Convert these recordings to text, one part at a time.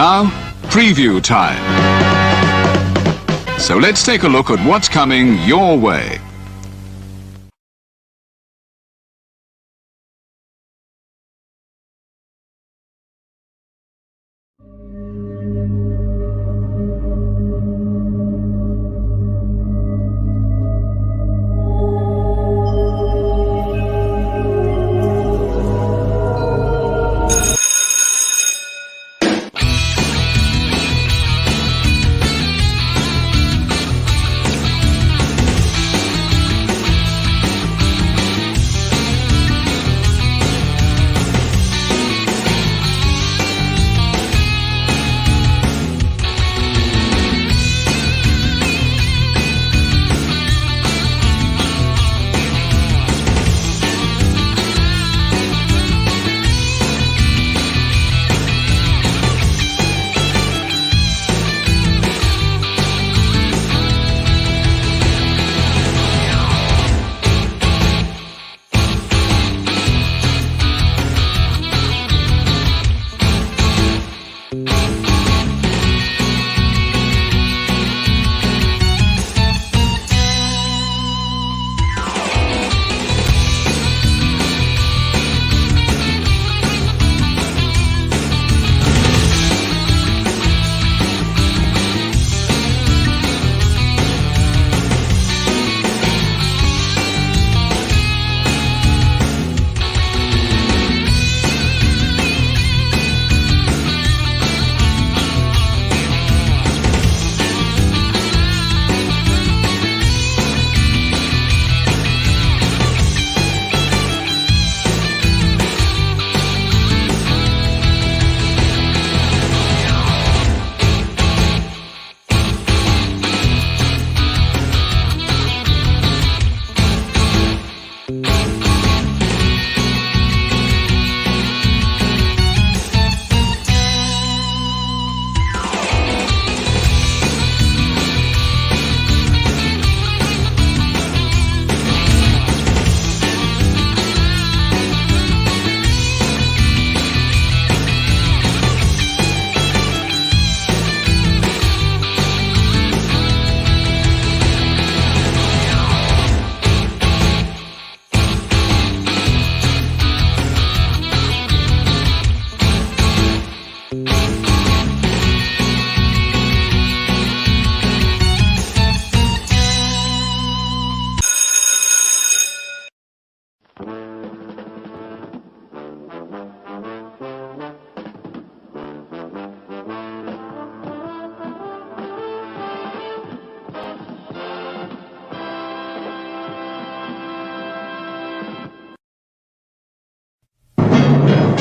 Now, preview time. So let's take a look at what's coming your way.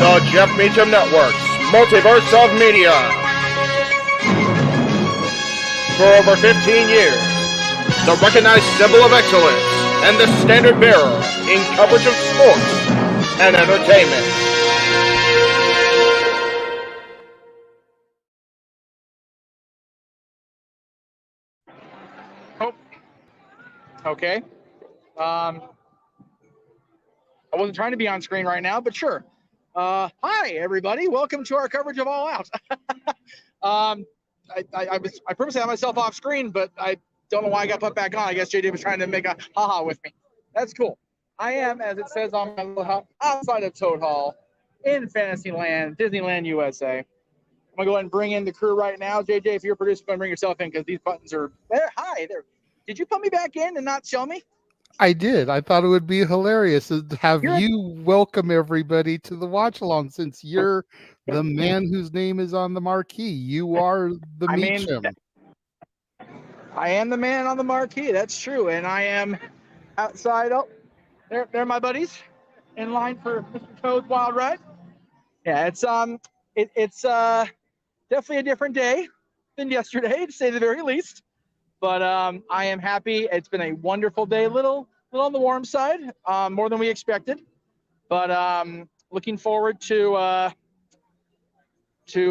The Jeff Meacham Network's Multiverse of Media. For over 15 years, the recognized symbol of excellence and the standard bearer in coverage of sports and entertainment. Oh, okay. I wasn't trying to be on screen right now, but sure. Hi, everybody. Welcome to our coverage of All Out. I purposely had myself off screen, but I don't know why I got put back on. I guess JD was trying to make a haha with me. That's cool. I am, as it says on my little hut, outside of Toad Hall in Fantasyland, Disneyland, USA. I'm going to go ahead and bring in the crew right now. JJ, if you're a producer, go and bring yourself in because these buttons are there. Hi, there. Did you put me back in and not show me? I did. I thought it would be hilarious to have you welcome everybody to the watch along since you're the man whose name is on the marquee. You are the Meacham. I am the man on the marquee. That's true. And I am outside. Oh, they're my buddies in line for Mr. Toad's Wild Ride. Yeah, it's definitely a different day than yesterday, to say the very least. But I am happy. It's been a wonderful day. Little on the warm side, more than we expected. But looking forward to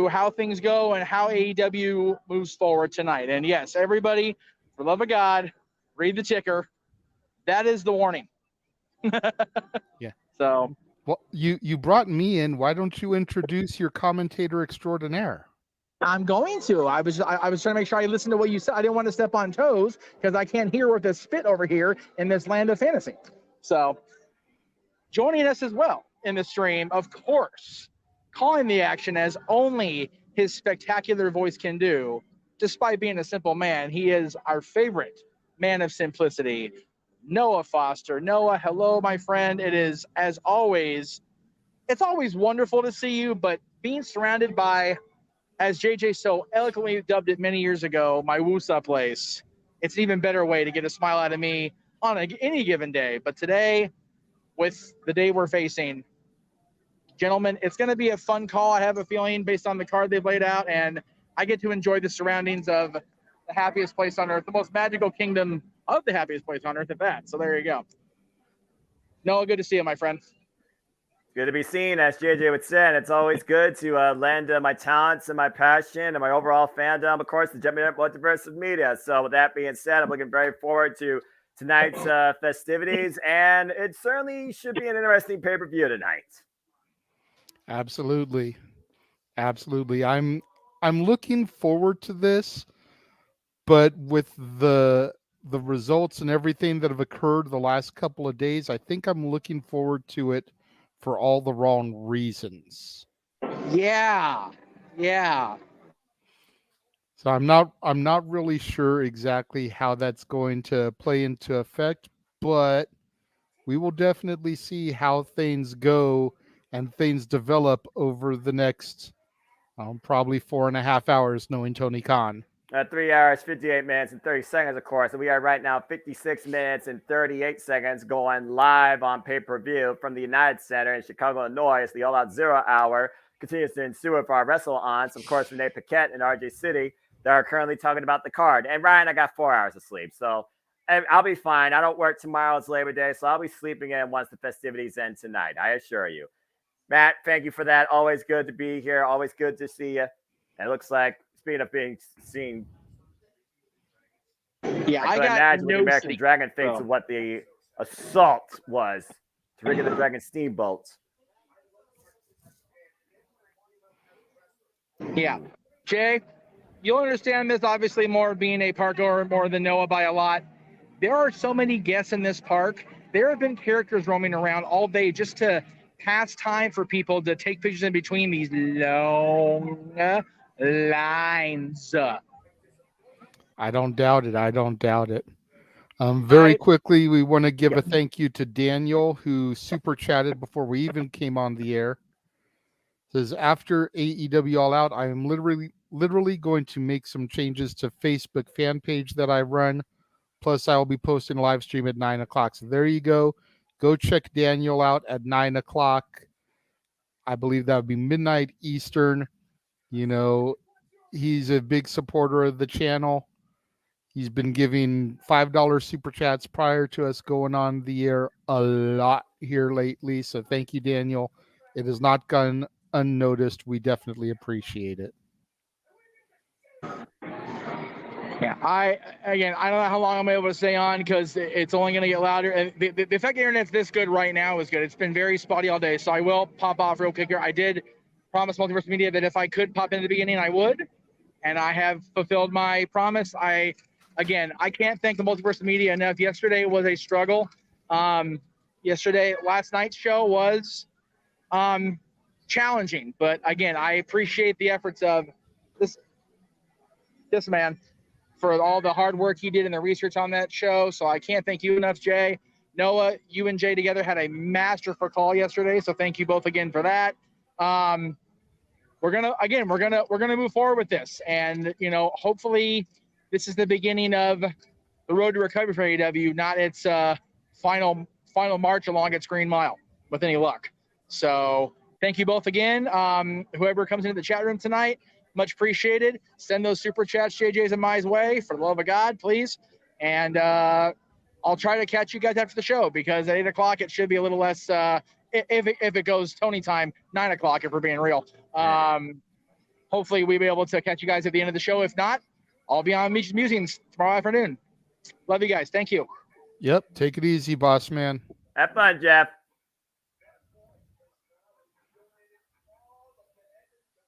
how things go and how AEW moves forward tonight. And yes, everybody, for love of God, read the ticker. That is the warning. Yeah. So. Well, you brought me in. Why don't you introduce your commentator extraordinaire? I'm going to. I was trying to make sure I listened to what you said. I didn't want to step on toes because I can't hear with the spit over here in this land of fantasy. So, joining us as well in the stream, of course, calling the action as only his spectacular voice can do, despite being a simple man. He is our favorite man of simplicity, Noah Foster. Noah, hello, my friend. It is, as always, it's always wonderful to see you, but being surrounded by, as JJ so eloquently dubbed it many years ago, my Wusa place, it's an even better way to get a smile out of me on any given day. But today, with the day we're facing, gentlemen, it's going to be a fun call. I have a feeling based on the card they've laid out, and I get to enjoy the surroundings of the happiest place on earth, the most magical kingdom of the happiest place on earth at that. So there you go. Noah, good to see you, my friend. Good to be seen, as JJ would say. And it's always good to lend my talents and my passion and my overall fandom, of course, the JMN Multiverse of Media. So with that being said, I'm looking very forward to tonight's festivities, and it certainly should be an interesting pay-per-view tonight. Absolutely. I'm looking forward to this, but with the results and everything that have occurred the last couple of days, I think I'm looking forward to it for all the wrong reasons. Yeah. So I'm not really sure exactly how that's going to play into effect, but we will definitely see how things go and things develop over the next probably 4.5 hours, knowing Tony Khan. 3 hours, 58 minutes, and 30 seconds, of course. And we are right now 56 minutes and 38 seconds going live on pay-per-view from the United Center in Chicago, Illinois. It's the All Out 0 hour. Continues to ensue with our wrestle-ons. Of course, Renee Paquette and RJ City that are currently talking about the card. And Ryan, I got 4 hours of sleep, so I'll be fine. I don't work tomorrow. It's Labor Day, so I'll be sleeping in once the festivities end tonight, I assure you. Matt, thank you for that. Always good to be here. Always good to see you. And it looks like, speaking of being seen, yeah, I can imagine what the American Dragon thinks of what the assault was to Rick of the Dragon Steamboat. Yeah. Jay, you'll understand this, obviously, more being a parkour more than Noah by a lot. There are so many guests in this park. There have been characters roaming around all day just to pass time for people to take pictures in between these long lines. I don't doubt it. Very quickly, we want to give a thank you to Daniel, who super chatted before we even came on the air. Says, after AEW All Out, I am literally going to make some changes to Facebook fan page that I run. Plus, I will be posting a live stream at 9 o'clock. So there you go. Go check Daniel out at 9 o'clock. I believe that would be midnight Eastern. You know, he's a big supporter of the channel. He's been giving $5 super chats prior to us going on the air a lot here lately. So thank you, Daniel. It has not gone unnoticed. We definitely appreciate it. Yeah, I don't know how long I'm able to stay on because it's only going to get louder. And the fact the internet's this good right now is good. It's been very spotty all day, so I will pop off real quick here. I did promise Multiverse Media that if I could pop in the beginning, I would, and I have fulfilled my promise. I can't thank the Multiverse Media enough. Yesterday was a struggle. Last night's show was challenging, but again, I appreciate the efforts of this man for all the hard work he did in the research on that show. So I can't thank you enough, Jay. Noah, you and Jay together had a masterful call yesterday, so thank you both again for that. We're gonna move forward with this, and hopefully this is the beginning of the road to recovery for AEW, not its final march along its green mile with any luck. So thank you both again. Whoever comes into the chat room tonight, much appreciated. Send those super chats JJ's and my way, for the love of God, please. And I'll try to catch you guys after the show, because at 8 o'clock it should be a little less, if it goes Tony time, 9 o'clock if we're being real. Hopefully we'll be able to catch you guys at the end of the show. If not, I'll be on Meech's Musings tomorrow afternoon. Love you guys. Thank you. Yep. Take it easy, boss man. Have fun, Jeff.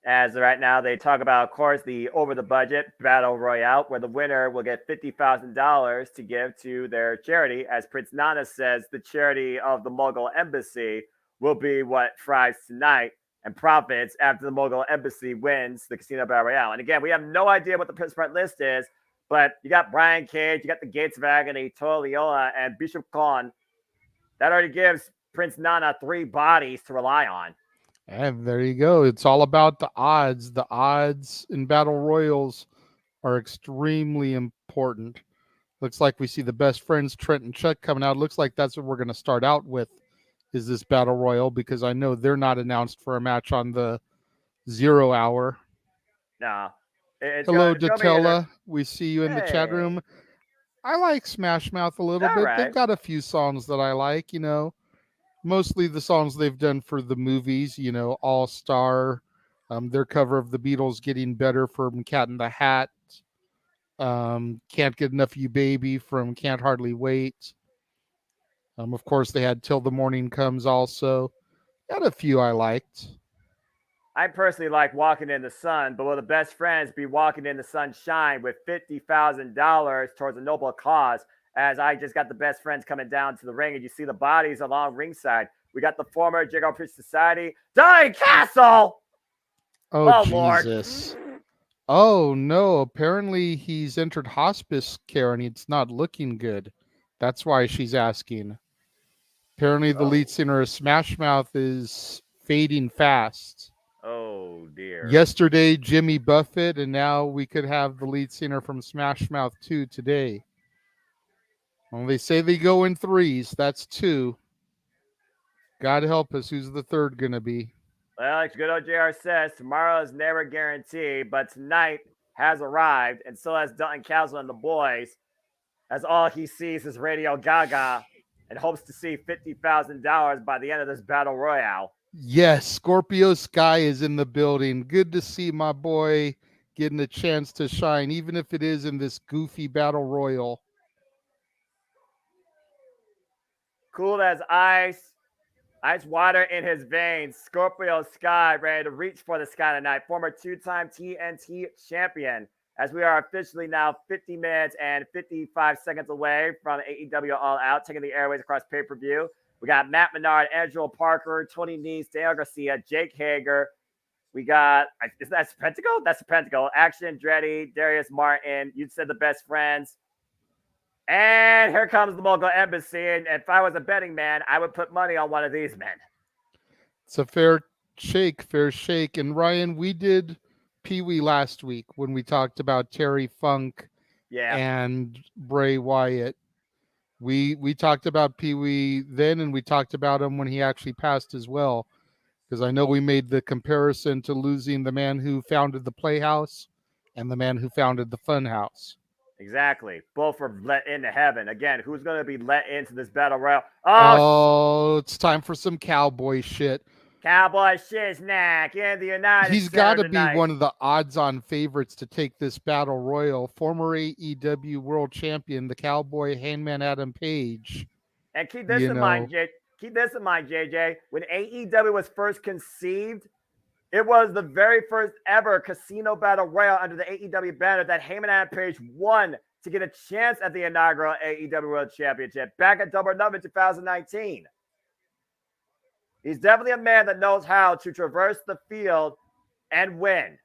As right now they talk about, of course, the over the budget battle royale, where the winner will get $50,000 to give to their charity. As Prince Nana says, the charity of the Mogul Embassy will be what fries tonight and profits after the Mogul Embassy wins the Casino Battle Royale. And again, we have no idea what the Prince Front list is, but you got Brian Cage, you got the Gates of Agony, Toa Leona, and Bishop Khan. That already gives Prince Nana 3 bodies to rely on. And there you go. It's all about the odds. The odds in battle royals are extremely important. Looks like we see the best friends, Trent and Chuck, coming out. Looks like that's what we're going to start out with, is this battle royal, because I know they're not announced for a match on the 0 hour. No. Hello, Datella. We see you in the chat room. I like Smash Mouth a little bit. Right. They've got a few songs that I like, mostly the songs they've done for the movies, All Star, their cover of the Beatles, Getting Better from Cat in the Hat, Can't Get Enough of You Baby from Can't Hardly Wait. Of course, they had Till the Morning Comes also. Got a few I liked. I personally like Walking in the Sun, but will the best friends be walking in the sunshine with $50,000 towards a noble cause? As I just got the best friends coming down to the ring, and you see the bodies along ringside. We got the former Jiggle Preach Society, Dying Castle. Oh, Jesus. Lord. Oh, no. Apparently he's entered hospice care and it's not looking good. That's why she's asking. Apparently the lead singer of Smash Mouth is fading fast. Oh, dear. Yesterday, Jimmy Buffett, and now we could have the lead singer from Smash Mouth 2 today. Well, they say they go in 3s. That's 2. God help us. Who's the 3rd going to be? Well, like good old JR says, tomorrow is never guaranteed, but tonight has arrived, and so has Dalton Castle and the boys, as all he sees is Radio Gaga and hopes to see $50,000 by the end of this battle royale. Yes, Scorpio Sky is in the building. Good to see my boy getting a chance to shine, even if it is in this goofy battle royal. Cool as ice water in his veins. Scorpio Sky ready to reach for the sky tonight. Former 2-time TNT champion. As we are officially now 50 minutes and 55 seconds away from AEW All Out, taking the airways across pay-per-view. We got Matt Menard, Angelo Parker, Tony Nese, Daniel Garcia, Jake Hager. We got, is that Serpentico? That's Serpentico. Action Andretti, Darius Martin. You said the best friends. And here comes the Mogul Embassy. And if I was a betting man, I would put money on one of these men. It's a fair shake. And Ryan, we did Pee-wee last week when we talked about Terry Funk and Bray Wyatt. We talked about Pee-wee then, and we talked about him when he actually passed as well. Because I know we made the comparison to losing the man who founded the Playhouse and the man who founded the Funhouse. Exactly. Both were let into heaven. Again, who's going to be let into this battle royal? Oh, it's time for some cowboy shit. Cowboy Shiznak in the United States. He's got to be one of the odds-on favorites to take this battle royal. Former AEW World Champion, the Cowboy Hangman Adam Page. And keep this in mind, JJ. When AEW was first conceived, it was the very first ever casino battle royal under the AEW banner that Heyman and Page won to get a chance at the inaugural AEW World Championship back at Double or Nothing in 2019. He's definitely a man that knows how to traverse the field and win.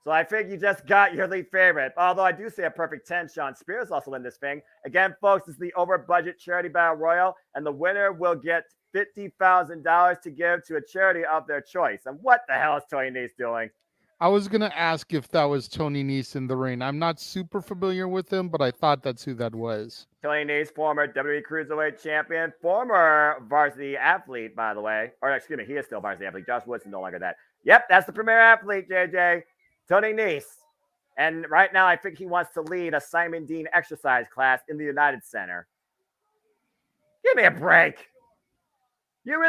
So I think you just got your lead favorite. Although I do see a perfect 10. Sean Spears also in this thing. Again, folks, this is the over-budget charity battle royal, and the winner will get $50,000 to give to a charity of their choice. And what the hell is Tony Nese doing? I was going to ask if that was Tony Nese in the ring. I'm not super familiar with him, but I thought that's who that was. Tony Nese, former WWE Cruiserweight champion, former varsity athlete, by the way. Or excuse me, he is still varsity athlete. Josh Woodson no longer that. Yep, that's the premier athlete, JJ. Tony Nese. And right now, I think he wants to lead a Simon Dean exercise class in the United Center. Give me a break. You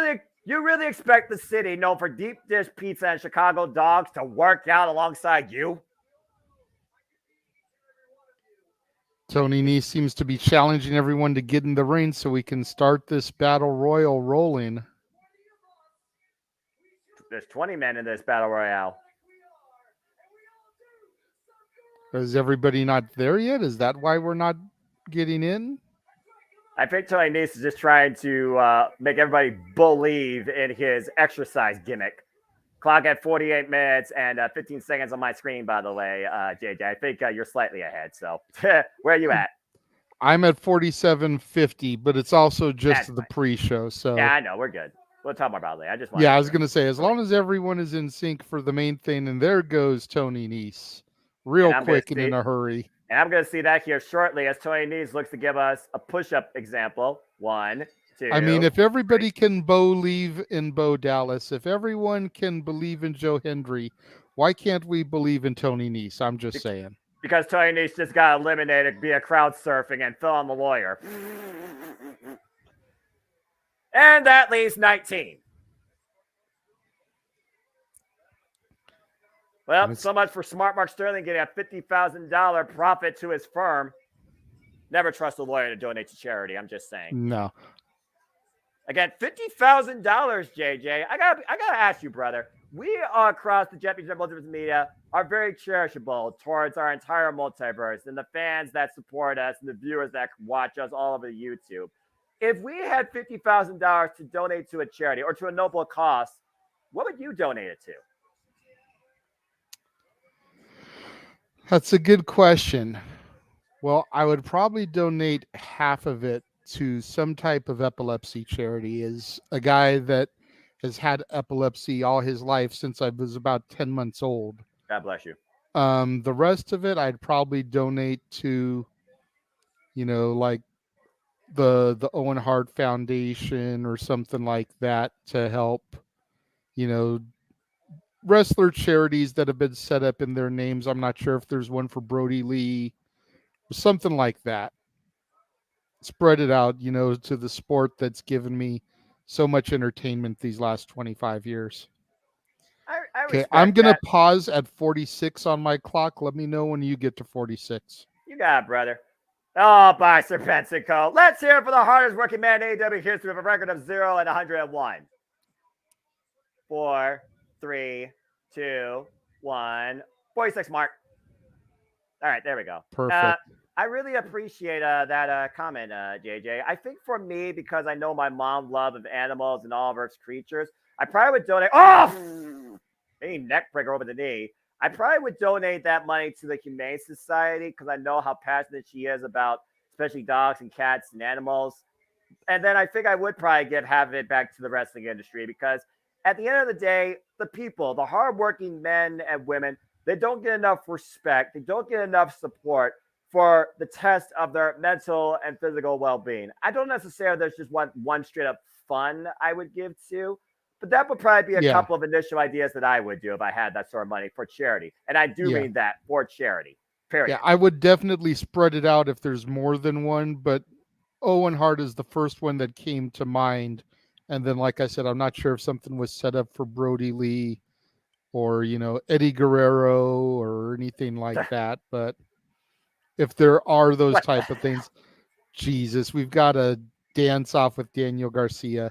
really expect the city known for deep dish pizza and Chicago dogs to work out alongside you? Tony Nese seems to be challenging everyone to get in the ring so we can start this battle royal rolling. There's 20 men in this battle royale. Is everybody not there yet? Is that why we're not getting in? I think Tony Nese is just trying to make everybody believe in his exercise gimmick. Clock at 48 minutes and 15 seconds on my screen, by the way, JJ. I think you're slightly ahead. So where are you at? I'm at 47:50, but it's also just That's the fine. pre-show. So Yeah, I know. We're good. We'll talk more about it later. I just want yeah, I was going to say, as long as everyone is in sync for the main thing, and there goes Tony Nese, real quick and in a hurry. And I'm going to see that here shortly as Tony Nese looks to give us a push-up example. 1, 2. I mean, if everybody can believe in Bo Dallas, if everyone can believe in Joe Hendry, why can't we believe in Tony Nese? I'm just saying. Because Tony Nese just got eliminated via crowd surfing and fell on the lawyer. And that leaves 19. Well, so much for Smart Mark Sterling getting a $50,000 profit to his firm. Never trust a lawyer to donate to charity. I'm just saying. No. Again, $50,000, JJ. I gotta ask you, brother. We are across the JMN Multiverse of Media are very cherishable towards our entire multiverse and the fans that support us and the viewers that watch us all over YouTube. If we had $50,000 to donate to a charity or to a noble cause, what would you donate it to? That's a good question. Well, I would probably donate half of it to some type of epilepsy charity. As a guy that has had epilepsy all his life since I was about 10 months old. God bless you. The rest of it, I'd probably donate to, like the Owen Hart Foundation or something like that to help, wrestler charities that have been set up in their names. I'm not sure if there's one for Brody Lee or something like that. Spread it out, to the sport that's given me so much entertainment these last 25 years. Okay, I'm going to pause at 46 on my clock. Let me know when you get to 46. You got it, brother. Oh, by Sir Pensico. Let's hear it for the hardest working man in AEW history with a record of 0 and 101. 4, 3, 2, 1. 46 mark. All right, there we go. Perfect. I really appreciate that comment, JJ. I think for me, because I know my mom's love of animals and all of Earth's creatures, I probably would donate. Oh, any neck breaker over the knee. I probably would donate that money to the Humane Society because I know how passionate she is about, especially dogs and cats and animals. And then I think I would probably give half of it back to the wrestling industry because at the end of the day, the people, the hardworking men and women, they don't get enough respect. They don't get enough support for the test of their mental and physical well-being. I don't necessarily there's just one straight up fun I would give to, but that would probably be a couple of initial ideas that I would do if I had that sort of money for charity. And I do mean that for charity, period. Yeah, I would definitely spread it out if there's more than one, but Owen Hart is the first one that came to mind. And then, like I said, I'm not sure if something was set up for Brody Lee or, Eddie Guerrero or anything like that. But if there are those type of things, Jesus, we've got to dance off with Daniel Garcia.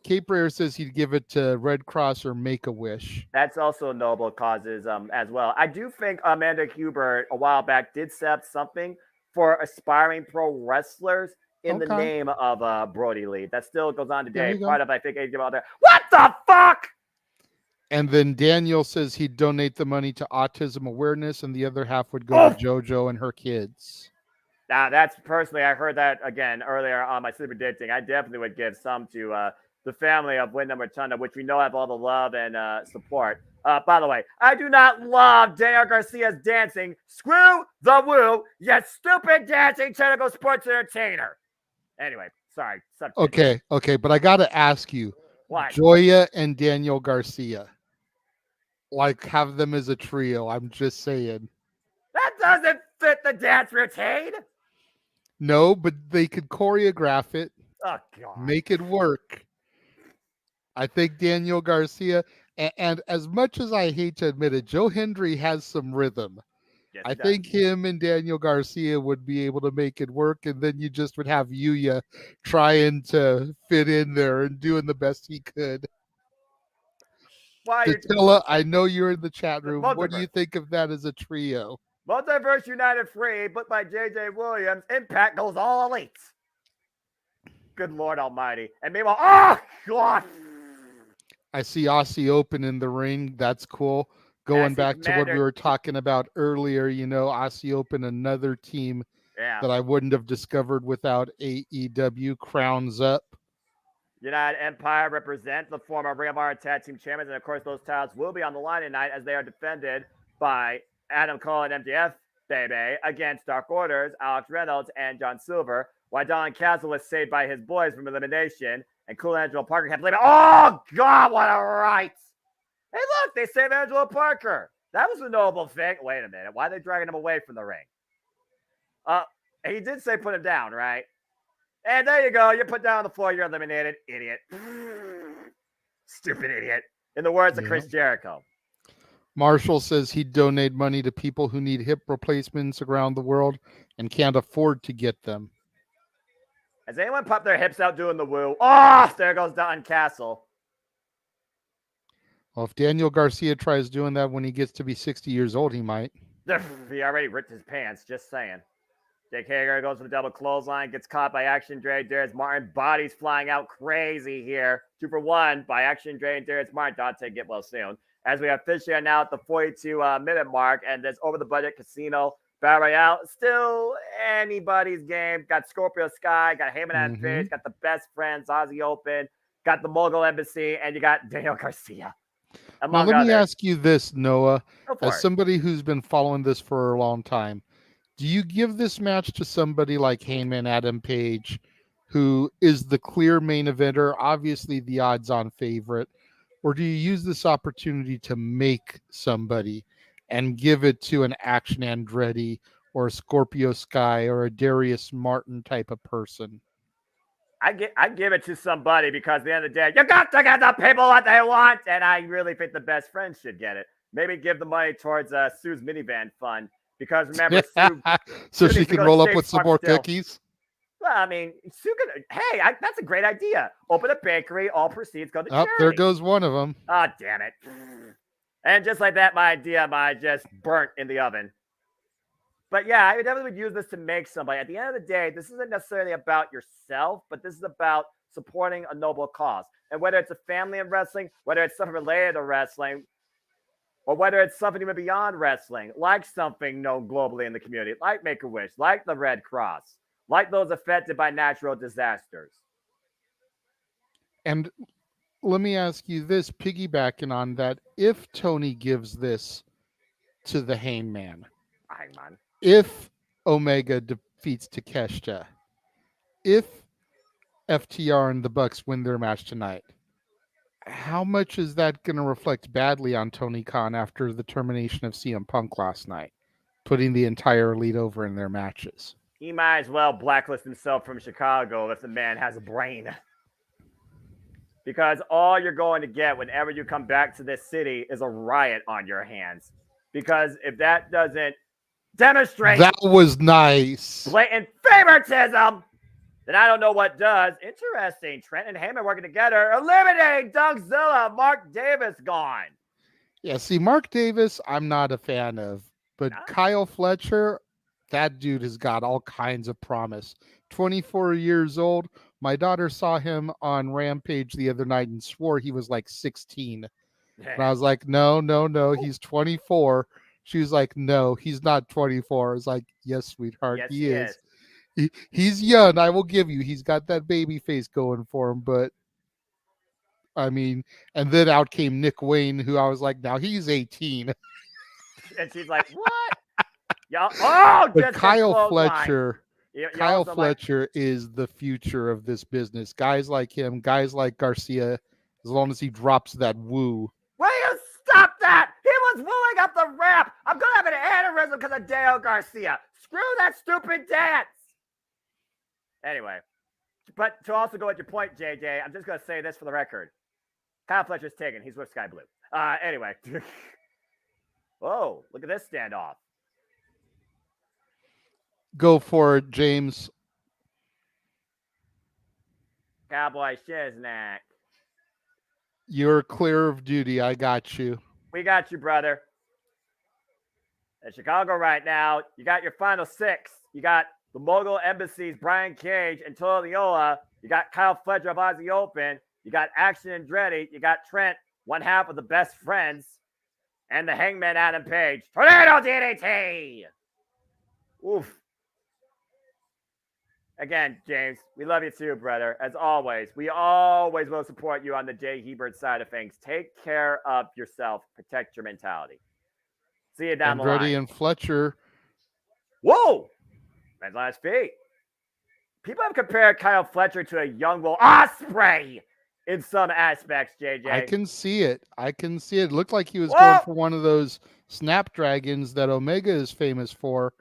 Cape Rayer says he'd give it to Red Cross or Make-A-Wish. That's also noble causes as well. I do think Amanda Hubert a while back did set up something for aspiring pro wrestlers in the name of Brody Lee. That still goes on today. Part of, I think, AEW out there. What the fuck? And then Daniel says he'd donate the money to autism awareness and the other half would go to JoJo and her kids. Now, that's personally, I heard that again earlier on my Super Dating. I definitely would give some to the family of Wyndham Rotunda, which we know have all the love and support. By the way, I do not love Daniel Garcia's dancing. Screw the woo, you stupid dancing technical sports entertainer. Anyway, sorry. Okay, but I got to ask you. What? Joya and Daniel Garcia. Like, have them as a trio. I'm just saying. That doesn't fit the dance routine. No, but they could choreograph it. Oh, God. Make it work. I think Daniel Garcia, and as much as I hate to admit it, Joe Hendry has some rhythm. Yes, I think him and Daniel Garcia would be able to make it work, and then you just would have Yuya trying to fit in there and doing the best he could. Why are you Datilla, I know you're in the chat room. What do you Multiverse. think of that as a trio? Multiverse United Free, booked by J.J. Williams. Impact goes all elite. Good Lord Almighty. And meanwhile, oh, God. I see Aussie Open in the ring. That's cool. Going back to what we were talking about earlier, Aussie Open, another team that I wouldn't have discovered without AEW. Crowns up. United Empire represents the former Ring of Honor Tag Team Champions, and of course, those titles will be on the line tonight as they are defended by Adam Cole and MJF, baby, against Dark Orders, Alex Reynolds, and John Silver, while Don Castle was saved by his boys from elimination, and Cool Angelo Parker kept leaving. Oh, God, what a right! Hey, look, they saved Angelo Parker. That was a noble thing. Wait a minute. Why are they dragging him away from the ring? He did say put him down, right? And there you go. You're put down on the floor. You're eliminated. Idiot. Stupid idiot. In the words of Chris Jericho. Marshall says he'd donate money to people who need hip replacements around the world and can't afford to get them. Has anyone popped their hips out doing the woo? Oh, there goes Don Castle. Well, if Daniel Garcia tries doing that when he gets to be 60 years old, he might. He already ripped his pants. Just saying. Jake Hager goes for the double clothesline, gets caught by Action Dre, Darius Martin. Bodies flying out crazy here. 2 for 1 by Action Dre and Darius Martin. Dante, get well soon. As we officially are now at the 42-minute mark, and this over-the-budget casino battle royale, still anybody's game. Got Scorpio Sky, got Heyman and Page, got the best friends, Aussie Open, got the Mogul Embassy, and you got Daniel Garcia. Now, let me ask you this, Noah. As somebody who's been following this for a long time, do you give this match to somebody like Heyman, Adam Page, who is the clear main eventer, obviously the odds-on favorite, or do you use this opportunity to make somebody and give it to an Action Andretti or a Scorpio Sky or a Darius Martin type of person? I give it to somebody because at the end of the day, you got to get the people what they want, and I really think the best friends should get it. Maybe give the money towards Sue's minivan fund. Because remember, Sue, so she can roll up with some more cookies. Well, I mean, Sue could. Hey, that's a great idea. Open a bakery. All proceeds go to charity. There goes one of them. Oh, damn it! And just like that, my idea just burnt in the oven. But yeah, I definitely would use this to make somebody. At the end of the day, this isn't necessarily about yourself, but this is about supporting a noble cause. And whether it's a family in wrestling, whether it's something related to wrestling, or whether it's something even beyond wrestling, like something known globally in the community, like Make-A-Wish, like the Red Cross, like those affected by natural disasters. And let me ask you this, piggybacking on that, if Tony gives this to the Hangman, if Omega defeats Takeshita, if FTR and the Bucks win their match tonight, how much is that going to reflect badly on Tony Khan after the termination of CM Punk last night, putting the entire Elite over in their matches? He might as well blacklist himself from Chicago if the man has a brain. Because all you're going to get whenever you come back to this city is a riot on your hands. Because if that doesn't demonstrate that was nice blatant favoritism, then I don't know what does. Interesting. Trent and Heyman working together, eliminating Dunkzilla. Mark Davis gone. Yeah, see, Mark Davis, I'm not a fan of. But Kyle Fletcher, that dude has got all kinds of promise. 24 years old. My daughter saw him on Rampage the other night and swore he was like 16. And I was like, no, he's 24. She was like, no, he's not 24. I was like, yes, sweetheart, yes, he is. He's young, I will give you. He's got that baby face going for him, but I mean, and then out came Nick Wayne, who I was like, now he's 18. And she's like, what? Yeah. But Kyle Fletcher, Fletcher is the future of this business. Guys like him, guys like Garcia, as long as he drops that woo. Will you stop that? He was wooing up the ramp. I'm going to have an aneurysm because of Dale Garcia. Screw that stupid dance. Anyway, but to also go at your point, JJ, I'm just going to say this for the record. Kyle Fletcher's taken. He's with Sky Blue. Anyway. Whoa, look at this standoff. Go for it, James. Cowboy Shiznak. You're clear of duty. I got you. We got you, brother. In Chicago right now, you got your final 6. You got the Mogul Embassy's Brian Cage and Tola Leola. You got Kyle Fletcher of Aussie Open. You got Action Andretti. You got Trent, one half of the Best Friends. And the Hangman Adam Page. Tornado DDT! Oof. Again, James, we love you too, brother. As always, we always will support you on the Jay Hebert side of things. Take care of yourself. Protect your mentality. See you down the line. Andretti and Fletcher. Whoa! Man's on his feet. People have compared Kyle Fletcher to a young Will Ospreay in some aspects, JJ. I can see it. It looked like he was going for one of those Snapdragons that Omega is famous for,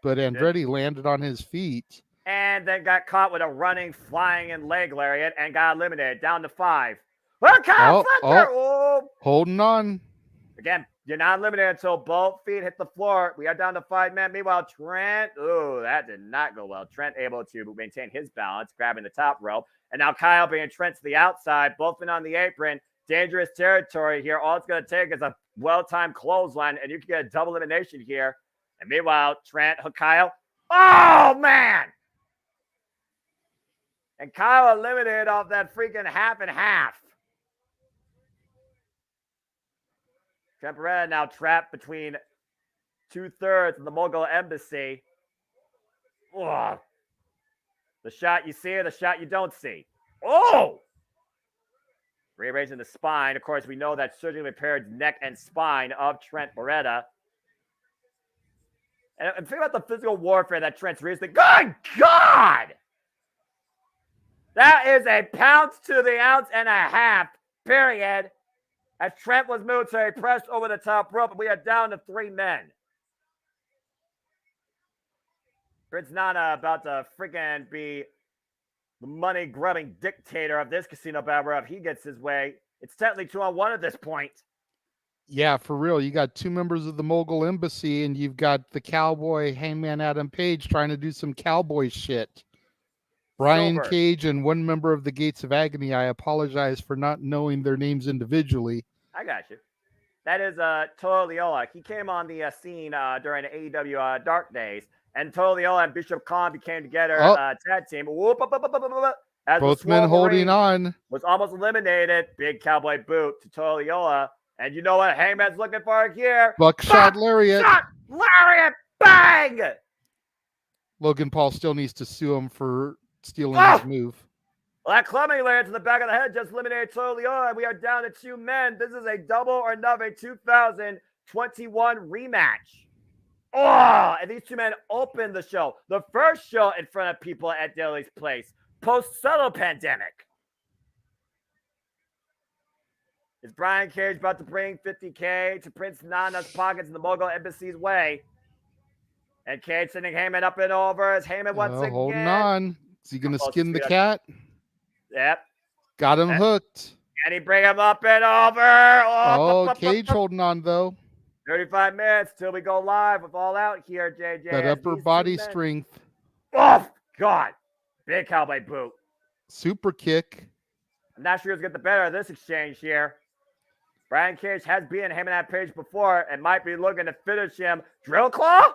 but Andretti landed on his feet. And then got caught with a running, flying, and leg lariat and got eliminated down to 5. Well, Kyle Fletcher! Holding on. Again, you're not eliminated until both feet hit the floor. We are down to 5 men. Meanwhile, Trent, that did not go well. Trent able to maintain his balance, grabbing the top rope. And now Kyle being Trent to the outside, both in on the apron. Dangerous territory here. All it's going to take is a well-timed clothesline, and you can get a double elimination here. And meanwhile, Trent hook Kyle. Oh, man! And Kyle eliminated off that freaking half and half. Trent Beretta now trapped between 2/3 of the Mogul Embassy. Ugh. The shot you see or the shot you don't see. Oh! Rearranging the spine. Of course, we know that surgically repaired neck and spine of Trent Beretta. And think about the physical warfare that Trent's recently. Good God! That is a pounce to the ounce and a half, period. As Trent was military pressed over the top rope, and we are down to 3 men. Prince Nana about to freaking be the money-grubbing dictator of this casino battle if he gets his way. It's technically 2-on-1 at this point. Yeah, for real. You got 2 members of the Mogul Embassy, and you've got the cowboy Hangman Adam Page trying to do some cowboy shit. Brian Cage and 1 member of the Gates of Agony. I apologize for not knowing their names individually. I got you. That is Tola Leola. He came on the scene during the AEW Dark Days, and Tola Leola and Bishop Khan became together tag team. As both men holding on. Was almost eliminated. Big cowboy boot to Tola Leola. And you know what Hangman's looking for here? Buckshot lariat. Lariat. Bang! Logan Paul still needs to sue him for stealing his move. Well, that clubbing lariat to the back of the head just eliminated Tola Leola, and we are down to 2 men. This is a double or nothing 2021 rematch. Oh, and these 2 men opened the show. The first show in front of people at Daily's Place post-subtle pandemic. Is Brian Cage about to bring $50K to Prince Nana's pockets in the Mogul Embassy's way? And Cage sending Heyman up and over as Heyman once again. Holding on. Is he going to skin the cat? Yep. Got him hooked. Can he bring him up and over? Cage holding on, though. 35 minutes till we go live with All Out here, JJ. That upper body strength. Oh, God. Big cowboy boot. Super kick. I'm not sure who's get the better of this exchange here. Brian Cage has beaten him in that page before and might be looking to finish him. Drill claw?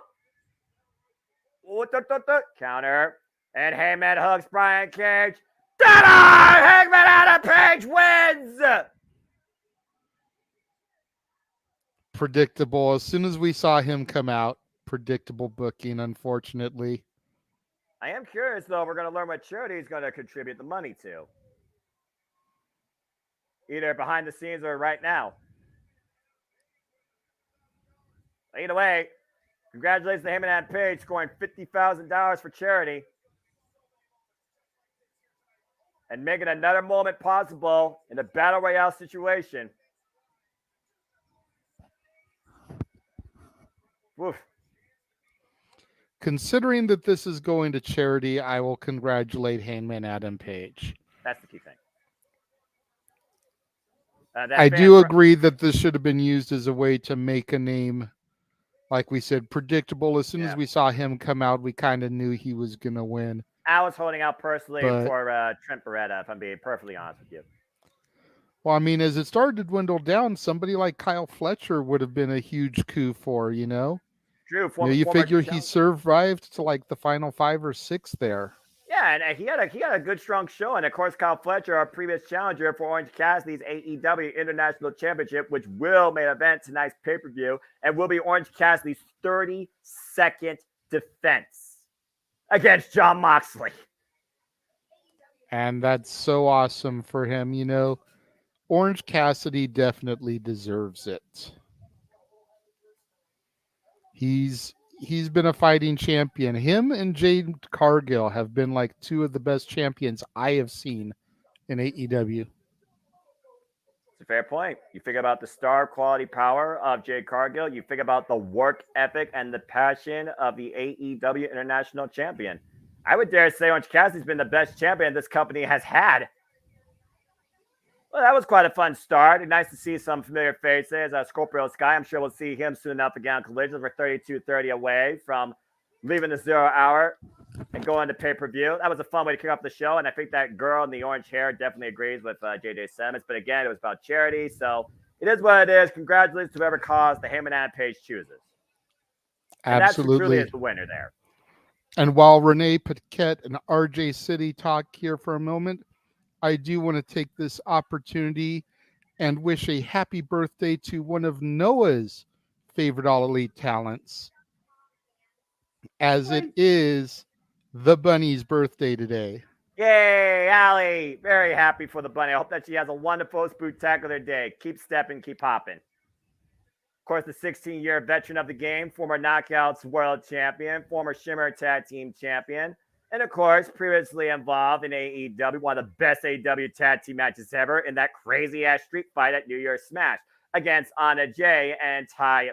Counter. And Heyman hooks Brian Cage. Ta-da! Hangman Adam Page wins! Predictable. As soon as we saw him come out, predictable booking, unfortunately. I am curious, though, we're going to learn what charity is going to contribute the money to. Either behind the scenes or right now. Either way, congratulations to Heyman Adam Page scoring $50,000 for charity. And making another moment possible in a battle royale situation. Woof. Considering that this is going to charity, I will congratulate Hangman Adam Page. That's the key thing. I do agree that this should have been used as a way to make a name, like we said, predictable. As soon as we saw him come out, we kind of knew he was going to win. I was holding out personally for Trent Beretta, if I'm being perfectly honest with you. Well, I mean, as it started to dwindle down, somebody like Kyle Fletcher would have been a huge coup for, True, you former figure he challenge. survived to like the final 5 or 6 there. Yeah, and he had a good strong show, and of course Kyle Fletcher, our previous challenger for Orange Cassidy's AEW International Championship, which will main event tonight's pay-per-view, and will be Orange Cassidy's 32nd defense against Jon Moxley. And that's so awesome for him. Orange Cassidy definitely deserves it. He's been a fighting champion. Him and Jade Cargill have been like two of the best champions I have seen in AEW. It's a fair point. You think about the star quality power of Jade Cargill. You think about the work ethic and the passion of the AEW International Champion. I would dare say Orange Cassidy's been the best champion this company has had. Well, that was quite a fun start. Nice to see some familiar faces. Scorpio Sky, I'm sure we'll see him soon enough again on Collisions. We're 32:30 away from leaving the 0 hour and going to pay-per-view. That was a fun way to kick off the show, and I think that girl in the orange hair definitely agrees with JJ Simmons. But again, it was about charity, so it is what it is. Congratulations to whoever cause the Heyman and Page chooses. And that's who truly is the winner there. And while Renee Paquette and RJ City talk here for a moment, I do want to take this opportunity and wish a happy birthday to one of Noah's favorite All Elite talents, as it is the Bunny's birthday today. Yay, Allie. Very happy for the Bunny. I hope that she has a wonderful, spectacular day. Keep stepping, keep hopping. Of course, the 16-year veteran of the game, former Knockouts World Champion, former Shimmer Tag Team Champion, and of course, previously involved in AEW, one of the best AEW tag team matches ever in that crazy-ass street fight at New Year's Smash against Anna Jay and Ty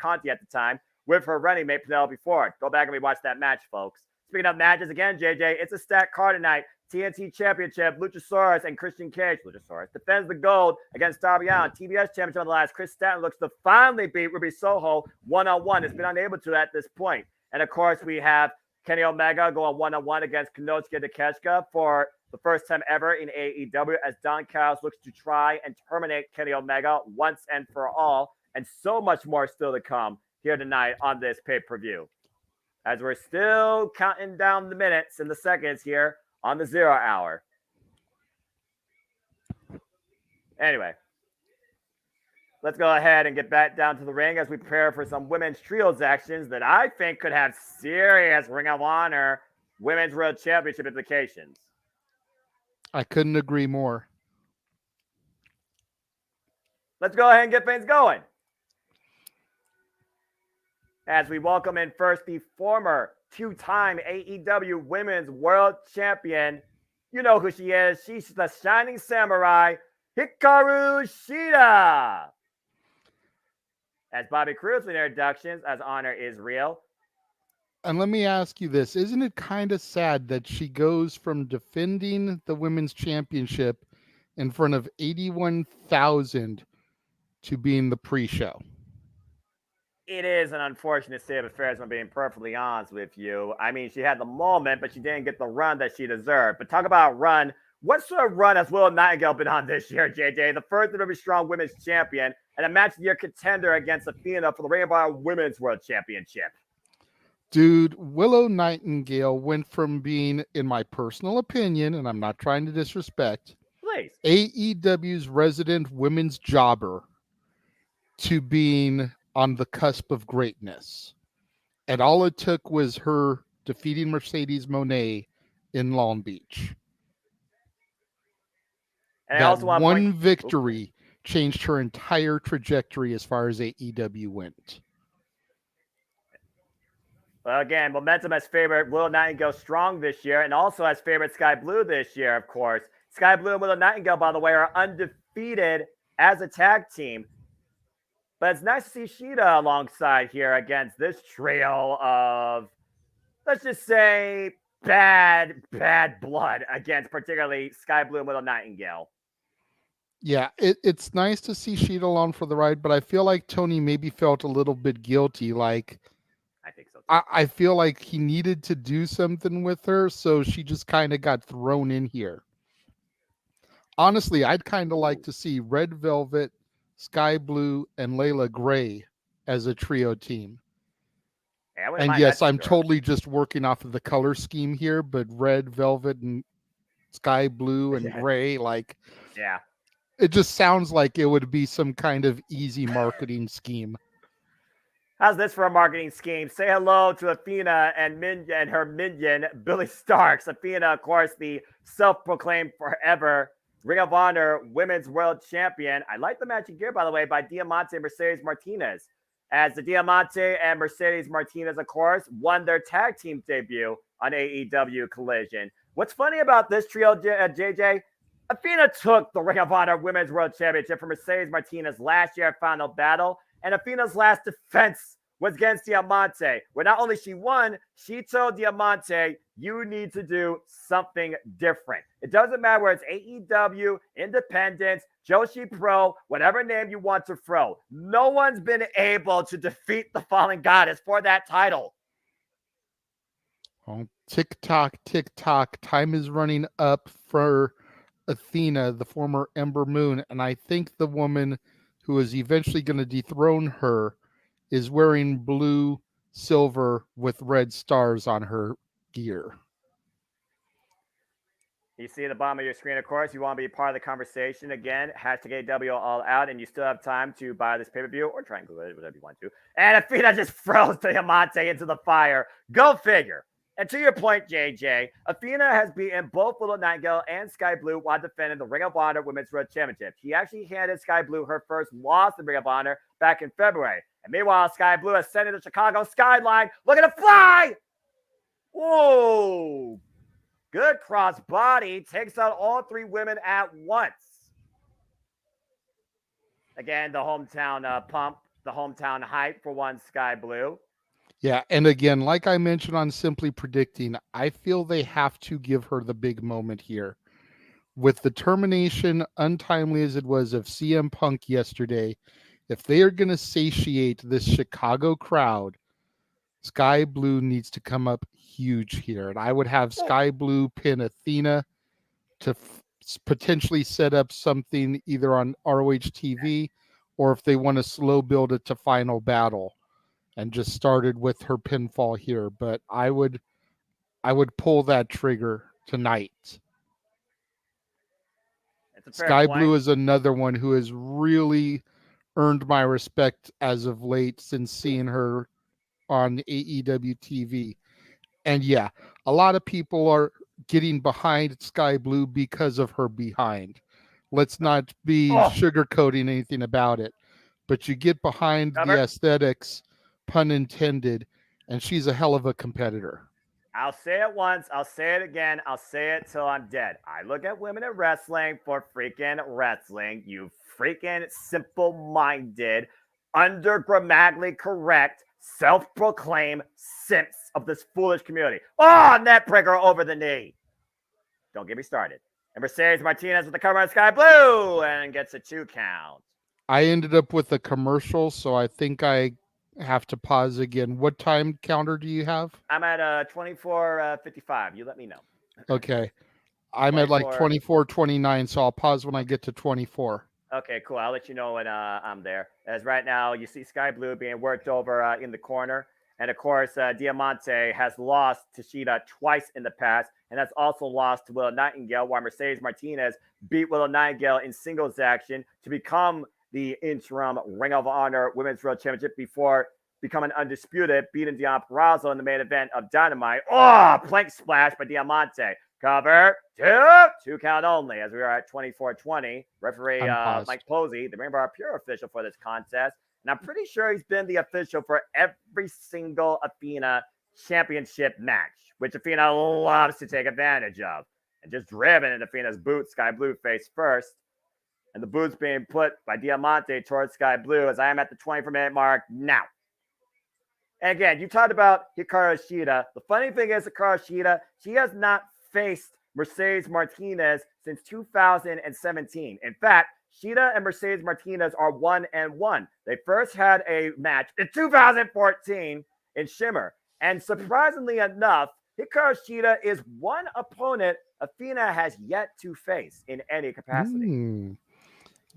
Conti at the time, with her running mate Penelope Ford. Go back and rewatch that match, folks. Speaking of matches, again, JJ, it's a stacked card tonight. TNT Championship, Luchasaurus and Christian Cage. Luchasaurus defends the gold against Darby Allin. TBS Championship on the last. Chris Stanton looks to finally beat Ruby Soho one-on-one. It's been unable to at this point. And of course, we have Kenny Omega going one-on-one against Konosuke Takeshita for the first time ever in AEW, as Don Callis looks to try and terminate Kenny Omega once and for all. And so much more still to come here tonight on this pay-per-view, as we're still counting down the minutes and the seconds here on the 0 hour. Anyway, let's go ahead and get back down to the ring as we prepare for some women's trios actions that I think could have serious Ring of Honor Women's World Championship implications. I couldn't agree more. Let's go ahead and get things going, as we welcome in first the former two-time AEW Women's World Champion. You know who she is. She's the Shining Samurai, Hikaru Shida. As Bobby Cruz with introductions, as Honor is real. And let me ask you this. Isn't it kind of sad that she goes from defending the Women's Championship in front of 81,000 to being the pre-show? It is an unfortunate state of affairs, if I'm being perfectly honest with you. I mean, she had the moment, but she didn't get the run that she deserved. But talk about run. What sort of run has Willow Nightingale been on this year, JJ? The first very strong women's champion and a match of the year contender against Athena for the Ring of Honor Women's World Championship. Dude, Willow Nightingale went from being, in my personal opinion, and I'm not trying to disrespect, Please, AEW's resident women's jobber to being on the cusp of greatness. And all it took was her defeating Mercedes Moné in Long Beach. And that I also want one victory changed her entire trajectory as far as AEW went. Well, again, momentum has favored Willow Nightingale strong this year, and also has favored Sky Blue this year, of course. Sky Blue and Willow Nightingale, by the way, are undefeated as a tag team. But it's nice to see Shida alongside here against this trio of, let's just say, bad blood against particularly Sky Blue and Willow Nightingale. Yeah, it's nice to see Shida along for the ride, but I feel like Tony maybe felt a little bit guilty. Like, I think so too. I feel like he needed to do something with her, so she just kind of got thrown in here. honestly, I'd kind of like to see Red Velvet, Sky Blue, and Layla Gray as a trio team. Yeah, I wouldn't And mind yes, that I'm too. totally just working off of the color scheme here, but Red Velvet and Sky Blue and Gray, like, Yeah. it just sounds like it would be some kind of easy marketing scheme. How's this for a marketing scheme? Say hello to Athena and her minion, Billy Starks. Athena, of course, the self-proclaimed forever Ring of Honor Women's World Champion. I like the matching gear, by the way, by Diamante and Mercedes Martinez. As the Diamante and Mercedes Martinez, of course, won their tag team debut on AEW Collision. What's funny about this trio, JJ? Athena took the Ring of Honor Women's World Championship from Mercedes Martinez last year at Final Battle. And Athena's last defense was against Diamante, where not only she won, she told Diamante, you need to do something different. It doesn't matter whether it's AEW, Independence, Joshi Pro, whatever name you want to throw. No one's been able to defeat the Fallen Goddess for that title. Oh, tick tock, time is running up for Athena, the former Ember Moon, and I think the woman who is eventually going to dethrone her is wearing blue, silver with red stars on her gear. You see at the bottom of your screen, of course, you want to be part of the conversation. Again, hashtag AW all out, and you still have time to buy this pay-per-view or try and Google it, whatever you want to. And Athena just throws Diamante into the fire. Go figure. And to your point, JJ, Athena has beaten both Little Nightingale and Sky Blue while defending the Ring of Honor Women's World Championship. She actually handed Sky Blue her first loss in Ring of Honor back in February. And meanwhile, Sky Blue ascended the Chicago skyline, looking to fly. Whoa. Good cross body. Takes out all three women at once. Again, the hometown pump, the hometown hype for one Sky Blue. Yeah, and again, like I mentioned on Simply Predicting, I feel they have to give her the big moment here. With the termination, untimely as it was, of CM Punk yesterday, if they are going to satiate this Chicago crowd, Sky Blue needs to come up huge here. And I would have Sky Blue pin Athena to potentially set up something either on ROH TV, or if they want to slow build it to Final Battle and just started with her pinfall here. But I would pull that trigger tonight. Sky Blue is another one who has really earned my respect as of late since seeing her on AEW TV. And yeah, a lot of people are getting behind Sky Blue because of her behind. Let's not be sugarcoating anything about it. But you get behind the aesthetics, pun intended, and she's a hell of a competitor. I'll say it once. I'll say it again. I'll say it till I'm dead. I look at women in wrestling for freaking wrestling. You freaking simple-minded, under-grammatically correct, self-proclaimed simps of this foolish community. Oh, net breaker over the knee. Don't get me started. And Mercedes Martinez with the cover on Sky Blue and gets a 2 count. I ended up with a commercial, so I think I have to pause again. What time counter do you have? I'm at 24:55. You let me know. Okay. I'm at like 24:29, so I'll pause when I get to 24. Okay, cool. I'll let you know when I'm there. As right now, you see Sky Blue being worked over in the corner. And of course, Diamante has lost to Shida twice in the past, and that's also lost to Willow Nightingale, while Mercedes Martinez beat Willow Nightingale in singles action to become the interim Ring of Honor Women's World Championship before becoming undisputed, beating Deonna Purrazzo in the main event of Dynamite. Oh, plank splash by Diamante. Cover 2 count only, as we are at 24:20. Referee Mike Posey, the Rainbow Pure official for this contest. And I'm pretty sure he's been the official for every single Athena championship match, which Athena loves to take advantage of. And just driven in Athena's boot, Sky Blue face first. And the boots being put by Diamante towards Sky Blue as I am at the 24-minute mark now. And again, you talked about Hikaru Shida. The funny thing is, Hikaru Shida, she has not faced Mercedes Martinez since 2017. In fact, Shida and Mercedes Martinez are 1-1. They first had a match in 2014 in Shimmer. And surprisingly enough, Hikaru Shida is one opponent Athena has yet to face in any capacity.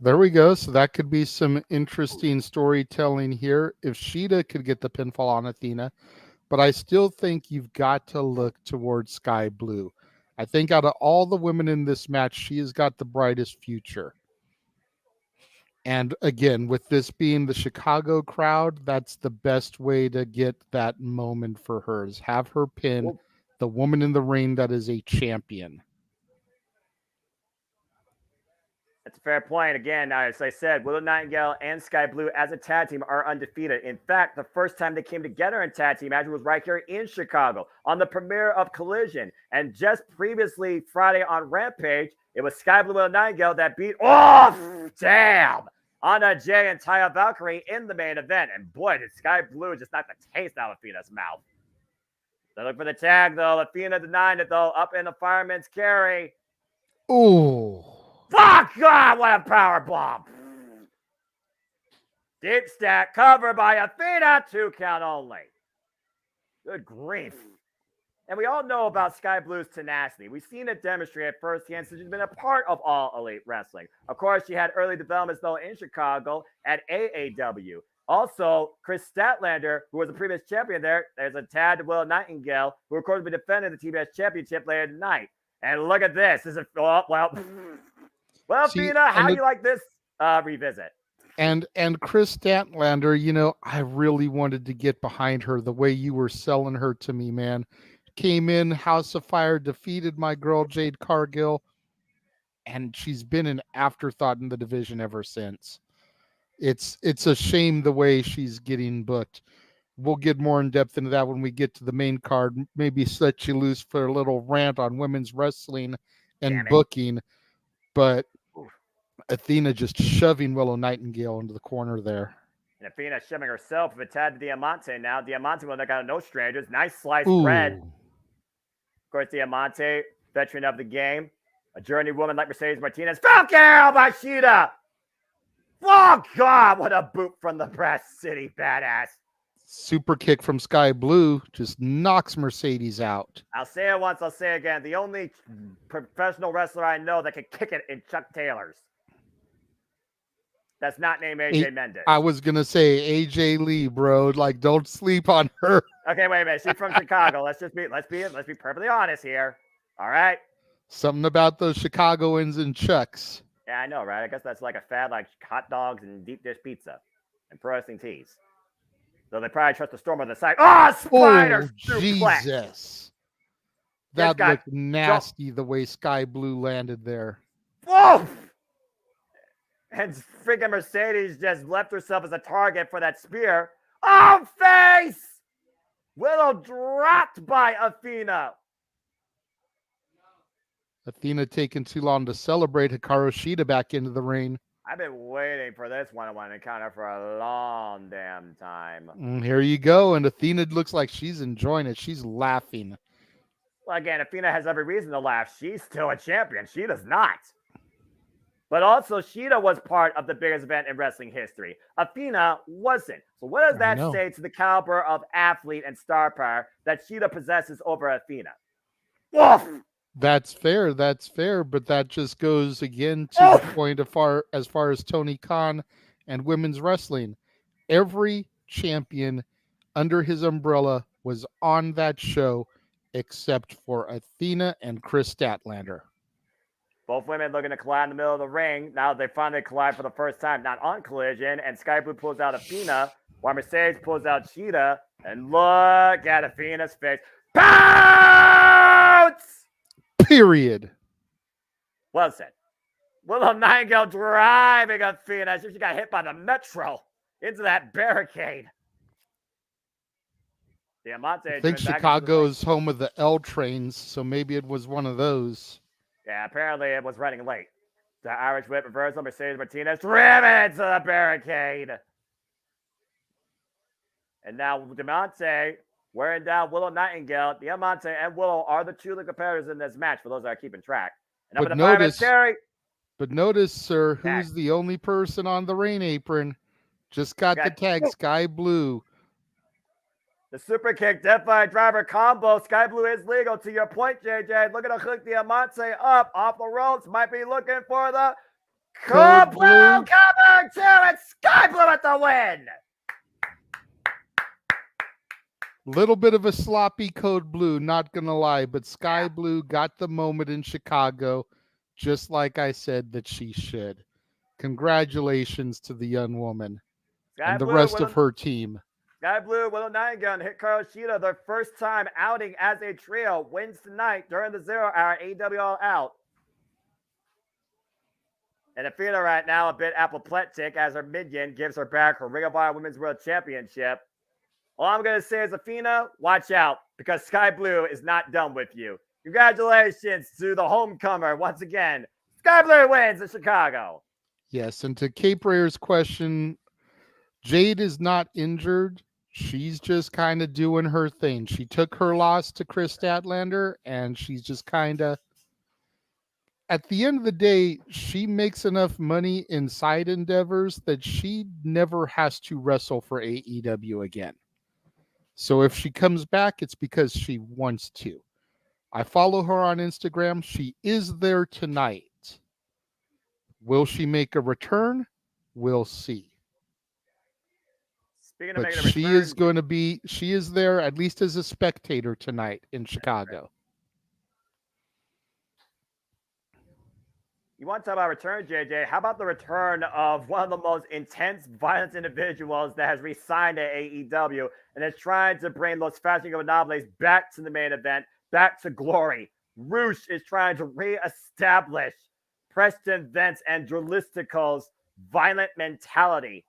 There we go. So that could be some interesting storytelling here. If Shida could get the pinfall on Athena, but I still think you've got to look towards Sky Blue. I think out of all the women in this match, she has got the brightest future. And again, with this being the Chicago crowd, that's the best way to get that moment for her, is have her pin the woman in the ring that is a champion. That's a fair point. Again, as I said, Willow Nightingale and Sky Blue as a tag team are undefeated. In fact, the first time they came together in tag team match was right here in Chicago on the premiere of Collision. And just previously, Friday on Rampage, it was Sky Blue and Nightingale that beat Anna Jay and Taya Valkyrie in the main event. And boy, did Sky Blue just knock the taste out of Athena's mouth. They look for the tag, though. Athena denying it, though, up in the fireman's carry. Ooh. Fuck God, what a power bomb. Deep stack cover by Athena, 2 count only. Good grief. And we all know about Sky Blue's tenacity. We've seen it demonstrated firsthand since she's been a part of All Elite Wrestling. Of course, she had early developments, though, in Chicago at AAW. Also, Chris Statlander, who was the previous champion there, there's a tag to Willow Nightingale, who, of course, will be defending the TBS Championship later tonight. And look at this. This is, well, Athena, how do you like this revisit? And Chris Statlander, I really wanted to get behind her the way you were selling her to me, man. Came in, House of Fire, defeated my girl Jade Cargill, and she's been an afterthought in the division ever since. It's a shame the way she's getting booked. We'll get more in depth into that when we get to the main card. Maybe set you loose for a little rant on women's wrestling and booking. But Athena just shoving Willow Nightingale into the corner there. And Athena shoving herself with a tag to Diamante now. Diamante will knock out no strangers. Nice sliced bread. Of course, Diamante, veteran of the game. A journey woman like Mercedes Martinez. Falcon by Shida. Oh, God, what a boot from the Brass City badass. Super kick from Sky Blue just knocks Mercedes out. I'll say it once, I'll say it again. The only professional wrestler I know that can kick it in Chuck Taylor's. That's not named AJ Mendez. I was going to say AJ Lee, bro. Like, don't sleep on her. Okay, wait a minute. She's from Chicago. Let's be perfectly honest here. All right. Something about those Chicagoans and Chucks. Yeah, I know, right? I guess that's like a fad like hot dogs and deep dish pizza and pro wrestling tees. So they probably trust the storm on the side. Oh, spider suplex. Jesus. That looked nasty the way Sky Blue landed there. Whoa! And freaking Mercedes just left herself as a target for that spear. Oh, face! Willow dropped by Athena. Athena taking too long to celebrate. Hikaru Shida back into the ring. I've been waiting for this one-on-one encounter for a long damn time. Here you go. And Athena looks like she's enjoying it. She's laughing. Well, again, Athena has every reason to laugh. She's still a champion. She does not. But also, Shida was part of the biggest event in wrestling history. Athena wasn't. So what does that say to the caliber of athlete and star power that Shida possesses over Athena? Woof! That's fair. But that just goes again to the point of as far as Tony Khan and women's wrestling. Every champion under his umbrella was on that show except for Athena and Chris Statlander. Both women looking to collide in the middle of the ring. Now they finally collide for the first time, not on Collision. And Sky Blue pulls out Athena, while Mercedes pulls out Shida. And look at Athena's face. Pounce! Period. Well said. Willow Nightingale driving Athena as if she got hit by the Metro into that barricade. Diamante. I think Chicago is home of the L trains, so maybe it was one of those. Yeah, apparently it was running late. The Irish whip reversal, Mercedes Martinez driven to the barricade. And now Diamante wearing down Willow Nightingale. Diamante and Willow are the two competitors in this match for those that are keeping track. And But notice, sir, who's the only person on the rain apron? Just got the tag, Sky Blue. The super kick, Death by Driver combo. Sky Blue is legal. To your point, JJ. Looking to hook Diamante up off the ropes. Might be looking for the Code Blue cover 2. It's Sky Blue at the win. Little bit of a sloppy Code Blue, not going to lie, but Sky Blue got the moment in Chicago, just like I said that she should. Congratulations to the young woman and the rest of her team. Sky Blue with a 9-gun hit Karoshita, their first time outing as a trio, wins tonight during the 0 hour AEW All Out. And Athena right now a bit apoplectic as her minion gives her back her Ring of Honor Women's World Championship. All I'm going to say is, Athena, watch out, because Sky Blue is not done with you. Congratulations to the homecomer once again. Sky Blue wins in Chicago. Yes, and to Cape Rayer's question, Jade is not injured. She's just kind of doing her thing. She took her loss to Chris Statlander, and she's just kind of, at the end of the day, she makes enough money in side endeavors that she never has to wrestle for AEW again. So if she comes back, it's because she wants to. I follow her on Instagram. She is there tonight. Will she make a return? We'll see. Speaking of But making a return, she is there at least as a spectator tonight in Chicago. You want to talk about return, JJ? How about the return of one of the most intense, violent individuals that has re-signed to AEW and is trying to bring Los Fascinables back to the main event, back to glory? Roosh is trying to re-establish Preston Vance and Dralistical's violent mentality.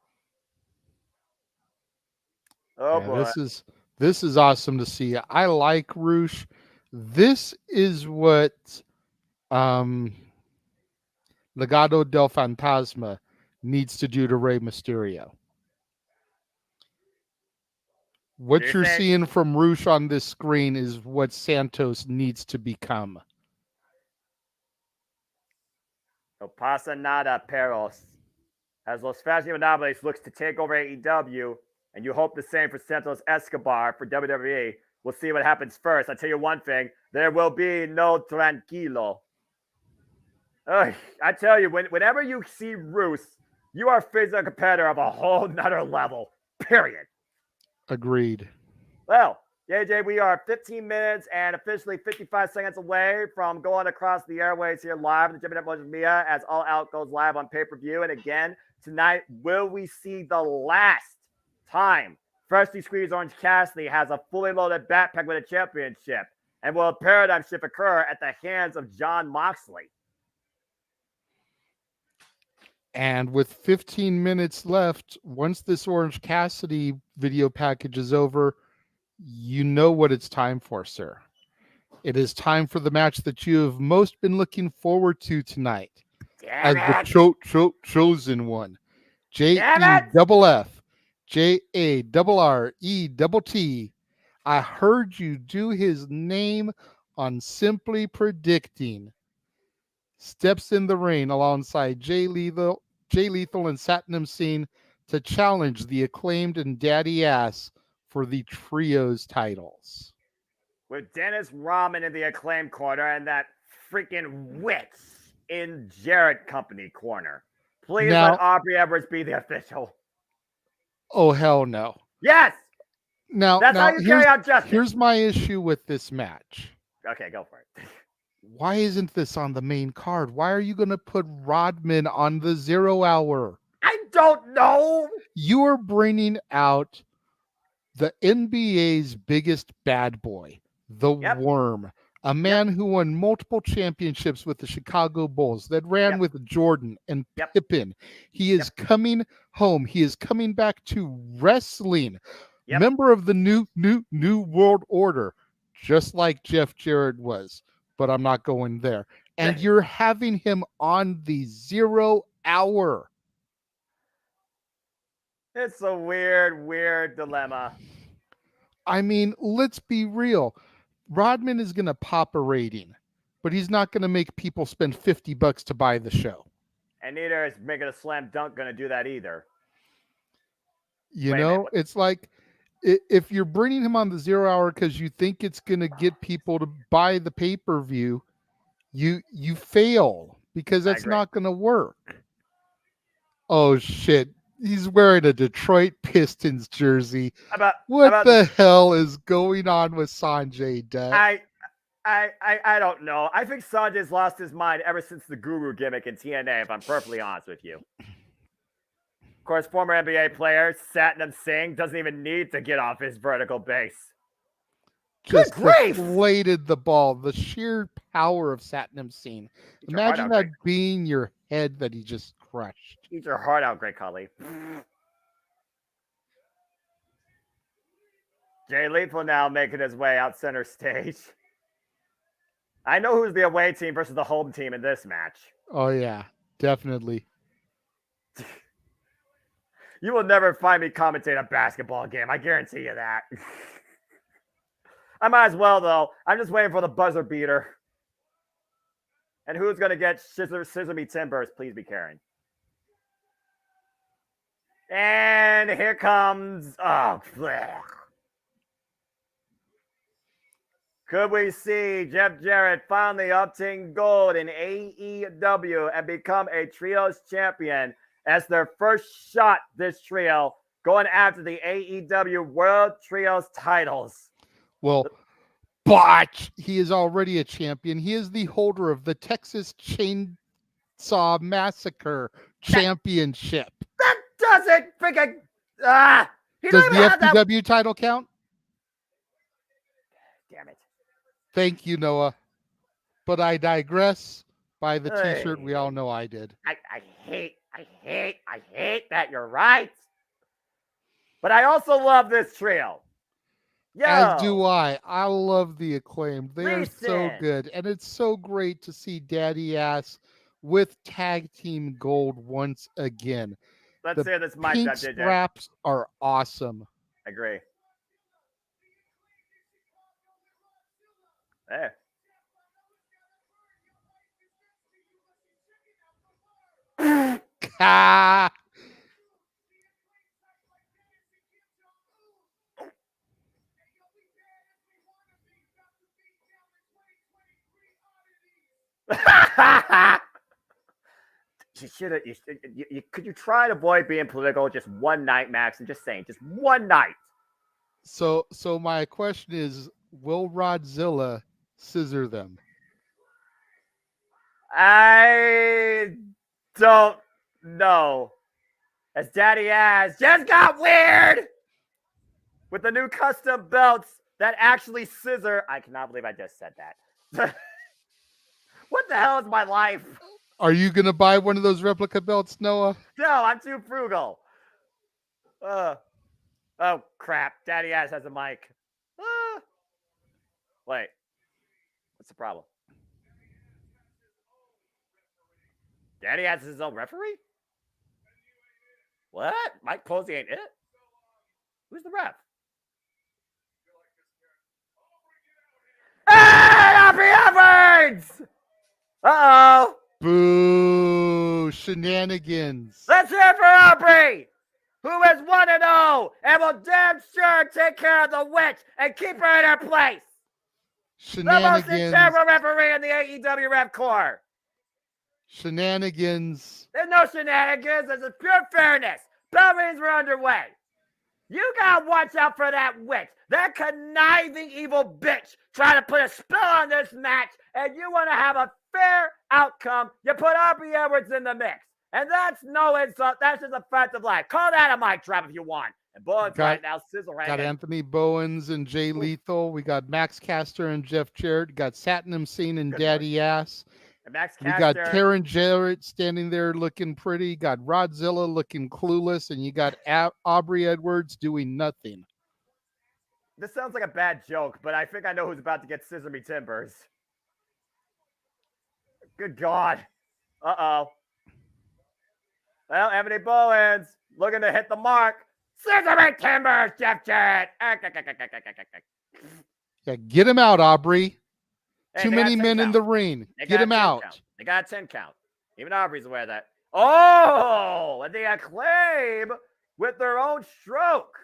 Oh boy. This is awesome to see. I like Roosh. This is what Legado del Fantasma needs to do to Rey Mysterio. What you're seeing from Roosh on this screen is what Santos needs to become. No pasa nada, perros. As Los Fascinables looks to take over AEW, and you hope the same for Santos Escobar for WWE, we'll see what happens first. I'll tell you one thing, there will be no tranquilo. I tell you, whenever you see Roos, you are facing a competitor of a whole nother level, period. Agreed. Well, JJ, we are 15 minutes and officially 55 seconds away from going across the airways here live on the JMN Multiverse of Media as All Out goes live on pay-per-view. And again, tonight, will we see the last time Freshly Squeezed Orange Cassidy has a fully loaded backpack with a championship? And will a paradigm shift occur at the hands of Jon Moxley? And with 15 minutes left, once this Orange Cassidy video package is over, you know what it's time for, sir. It is time for the match that you have most been looking forward to tonight. As the chosen one. JEFF, JARRETT. I heard you do his name on Simply Predicting. Steps in the ring alongside Jay Lethal and Satnam Singh to challenge the Acclaimed and Daddy Ass for the Trios titles. With Dennis Rodman in the Acclaimed corner and that freaking witch in Jarrett Company corner. Please let Aubrey Edwards be the official. Oh, hell no. Yes! That's how you carry out justice. Here's my issue with this match. Okay, go for it. Why isn't this on the main card? Why are you going to put Rodman on the 0 hour? I don't know. You are bringing out the NBA's biggest bad boy, the Worm, a man who won multiple championships with the Chicago Bulls, that ran with Jordan and Pippen. He is coming home. He is coming back to wrestling. Member of the new world order, just like Jeff Jarrett was. But I'm not going there. And you're having him on the 0 hour. It's a weird dilemma. I mean, let's be real. Rodman is going to pop a rating, but he's not going to make people spend $50 to buy the show. And neither is Making a Slam Dunk going to do that either. You know, it's like if you're bringing him on the 0 hour because you think it's going to get people to buy the pay-per-view, you fail because that's not going to work. Oh shit. He's wearing a Detroit Pistons jersey. What the hell is going on with Sanjay Dutt? I don't know. I think Sanjay's lost his mind ever since the Guru gimmick in TNA, if I'm perfectly honest with you. Of course, former NBA player Satnam Singh doesn't even need to get off his vertical base. Just deflated the ball. The sheer power of Satnam Singh. Imagine that being your head that he just crushed. Eat your heart out, Great Khali. Jay Lethal now making his way out center stage. I know who's the away team versus the home team in this match. Oh, yeah, definitely. You will never find me commentate a basketball game. I guarantee you that. I might as well, though. I'm just waiting for the buzzer beater. And who's going to get Scissor Me Timbers? Please be caring. And here comes... Oh, bleh. Could we see Jeff Jarrett finally obtain gold in AEW and become a trios champion as their first shot, this trio, going after the AEW World Trios titles? Well, botch. He is already a champion. He is the holder of the Texas Chainsaw Massacre Championship. That doesn't freaking... Does the FTW title count? Damn it. Thank you, Noah. But I digress. Buy the t-shirt. We all know I did. I hate that. You're right. But I also love this trio. As do I. I love the Acclaimed. They are so good. And it's so great to see Daddy Ass with tag team gold once again. Let's hear this mic pink that JJ. Straps are awesome. Agree. There. Could you try to avoid being political just one night, Max? I'm just saying, just one night. So my question is, will Rodzilla scissor them? I don't know. As Daddy Ass just got weird with the new custom belts that actually scissor. I cannot believe I just said that. What the hell is my life? Are you going to buy one of those replica belts, Noah? No, I'm too frugal. Oh, crap. Daddy Ass has a mic. Wait. What's the problem? Daddy Ass is his own referee? What? Mike Posey ain't it? Who's the ref? Hey, Happy Efforts! Uh-oh. Boo! Shenanigans. Let's hear it for Aubrey, who is 1-0 and will damn sure take care of the witch and keep her in her place. Shenanigans. The most integral referee in the AEW Ref Corps. Shenanigans. There's no shenanigans. There's pure fairness. Bell rings were underway. You gotta watch out for that witch, that conniving evil bitch trying to put a spell on this match, and you want to have a fair outcome. You put Aubrey Edwards in the mix, and that's no insult. That's just a fact of life. Call that a mic drop if you want. And Bowens right now sizzle right. Got Anthony Bowens and Jay Lethal. We got Max Caster and Jeff Jarrett. Got Satnam Singh and Daddy Ass. We got Karen Jarrett standing there looking pretty. Got Rodzilla looking clueless, and you got Aubrey Edwards doing nothing. This sounds like a bad joke, but I think I know who's about to get Scissor Me Timbers. Good God. Uh-oh. Well, Anthony Bowens looking to hit the mark. Scissor Me Timbers, Jeff Jarrett. Yeah, get him out, Aubrey. Hey, too many men in the ring. Get him out. Count. They got a 10 count. Even Aubrey's aware of that. Oh, and the Acclaim with their own stroke.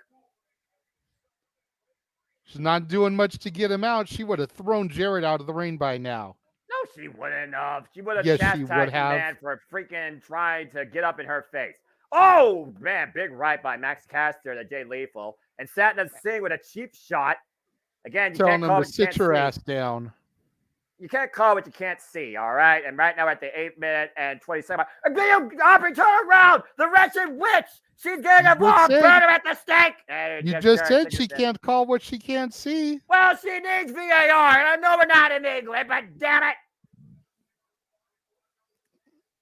She's not doing much to get him out. She would have thrown Jarrett out of the ring by now. No, she wouldn't have. She would have Yes, she would chastised the have. man for freaking trying to get up in her face. Oh, man, big right by Max Caster to Jay Lethal. And Satnam Singh with a cheap shot. Again, you Telling can't him call to what you sit can't your see. ass down. You can't call what you can't see, all right? And right now we're at the 8-minute and 20-second mark. Aubrey, turn around! The wretched witch! She's getting involved! Burn her at the stake! Hey, You Jeff just Jarrett, said she can't call what she can't see. Well, she needs VAR, and I know we're not in England, but damn it!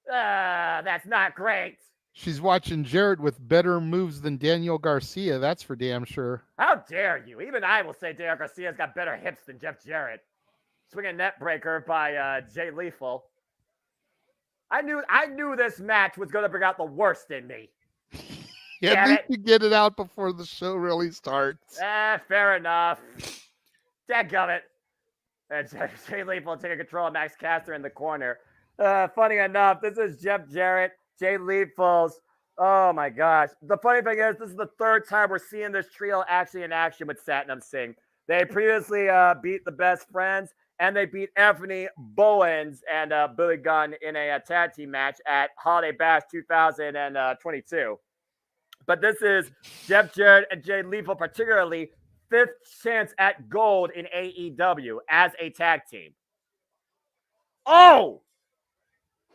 That's not great. She's watching Jarrett with better moves than Daniel Garcia. That's for damn sure. How dare you? Even I will say Daniel Garcia's got better hips than Jeff Jarrett. Swinging net breaker by Jay Lethal. I knew this match was going to bring out the worst in me. At least you get it out before the show really starts. Fair enough. Dadgummit. And Jay Lethal taking control of Max Caster in the corner. Funny enough, this is Jeff Jarrett, Jay Lethal's. Oh my gosh. The funny thing is, this is the third time we're seeing this trio actually in action with Satnam Singh. They previously beat the Best Friends, and they beat Anthony Bowens and Billy Gunn in a tag team match at Holiday Bash 2022. But this is Jeff Jarrett and Jay Lethal, particularly 5th chance at gold in AEW as a tag team. Oh!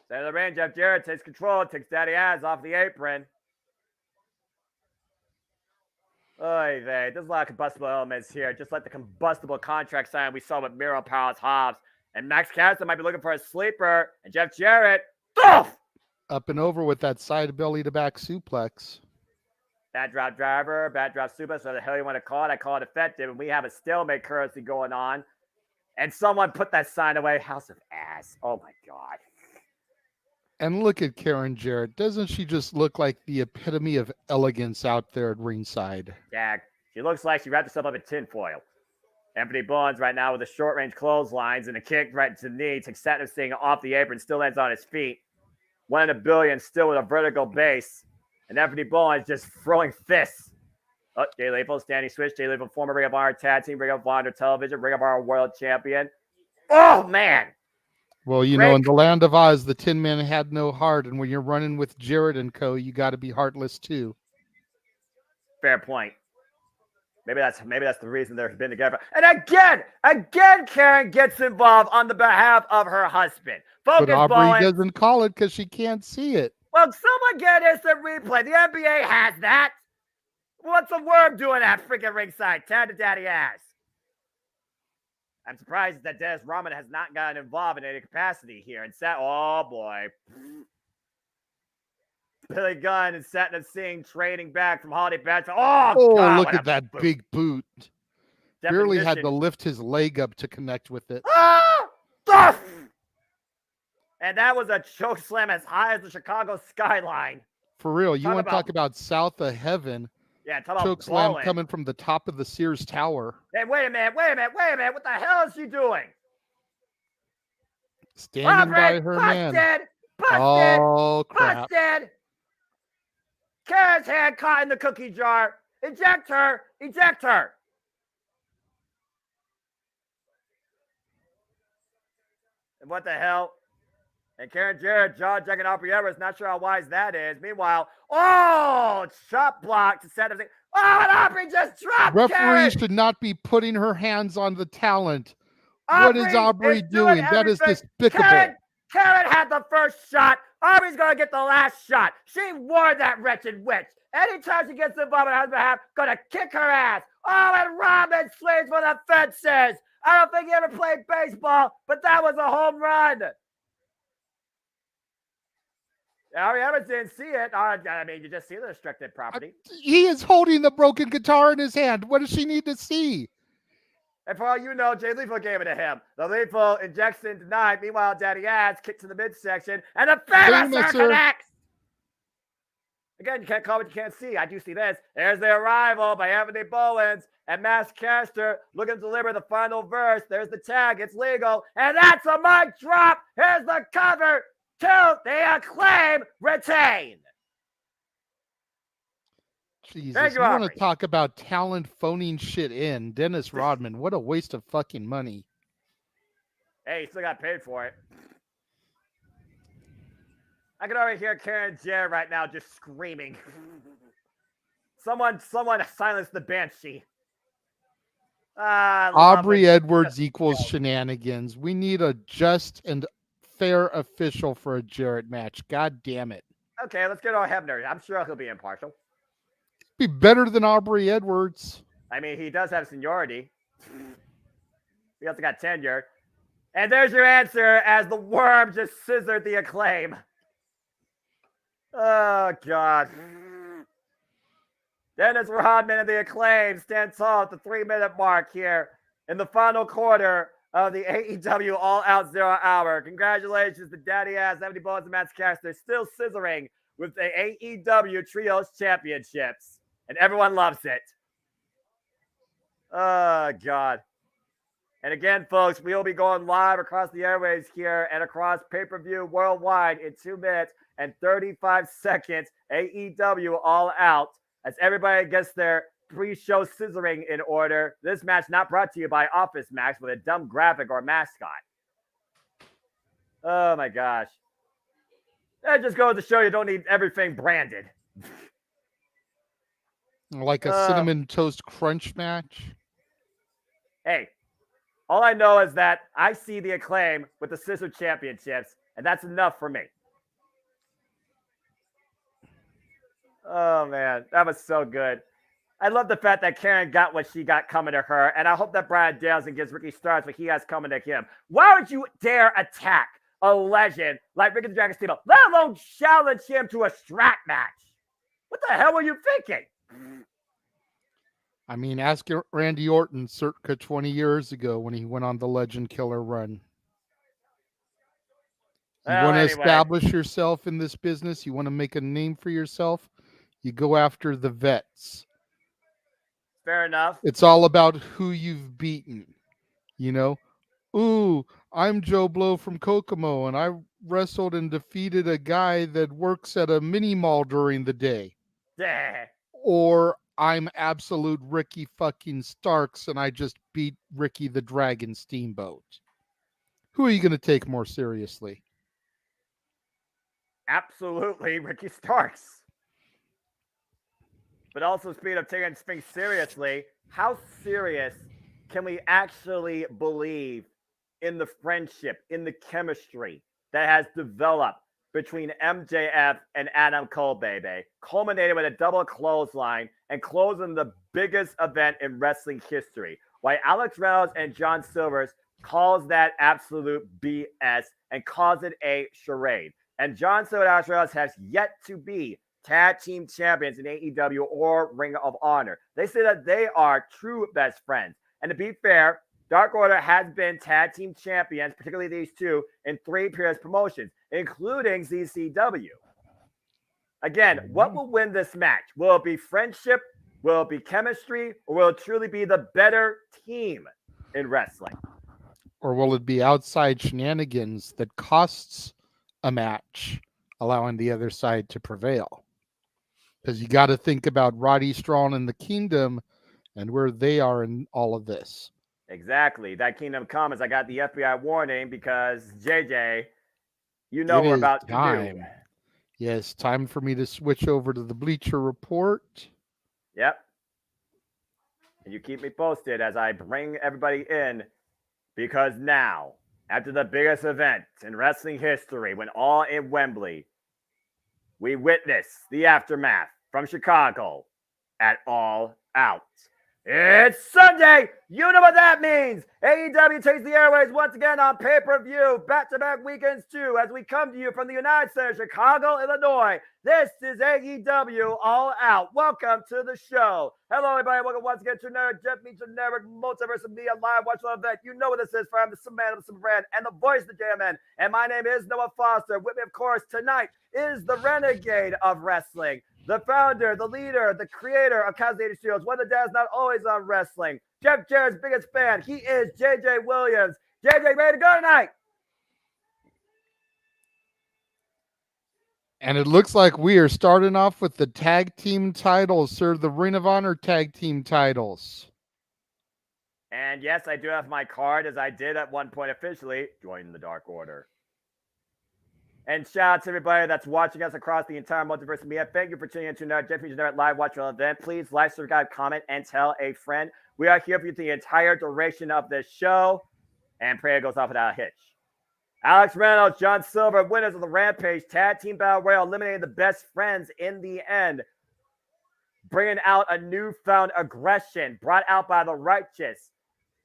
Center of the ring, Jeff Jarrett takes control, takes Daddy Ass off the apron. Oy vey. There's a lot of combustible elements here, just like the combustible contract sign we saw with Miro Powers Hobbs. And Max Caster might be looking for a sleeper. And Jeff Jarrett, oof! Up and over with that side belly to back suplex. Bad drop driver, bad drop suplex, whatever the hell you want to call it. I call it effective. And we have a stalemate currency going on. And someone put that sign away. House of Ass. Oh my God. And look at Karen Jarrett. Doesn't she just look like the epitome of elegance out there at ringside? Yeah, she looks like she wrapped herself up in tinfoil. Anthony Bowens right now with the short-range clotheslines and a kick right to the knee. Takes Satnam Singh off the apron, still lands on his feet. 1 in a billion, still with a vertical base. And Anthony Bowens just throwing fists. Oh, Jay Lethal, standing switch. Jay Lethal, former Ring of Honor tag team, Ring of Honor television, Ring of Honor world champion. Oh, man. Well, you know, in the land of Oz, the Tin Man had no heart. And when you're running with Jarrett and co., you got to be heartless, too. Fair point. Maybe that's the reason they've been together. And again, Karen gets involved on the behalf of her husband. Focus, but Aubrey Bowens. Doesn't call it because she can't see it. Well, someone get instant replay. The NBA has that. What's a worm doing at freaking ringside? Tad to Daddy Ass. I'm surprised that Dennis Rodman has not gotten involved in any capacity here. And oh boy. Billy Gunn and Satnam Singh trading back from Holiday Bash. Oh, God, look at that big boot. Barely had to lift his leg up to connect with it. And that was a choke slam as high as the Chicago skyline. For real, you want to talk about south of heaven? Yeah, talk about choke slam coming from the top of the Sears Tower. Hey, wait a minute. What the hell is she doing? Standing by her man. Busted! Oh, crap. Busted! Karen's hand caught in the cookie jar. Eject her! Eject her! And what the hell? And Karen Jarrett, jaw-jacking Aubrey Everett, not sure how wise that is. Meanwhile, chop block to set up. And Aubrey just dropped Referees should not be putting her hands on the talent. Aubrey what is Aubrey doing? That is despicable. Karen had the first shot. Aubrey's going to get the last shot. She warned that wretched witch. Anytime she gets involved in her husband's behalf, going to kick her ass. Oh, and Robin slings for the fences. I don't think he ever played baseball, but that was a home run. Ari Evans didn't see it. I mean, you just see the destructive property. He is holding the broken guitar in his hand. What does she need to see? And for all you know, Jay Lethal gave it to him. The lethal injection denied. Meanwhile, Daddy Ads kicked to the midsection, and the predecessor connects. Again, you can't call what you can't see. I do see this. There's the arrival by Anthony Bowens and Max Caster looking to deliver the final verse. There's the tag. It's legal. And that's a mic drop. Here's the cover. Till the Acclaim retain. Jesus, Thank you, you want to Aubrey. talk about talent phoning shit in? Dennis Rodman, what a waste of fucking money. Hey, he still got paid for it. I can already hear Karen Jarrett right now just screaming. Someone silence the banshee. Aubrey Edwards equals shenanigans. We need a just and fair official for a Jarrett match. God damn it. Okay, let's get on Hebner. I'm sure he'll be impartial. Be better than Aubrey Edwards. I mean, he does have seniority. He also got tenure. And there's your answer as the worm just scissored the Acclaim. Oh, God. Dennis Rodman and the Acclaim stand tall at the 3-minute mark here in the final quarter of the AEW All Out 0 Hour. Congratulations to Daddy Ass, 70 Bullets, and Matt Caster, still scissoring with the AEW Trios Championships. And everyone loves it. Oh, God. And again, folks, we will be going live across the airways here and across pay-per-view worldwide in 2 minutes and 35 seconds. AEW All Out as everybody gets their pre-show scissoring in order. This match not brought to you by Office Max with a dumb graphic or mascot. Oh, my gosh. That just goes to show you don't need everything branded. Like a Cinnamon Toast Crunch match. Hey. All I know is that I see the Acclaim with the Scissor Championships, and that's enough for me. Oh, man. That was so good. I love the fact that Karen got what she got coming to her, and I hope that Brian Danielson gives Ricky Starks what he has coming to him. Why would you dare attack a legend like Ricky the Dragon Steamboat, let alone challenge him to a strap match? What the hell were you thinking? I mean, ask Randy Orton circa 20 years ago when he went on the Legend Killer run. You want to establish yourself in this business? You want to make a name for yourself? You go after the vets. Fair enough. It's all about who you've beaten. You know? Ooh, I'm Joe Blow from Kokomo, and I wrestled and defeated a guy that works at a mini mall during the day. Or I'm absolute Ricky fucking Starks and I just beat Ricky the Dragon Steamboat. Who are you going to take more seriously? Absolutely, Ricky Starks. But also, speaking of taking things seriously, how serious can we actually believe in the friendship, in the chemistry that has developed between MJF and Adam Cole, baby, culminated with a double clothesline and closing the biggest event in wrestling history. Why Alex Reynolds and John Silver calls that absolute BS and calls it a charade. And John Silver and Alex Reynolds has yet to be tag team champions in AEW or Ring of Honor. They say that they are true best friends. And to be fair, Dark Order has been tag team champions, particularly these two, in 3 previous promotions, including ZCW. Again, what will win this match? Will it be friendship? Will it be chemistry? Or will it truly be the better team in wrestling? Or will it be outside shenanigans that costs a match, allowing the other side to prevail? Because you got to think about Roddy Strong and the Kingdom and where they are in all of this. Exactly. That Kingdom Come as I got the FBI warning because JJ, you know It we're is about time. to do. Yes, time for me to switch over to the Bleacher Report. Yep. And you keep me posted as I bring everybody in because now, after the biggest event in wrestling history, when all in Wembley, we witness the aftermath from Chicago at All Out. It's Sunday. You know what that means. AEW takes the airways once again on pay-per-view, back-to-back weekends too, as we come to you from the United States, Chicago, Illinois. This is AEW All Out. Welcome to the show. Hello, everybody. Welcome once again to another JMN Multiverse of Media live watch event. You know what this is, for I'm the man of the brand and the voice of the JMN. And my name is Noah Foster. With me, of course, tonight is the renegade of wrestling, the founder, the leader, the creator of Cosmetic Studios, one of the dads not always on wrestling, Jeff Jarrett's biggest fan. He is JJ Williams. JJ, ready to go tonight? And it looks like we are starting off with the tag team titles, sir. The Ring of Honor tag team titles. And yes, I do have my card, as I did at one point officially join the Dark Order. And shout out to everybody that's watching us across the entire Multiverse of Media. Thank you for tuning in to another Jeff Nerd Live Watch event. Please like, subscribe, comment, and tell a friend. We are here for you the entire duration of this show. And prayer goes off without a hitch. Alex Reynolds, John Silver, winners of the Rampage Tag Team Battle Royal, eliminating the best friends in the end. Bringing out a newfound aggression brought out by the Righteous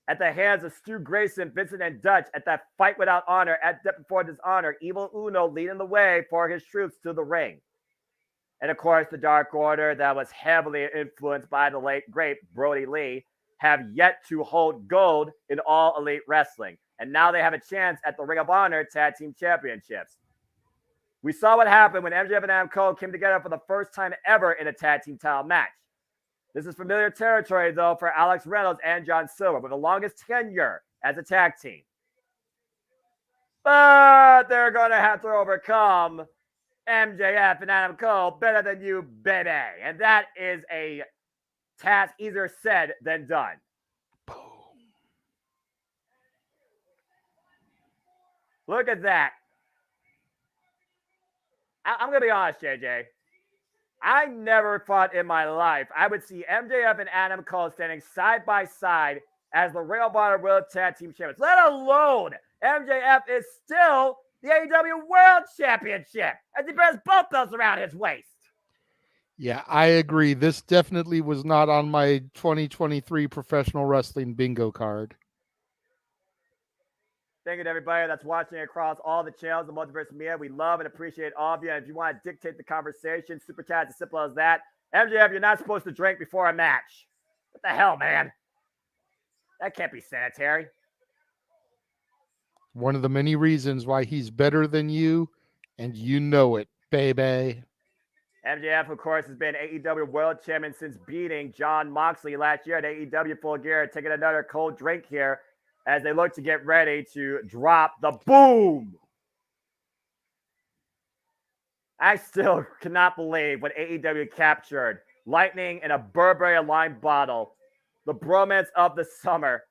at the hands of Stu Grayson, Vincent, and Dutch at that fight without honor at Death Before Dishonor. Evil Uno leading the way for his troops to the ring. And of course, the Dark Order that was heavily influenced by the late, great Brody Lee have yet to hold gold in All Elite Wrestling. And now they have a chance at the Ring of Honor Tag Team Championships. We saw what happened when MJF and Adam Cole came together for the first time ever in a tag team title match. This is familiar territory, though, for Alex Reynolds and John Silver, with the longest tenure as a tag team. But they're going to have to overcome MJF and Adam Cole, better than you, baby. And that is a task easier said than done. Look at that. I'm going to be honest, JJ. I never thought in my life I would see MJF and Adam Cole standing side by side as the Ring of Honor World Tag Team Champions, let alone MJF is still the AEW World Championship as he bears both belts around his waist. Yeah, I agree. This definitely was not on my 2023 professional wrestling bingo card. Thank you to everybody that's watching across all the channels of Multiverse Media. We love and appreciate all of you. And if you want to dictate the conversation, super chat, as simple as that. MJF, you're not supposed to drink before a match. What the hell, man? That can't be sanitary. One of the many reasons why he's better than you, and you know it, baby. MJF, of course, has been AEW World Champion since beating Jon Moxley last year at AEW Full Gear. Taking another cold drink here as they look to get ready to drop the boom. I still cannot believe when AEW captured Lightning in a Burberry lime bottle, the bromance of the summer.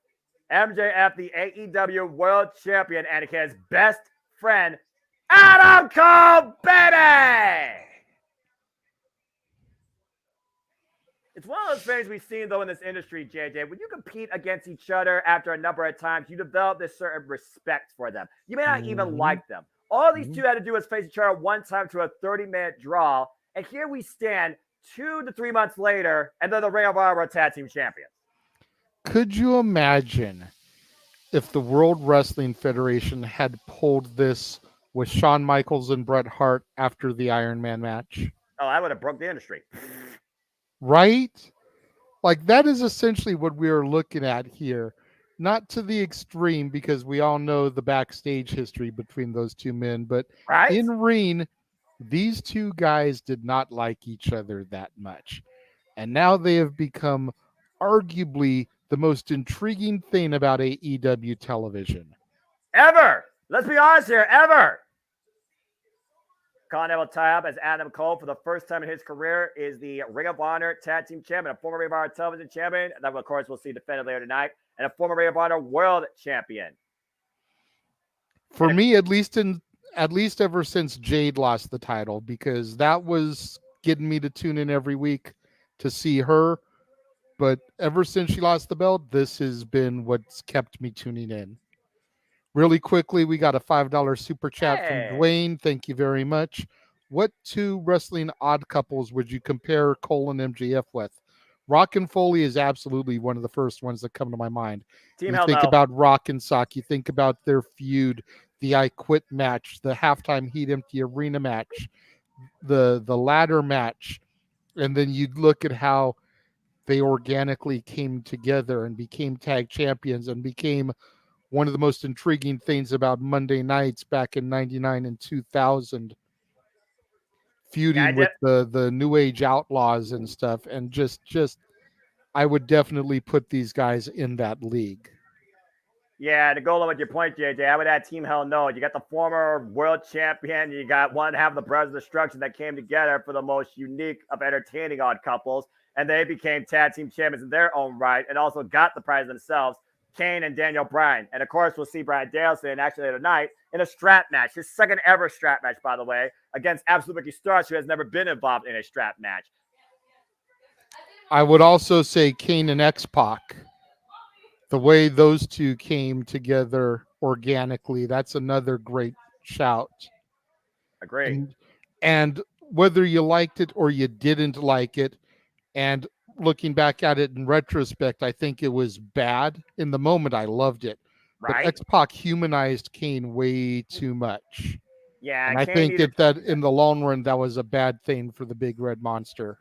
MJF, the AEW World Champion, and his best friend, Adam Cole, baby! It's one of those things we've seen, though, in this industry, JJ. When you compete against each other after a number of times, you develop this certain respect for them. You may not even like them. All these two had to do was face each other one time to a 30-minute draw. And here we stand 2 to 3 months later, and they're the Ring of Honor Tag Team Champions. Could you imagine if the World Wrestling Federation had pulled this with Shawn Michaels and Bret Hart after the Iron Man match? Oh, I would have broke the industry. Right? Like, that is essentially what we are looking at here. Not to the extreme, because we all know the backstage history between those two men, but right? In ring, these two guys did not like each other that much. And now they have become arguably the most intriguing thing about AEW television. Ever! Let's be honest here, ever! Continental tie-up as Adam Cole, for the first time in his career, is the Ring of Honor Tag Team Champion, a former Ring of Honor Television Champion, that, of course, we'll see defended later tonight, and a former Ring of Honor World Champion. For me, at least ever since Jade lost the title, because that was getting me to tune in every week to see her. But ever since she lost the belt, this has been what's kept me tuning in. Really quickly, we got a $5 super chat from Dwayne. Thank you very much. What two wrestling odd couples would you compare Cole and MJF with? Rock and Foley is absolutely one of the first ones that come to my mind. Team you think about Rock and Sock. You think about their feud, the I Quit match, the halftime Heat Empty Arena match, the ladder match. And then you look at how they organically came together and became tag champions and became one of the most intriguing things about Monday nights back in 99 and 2000, feuding with the New Age Outlaws and stuff. And just I would definitely put these guys in that league. Yeah, to go along with your point, JJ, I would add Team Hell No. You got the former world champion. You got one half of the Brothers of Destruction that came together for the most unique of entertaining odd couples. And they became tag team champions in their own right and also got the prize themselves, Kane and Daniel Bryan. And, of course, we'll see Bryan Danielson actually tonight in a strap match, his second ever strap match, by the way, against Absolute Ricky Starks, who has never been involved in a strap match. I would also say Kane and X-Pac. The way those two came together organically, that's another great shout. Agree. And whether you liked it or you didn't like it, and looking back at it in retrospect, I think it was bad. In the moment, I loved it. Right. But X-Pac humanized Kane way too much. Yeah, and I think that in the long run, that was a bad thing for the Big Red Monster.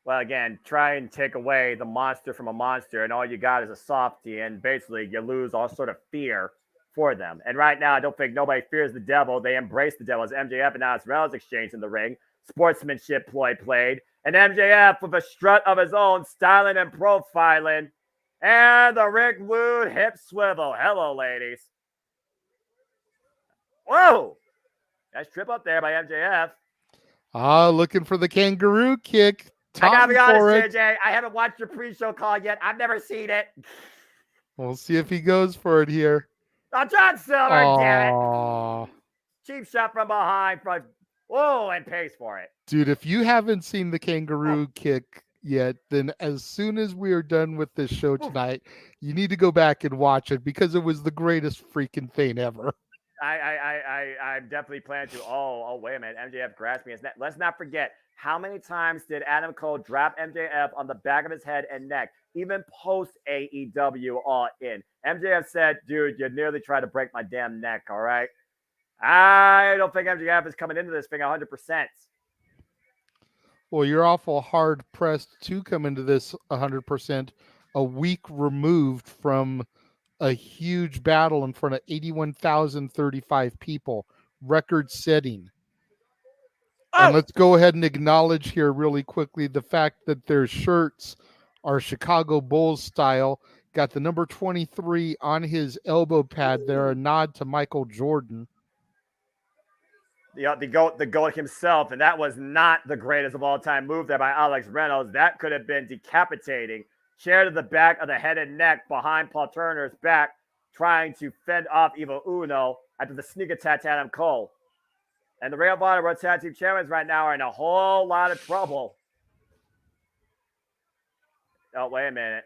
Well, again, try and take away the monster from a monster, and all you got is a softie, and basically you lose all sort of fear for them. And right now, I don't think nobody fears the devil. They embrace the devil as MJF and Alex Reynolds exchange in the ring. Sportsmanship ploy played. And MJF with a strut of his own, styling and profiling. And the Rick Rude hip swivel. Hello, ladies. Whoa! Nice trip up there by MJF. Looking for the kangaroo kick. I gotta be honest, JJ. I haven't watched your pre-show call yet. I've never seen it. We'll see if he goes for it here. Oh, John Silver, damn it. Cheap shot from behind. Whoa, and pays for it. Dude, if you haven't seen the kangaroo kick yet, then as soon as we are done with this show tonight, you need to go back and watch it because it was the greatest freaking thing ever. I'm definitely planning to. Oh, wait a minute. MJF grasped me his neck. Let's not forget, how many times did Adam Cole drop MJF on the back of his head and neck, even post AEW All In? MJF said, dude, you nearly tried to break my damn neck, all right? I don't think MJF is coming into this thing 100%. Well, you're awful hard-pressed to come into this 100% a week removed from a huge battle in front of 81,035 people, record-setting. And let's go ahead and acknowledge here really quickly the fact that their shirts are Chicago Bulls style, got the number 23 on his elbow pad there, a nod to Michael Jordan. The GOAT himself, and that was not the greatest of all time move there by Alex Reynolds. That could have been decapitating. Chair to the back of the head and neck behind Paul Turner's back, trying to fend off Evil Uno after the sneak attack to Adam Cole. And the Ring of Honor World Tag Team Champions right now are in a whole lot of trouble. Oh, wait a minute.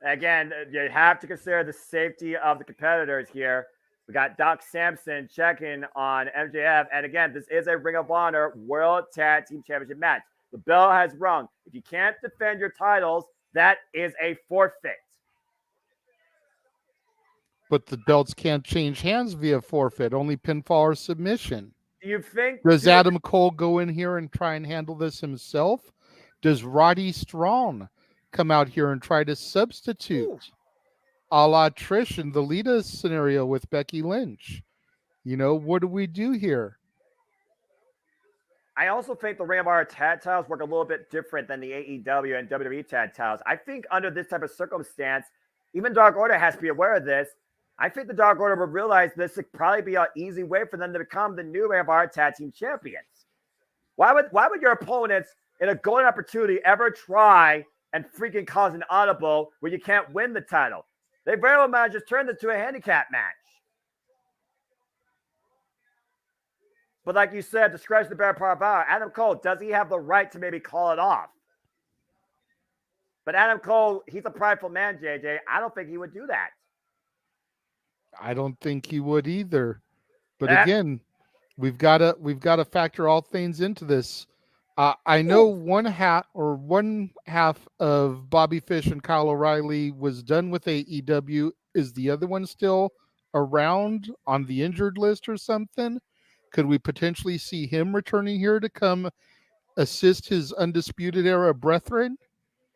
Again, you have to consider the safety of the competitors here. We got Doc Samson checking on MJF. And again, this is a Ring of Honor World Tag Team Championship match. The bell has rung. If you can't defend your titles, that is a forfeit. But the belts can't change hands via forfeit, only pinfall or submission. Do you think... Does Adam Cole go in here and try and handle this himself? Does Roddy Strong come out here and try to substitute? A la Trish in the Lita scenario with Becky Lynch. You know, what do we do here? I also think the Ring of Honor tag titles work a little bit different than the AEW and WWE tag titles. I think under this type of circumstance, even Dark Order has to be aware of this. I think the Dark Order would realize this would probably be an easy way for them to become the new Ring of Honor tag team champions. Why would your opponents in a golden opportunity ever try and freaking cause an audible where you can't win the title? They very well might just turn this into a handicap match. But like you said, discretion the better part about it. Adam Cole, does he have the right to maybe call it off? But Adam Cole, he's a prideful man, JJ. I don't think he would do that. I don't think he would either. But again, we've got to factor all things into this. I know one half of Bobby Fish and Kyle O'Reilly was done with AEW. Is the other one still around on the injured list or something? Could we potentially see him returning here to come assist his Undisputed Era brethren?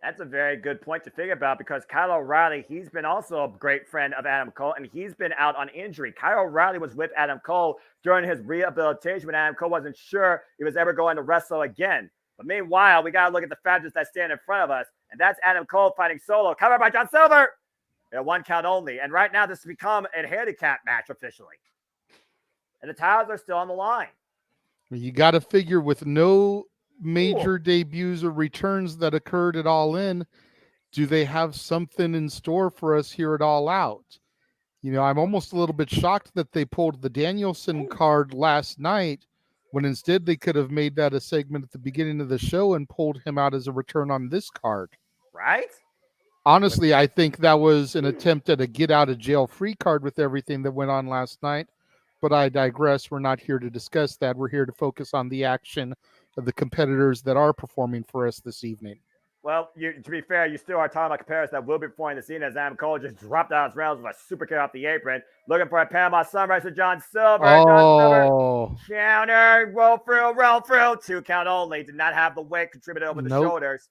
That's a very good point to think about because Kyle O'Reilly, he's been also a great friend of Adam Cole, and he's been out on injury. Kyle O'Reilly was with Adam Cole during his rehabilitation when Adam Cole wasn't sure he was ever going to wrestle again. But meanwhile, we got to look at the factors that stand in front of us, and that's Adam Cole fighting solo, covered by John Silver. in a 1 count only. And right now, this has become a handicap match officially. And the titles are still on the line. You got to figure with no major debuts or returns that occurred at All In, do they have something in store for us here at All Out? You know, I'm almost a little bit shocked that they pulled the Danielson card last night when instead they could have made that a segment at the beginning of the show and pulled him out as a return on this card. Right? Honestly, I think that was an attempt at a get out of jail free card with everything that went on last night. But I digress. We're not here to discuss that. We're here to focus on the action of the competitors that are performing for us this evening. Well, to be fair, you still are talking about comparisons that will be performing the scene as Adam Cole just dropped out his rounds with a super kick off the apron, looking for a Panama Sunrise to John Silver. Oh. John Silver, counter, roll through, 2 count only. Did not have the weight contributed over the shoulders.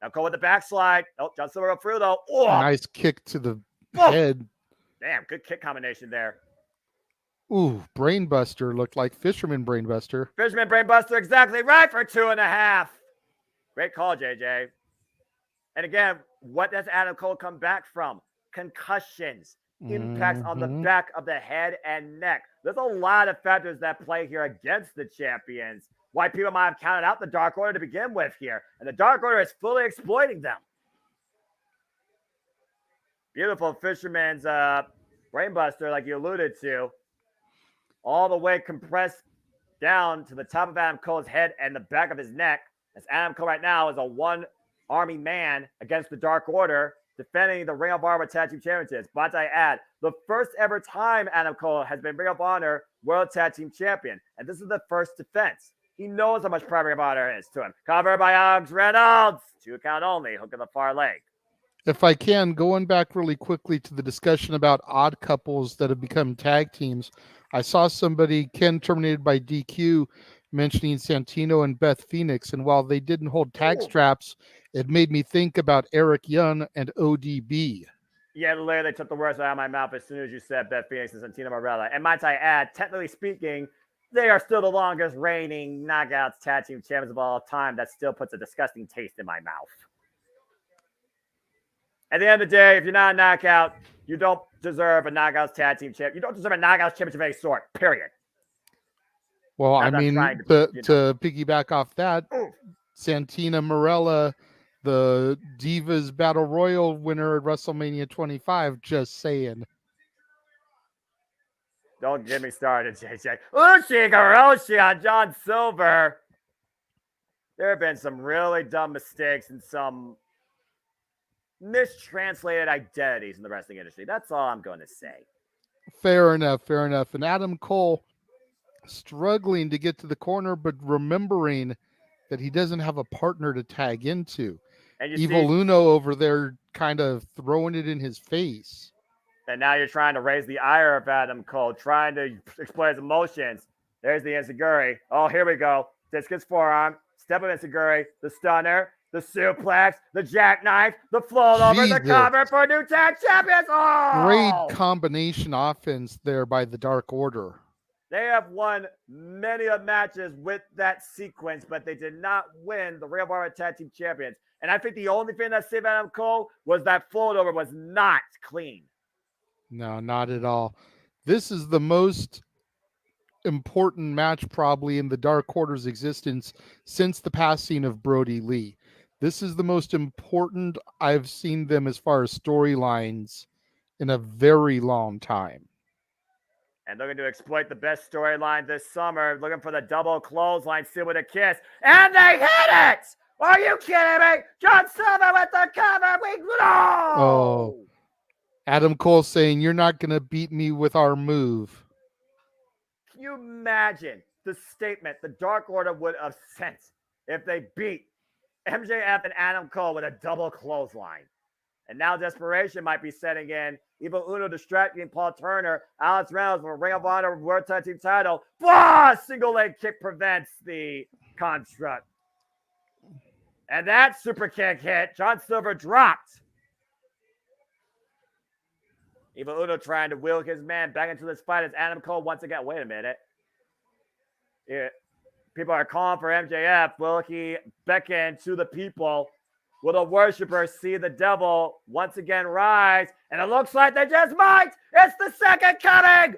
Now Cole with the backslide. Oh, John Silver roll through though. Oh. Nice kick to the head. Damn, good kick combination there. Ooh, Brainbuster looked like Fisherman Brainbuster. Fisherman Brainbuster, exactly right for 2.5. Great call, JJ. And again, what does Adam Cole come back from? Concussions, impacts on the back of the head and neck. There's a lot of factors that play here against the champions. Why people might have counted out the Dark Order to begin with here. And the Dark Order is fully exploiting them. Beautiful Fisherman's Brainbuster, like you alluded to. All the way compressed down to the top of Adam Cole's head and the back of his neck. As Adam Cole right now is a one-army man against the Dark Order, defending the Ring of Honor Tag Team Championships. But I add, the first ever time Adam Cole has been Ring of Honor World Tag Team Champion. And this is the first defense. He knows how much pride Ring of Honor is to him. Covered by Alex Reynolds. 2 count only. Hook of the far leg. If I can, going back really quickly to the discussion about odd couples that have become tag teams, I saw somebody, Ken Terminated by DQ, mentioning Santino and Beth Phoenix, and while they didn't hold tag straps, it made me think about Eric Young and ODB. Yeah, literally took the words out of my mouth as soon as you said Beth Phoenix and Santino Marella. And might I add, technically speaking, they are still the longest reigning Knockouts Tag Team Champions of all time. That still puts a disgusting taste in my mouth. At the end of the day, if you're not a knockout, you don't deserve a Knockouts Tag Team Champion. You don't deserve a Knockouts Championship of any sort, period. Well, I mean, to piggyback off that, Santina Marella, the Divas Battle Royal winner at WrestleMania 25, just saying. Don't get me started, JJ. Ushikaroshi on John Silver. There have been some really dumb mistakes and some mistranslated identities in the wrestling industry. That's all I'm going to say. Fair enough. And Adam Cole struggling to get to the corner, but remembering that he doesn't have a partner to tag into. And Evil Uno over there kind of throwing it in his face. And now you're trying to raise the ire of Adam Cole, trying to explain his emotions. There's the Enziguri. Oh, here we go. Discus forearm, step of Enziguri, the stunner, the suplex, the jackknife, the float over, the cover for new tag champions. Oh! Great combination offense there by the Dark Order. They have won many of matches with that sequence, but they did not win the Ring of Honor Tag Team Champions. And I think the only thing that saved Adam Cole was that float over was not clean. No, not at all. This is the most important match probably in the Dark Order's existence since the passing of Brody Lee. This is the most important I've seen them as far as storylines in a very long time. And looking to exploit the best storyline this summer, looking for the double clothesline, seal with a kiss, and they hit it! Are you kidding me? John Silver with the cover, Oh, Adam Cole saying, "You're not going to beat me with our move." Can you imagine the statement the Dark Order would have sent if they beat MJF and Adam Cole with a double clothesline? And now desperation might be setting in. Evil Uno distracting Paul Turner. Alex Reynolds for Ring of Honor World Tag Team title. Single leg kick prevents the construct. And that super kick hit. John Silver dropped. Evil Uno trying to wheel his man back into this fight as Adam Cole once again. Wait a minute. People are calling for MJF. Will he beckon to the people? Will the worshipers see the devil once again rise? And it looks like they just might. It's the second coming.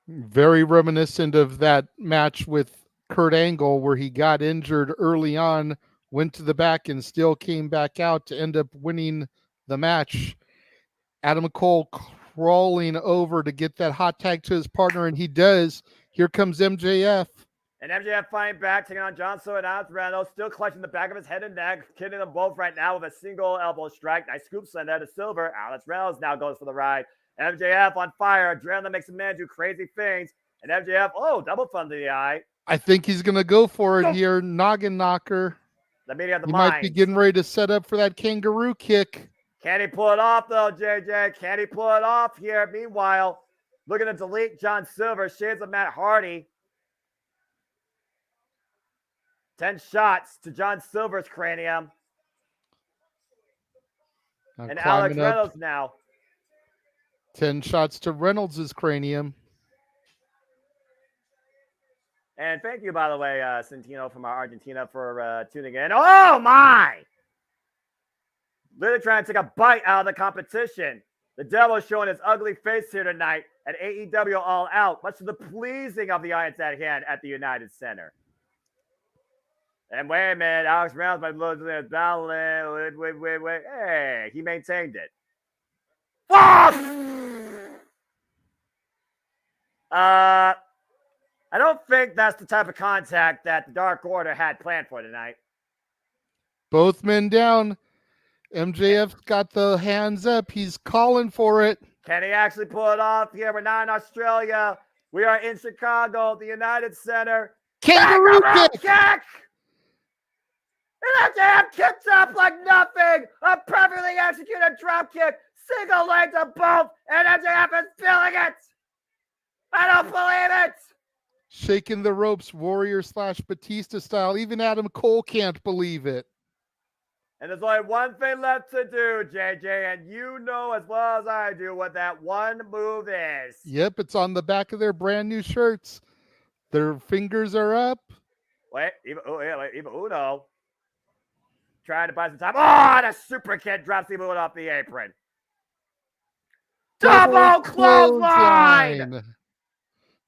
Very reminiscent of that match with Kurt Angle where he got injured early on, went to the back and still came back out to end up winning the match. Adam Cole crawling over to get that hot tag to his partner, and he does. Here comes MJF. And MJF fighting back, taking on John Cena and Alex Reynolds, still clutching the back of his head and neck, hitting them both right now with a single elbow strike. Nice scoop send there to Silver. Alex Reynolds now goes for the ride. MJF on fire. Adrenaline makes a man do crazy things. And MJF, double thumb to the eye. I think he's going to go for it here. Noggin knocker. The meeting of the He minds. might be getting ready to set up for that kangaroo kick. Can he pull it off, though, JJ? Can he pull it off here? Meanwhile, looking to delete John Silver. Shades of Matt Hardy. 10 shots to John Silver's cranium. And Alex Reynolds now. 10 shots to Reynolds' cranium. And thank you, by the way, Centino from Argentina for tuning in. Oh, my! Literally trying to take a bite out of the competition. The devil showing his ugly face here tonight at AEW All Out, much to the pleasing of the audience at hand at the United Center. And wait a minute, Alex Reynolds might lose his battle. Wait. Hey, he maintained it. I don't think that's the type of contact that the Dark Order had planned for tonight. Both men down. MJF's got the hands up. He's calling for it. Can he actually pull it off here? We're not in Australia. We are in Chicago, the United Center. Kangaroo kick! And MJF kicks up like nothing. A perfectly executed drop kick. Single leg to both. And MJF is feeling it. I don't believe it. Shaking the ropes, Warrior / Batista style. Even Adam Cole can't believe it. And there's only one thing left to do, JJ, and you know as well as I do what that one move is. Yep, it's on the back of their brand new shirts. Their fingers are up. Wait, even Uno. Trying to buy some time. Oh, and a super kid drops Evil Uno off the apron. Double clothesline!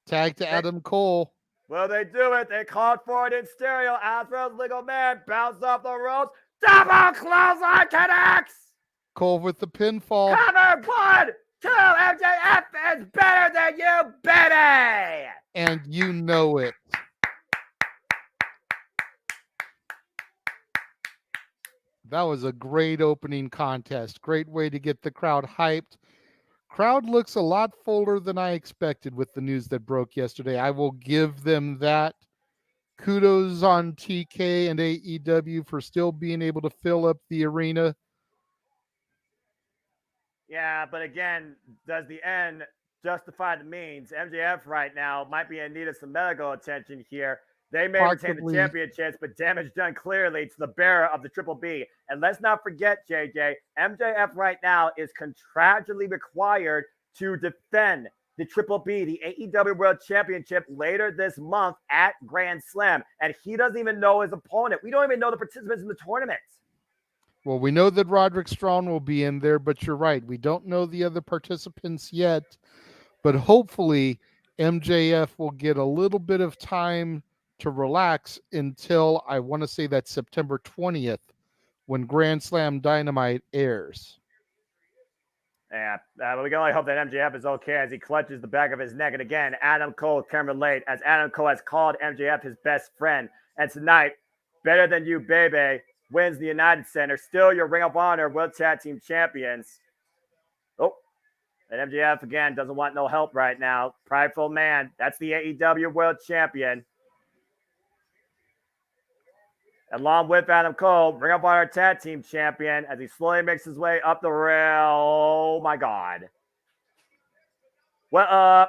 Tag to Adam Cole. Will they do it? They called for it in stereo. Alfred's legal man bounced off the ropes. Double clothesline connects. Cole with the pinfall. Cover 1, 2. MJF is better than you, baby. And you know it. That was a great opening contest. Great way to get the crowd hyped. Crowd looks a lot fuller than I expected with the news that broke yesterday. I will give them that. Kudos on TK and AEW for still being able to fill up the arena. Yeah, but again, does the end justify the means? MJF right now might be in need of some medical attention here. They may retain the championships, but damage done clearly to the bearer of the Triple B. And let's not forget, JJ, MJF right now is contractually required to defend the Triple B, the AEW World Championship, later this month at Grand Slam. And he doesn't even know his opponent. We don't even know the participants in the tournament. Well, we know that Roderick Strong will be in there, but you're right. We don't know the other participants yet. But hopefully, MJF will get a little bit of time to relax until, I want to say, that's September 20th when Grand Slam Dynamite airs. Yeah, but we can only hope that MJF is okay as he clutches the back of his neck. And again, Adam Cole can relate, as Adam Cole has called MJF his best friend. And tonight, Better Than You, baby, wins the United Center. Still your Ring of Honor World Tag Team Champions. Oh, and MJF, again, doesn't want no help right now. Prideful man. That's the AEW World Champion. Along with Adam Cole, Ring of Honor Tag Team Champion, as he slowly makes his way up the rail. Oh, my God. Well,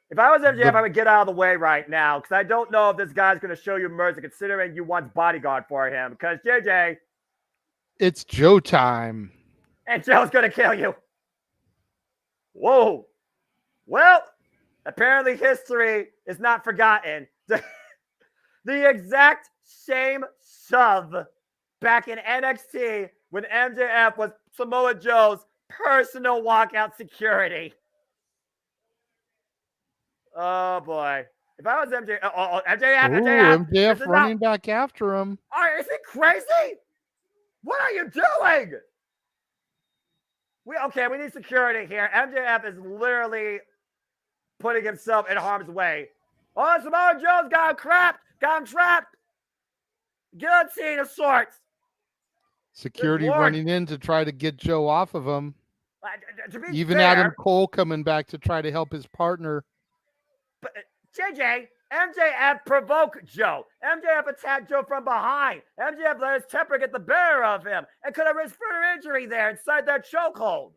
if I was MJF, I would get out of the way right now, because I don't know if this guy's going to show you mercy, considering you once bodyguard for him. Because, JJ. It's Joe time. And Joe's going to kill you. Whoa. Well, apparently history is not forgotten. The exact same shove back in NXT when MJF was Samoa Joe's personal walkout security. Oh, boy. If I was MJF, MJF. MJF running back after him. Is he crazy? What are you doing? We need security here. MJF is literally putting himself in harm's way. Oh, Samoa Joe's got him trapped. Guillotine of sorts. Security running in to try to get Joe off of him. Even fair, Adam Cole coming back to try to help his partner. But JJ, MJF provoked Joe. MJF attacked Joe from behind. MJF let his temper get the better of him and could have risked further injury there inside that chokehold.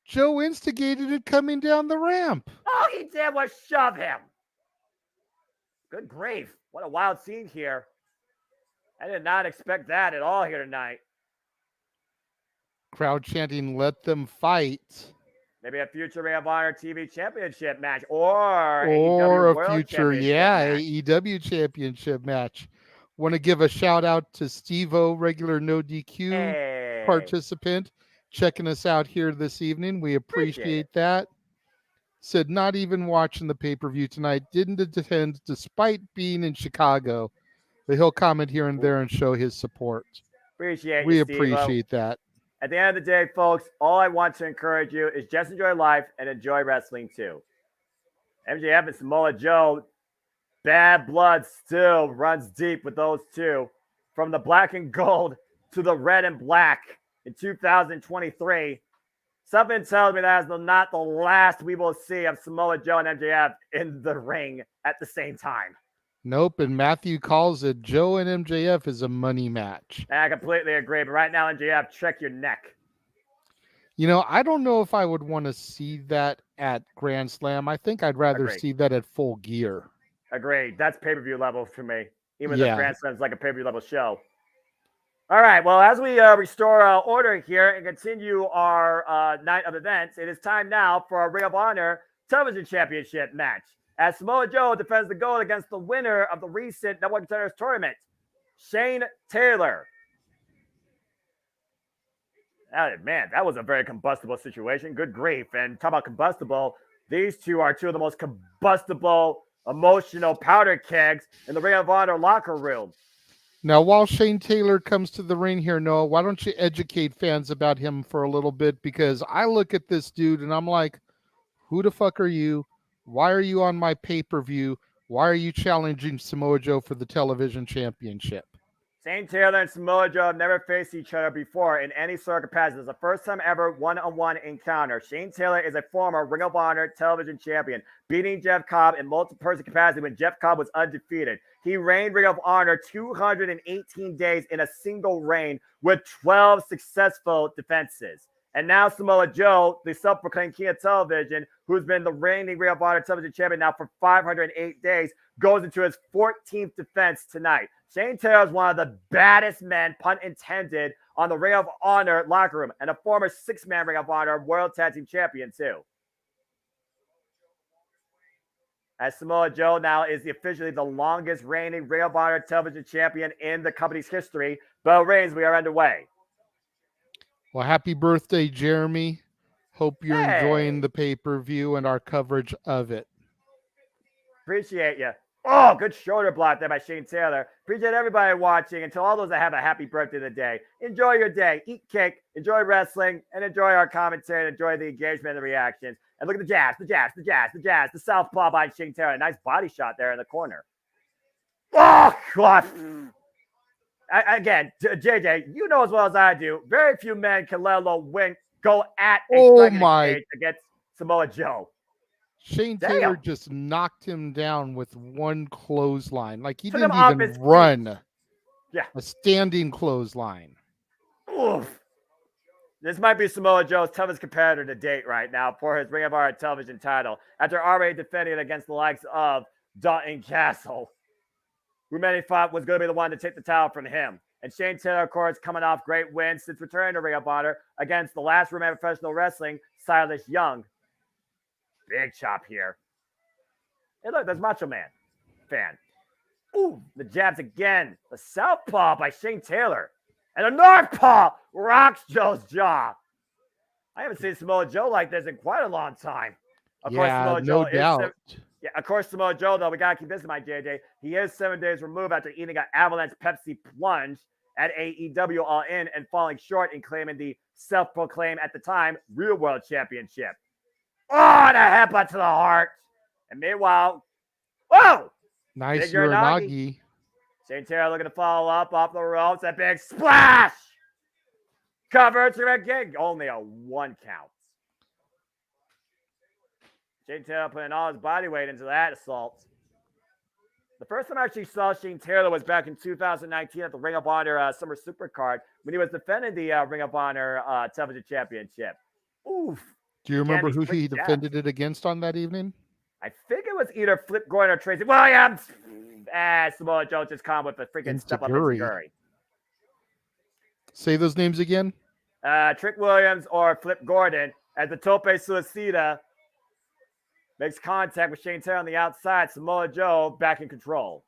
Joe instigated it coming down the ramp. All he did was shove him. Good grief. What a wild scene here. I did not expect that at all here tonight. Crowd chanting, "Let them fight." Maybe a future Ring of Honor TV Championship match or a World future, match. AEW Championship match. Want to give a shout out to Steve-O, regular No DQ participant, checking us out here this evening. We appreciate that. Said not even watching the pay-per-view tonight, didn't attend despite being in Chicago. But he'll comment here and there and show his support. We appreciate that. At the end of the day, folks, all I want to encourage you is just enjoy life and enjoy wrestling too. MJF and Samoa Joe, bad blood still runs deep with those two. From the black and gold to the red and black in 2023. Something tells me that is not the last we will see of Samoa Joe and MJF in the ring at the same time. Nope, and Matthew calls it Joe and MJF is a money match. I completely agree, but right now, MJF, check your neck. I don't know if I would want to see that at Grand Slam. I think I'd rather see that at Full Gear. Agreed. That's pay-per-view level for me. Even though Grand Slam is like a pay-per-view level show. All right, well, as we restore order here and continue our night of events, it is time now for our Ring of Honor Television Championship match, as Samoa Joe defends the gold against the winner of the recent Number One Contenders tournament, Shane Taylor. Man, that was a very combustible situation. Good grief. And talk about combustible, these two are two of the most combustible, emotional powder kegs in the Ring of Honor locker room. Now, while Shane Taylor comes to the ring here, Noah, why don't you educate fans about him for a little bit? Because I look at this dude and I'm like, who the fuck are you? Why are you on my pay-per-view? Why are you challenging Samoa Joe for the television championship? Shane Taylor and Samoa Joe have never faced each other before in any sort of capacity. It's the first time ever one-on-one encounter. Shane Taylor is a former Ring of Honor television champion, beating Jeff Cobb in multi-person capacity when Jeff Cobb was undefeated. He reigned Ring of Honor 218 days in a single reign with 12 successful defenses. And now Samoa Joe, the self-proclaimed king of television, who's been the reigning Ring of Honor television champion now for 508 days, goes into his 14th defense tonight. Shane Taylor is one of the baddest men, pun intended, on the Ring of Honor locker room, and a former six-man Ring of Honor World Tag Team Champion, too. As Samoa Joe now is officially the longest reigning Ring of Honor television champion in the company's history. Bell rings, we are underway. Well, happy birthday, Jeremy. Hope you're enjoying the pay-per-view and our coverage of it. Appreciate you. Oh, good shoulder block there by Shane Taylor. Appreciate everybody watching. And to all those that have a happy birthday today, enjoy your day. Eat cake, enjoy wrestling, and enjoy our commentary, and enjoy the engagement and the reactions. And look at the southpaw by Shane Taylor. Nice body shot there in the corner. Oh, God. Again, JJ, you know as well as I do, very few men can let alone go at against Samoa Joe. Shane Taylor just knocked him down with one clothesline. Like he didn't even run. Yeah. A standing clothesline. Oof. This might be Samoa Joe's toughest competitor to date right now for his Ring of Honor television title, after already defending it against the likes of Dalton Castle, who many thought was going to be the one to take the title from him. And Shane Taylor, of course, coming off great wins since returning to Ring of Honor against the last Roman Professional Wrestling, Silas Young. Big chop here. Hey, look, there's Macho Man. Fan. Ooh, the jabs again. The southpaw by Shane Taylor. And the Northpaw rocks Joe's jaw. I haven't seen Samoa Joe like this in quite a long time. Of course, Samoa no Joe doubt. of course, Samoa Joe, though, we got to keep this in mind, JJ. He is 7 days removed after eating an Avalanche Pepsi plunge at AEW All In and falling short in claiming the self-proclaimed, at the time, Real World Championship. Oh, and a headbutt to the heart. And meanwhile, whoa! Nice Big Uranagi. Shane Taylor looking to follow up off the ropes. A big splash! Cover to again. Only a 1 count. Shane Taylor putting all his body weight into that assault. The first time I actually saw Shane Taylor was back in 2019 at the Ring of Honor Summer Supercard when he was defending the Ring of Honor Television Championship. Oof. Do you remember who he defended it against on that evening? I think it was either Flip Gordon or Tracy Williams. Samoa Joe just caught with a freaking step up Enzuigiri. Say those names again. Trick Williams or Flip Gordon as the Tope Suicida makes contact with Shane Taylor on the outside. Samoa Joe back in control.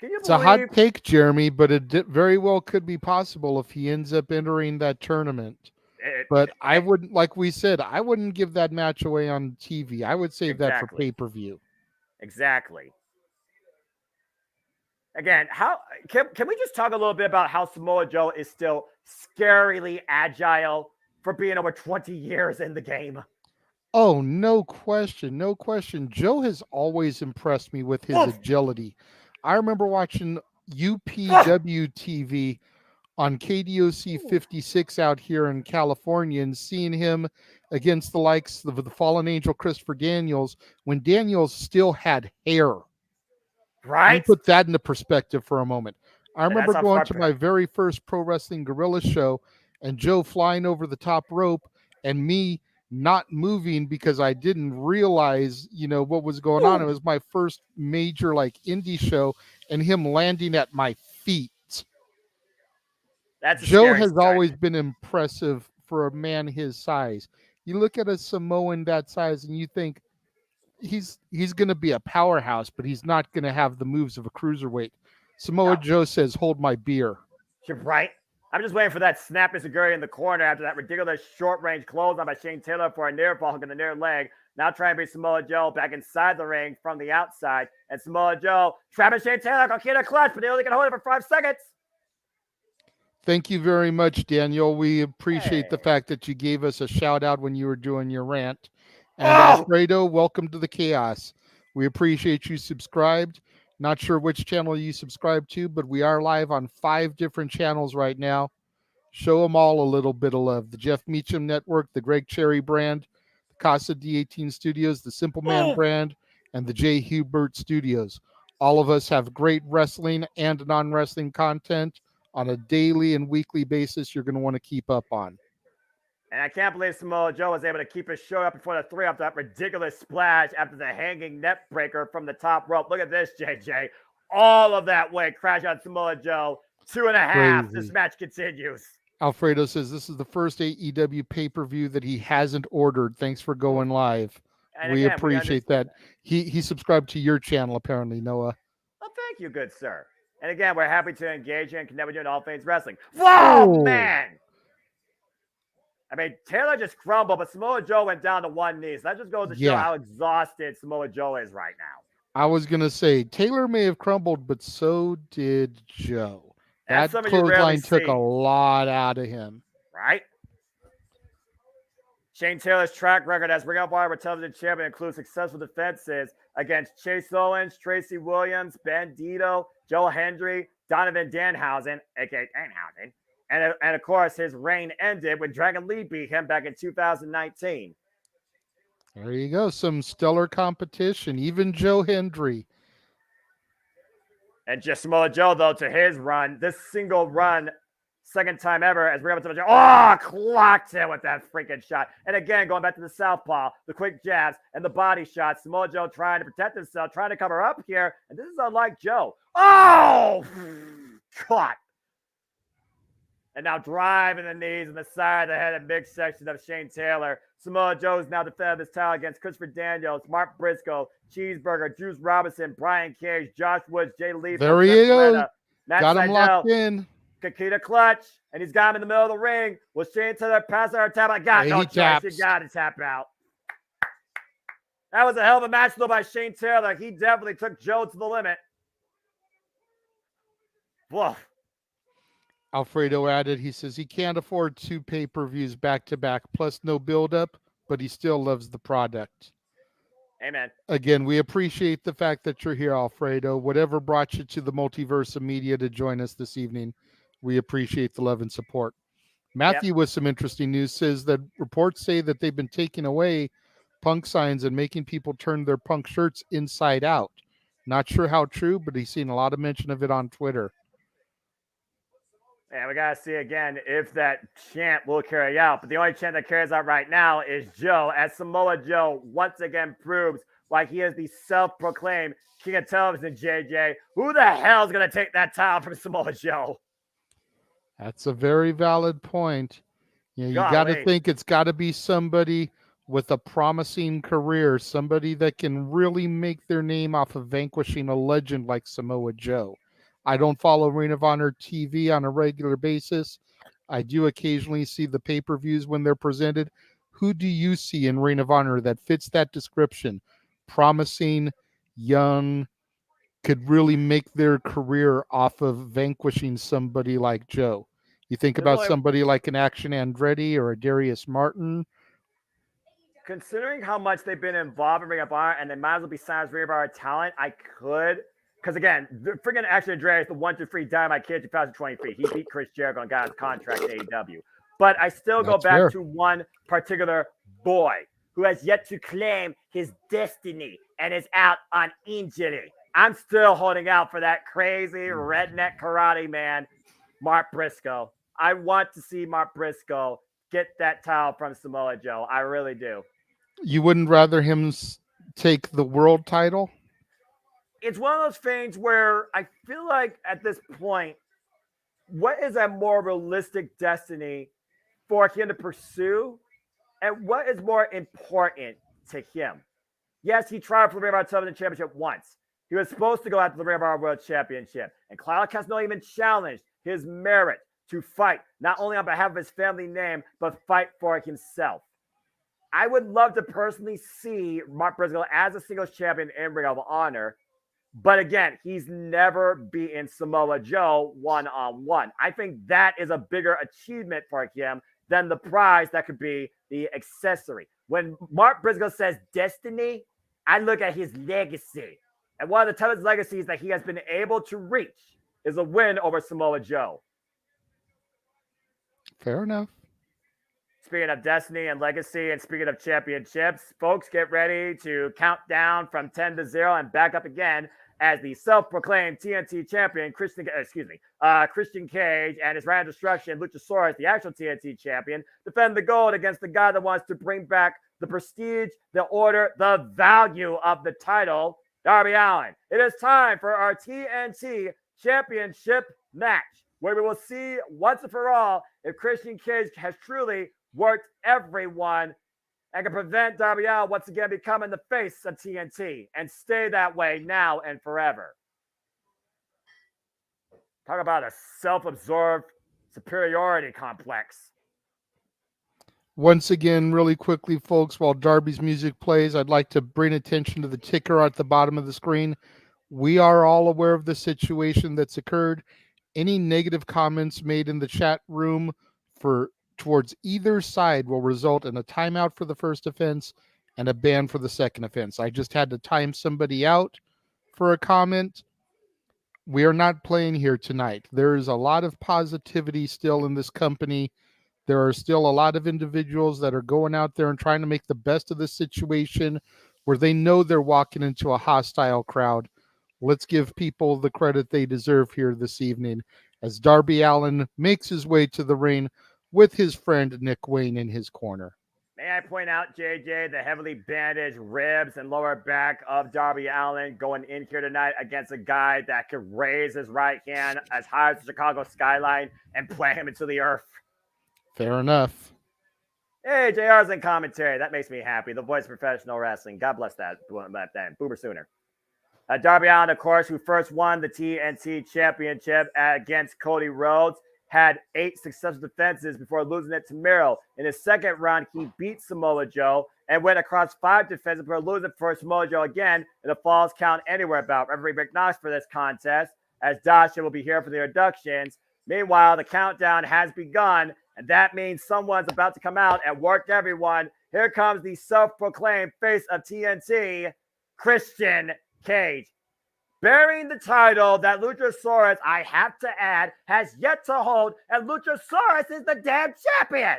It's a hot take, Jeremy, but it very well could be possible if he ends up entering that tournament. But I wouldn't, like we said, I wouldn't give that match away on TV. I would save that for pay-per-view. Exactly. Again, how can we just talk a little bit about how Samoa Joe is still scarily agile for being over 20 years in the game? Oh, no question. No question. Joe has always impressed me with his agility. I remember watching UPW TV on KDOC 56 out here in California and seeing him against the likes of the fallen angel Christopher Daniels when Daniels still had hair. Right. Let me put that into perspective for a moment. I remember going to my very first Pro Wrestling Guerrilla show and Joe flying over the top rope and me not moving because I didn't realize, what was going on. It was my first major indie show and him landing at my feet. Joe has always been impressive for a man his size. You look at a Samoan that size and you think he's going to be a powerhouse, but he's not going to have the moves of a cruiserweight. Samoa Joe says, "Hold my beer." You're right. I'm just waiting for that snap Enzuigiri in the corner after that ridiculous short-range clothesline by Shane Taylor for a near fall hook in the near leg. Now trying to beat Samoa Joe back inside the ring from the outside. And Samoa Joe trapping Shane Taylor. Coquina clutch, but they only can hold it for 5 seconds. Thank you very much, Daniel. We appreciate the fact that you gave us a shout-out when you were doing your rant. And Alfredo, welcome to the chaos. We appreciate you subscribed. Not sure which channel you subscribe to, but we are live on 5 different channels right now. Show them all a little bit of love. The Jeff Meacham Network, the Greg Cherry brand, the Casa D18 Studios, the Simple Man brand, and the J. Hubert Studios. All of us have great wrestling and non-wrestling content on a daily and weekly basis you're going to want to keep up on. And I can't believe Samoa Joe was able to keep his show up before the 3 after that ridiculous splash after the hanging net breaker from the top rope. Look at this, JJ. All of that weight crash on Samoa Joe. 2.5. Crazy. This match continues. Alfredo says this is the first AEW pay-per-view that he hasn't ordered. Thanks for going live. And we appreciate that. He subscribed to your channel, apparently, Noah. Well, thank you, good sir. And again, we're happy to engage you and connect with you in all things wrestling. Whoa, man! I mean, Taylor just crumbled, but Samoa Joe went down to one knee. So that just goes to show how exhausted Samoa Joe is right now. I was going to say, Taylor may have crumbled, but so did Joe. That clothesline took a lot out of him. Right? Shane Taylor's track record as Ring of Honor Television Champion includes successful defenses against Chase Owens, Tracy Williams, Bandito, Joe Hendry, Donovan Danhausen, a.k.a. Danhausen. And of course, his reign ended when Dragon Lee beat him back in 2019. There you go. Some stellar competition. Even Joe Hendry. And just Samoa Joe, though, to his run, this single run, second time ever, as we're able to clocked him with that freaking shot. And again, going back to the southpaw, the quick jabs, and the body shots. Samoa Joe trying to protect himself, trying to cover up here. And this is unlike Joe. Oh! Caught. And now driving the knees and the side of the head and big section of Shane Taylor. Samoa Joe's now defending his title against Christopher Daniels, Mark Briscoe, Cheeseburger, Juice Robinson, Brian Cage, Josh Woods, Jay Lee. There he is. Matt Got him Sydal, locked in. Kakita clutch, and he's got him in the middle of the ring. Will Shane Taylor pass our tap? I got no He choice. taps. You got to tap out. That was a hell of a match, though, by Shane Taylor. He definitely took Joe to the limit. Woof. Alfredo added, he says he can't afford 2 pay-per-views back-to-back, plus no build-up, but he still loves the product. Amen. Again, we appreciate the fact that you're here, Alfredo. Whatever brought you to the Multiverse of Media to join us this evening, we appreciate the love and support. Matthew, with some interesting news, says that reports say that they've been taking away Punk signs and making people turn their Punk shirts inside out. Not sure how true, but he's seen a lot of mention of it on Twitter. And we got to see again if that chant will carry out. But the only chant that carries out right now is Joe, as Samoa Joe once again proves why he is the self-proclaimed king of television, JJ. Who the hell is going to take that title from Samoa Joe? That's a very valid point. You got to think it's got to be somebody with a promising career, somebody that can really make their name off of vanquishing a legend like Samoa Joe. I don't follow Ring of Honor TV on a regular basis. I do occasionally see the pay-per-views when they're presented. Who do you see in Ring of Honor that fits that description? Promising, young, could really make their career off of vanquishing somebody like Joe. You think about somebody like an Action Andretti or a Darius Martin. Considering how much they've been involved in Ring of Honor and they might as well be signed as Ring of Honor talent, I could. Because again, the freaking Action Andretti is the 1-2-3 Dynamite Kid 2023. He beat Chris Jericho and got his contract at AEW. But I still go back to one particular boy who has yet to claim his destiny and is out on injury. I'm still holding out for that crazy redneck karate man, Mark Briscoe. I want to see Mark Briscoe get that title from Samoa Joe. I really do. You wouldn't rather him take the world title? It's one of those things where I feel like at this point, what is a more realistic destiny for him to pursue? And what is more important to him? Yes, he tried for the Ring of Honor Television Championship once. He was supposed to go after the Ring of Honor World Championship. And Claudio Castagnoli even challenged his merit to fight, not only on behalf of his family name, but fight for himself. I would love to personally see Mark Briscoe as a singles champion in Ring of Honor. But again, he's never beaten Samoa Joe one-on-one. I think that is a bigger achievement for him than the prize that could be the accessory. When Mark Briscoe says destiny, I look at his legacy. And one of the toughest legacies that he has been able to reach is a win over Samoa Joe. Fair enough. Speaking of destiny and legacy and speaking of championships, folks, get ready to count down from 10-0 and back up again as the self-proclaimed TNT champion, Christian Cage and his Rand Destruction, Luchasaurus, the actual TNT champion, defend the gold against the guy that wants to bring back the prestige, the order, the value of the title, Darby Allin. It is time for our TNT championship match, where we will see once and for all if Christian Cage has truly worked everyone and can prevent Darby Allin once again becoming the face of TNT and stay that way now and forever. Talk about a self-absorbed superiority complex. Once again, really quickly, folks, while Darby's music plays, I'd like to bring attention to the ticker at the bottom of the screen. We are all aware of the situation that's occurred. Any negative comments made in the chat room towards either side will result in a timeout for the first offense and a ban for the second offense. I just had to time somebody out for a comment. We are not playing here tonight. There is a lot of positivity still in this company. There are still a lot of individuals that are going out there and trying to make the best of the situation where they know they're walking into a hostile crowd. Let's give people the credit they deserve here this evening as Darby Allin makes his way to the ring with his friend Nick Wayne in his corner. May I point out, JJ, the heavily bandaged ribs and lower back of Darby Allin going in here tonight against a guy that could raise his right hand as high as the Chicago skyline and plant him into the earth. Fair enough. Hey, JR's in commentary. That makes me happy. The voice of professional wrestling. God bless that. Boomer Sooner. Darby Allin, of course, who first won the TNT Championship against Cody Rhodes, had 8 successful defenses before losing it to Miro. In his second run, he beat Samoa Joe and went across 5 defenses before losing for Samoa Joe again in a Falls Count Anywhere bout. Referee Rick Knox for this contest, as Dasha will be here for the introductions. Meanwhile, the countdown has begun, and that means someone's about to come out and work everyone. Here comes the self-proclaimed face of TNT, Christian Cage, bearing the title that Luchasaurus, I have to add, has yet to hold, and Luchasaurus is the damn champion.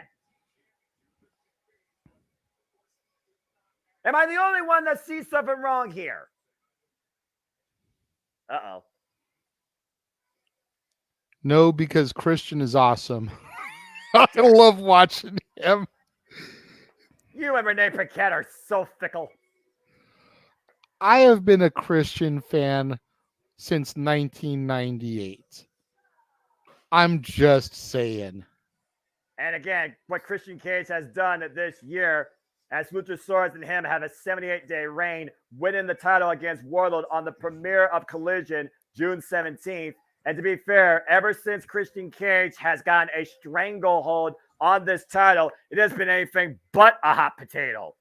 Am I the only one that sees something wrong here? Uh-oh. No, because Christian is awesome. I love watching him. You and Renee Paquette are so fickle. I have been a Christian fan since 1998. I'm just saying. And again, what Christian Cage has done this year, as Luchasaurus and him have a 78-day reign, winning the title against Warlord on the premiere of Collision, June 17th. And to be fair, ever since Christian Cage has gotten a stranglehold on this title, it has been anything but a hot potato.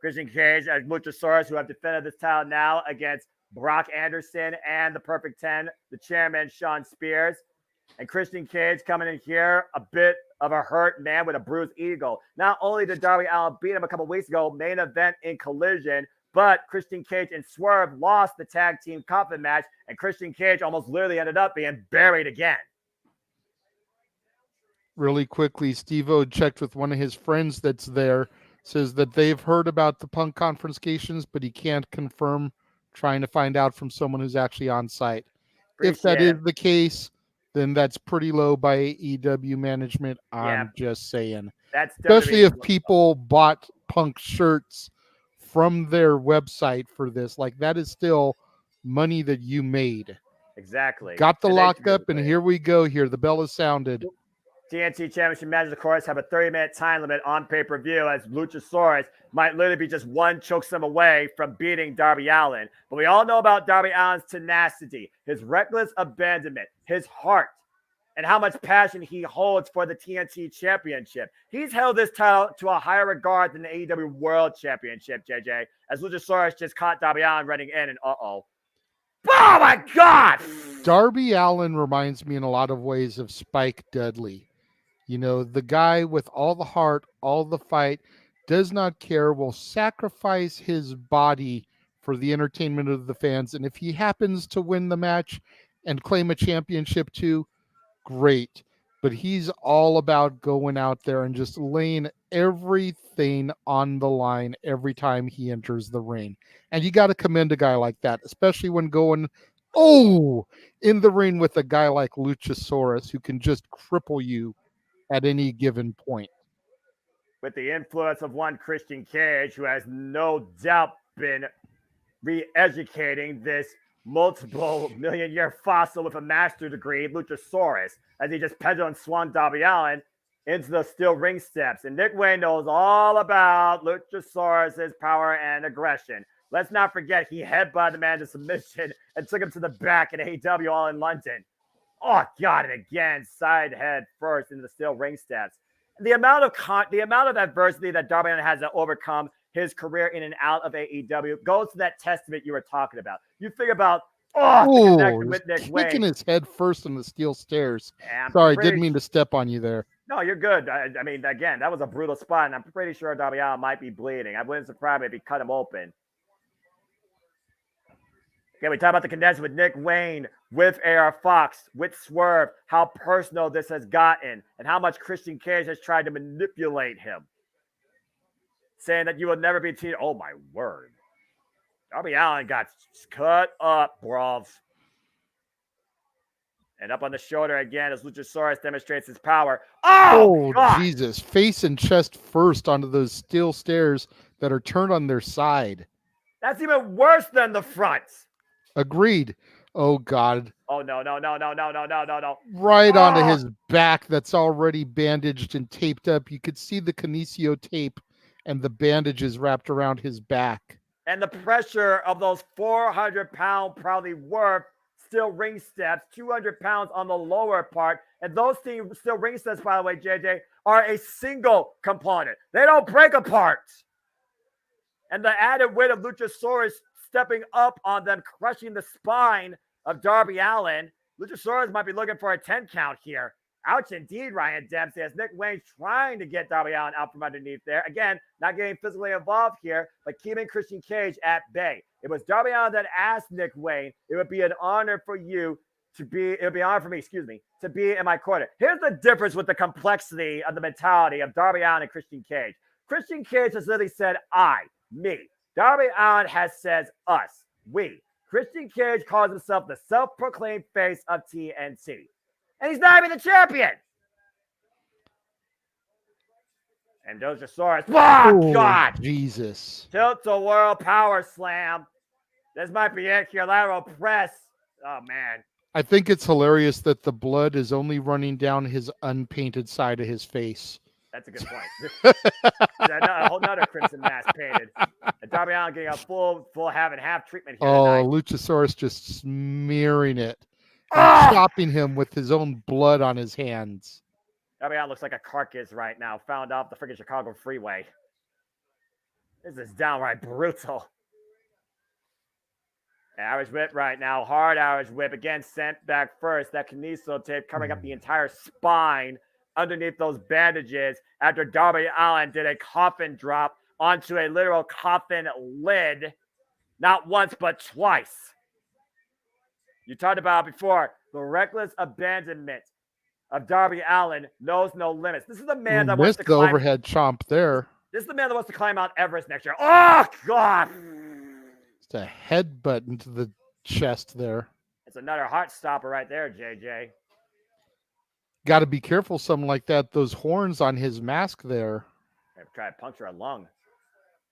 Christian Cage and Luchasaurus, who have defended this title now against Brock Anderson and the Perfect 10, the chairman, Sean Spears. And Christian Cage coming in here, a bit of a hurt man with a bruised ego. Not only did Darby Allin beat him a couple weeks ago, main event in Collision, but Christian Cage and Swerve lost the tag team coffin match, and Christian Cage almost literally ended up being buried again. Really quickly, Steve-O checked with one of his friends that's there, says that they've heard about the Punk confiscations, but he can't confirm, trying to find out from someone who's actually on site. If that is the case, then that's pretty low by AEW management. I'm just saying. That's especially if people bought Punk shirts from their website for this. Like, that is still money that you made. Exactly. Got the lockup, and here we go here. The bell is sounded. TNT Championship matches, of course, have a 30-minute time limit on pay-per-view, as Luchasaurus might literally be just one chokeslam away from beating Darby Allin. But we all know about Darby Allin's tenacity, his reckless abandonment, his heart, and how much passion he holds for the TNT Championship. He's held this title to a higher regard than the AEW World Championship, JJ, as Luchasaurus just caught Darby Allin running in, and oh my God! Darby Allin reminds me in a lot of ways of Spike Dudley. You know, the guy with all the heart, all the fight, does not care, will sacrifice his body for the entertainment of the fans. And if he happens to win the match and claim a championship too, great. But he's all about going out there and just laying everything on the line every time he enters the ring. And you got to commend a guy like that, especially when going, in the ring with a guy like Luchasaurus, who can just cripple you at any given point. With the influence of one Christian Cage, who has no doubt been re-educating this multiple million-year fossil with a master's degree, Luchasaurus, as he just pedaled and swung Darby Allin into the steel ring steps. And Nick Wayne knows all about Luchasaurus' power and aggression. Let's not forget he headbutted the man to submission and took him to the back in AEW all in London. Oh, God, and again, side head first into the steel ring steps. The amount of adversity that Darby Allin has to overcome his career in and out of AEW goes to that testament you were talking about. You think about, the connection with Nick Wayne. Kicking his head first in the steel stairs. Yeah, sorry, didn't mean to step on you there. No, you're good. I mean, again, that was a brutal spot, and I'm pretty sure Darby Allin might be bleeding. I wouldn't surprise me if he cut him open. Okay, we talk about the connection with Nick Wayne, with AR Fox, with Swerve, how personal this has gotten, and how much Christian Cage has tried to manipulate him, saying that you will never be cheated. Oh, my word. Darby Allin got cut up, bros. And up on the shoulder again as Luchasaurus demonstrates his power. Oh God! Jesus. Face and chest first onto those steel stairs that are turned on their side. That's even worse than the front. Agreed. Oh, God. Oh, no. Right onto his back that's already bandaged and taped up. You could see the kinesio tape and the bandages wrapped around his back. and the pressure of those 400-pound, probably worth steel ring steps, 200 pounds on the lower part. And those steel ring steps, by the way, JJ, are a single component. They don't break apart. And the added weight of Luchasaurus stepping up on them, crushing the spine of Darby Allin. Luchasaurus might be looking for a 10 count here. Ouch indeed, Ryan Dempsey, as Nick Wayne's trying to get Darby Allin out from underneath there. Again, not getting physically involved here, but keeping Christian Cage at bay. It was Darby Allin that asked Nick Wayne, it would be an honor for you to be, it would be an honor for me, to be in my corner. Here's the difference with the complexity of the mentality of Darby Allin and Christian Cage. Christian Cage has literally said, I, me. Darby Allin has said, us, we. Christian Cage calls himself the self-proclaimed face of TNT. And he's not even the champion. And Luchasaurus. Oh, God. Jesus. Tilt-a-whirl power slam. This might be it here. Lateral press. Oh, man. I think it's hilarious that the blood is only running down his unpainted side of his face. That's a good point. A whole nother crimson mask painted. And Darby Allin getting a full half and half treatment here tonight. Luchasaurus just smearing it. Stopping him with his own blood on his hands. Darby Allin looks like a carcass right now, found off the freaking Chicago freeway. This is downright brutal. Irish whip right now, hard Irish whip. Again, sent back first. That kineso tape covering up the entire spine underneath those bandages after Darby Allin did a coffin drop onto a literal coffin lid. Not once, but twice. You talked about before, the reckless abandonment of Darby Allin knows no limits. This is the man that wants to climb. Overhead chomp there. This is the man that wants to climb Mount Everest next year. Oh, God. It's a headbutt into the chest there. It's another heart stopper right there, JJ. Got to be careful, something like that. Those horns on his mask there. Try to puncture a lung.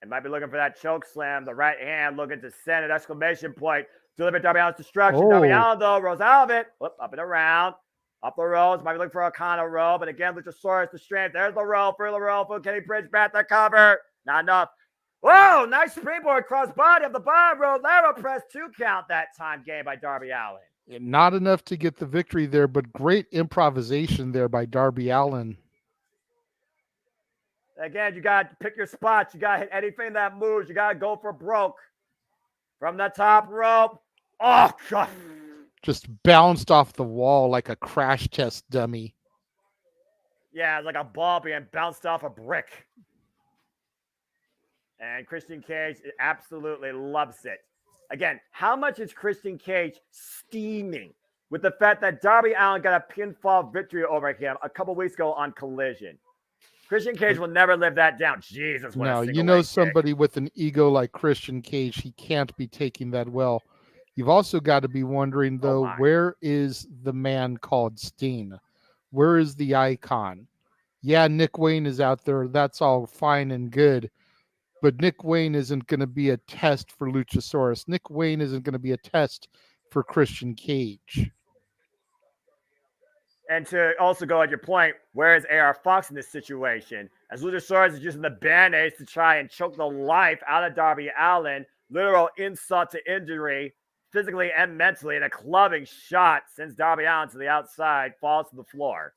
And might be looking for that choke slam. The right hand looking to send an exclamation point. Deliver Darby Allin's destruction. Darby Allin, though, rolls out of it. Whoop, up and around. Up the ropes. Might be looking for a Kana roll. But again, Luchasaurus, the strength. There's the roll for the roll. For Kenny Bridge back the cover. Not enough. Whoa, nice springboard cross body of the bottom row. Lateral press 2 count that time gained by Darby Allin. Not enough to get the victory there, but great improvisation there by Darby Allin. Again, you got to pick your spots. You got to hit anything that moves. You got to go for broke. From the top rope. Oh, God. Just bounced off the wall like a crash test dummy. Yeah, like a ball being bounced off a brick. And Christian Cage absolutely loves it. Again, how much is Christian Cage steaming with the fact that Darby Allin got a pinfall victory over him a couple weeks ago on Collision? Christian Cage will never live that down. Jesus, what a you know somebody with an ego like Christian Cage, he can't be taking that well. You've also got to be wondering, though, where is the man called Steen? Where is the icon? Yeah, Nick Wayne is out there. That's all fine and good. But Nick Wayne isn't going to be a test for Luchasaurus. Nick Wayne isn't going to be a test for Christian Cage. And to also go at your point, where is AR Fox in this situation? As Luchasaurus is using the Band-Aids to try and choke the life out of Darby Allin, literal insult to injury, physically and mentally, and a clubbing shot sends Darby Allin to the outside, falls to the floor.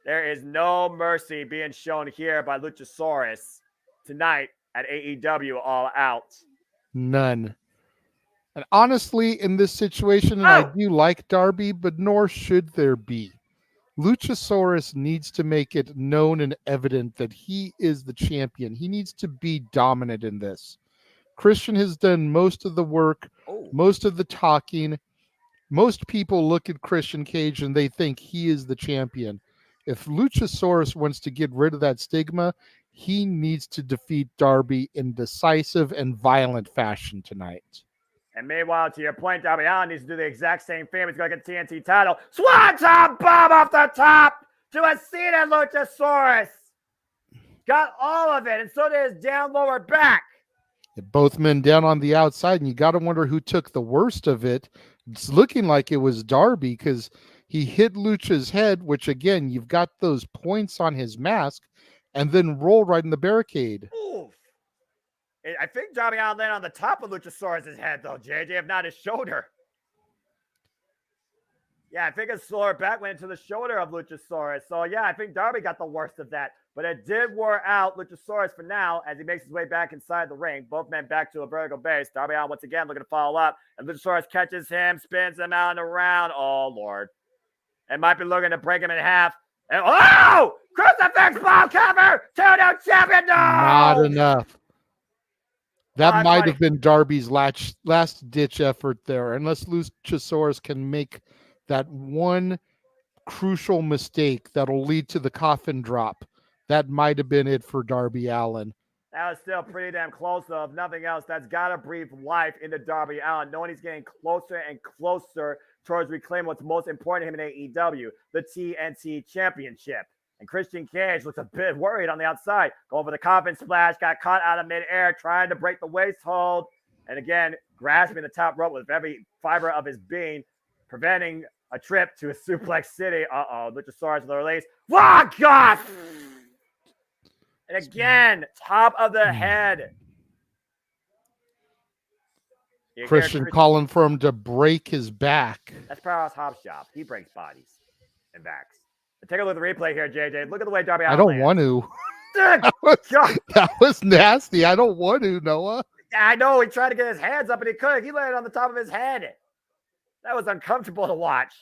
There is no mercy being shown here by Luchasaurus tonight at AEW All Out. None. And honestly, in this situation, and I do like Darby, but nor should there be. Luchasaurus needs to make it known and evident that he is the champion. He needs to be dominant in this. Christian has done most of the work, most of the talking. Most people look at Christian Cage and they think he is the champion. If Luchasaurus wants to get rid of that stigma, he needs to defeat Darby in decisive and violent fashion tonight. And meanwhile, to your point, Darby Allin needs to do the exact same thing. He's going to get TNT title. Swanton bomb off the top to a seated Luchasaurus. Got all of it, and so did his down lower back. Both men down on the outside, and you got to wonder who took the worst of it. It's looking like it was Darby because he hit Lucha's head, which, again, you've got those points on his mask. and then rolled right in the barricade. Oof. I think Darby Allin landed on the top of Luchasaurus' head, though, JJ, if not his shoulder. Yeah, I think his lower back went into the shoulder of Luchasaurus. So, yeah, I think Darby got the worst of that. But it did wear out Luchasaurus for now as he makes his way back inside the ring. Both men back to a vertical base. Darby Allin once again looking to follow up. And Luchasaurus catches him, spins him out and around. Oh, Lord. And might be looking to break him in half. And, oh! Crucifix ball cover! 2-2 champion! No! Not enough. That might funny. have been Darby's last-ditch effort there. Unless Luchasaurus can make that one crucial mistake that'll lead to the coffin drop. That might have been it for Darby Allin. That was still pretty damn close, though. If nothing else, that's got to breathe life into Darby Allin, knowing he's getting closer and closer towards reclaiming what's most important to him in AEW, the TNT Championship. And Christian Cage looks a bit worried on the outside. Going for the coffin splash, got caught out of midair, trying to break the waist hold. And again, grasping the top rope with every fiber of his being, preventing a trip to a suplex city. Uh-oh, Luchasaurus with the release. Walk off! And again, top of the head. Christian calling for him to break his back. That's Powerhouse Hobbs' job. He breaks bodies and backs. But take a look at the replay here, JJ. Look at the way Darby Allin I don't want to. that was nasty. I don't want to, Noah. I know. He tried to get his hands up, and he couldn't. He landed on the top of his head. That was uncomfortable to watch.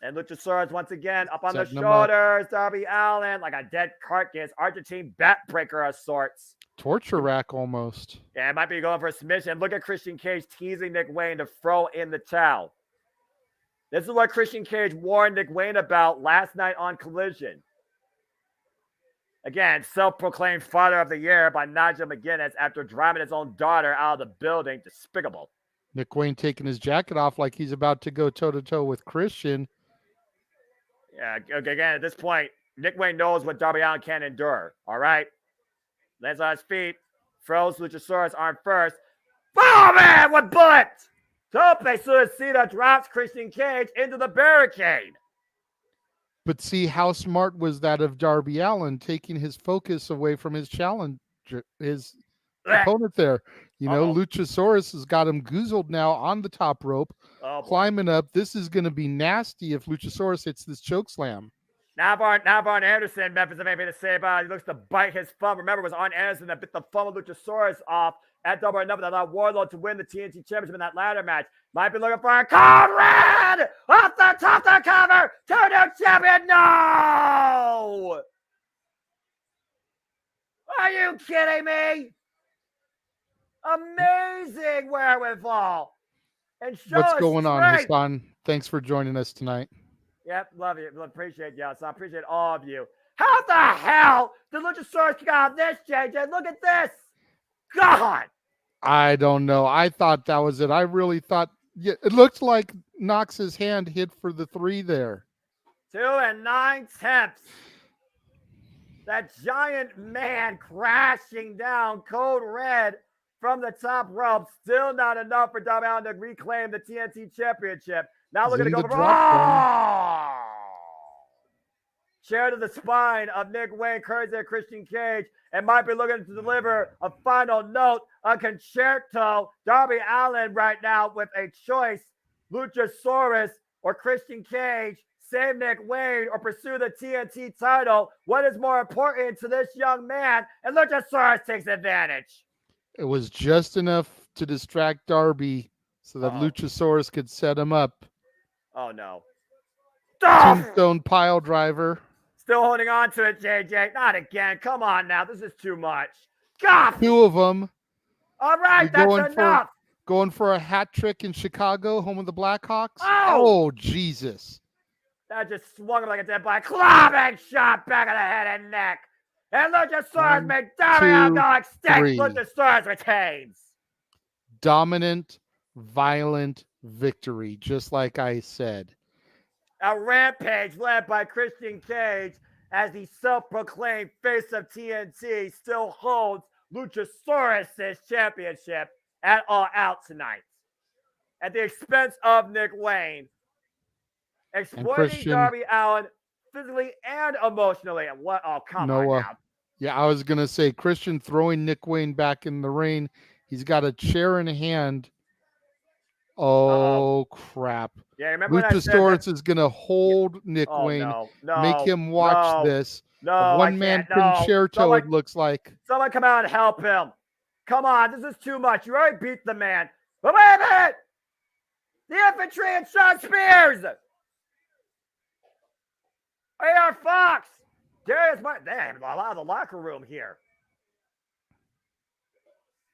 And Luchasaurus once again up on the shoulders. Darby Allin like a dead carcass. Argentine backbreaker of sorts. Torture rack almost. Yeah, it might be going for a submission. Look at Christian Cage teasing Nick Wayne to throw in the towel. This is what Christian Cage warned Nick Wayne about last night on Collision. Again, self-proclaimed father of the year by Nigel McGuinness after driving his own daughter out of the building. Despicable. Nick Wayne taking his jacket off like he's about to go toe-to-toe with Christian. Yeah, again, at this point, Nick Wayne knows what Darby Allin can endure. All right? Lands on his feet. Throws Luchasaurus arm first. Oh, man, what bullet! Tope Suicida drops Christian Cage into the barricade. But see, how smart was that of Darby Allin, taking his focus away from his challenger, his opponent there. You know, Luchasaurus has got him goozled now on the top rope, climbing up. This is going to be nasty if Luchasaurus hits this choke slam. Now Arn Anderson, Memphis, maybe to say about it. He looks to bite his thumb. Remember, it was Arn Anderson that bit the thumb of Luchasaurus off at Double or Nothing that allowed Warlord to win the TNT Championship in that ladder match. Might be looking for a Conrad off the top of the cover. 2-2 champion. No! Are you kidding me? Amazing wherewithal. And what's going on, Hassan? Thanks for joining us tonight. Yep, love you. Appreciate you. So I appreciate all of you. How the hell did Luchasaurus get out of this, JJ? Look at this. God. I don't know. I thought that was it. I really thought it looked like Knox's hand hit for the 3 there. 2 9/10. That giant man crashing down code red from the top rope. Still not enough for Darby Allin to reclaim the TNT Championship. Now looking to go for chair to the spine of Nick Wayne, courtesy of Christian Cage, and might be looking to deliver a final note, a concerto. Darby Allin right now with a choice: Luchasaurus or Christian Cage. Save Nick Wayne or pursue the TNT title. What is more important to this young man? And Luchasaurus takes advantage. It was just enough to distract Darby so that Luchasaurus could set him up. Oh, no. Tombstone pile driver. Still holding on to it, JJ. Not again. Come on now. This is too much. God. 2 of them. All right, that's enough. Going for a hat trick in Chicago, home of the Blackhawks. Oh, Jesus. That just swung him like a dead body. Clubbing shot back of the head and neck. And Luchasaurus made Darby Allin go extinct. Luchasaurus retains. Dominant, violent victory, just like I said. A rampage led by Christian Cage as the self-proclaimed face of TNT still holds Luchasaurus' championship at All Out tonight. At the expense of Nick Wayne. Exploiting Darby Allin physically and emotionally. And what? Oh, come on now. Yeah, I was gonna say Christian throwing Nick Wayne back in the ring. He's got a chair in hand. Oh crap! Yeah, remember when I said that? Luchasaurus is gonna hold Nick Oh Wayne, no, make no, him watch no, this. A no! I one-man can't. No, concerto, it looks like. someone come out and help him. Come on, this is too much. You already beat the man. But wait a minute! The infantry and Sean Spears! AR Fox! Darius Martin. Damn, a lot of the locker room here.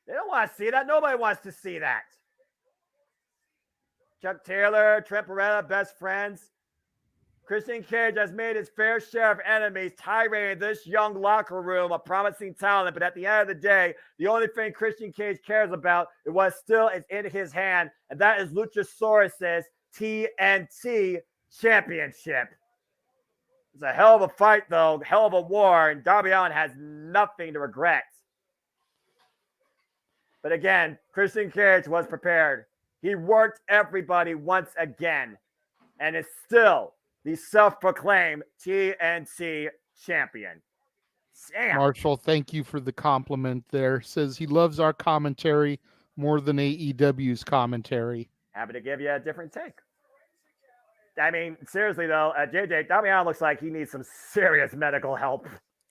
They don't want to see that. Nobody wants to see that. Chuck Taylor, Trent Beretta, best friends. Christian Cage has made his fair share of enemies, tiring this young locker room of promising talent. But at the end of the day, the only thing Christian Cage cares about is what still is in his hand, and that is Luchasaurus's TNT Championship. It's a hell of a fight, though, hell of a war, and Darby Allin has nothing to regret. But again, Christian Cage was prepared. He worked everybody once again, and is still the self-proclaimed TNT champion. Damn. Marshall, thank you for the compliment there. Says he loves our commentary more than AEW's commentary. Happy to give you a different take. I mean, seriously though, JJ, Darby Allin looks like he needs some serious medical help.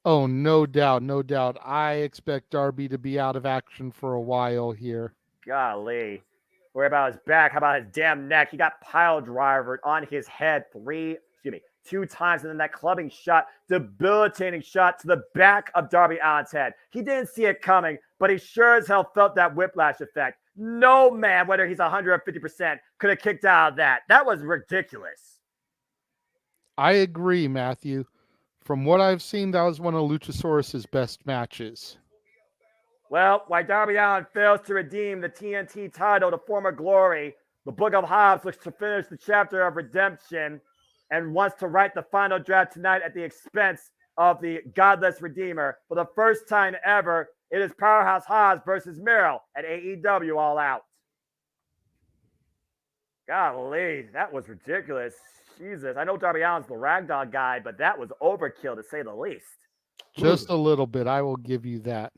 Oh, no doubt, no doubt. I expect Darby to be out of action for a while here. Golly. Worry about his back. How about his damn neck? He got pile drivered on his head 2 times, and then that clubbing shot, debilitating shot to the back of Darby Allin's head. He didn't see it coming, but he sure as hell felt that whiplash effect. No man, whether he's 150%, could have kicked out of that. That was ridiculous. I agree, Matthew. From what I've seen, that was one of Luchasaurus's best matches. Well, while Darby Allin fails to redeem the TNT title to former glory, the Book of Hobbs looks to finish the chapter of redemption and wants to write the final draft tonight at the expense of the Godless Redeemer. For the first time ever, it is Powerhouse Hobbs versus Miro at AEW All Out. Golly, that was ridiculous. Jesus, I know Darby Allin's the ragdoll guy, but that was overkill to say the least. Just a little bit, I will give you that.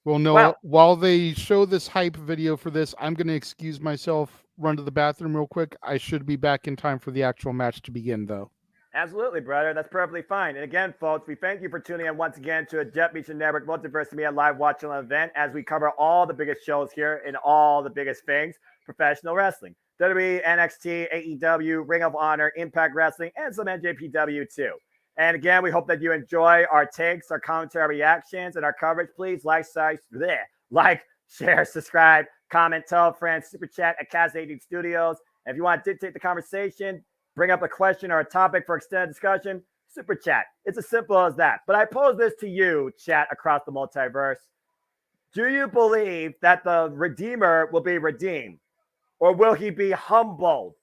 Well, no, while they show this hype video for this, I'm going to excuse myself, run to the bathroom real quick. I should be back in time for the actual match to begin, though. Absolutely, brother. That's perfectly fine. And again, folks, we thank you for tuning in once again to a Jet Beach and Network Multiverse of Media live watching event as we cover all the biggest shows here in all the biggest things, professional wrestling. WWE, NXT, AEW, Ring of Honor, Impact Wrestling, and some NJPW too. And again, we hope that you enjoy our takes, our commentary, reactions, and our coverage. Please like, share, subscribe, comment, tell a friend, super chat at Cas80 Studios. And if you want to dictate the conversation, bring up a question or a topic for extended discussion, super chat. It's as simple as that. But I pose this to you, chat across the multiverse. Do you believe that the Redeemer will be redeemed? Or will he be humbled?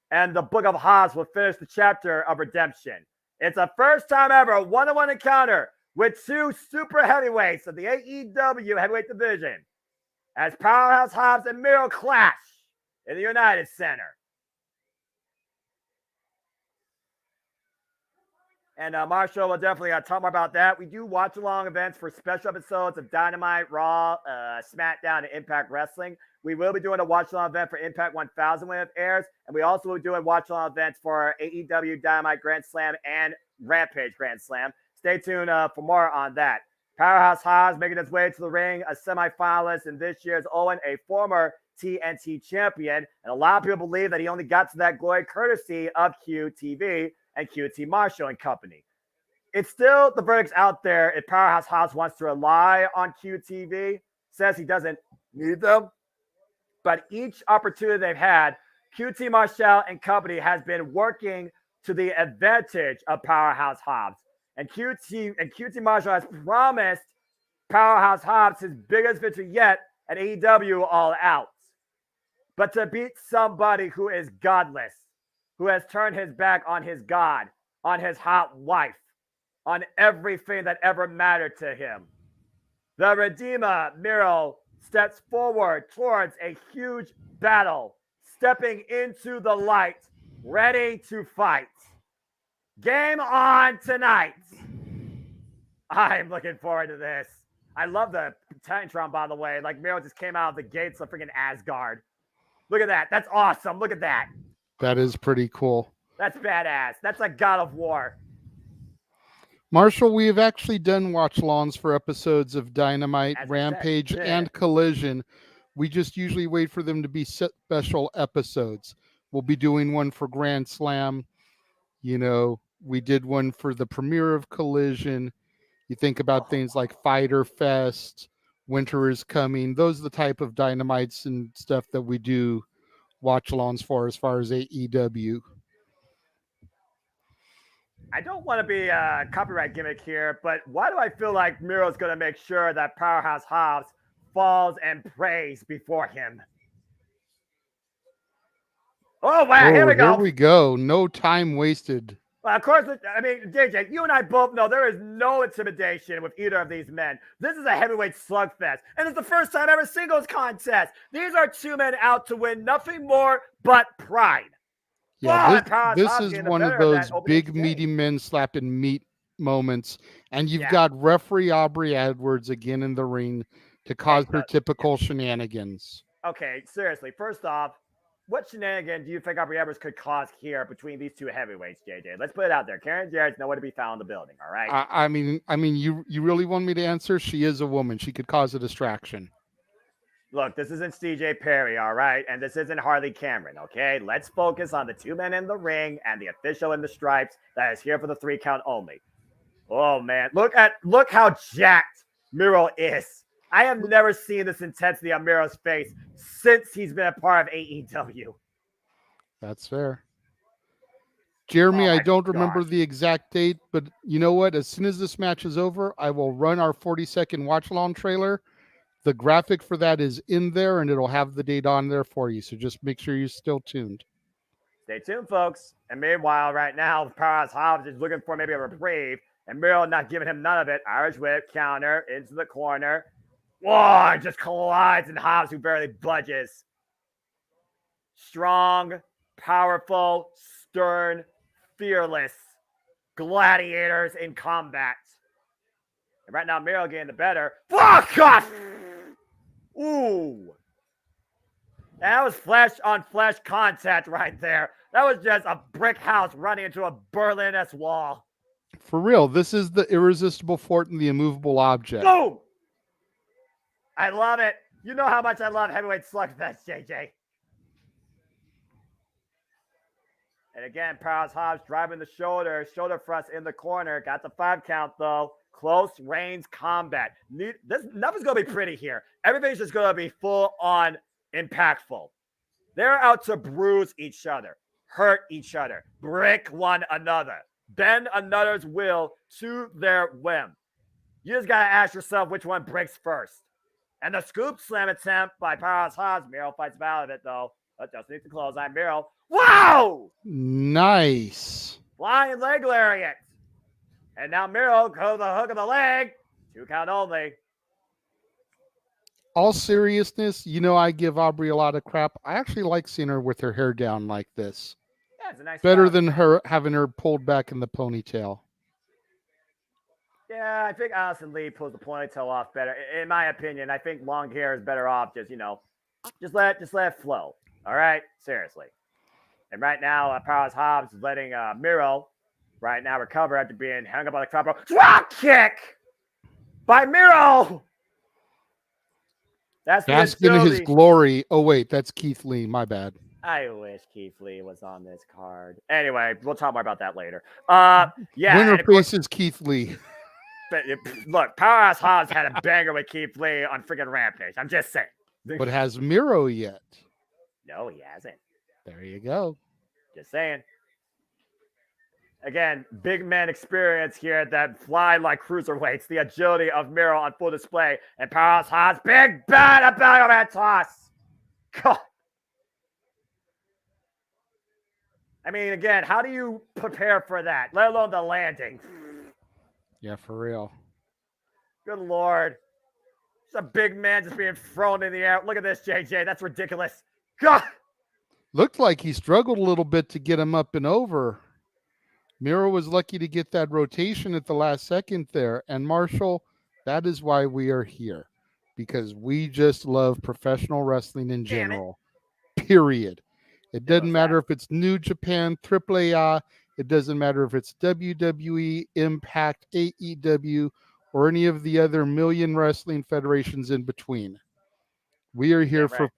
And the Book of Hobbs will finish the chapter of redemption. It's a first time ever one-on-one encounter with 2 super heavyweights of the AEW heavyweight division as Powerhouse Hobbs and Miro clash in the United Center. And Marshall will definitely talk more about that. We do watch-along events for special episodes of Dynamite, Raw, SmackDown, and Impact Wrestling. We will be doing a watch-along event for Impact 1000 when it airs. And we also will be doing watch-along events for AEW Dynamite Grand Slam and Rampage Grand Slam. Stay tuned for more on that. Powerhouse Hobbs making his way to the ring, a semifinalist in this year's Owen, a former TNT champion. And a lot of people believe that he only got to that glory courtesy of QTV and QT Marshall and company. It's still the verdict's out there if Powerhouse Hobbs wants to rely on QTV, says he doesn't need them. But each opportunity they've had, QT Marshall and company has been working to the advantage of Powerhouse Hobbs. And QT Marshall has promised Powerhouse Hobbs his biggest victory yet at AEW All Out. But to beat somebody who is godless, who has turned his back on his God, on his hot wife, on everything that ever mattered to him, the Redeemer, Miro, steps forward towards a huge battle, stepping into the light, ready to fight. Game on tonight. I'm looking forward to this. I love the Titantron, by the way. Like, Miro just came out of the gates of freaking Asgard. Look at that. That's awesome. Look at that. That is pretty cool. That's badass. That's like God of War. Marshall, we have actually done watch-alongs for episodes of Dynamite, As I Rampage, said, and Collision. We just usually wait for them to be special episodes. We'll be doing one for Grand Slam. You know, we did one for the premiere of Collision. You think about things like Fighter Fest, Winter is Coming. Those are the type of Dynamites and stuff that we do watch-alongs for as far as AEW. I don't want to be a copyright gimmick here, but why do I feel like Miro's going to make sure that Powerhouse Hobbs falls and prays before him? Oh, wow, here we go. Here we go. No time wasted. Well, of course, I mean, JJ, you and I both know there is no intimidation with either of these men. This is a heavyweight slugfest, and it's the first time ever singles contest. These are two men out to win nothing more but pride. Yeah, this is one of those big, meaty men slapping meat moments. And you've got referee Aubrey Edwards again in the ring to cause her typical shenanigans. Okay, seriously. First off, what shenanigans do you think Aubrey Edwards could cause here between these two heavyweights, JJ? Let's put it out there. Karen Jarrett's nowhere to be found in the building, all right? I mean, you really want me to answer? She is a woman. She could cause a distraction. Look, this isn't CJ Perry, all right? And this isn't Harley Cameron, okay? Let's focus on the two men in the ring and the official in the stripes that is here for the 3 count only. Oh, man. Look how jacked Miro is. I have never seen this intensity on Miro's face since he's been a part of AEW. That's fair. Jeremy, I don't remember the exact date, but you know what? As soon as this match is over, I will run our 40-second watch-along trailer. The graphic for that is in there, and it'll have the date on there for you. So just make sure you're still tuned. Stay tuned, folks. And meanwhile, right now, Powerhouse Hobbs is looking for maybe a reprieve, and Miro not giving him none of it. Irish whip, counter, into the corner. Whoa, just collides, and Hobbs, who barely budges. Strong, powerful, stern, fearless gladiators in combat. And right now, Miro getting the better. Fuck off! Ooh. That was flesh-on-flesh contact right there. That was just a brick house running into a Berlin-esque wall. For real, this is the irresistible fort and the immovable object. Boom! I love it. You know how much I love heavyweight slugfest, JJ. And again, Powerhouse Hobbs driving the shoulder thrust in the corner. Got the 5 count, though. Close range combat. Nothing's going to be pretty here. Everything's just going to be full-on impactful. They're out to bruise each other, hurt each other, brick one another, bend another's will to their whim. You just got to ask yourself which one breaks first. And the scoop slam attempt by Powerhouse Hobbs. Miro fights out of it, though. But just needs to close on Miro. Wow! Nice. Flying leg lariat. And now Miro goes the hook of the leg. 2 count only. All seriousness, you know I give Aubrey a lot of crap. I actually like seeing her with her hair down like this. Yeah, it's a nice Better job. than her having her pulled back in the ponytail. Yeah, I think Allison Lee pulls the ponytail off better. In my opinion, I think long hair is better off just let it flow. All right? Seriously. And right now, Powerhouse Hobbs is letting Miro right now recover after being hung up on the top rope. Drop kick by Miro. That's in his glory. Oh, wait, that's Keith Lee. My bad. I wish Keith Lee was on this card. Anyway, we'll talk more about that later. Yeah. Winner faces Keith Lee. But look, Powerhouse Hobbs had a banger with Keith Lee on freaking Rampage. I'm just saying. But has Miro yet? No, he hasn't. There you go. Just saying. Again, big man experience here that fly like cruiserweights. The agility of Miro on full display. And Powerhouse Hobbs, big bad about overhead toss. God. I mean, again, how do you prepare for that? Let alone the landing. Yeah, for real. Good Lord. It's a big man just being thrown in the air. Look at this, JJ. That's ridiculous. God. Looked like he struggled a little bit to get him up and over. Miro was lucky to get that rotation at the last second there. And Marshall, that is why we are here, because we just love professional wrestling in general, period. It doesn't matter if it's New Japan, AAA, it doesn't matter if it's WWE, Impact, AEW, or any of the other million wrestling federations in between. We are here for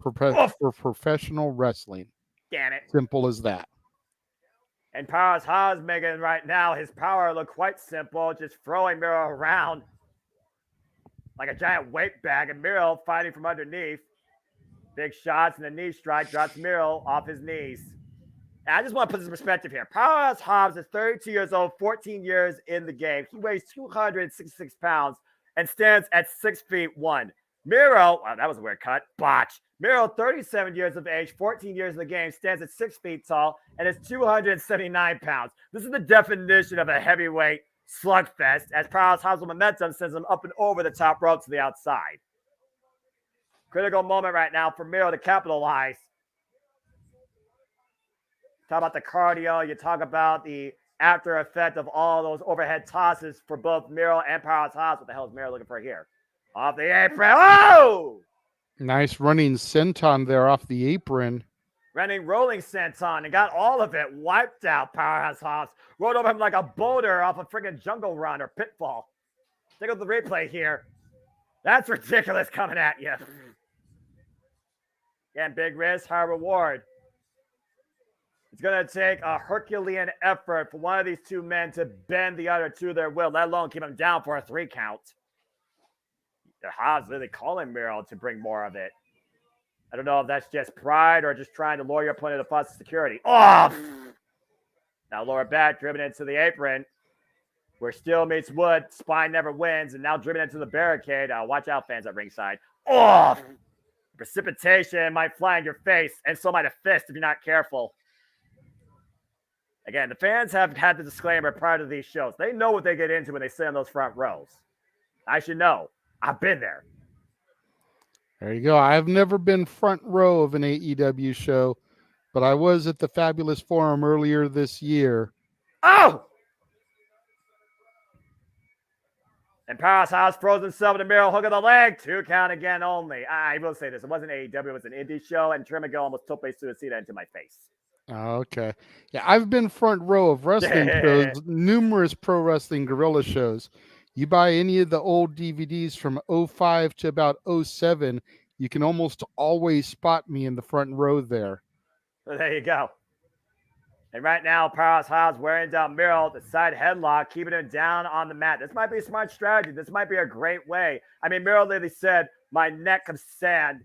professional wrestling. Damn it. Simple as that. And Powerhouse Hobbs making right now his power look quite simple, just throwing Miro around like a giant weight bag, and Miro fighting from underneath. Big shots and a knee strike drops Miro off his knees. And I just want to put this in perspective here. Powerhouse Hobbs is 32 years old, 14 years in the game. He weighs 266 pounds and stands at 6'1". Miro, wow, that was a weird cut. Botch. Miro, 37 years of age, 14 years in the game, stands at 6 feet tall and is 279 pounds. This is the definition of a heavyweight slugfest, as Powerhouse Hobbs' momentum sends him up and over the top rope to the outside. Critical moment right now for Miro to capitalize. Talk about the cardio. You talk about the after effect of all those overhead tosses for both Miro and Powerhouse Hobbs. What the hell is Miro looking for here? Off the apron. Oh! Nice running senton there off the apron. Running rolling senton and got all of it wiped out. Powerhouse Hobbs rolled over him like a boulder off a freaking jungle run or pitfall. Take a look at the replay here. That's ridiculous coming at you. Again, big risk, high reward. It's going to take a Herculean effort for one of these two men to bend the other to their will, let alone keep him down for a 3 count. The Hobbs really calling Miro to bring more of it. I don't know if that's just pride or just trying to lure your opponent to false security. Oh! Now lower back, driven into the apron. Where steel meets wood, spine never wins, and now driven into the barricade. Watch out, fans at ringside. Oh! Precipitation might fly in your face, and so might a fist if you're not careful. Again, the fans have had the disclaimer prior to these shows. They know what they get into when they sit on those front rows. I should know. I've been there. There you go. I've never been front row of an AEW show, but I was at the Fabulous Forum earlier this year. Oh! And Powerhouse Hobbs throws himself in the Miro, hook of the leg. 2 count again only. I will say this. It wasn't AEW. It was an indie show, and Trimigo almost took a suicida into my face. Okay. Yeah, I've been front row of wrestling shows, numerous pro wrestling guerrilla shows. You buy any of the old DVDs from 05 to about 07, you can almost always spot me in the front row there. So there you go. And right now, Powerhouse Hobbs wearing down Miro, the side headlock, keeping him down on the mat. This might be a smart strategy. This might be a great way. I mean, Miro literally said, my neck of sand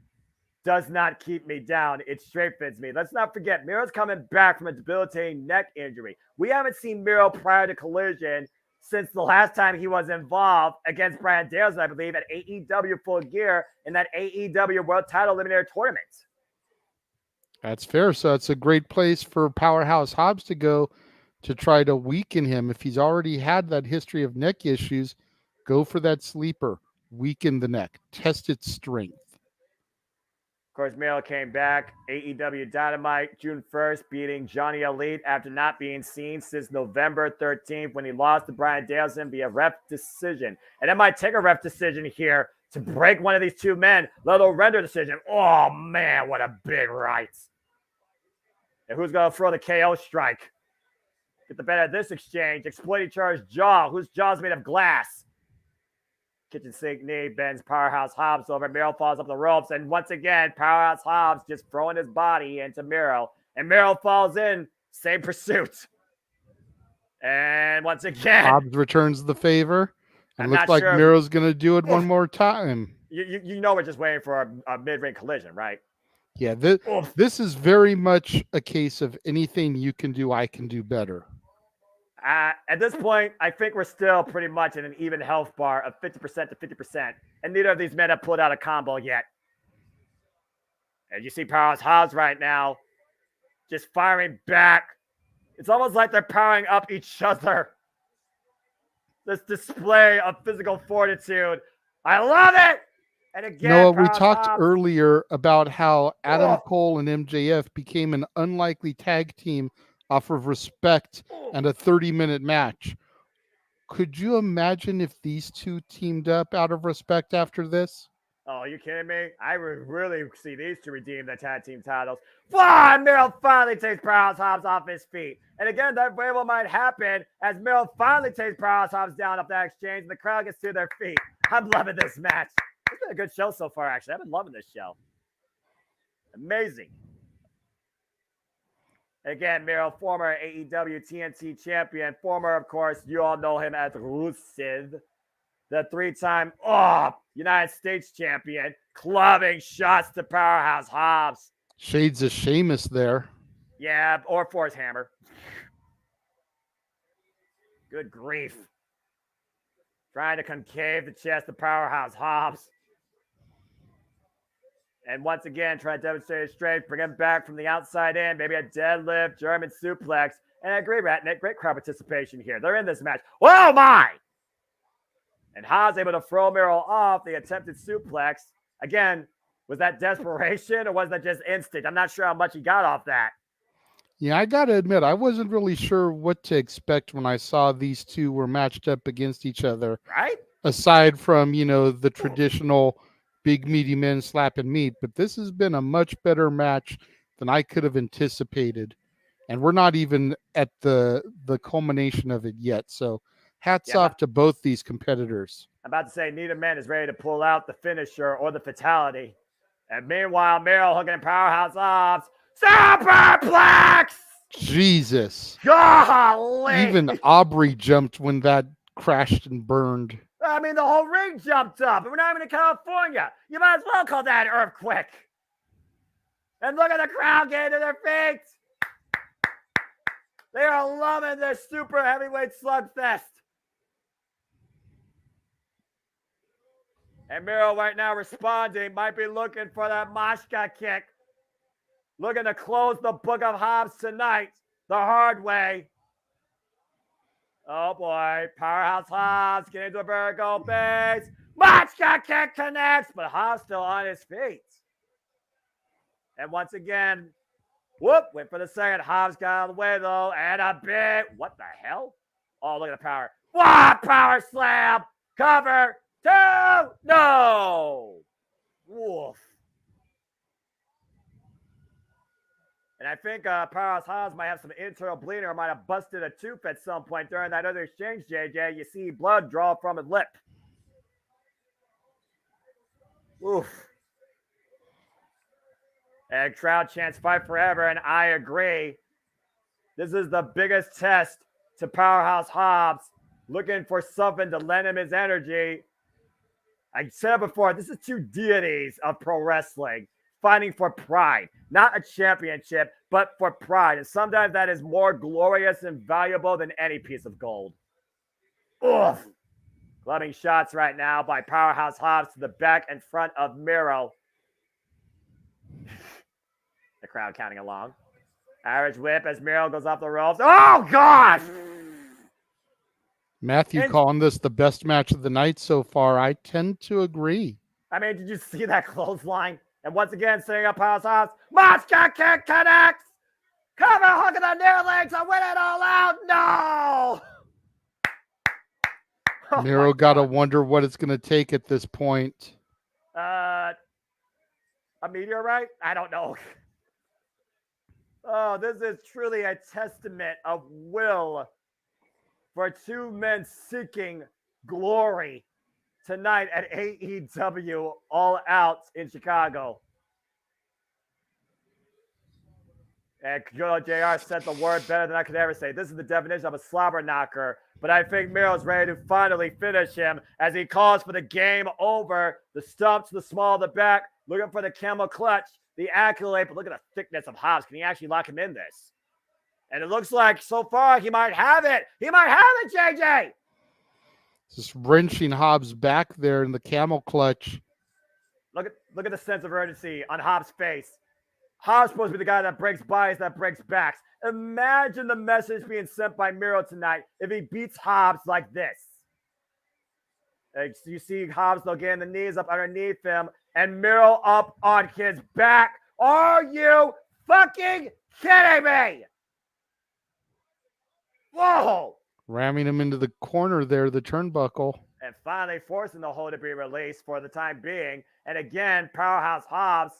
does not keep me down. It straight fits me. Let's not forget, Miro's coming back from a debilitating neck injury. We haven't seen Miro prior to Collision since the last time he was involved against Brian Danielson, I believe, at AEW Full Gear in that AEW World Title Eliminator Tournament. That's fair. So it's a great place for Powerhouse Hobbs to go to try to weaken him. If he's already had that history of neck issues, go for that sleeper. Weaken the neck. Test its strength. Of course, Miro came back. AEW Dynamite, June 1st, beating Johnny Elite after not being seen since November 13th when he lost to Brian Danielson via ref decision. And it might take a ref decision here to break one of these two men, let alone render decision. Oh, man, what a big right. And who's going to throw the KO strike? Get the better of this exchange. Exploit each other's jaw. Whose jaw's made of glass? Kitchen sink knee bends Powerhouse Hobbs over. Miro falls up the ropes. And once again, Powerhouse Hobbs just throwing his body into Miro. And Miro falls in. Same pursuit. And once again, Hobbs returns the favor. It looks like sure. Miro's going to do it one more time. You know we're just waiting for a mid-ring collision, right? Yeah, this is very much a case of anything you can do, I can do better. At this point, I think we're still pretty much in an even health bar of 50% to 50%. And neither of these men have pulled out a combo yet. And you see Powerhouse Hobbs right now just firing back. It's almost like they're powering up each other. This display of physical fortitude. I love it! And again, Noah, we talked earlier about how Adam Cole and MJF became an unlikely tag team off of respect and a 30-minute match. Could you imagine if these two teamed up out of respect after this? Oh, are you kidding me? I would really see these two redeem the tag team titles. Fly! Miro finally takes Powerhouse Hobbs off his feet. And again, that very well might happen as Miro finally takes Powerhouse Hobbs down off that exchange and the crowd gets to their feet. I'm loving this match. It's been a good show so far, actually. I've been loving this show. Amazing. Again, Miro, former AEW TNT champion, former, of course, you all know him as Rusev, the 3-time United States champion, clubbing shots to Powerhouse Hobbs. Shades of Sheamus there. Yeah, or Force Hammer. Good grief. Trying to concave the chest of Powerhouse Hobbs. And once again, trying to demonstrate his strength, bring him back from the outside in, maybe a deadlift, German suplex. And I agree, Ratnet, great crowd participation here. They're in this match. Oh, my! And Hobbs able to throw Miro off the attempted suplex. Again, was that desperation or was that just instinct? I'm not sure how much he got off that. Yeah, I got to admit, I wasn't really sure what to expect when I saw these two were matched up against each other. Right? Aside from, the traditional big meaty men slapping meat, but this has been a much better match than I could have anticipated. And we're not even at the culmination of it yet. So hats off to both these competitors. I'm about to say neither man is ready to pull out the finisher or the fatality. And meanwhile, Miro hooking in Powerhouse Hobbs. Superplex! Jesus. Golly! Even Aubrey jumped when that crashed and burned. I mean, the whole ring jumped up. And we're not even in California. You might as well call that an earthquake. And look at the crowd getting to their feet. They are loving this super heavyweight slugfest. And Miro right now responding, might be looking for that Mashka kick. Looking to close the book of Hobbs tonight the hard way. Oh boy, Powerhouse Hobbs getting into a vertical base. Mashka kick connects, but Hobbs still on his feet. And once again, went for the second. Hobbs got out of the way though, and a big, what the hell? Oh, look at the power. What? Power slam, cover, 2, no. Woof. And I think Powerhouse Hobbs might have some internal bleeding or might have busted a tooth at some point during that other exchange, JJ. You see blood draw from his lip. Oof. And crowd chants fight forever, and I agree. This is the biggest test to Powerhouse Hobbs, looking for something to lend him his energy. I said it before, this is two deities of pro wrestling fighting for pride. Not a championship, but for pride. And sometimes that is more glorious and valuable than any piece of gold. Oof. Clubbing shots right now by Powerhouse Hobbs to the back and front of Miro. The crowd counting along. Irish whip as Miro goes off the ropes. Oh, gosh! Matthew calling this the best match of the night so far. I tend to agree. I mean, did you see that clothesline? And once again, setting up Powerhouse Hobbs. Mashka kick connects. Cover hook of the near leg to win it all out. No! Miro got to wonder what it's going to take at this point. A meteorite? I don't know. Oh, this is truly a testament of will for two men seeking glory tonight at AEW All Out in Chicago. And good JR said the word better than I could ever say. This is the definition of a slobber knocker. But I think Miro's ready to finally finish him as he calls for the game over. The stump to the small of the back, looking for the camel clutch, the accolade. But look at the thickness of Hobbs. Can he actually lock him in this? And it looks like so far he might have it. He might have it, JJ. Just wrenching Hobbs back there in the camel clutch. Look at the sense of urgency on Hobbs' face. Hobbs supposed to be the guy that breaks bodies, that breaks backs. Imagine the message being sent by Miro tonight if he beats Hobbs like this. You see Hobbs, though, getting the knees up underneath him, and Miro up on his back. Are you fucking kidding me? Whoa! Ramming him into the corner there, the turnbuckle. And finally forcing the hold to be released for the time being. And again, Powerhouse Hobbs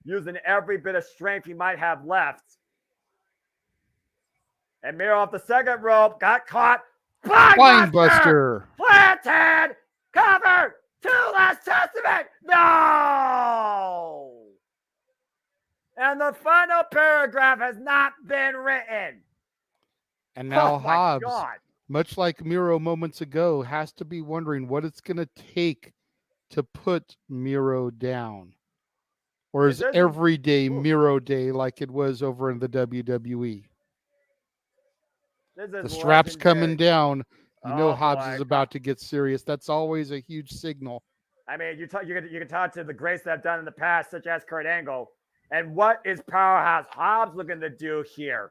using every bit of strength he might have left. And Miro off the second rope, got caught. Flying Buster! Planted! Cover! To Last Testament! No! And the final paragraph has not been written. And now Oh my Hobbs, God. much like Miro moments ago, has to be wondering what it's going to take to put Miro down. Or is every day Miro Day like it was over in the WWE? The strap's coming down. You know Hobbs is about to get serious. That's always a huge signal. I mean, you can talk to the greats that have done in the past, such as Kurt Angle. And what is Powerhouse Hobbs looking to do here?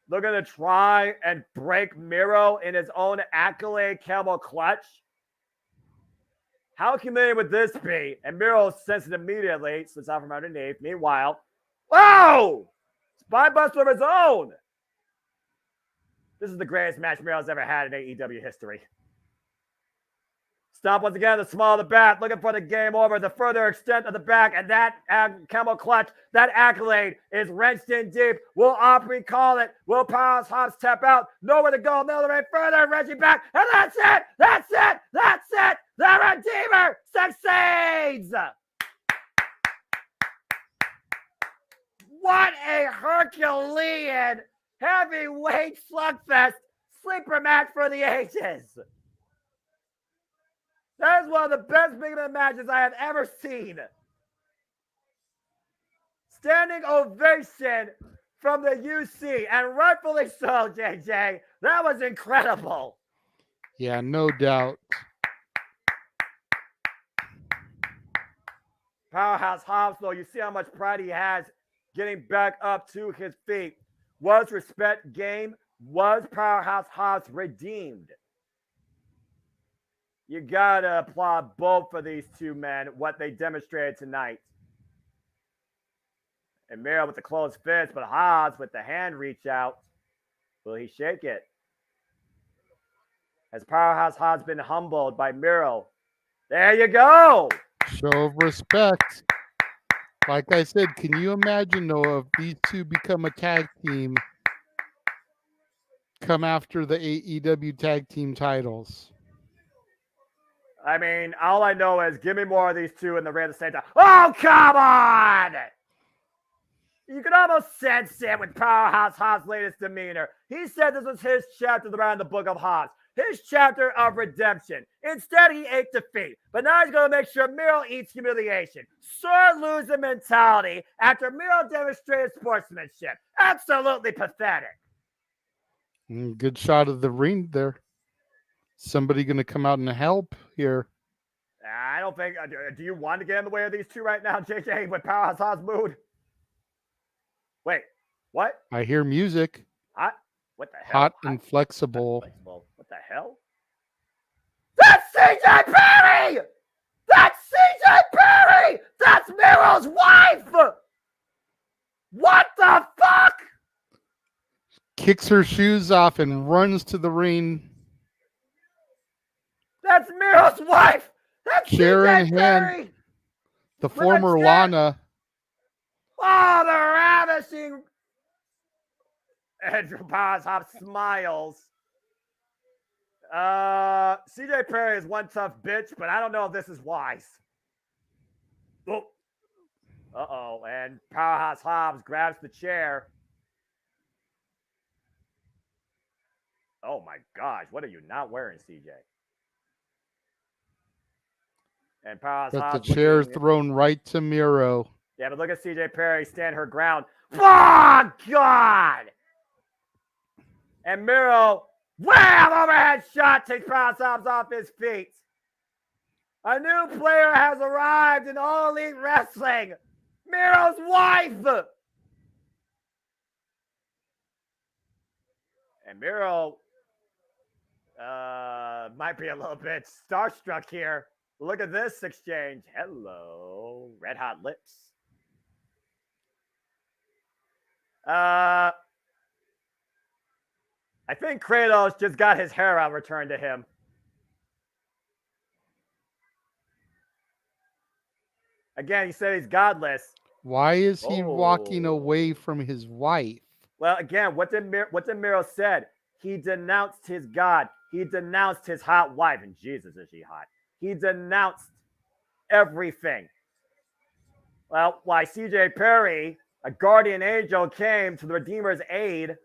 Looking to try and break Miro in his own accolade camel clutch? How humiliating would this be? And Miro sensed it immediately, slips out from underneath. Meanwhile, whoa! Spine buster of his own. This is the greatest match Miro's ever had in AEW history. Stomp once again, the small of the bat, looking for the game over, the further extent of the back, and that camel clutch, that accolade is wrenched in deep. Will Aubrey call it? Will Powerhouse Hobbs tap out? Nowhere to go, Miller further, wrenching back, and that's it! That's it! That's it! The Redeemer succeeds! What a Herculean heavyweight slugfest sleeper match for the ages! That is one of the best big event matches I have ever seen. Standing ovation from the UC, and rightfully so, JJ. That was incredible. Yeah, no doubt. Powerhouse Hobbs, though, you see how much pride he has getting back up to his feet. Was respect game? Was Powerhouse Hobbs redeemed? You gotta applaud both for these two men, what they demonstrated tonight. And Miro with the closed fist, but Hobbs with the hand reach out. Will he shake it? Has Powerhouse Hobbs been humbled by Miro? There you go. Show of respect. Like I said, can you imagine, though, if these two become a tag team, come after the AEW tag team titles? I mean, all I know is give me more of these two in the ring at the same time. Oh, come on! You can almost sense it with Powerhouse Hobbs' latest demeanor. He said this was his chapter around the book of Hobbs, his chapter of redemption. Instead, he ate defeat. But now he's going to make sure Miro eats humiliation. Sore loser mentality after Miro demonstrated sportsmanship. Absolutely pathetic. Good shot of the ring there. Somebody going to come out and help here? I don't think. Do you want to get in the way of these two right now, JJ, with Powerhouse Hobbs' mood? Wait, what? I hear music. Hot? What the hell? Hot and flexible. What the hell? That's CJ Perry! That's CJ Perry! That's Miro's wife! What the fuck? Kicks her shoes off and runs to the ring. That's Miro's wife. That's chair CJ in Perry. hand. The former Lana. Oh, the ravishing. Andrew Powerhouse Hobbs smiles. CJ Perry is one tough bitch, but I don't know if this is wise. Oh. Uh-oh. And Powerhouse Hobbs grabs the chair. Oh, my gosh. What are you not wearing, CJ? And Powerhouse Hobbs. The chair thrown right to Miro. Yeah, but look at CJ Perry stand her ground. Oh, God! And Miro, wham! Overhead shot takes Powerhouse Hobbs off his feet. A new player has arrived in All Elite Wrestling. Miro's wife! And Miro might be a little bit starstruck here. Look at this exchange. Hello, red hot lips. I think Kratos just got his hair out returned to him. Again, he said he's godless. Why is he walking away from his wife? Well, again, what did Miro said? He denounced his God. He denounced his hot wife. And Jesus, is she hot? He denounced everything. Well, why CJ Perry, a guardian angel, came to the Redeemer's aid.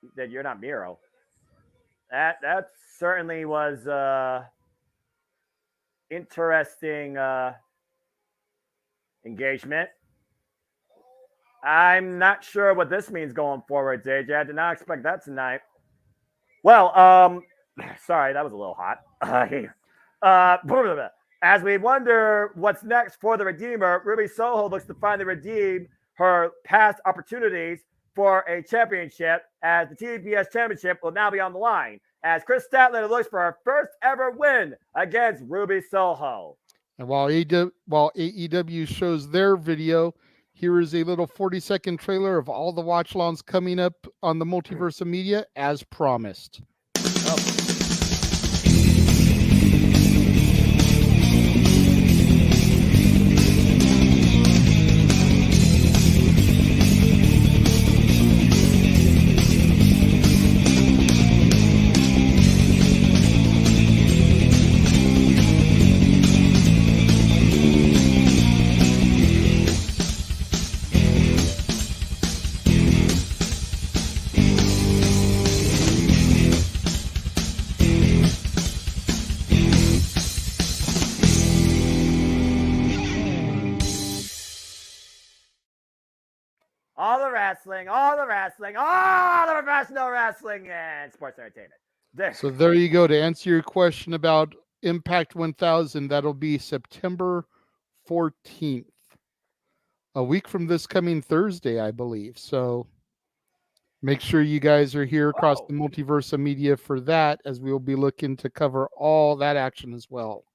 He said, "You're not Miro." That certainly was interesting engagement. I'm not sure what this means going forward, JJ. I did not expect that tonight. Well, sorry, that was a little hot. As we wonder what's next for the Redeemer, Ruby Soho looks to finally redeem her past opportunities for a championship, as the TBS championship will now be on the line, as Chris Statlander looks for her first ever win against Ruby Soho. And while AEW shows their video, here is a little 40-second trailer of all the watch-alongs coming up on the Multiverse of Media as promised. all the professional wrestling and sports entertainment. So there you go. To answer your question about Impact 1000, that'll be September 14th, a week from this coming Thursday, I believe. So make sure you guys are here across the Multiverse of Media for that, as we will be looking to cover all that action as well.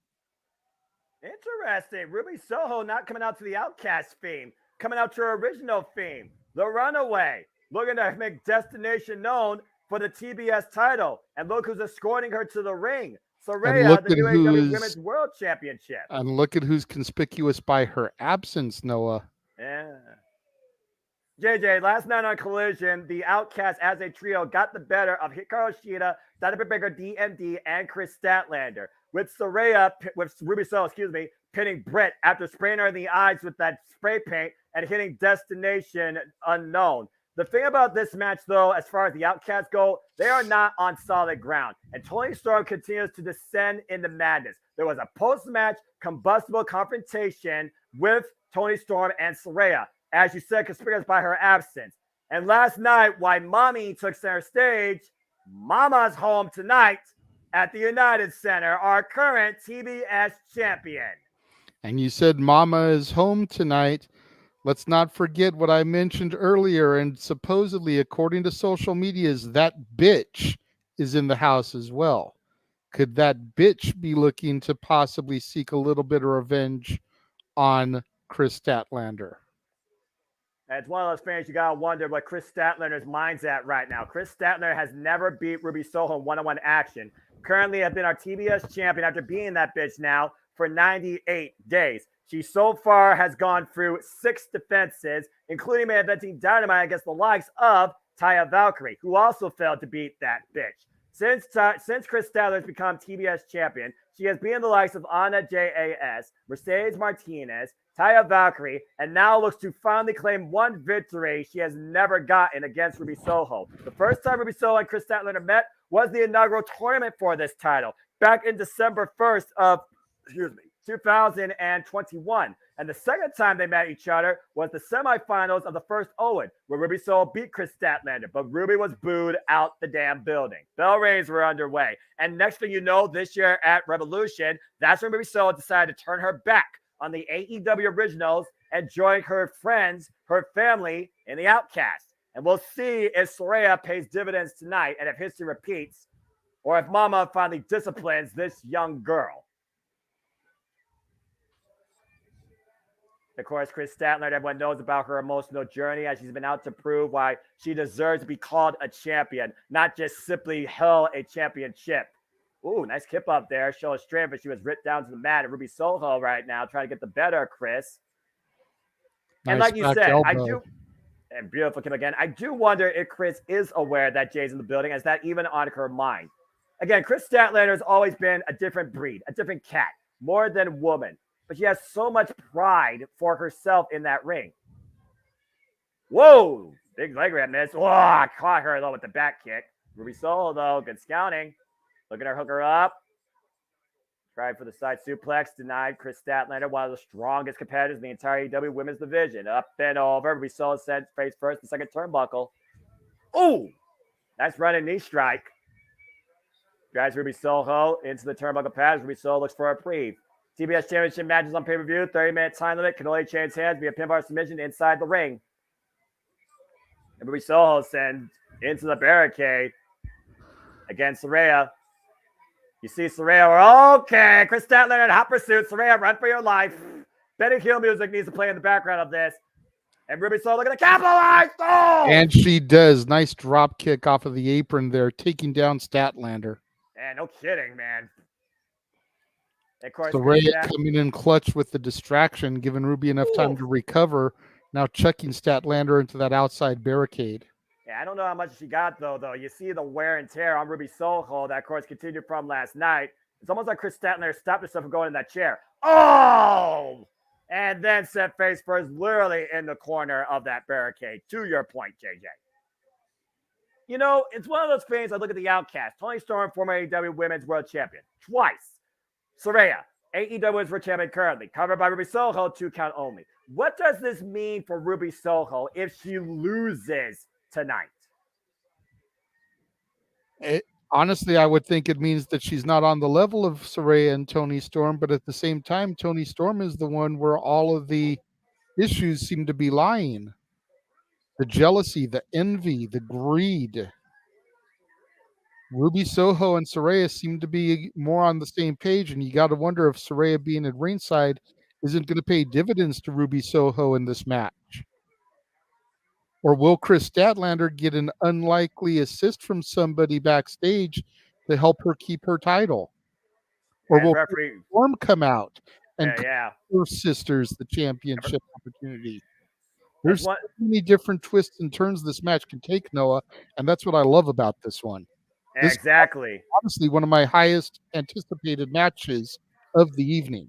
Interesting. Ruby Soho not coming out to the Outcast theme, coming out to her original theme, The Runaway, looking to make destination known for the TBS title. And look who's escorting her to the ring. Saraya, the new AEW Women's World Championship. And look at who's conspicuous by her absence, Noah. Yeah. JJ, last night on Collision, the Outcast as a trio got the better of Hikaru Shida, Dr. Bigger, DMD, and Chris Statlander. With Ruby Soho, pinning Britt after spraying her in the eyes with that spray paint and hitting Destination Unknown. The thing about this match, though, as far as the Outcasts go, they are not on solid ground. And Toni Storm continues to descend into madness. There was a post-match combustible confrontation with Toni Storm and Saraya, as you said, conspicuous by her absence. And last night, while Mommy took center stage, Mama's home tonight at the United Center, our current TBS champion. And you said Mama is home tonight. Let's not forget what I mentioned earlier, and supposedly, according to social medias, that bitch is in the house as well. Could that bitch be looking to possibly seek a little bit of revenge on Chris Statlander? As one of those fans, you gotta wonder what Chris Statlander's mind's at right now. Chris Statlander has never beat Ruby Soho in one-on-one action. Currently has been our TBS champion after being that bitch now for 98 days. She so far has gone through 6 defenses, including main eventing Dynamite against the likes of Taya Valkyrie, who also failed to beat that bitch. Since Chris Statlander has become TBS champion, she has been the likes of Anna JAS, Mercedes Martinez, Taya Valkyrie, and now looks to finally claim one victory she has never gotten against Ruby Soho. The first time Ruby Soho and Chris Statlander met was the inaugural tournament for this title back in December 1st of 2021. And the second time they met each other was the semifinals of the first Owen, where Ruby Soho beat Chris Statlander, but Ruby was booed out the damn building. Bell rings were underway. And next thing you know, this year at Revolution, that's when Ruby Soho decided to turn her back on the AEW originals and join her friends, her family, in the Outcast. And we'll see if Saraya pays dividends tonight and if history repeats, or if Mama finally disciplines this young girl. Of course, Chris Statler, everyone knows about her emotional journey as she's been out to prove why she deserves to be called a champion, not just simply held a championship. Ooh, nice kip up there. Showing strength, but she was ripped down to the mat. And Ruby Soho right now trying to get the better of Chris. And Nice like you back said, I elbow. do, and beautiful kip again. I do wonder if Chris is aware that Jay's in the building. Is that even on her mind? Again, Chris Statlander has always been a different breed, a different cat, more than woman. But she has so much pride for herself in that ring. Whoa! Big leg grab miss. Whoa! Caught her though with the back kick. Ruby Soho though, good scouting. Look at her hook her up. Tried for the side suplex, denied. Chris Statlander, one of the strongest competitors in the entire AEW women's division. Up and over. Ruby Soho sent face first, the second turnbuckle. Ooh! Nice running knee strike. Drives Ruby Soho into the turnbuckle pads. Ruby Soho looks for a reprieve. TBS Championship matches on pay-per-view. 30-minute time limit. Can only change hands via pinfall submission inside the ring. And Ruby Soho sends into the barricade against Saraya. You see Saraya. Okay. Chris Statler in hot pursuit. Saraya, run for your life. Betty Hill music needs to play in the background of this. And Ruby Soho looking to capitalize. Oh! And she does. Nice drop kick off of the apron there, taking down Statlander. And no kidding, man. Of course, Saraya coming in clutch with the distraction, giving Ruby enough time to recover. Now chucking Statlander into that outside barricade. Yeah, I don't know how much she got, though. You see the wear and tear on Ruby Soho that, of course, continued from last night. It's almost like Chris Statlander stopped herself from going in that chair. Oh! And then set face first, literally in the corner of that barricade. To your point, JJ. You know, it's one of those things. I look at the Outcast. Toni Storm, former AEW Women's World Champion. Twice. Saraya, AEW Women's World Champion currently. Covered by Ruby Soho, 2 count only. What does this mean for Ruby Soho if she loses tonight? Honestly, I would think it means that she's not on the level of Saraya and Toni Storm, but at the same time, Toni Storm is the one where all of the issues seem to be lying. The jealousy, the envy, the greed. Ruby Soho and Saraya seem to be more on the same page, and you got to wonder if Saraya being at ringside isn't going to pay dividends to Ruby Soho in this match. Or will Chris Statlander get an unlikely assist from somebody backstage to help her keep her title? Or will Storm come out and her sisters the championship opportunity? There's so many different twists and turns this match can take, Noah, and that's what I love about this one. Exactly. Honestly, one of my highest anticipated matches of the evening.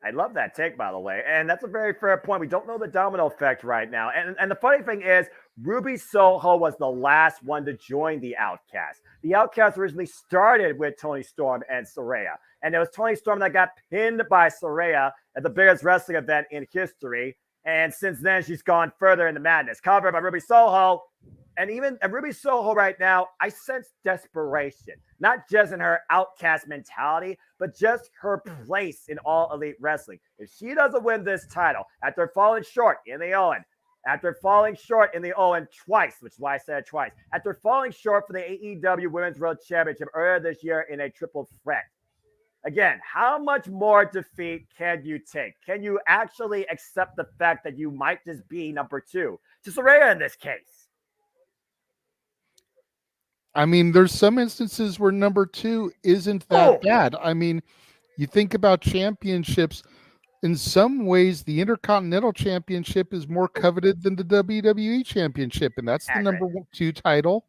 I love that take, by the way. And that's a very fair point. We don't know the domino effect right now. And the funny thing is, Ruby Soho was the last one to join the Outcast. The Outcast originally started with Toni Storm and Saraya. And it was Toni Storm that got pinned by Saraya at the biggest wrestling event in history. And since then, she's gone further into madness. Covered by Ruby Soho. And even at Ruby Soho right now, I sense desperation, not just in her outcast mentality, but just her place in All Elite Wrestling. If she doesn't win this title after falling short in the Owen, twice, which is why I said twice, after falling short for the AEW Women's World Championship earlier this year in a triple threat. Again, how much more defeat can you take? Can you actually accept the fact that you might just be number 2 to Saraya in this case? I mean, there's some instances where number 2 isn't that bad. I mean, you think about championships. In some ways, the Intercontinental Championship is more coveted than the WWE Championship, and that's the number 2 title.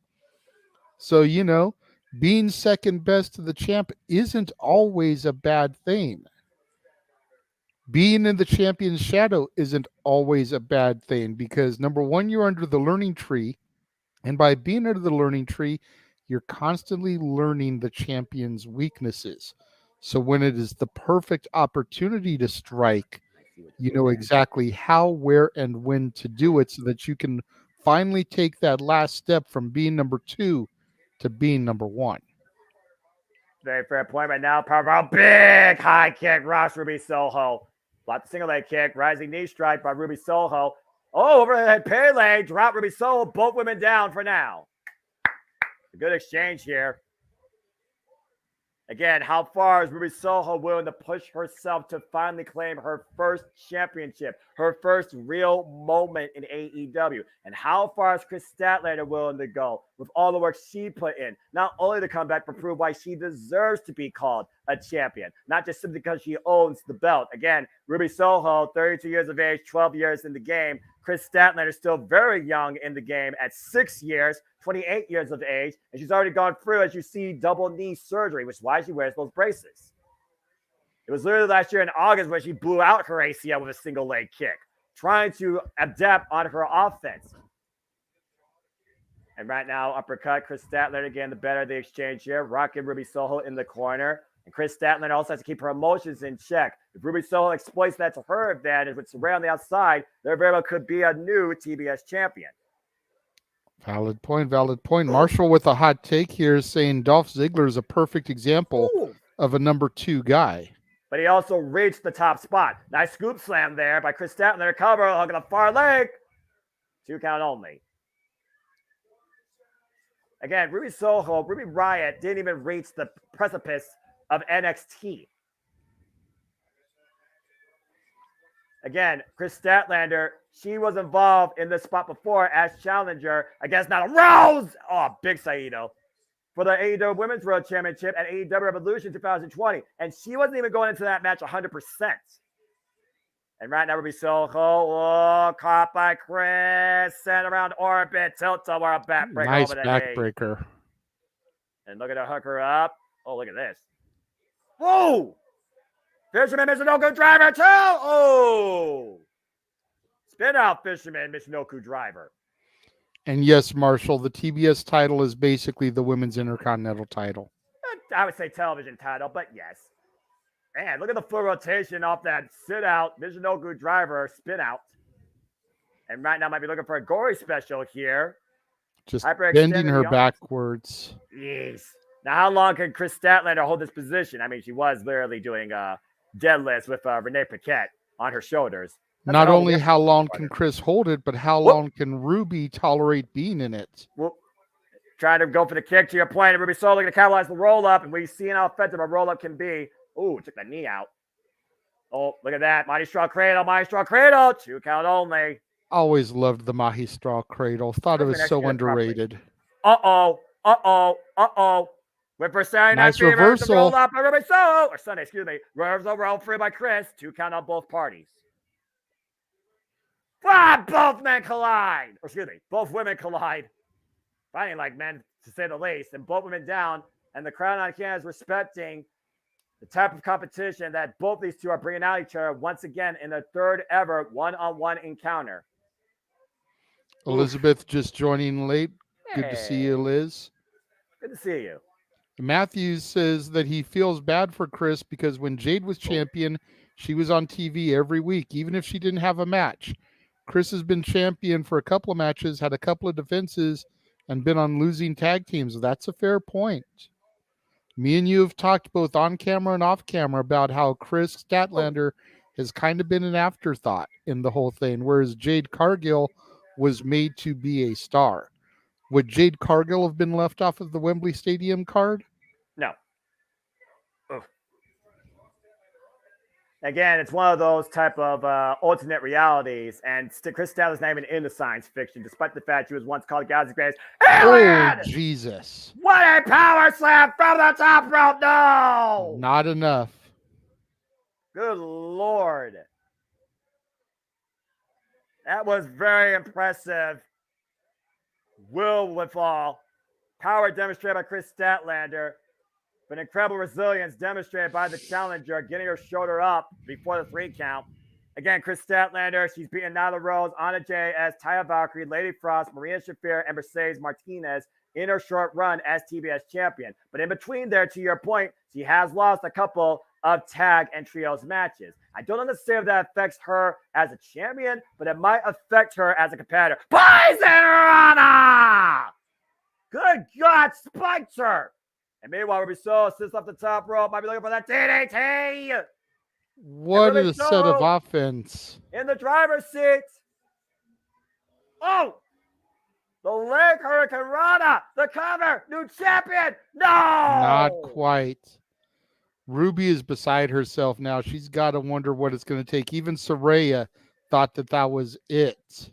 So, you know, being second best to the champ isn't always a bad thing. Being in the champion's shadow isn't always a bad thing because, number 1, you're under the learning tree. And by being under the learning tree, you're constantly learning the champion's weaknesses. So when it is the perfect opportunity to strike, you know exactly how, where, and when to do it so that you can finally take that last step from being number 2 to being number 1. Very fair point right now. Powerbomb, big high kick, Ross Ruby Soho. Block the single leg kick, rising knee strike by Ruby Soho. Oh, overhead Pele, drop Ruby Soho, both women down for now. A good exchange here. Again, how far is Ruby Soho willing to push herself to finally claim her first championship, her first real moment in AEW? And how far is Chris Statlander willing to go with all the work she put in, not only to come back, but prove why she deserves to be called a champion, not just simply because she owns the belt. Again, Ruby Soho, 32 years of age, 12 years in the game. Chris Statlander still very young in the game at 6 years, 28 years of age, and she's already gone through, as you see, double knee surgery, which is why she wears those braces. It was literally last year in August when she blew out her ACL with a single leg kick, trying to adapt on her offense. And right now, uppercut, Chris Statlander again, the better of the exchange here, rocking Ruby Soho in the corner. And Chris Statlander also has to keep her emotions in check. If Ruby Soho exploits that to her advantage with Saray on the outside, there very well could be a new TBS champion. Valid point, valid point. Marshall with a hot take here saying Dolph Ziggler is a perfect example of a number 2 guy. But he also reached the top spot. Nice scoop slam there by Chris Statlander. Cover, hook on the far leg. 2 count only. Again, Ruby Soho, Ruby Riott didn't even reach the precipice of NXT. Again, Chris Statlander, she was involved in this spot before as challenger against Nyla Rose. Oh, big Saito. For the AEW Women's World Championship at AEW Revolution 2020. And she wasn't even going into that match 100%. And right now, Ruby Soho, caught by Chris, sent around orbit, tilt over a backbreaker. Nice backbreaker. And look at her hook her up. Oh, look at this. Whoa! Fisherman Michinoku driver too. Oh! Spin out Fisherman Michinoku driver. And yes, Marshall, the TBS title is basically the Women's Intercontinental title. I would say television title, but yes. Man, look at the full rotation off that sit out Michinoku driver spin out. And right now might be looking for a gory special here. Just bending her backwards. Jeez. Now, how long can Chris Statlander hold this position? I mean, she was literally doing deadlifts with Renee Paquette on her shoulders. That's not only how long can Chris hold it, but how long can Ruby tolerate being in it? Well, trying to go for the kick to your point. And Ruby Soho going to capitalize the roll up. And we've seen how effective a roll up can be. Ooh, took the knee out. Oh, look at that. Mighty Straw Cradle, Mighty Straw Cradle. 2 count only. Always loved the Mahi Straw Cradle. Thought it was so underrated. Uh-oh. Went for Saturday Night Nice reversal. Roll up by Ruby Soho. Or Sunday, excuse me. Reversal roll free by Chris. 2 count on both parties. Both men collide. Or excuse me, both women collide. Fighting like men, to say the least. And both women down. And the crowd on camera is respecting the type of competition that both these two are bringing out each other once again in their third ever one-on-one encounter. Elizabeth just joining late. Hey. Good to see you, Liz. Good to see you. Matthews says that he feels bad for Chris because when Jade was champion, she was on TV every week, even if she didn't have a match. Chris has been champion for a couple of matches, had a couple of defenses, and been on losing tag teams. That's a fair point. Me and you have talked both on camera and off camera about how Chris Statlander has kind of been an afterthought in the whole thing, whereas Jade Cargill was made to be a star. Would Jade Cargill have been left off of the Wembley Stadium card? No. Ugh. Again, it's one of those type of alternate realities, and Chris Statlander's not even into science fiction, despite the fact she was once called Galaxy's greatest alien! Oh, Jesus. What a power slam from the top rope! No! Not enough. Good Lord. That was very impressive. Will withal. Power demonstrated by Chris Statlander. But incredible resilience demonstrated by the challenger, getting her shoulder up before the 3 count. Again, Chris Statlander, she's beaten Nyla Rose, Anna Jay as Taya Valkyrie, Lady Frost, Maria Shafir, and Mercedes Martinez in her short run as TBS champion. But in between there, to your point, she has lost a couple of tag and trios matches. I don't understand if that affects her as a champion, but it might affect her as a competitor. Poison Rana! Good God, spiked her. And meanwhile, Ruby Soho sits off the top rope. Might be looking for that DDT. What a set of offense. In the driver's seat. Oh! The leg Hurricane Rana. The cover. New champion. No! Not quite. Ruby is beside herself now. She's got to wonder what it's going to take. Even Saraya thought that was it.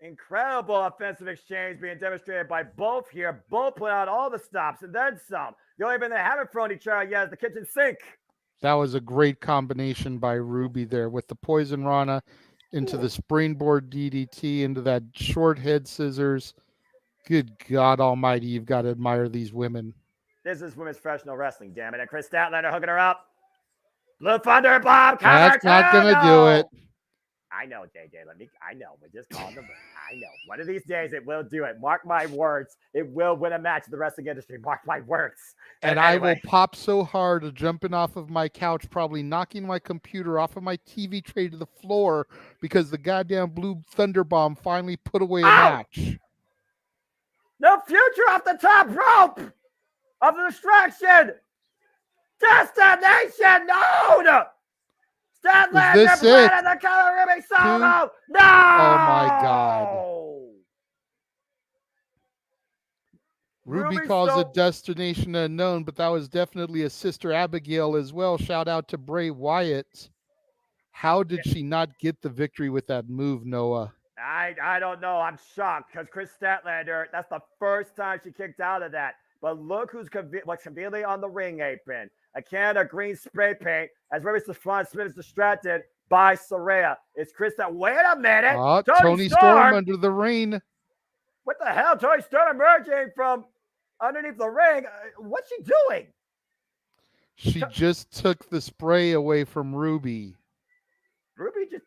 Incredible offensive exchange being demonstrated by both here. Both put out all the stops and then some. The only thing they haven't thrown each other yet is the kitchen sink. That was a great combination by Ruby there with the Poison Rana into the springboard DDT, into that short head scissors. Good God almighty, you've got to admire these women. This is women's professional wrestling, damn it. And Chris Statlander hooking her up. Blue Thunder Bomb cover. That's not going to do it. I know, JJ. I know. We're just calling them. I know. One of these days it will do it. Mark my words. It will win a match in the wrestling industry. Mark my words. And anyway. I will pop so hard, jumping off of my couch, probably knocking my computer off of my TV tray to the floor because the goddamn Blue Thunder Bomb finally put away a match. No future off the top rope of the distraction. Destination known. Statlander planted the color Ruby Solo. No! Oh my God. Ruby calls it Destination Unknown, but that was definitely a Sister Abigail as well. Shout out to Bray Wyatt. How did she not get the victory with that move, Noah? I don't know. I'm shocked because Chris Statlander, that's the first time she kicked out of that. But look who's conveniently on the ring apron. A can of green spray paint as Ruby Safran Smith is distracted by Saraya. It's Chris that. Wait a minute. Tony Storm under the ring. What the hell? Tony Storm emerging from underneath the ring. What's she doing? She just took the spray away from Ruby. Ruby just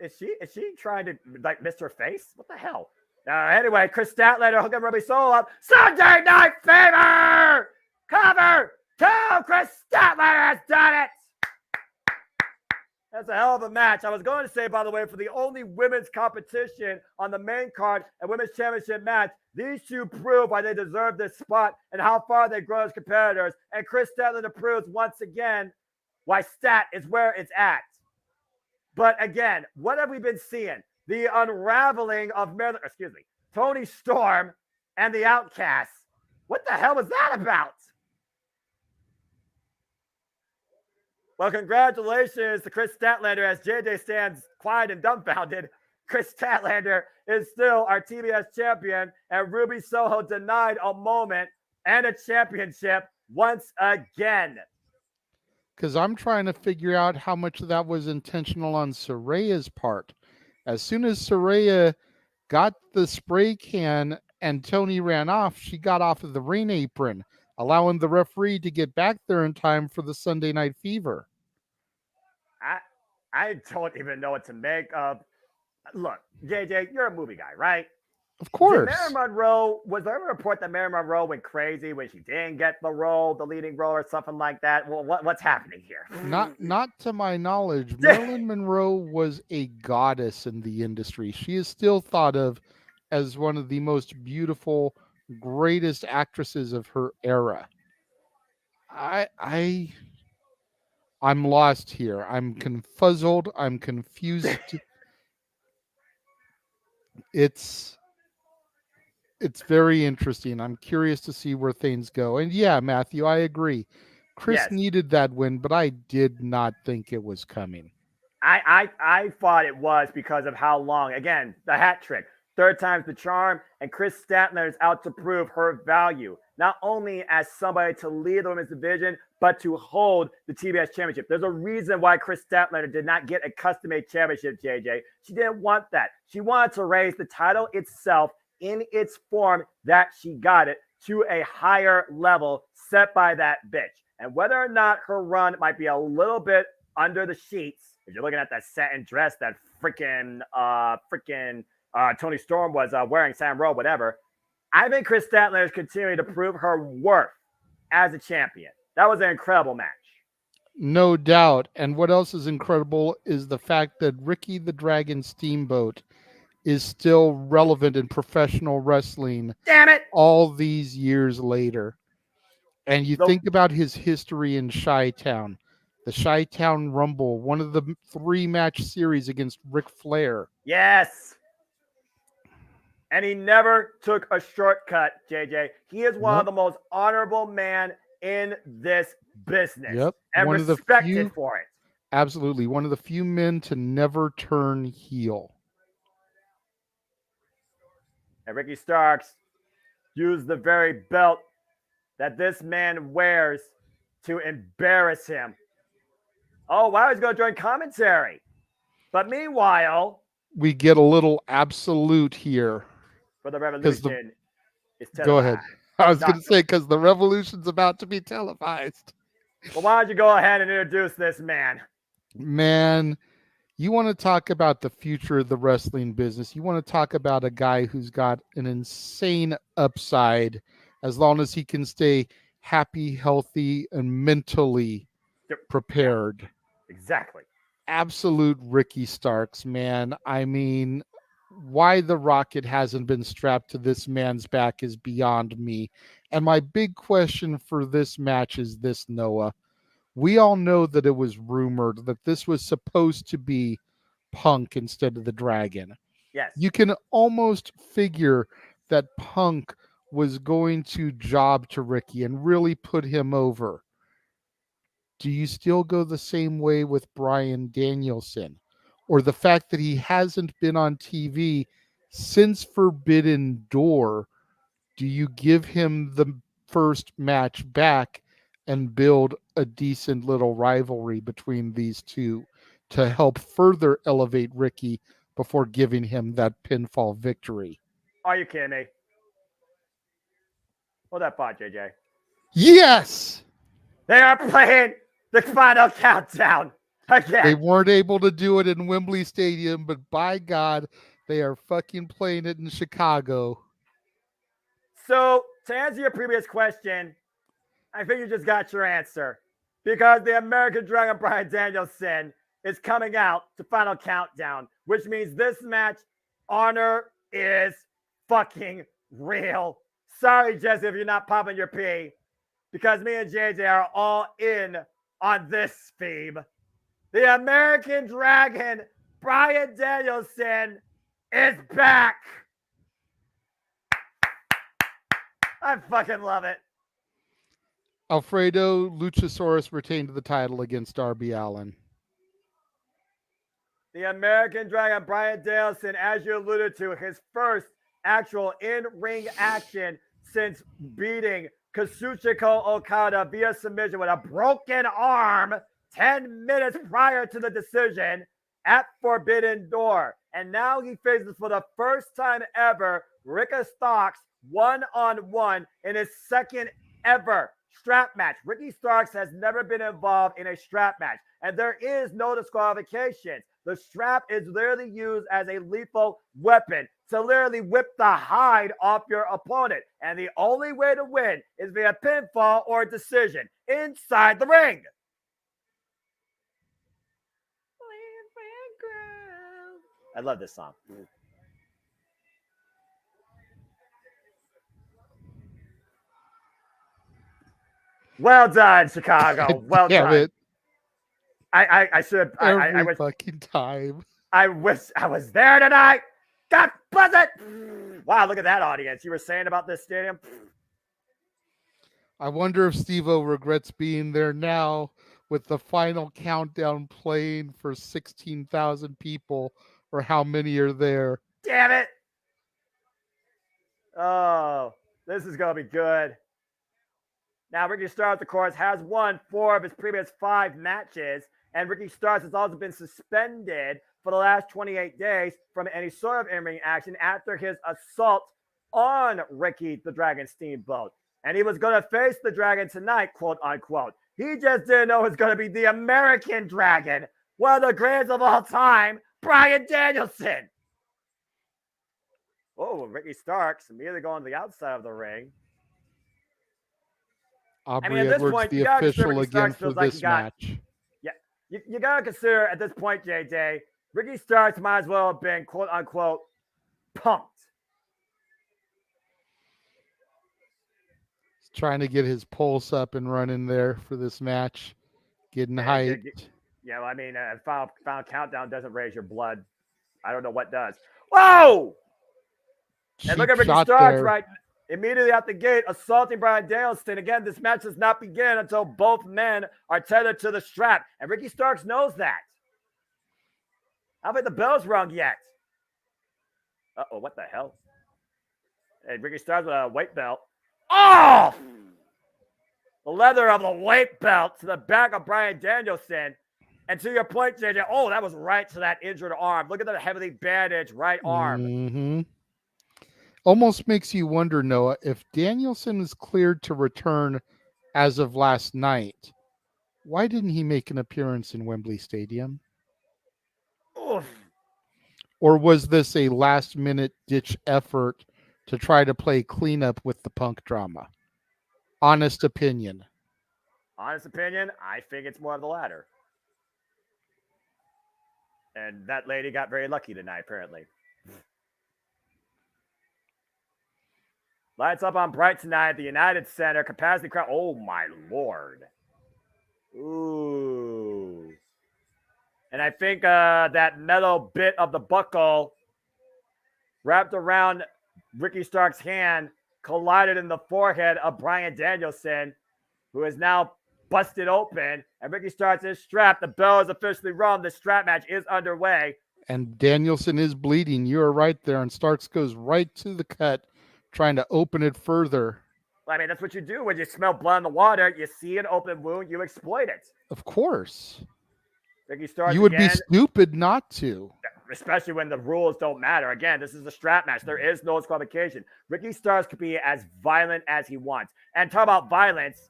is she trying to like miss her face? What the hell? Anyway, Chris Statlander hooking Ruby Soul up. Sunday Night Fever cover. Chris Statlander has done it. That's a hell of a match. I was going to say, by the way, for the only women's competition on the main card and women's championship match, these two prove why they deserve this spot and how far they grow as competitors. And Chris Statlander proves once again why Stat is where it's at. But again, what have we been seeing? The unraveling of Tony Storm and the Outcasts. What the hell was that about? Well, congratulations to Chris Statlander as JJ stands quiet and dumbfounded. Chris Statlander is still our TBS champion, and Ruby Soho denied a moment and a championship once again. Because I'm trying to figure out how much of that was intentional on Saraya's part. As soon as Saraya got the spray can and Tony ran off, she got off of the ring apron, allowing the referee to get back there in time for the Sunday Night Fever. I don't even know what to make of. Look, JJ, you're a movie guy, right? Of course. Marilyn Monroe, was there ever a report that Marilyn Monroe went crazy when she didn't get the role, the leading role, or something like that? Well, what's happening here? Not to my knowledge. Marilyn Monroe was a goddess in the industry. She is still thought of as one of the most beautiful, greatest actresses of her era. I'm lost here. I'm confuzzled. I'm confused. It's very interesting. I'm curious to see where things go. And yeah, Matthew, I agree. Chris needed that win, but I did not think it was coming. I thought it was because of how long. Again, the hat trick. Third time's the charm, and Chris Statlander is out to prove her value, not only as somebody to lead the women's division, but to hold the TBS championship. There's a reason why Chris Statlander did not get a custom-made championship, JJ. She didn't want that. She wanted to raise the title itself in its form that she got it to a higher level set by that bitch. And whether or not her run might be a little bit under the sheets, if you're looking at that satin dress that freaking Tony Storm was wearing, Sam Rowe, whatever, I think Chris Statlander is continuing to prove her worth as a champion. That was an incredible match. No doubt. And what else is incredible is the fact that Ricky the Dragon Steamboat is still relevant in professional wrestling. Damn it! All these years later. And you think about his history in Chi-Town. The Chi-Town Rumble, one of the 3-match series against Ric Flair. Yes. And he never took a shortcut, JJ. He is one of the most honorable men in this business. Yep. And One of the respected few- for it. Absolutely. One of the few men to never turn heel. And Ricky Starks used the very belt that this man wears to embarrass him. Oh, wow, he's going to join commentary. But meanwhile, we get a little absolute here. For the Revolution, it's televised. Go ahead. I was going to say, because the Revolution's about to be televised. Well, why don't you go ahead and introduce this man? Man, you want to talk about the future of the wrestling business. You want to talk about a guy who's got an insane upside as long as he can stay happy, healthy, and mentally prepared. Exactly. Absolute Ricky Starks, man. I mean, why the rocket hasn't been strapped to this man's back is beyond me. And my big question for this match is this, Noah. We all know that it was rumored that this was supposed to be Punk instead of the Dragon. Yes. You can almost figure that Punk was going to job to Ricky and really put him over. Do you still go the same way with Bryan Danielson? Or the fact that he hasn't been on TV since Forbidden Door, do you give him the first match back and build a decent little rivalry between these two to help further elevate Ricky before giving him that pinfall victory? Are you kidding me? Hold that thought, JJ. Yes! They are playing the final countdown again. They weren't able to do it in Wembley Stadium, but by God, they are fucking playing it in Chicago. So, to answer your previous question, I think you just got your answer. Because the American Dragon Bryan Danielson is coming out to Final Countdown, which means this match, honor is fucking real. Sorry, Jesse, if you're not popping your pee, because me and JJ are all in on this theme. The American Dragon Bryan Danielson is back. I fucking love it. Alfredo Luchasaurus retained the title against Darby Allin. The American Dragon Bryan Danielson, as you alluded to, his first actual in-ring action since beating Kazuchika Okada via submission with a broken arm 10 minutes prior to the decision at Forbidden Door. And now he faces for the first time ever Ricky Starks one-on-one in his second ever strap match. Ricky Starks has never been involved in a strap match, and there is no disqualification. The strap is literally used as a lethal weapon to literally whip the hide off your opponent. And the only way to win is via pinfall or decision inside the ring. I love this song. Well done, Chicago. Well Damn done. It. I should. I wish fucking time. I wish I was there tonight. God bless it. Wow, look at that audience. You were saying about this stadium. I wonder if Steve-O regrets being there now with the final countdown playing for 16,000 people, or how many are there. Damn it. Oh, this is going to be good. Now, Ricky Starks, of course, has won 4 of his previous 5 matches, and Ricky Starks has also been suspended for the last 28 days from any sort of in-ring action after his assault on Ricky the Dragon Steamboat. And he was going to face the Dragon tonight, quote unquote. He just didn't know it was going to be the American Dragon, one of the greatest of all time, Bryan Danielson. Oh, Ricky Starks immediately going to the outside of the ring. Aubrey at this Edwards, point, the you gotta official consider Ricky again Starks for feels like this he got- match. You got to consider at this point, JJ, Ricky Starks might as well have been, quote unquote, pumped. He's trying to get his pulse up and running there for this match, getting hyped. Yeah, well, I mean, final countdown doesn't raise your blood. I don't know what does. Whoa! And look at Ricky Starks, right? immediately out the gate, assaulting Bryan Danielson. Again, this match does not begin until both men are tethered to the strap. And Ricky Starks knows that. I don't think the bell's rung yet. Uh-oh, what the hell? Hey, Ricky Starks with a weight belt. Oh! The leather of the weight belt to the back of Bryan Danielson. And to your point, JJ, oh, that was right to that injured arm. Look at the heavily bandaged right arm. Mm-hmm. Almost makes you wonder, Noah, if Danielson is cleared to return as of last night, why didn't he make an appearance in Wembley Stadium? Oof. Or was this a last-minute ditch effort to try to play cleanup with the Punk drama? Honest opinion. Honest opinion, I think it's more of the latter. And that lady got very lucky tonight, apparently. Lights up on bright tonight at the United Center. Capacity crowd. Oh, my Lord. Ooh. And I think that metal bit of the buckle wrapped around Ricky Starks' hand collided in the forehead of Bryan Danielson, who is now busted open. And Ricky Starks is strapped. The bell is officially rung. The strap match is underway. And Danielson is bleeding. You are right there. And Starks goes right to the cut, trying to open it further. I mean, that's what you do when you smell blood in the water. You see an open wound, you exploit it. Of course. Ricky Starks You would again, be stupid not to. especially when the rules don't matter. Again, this is a strap match. There is no disqualification. Ricky Starks could be as violent as he wants. And talk about violence,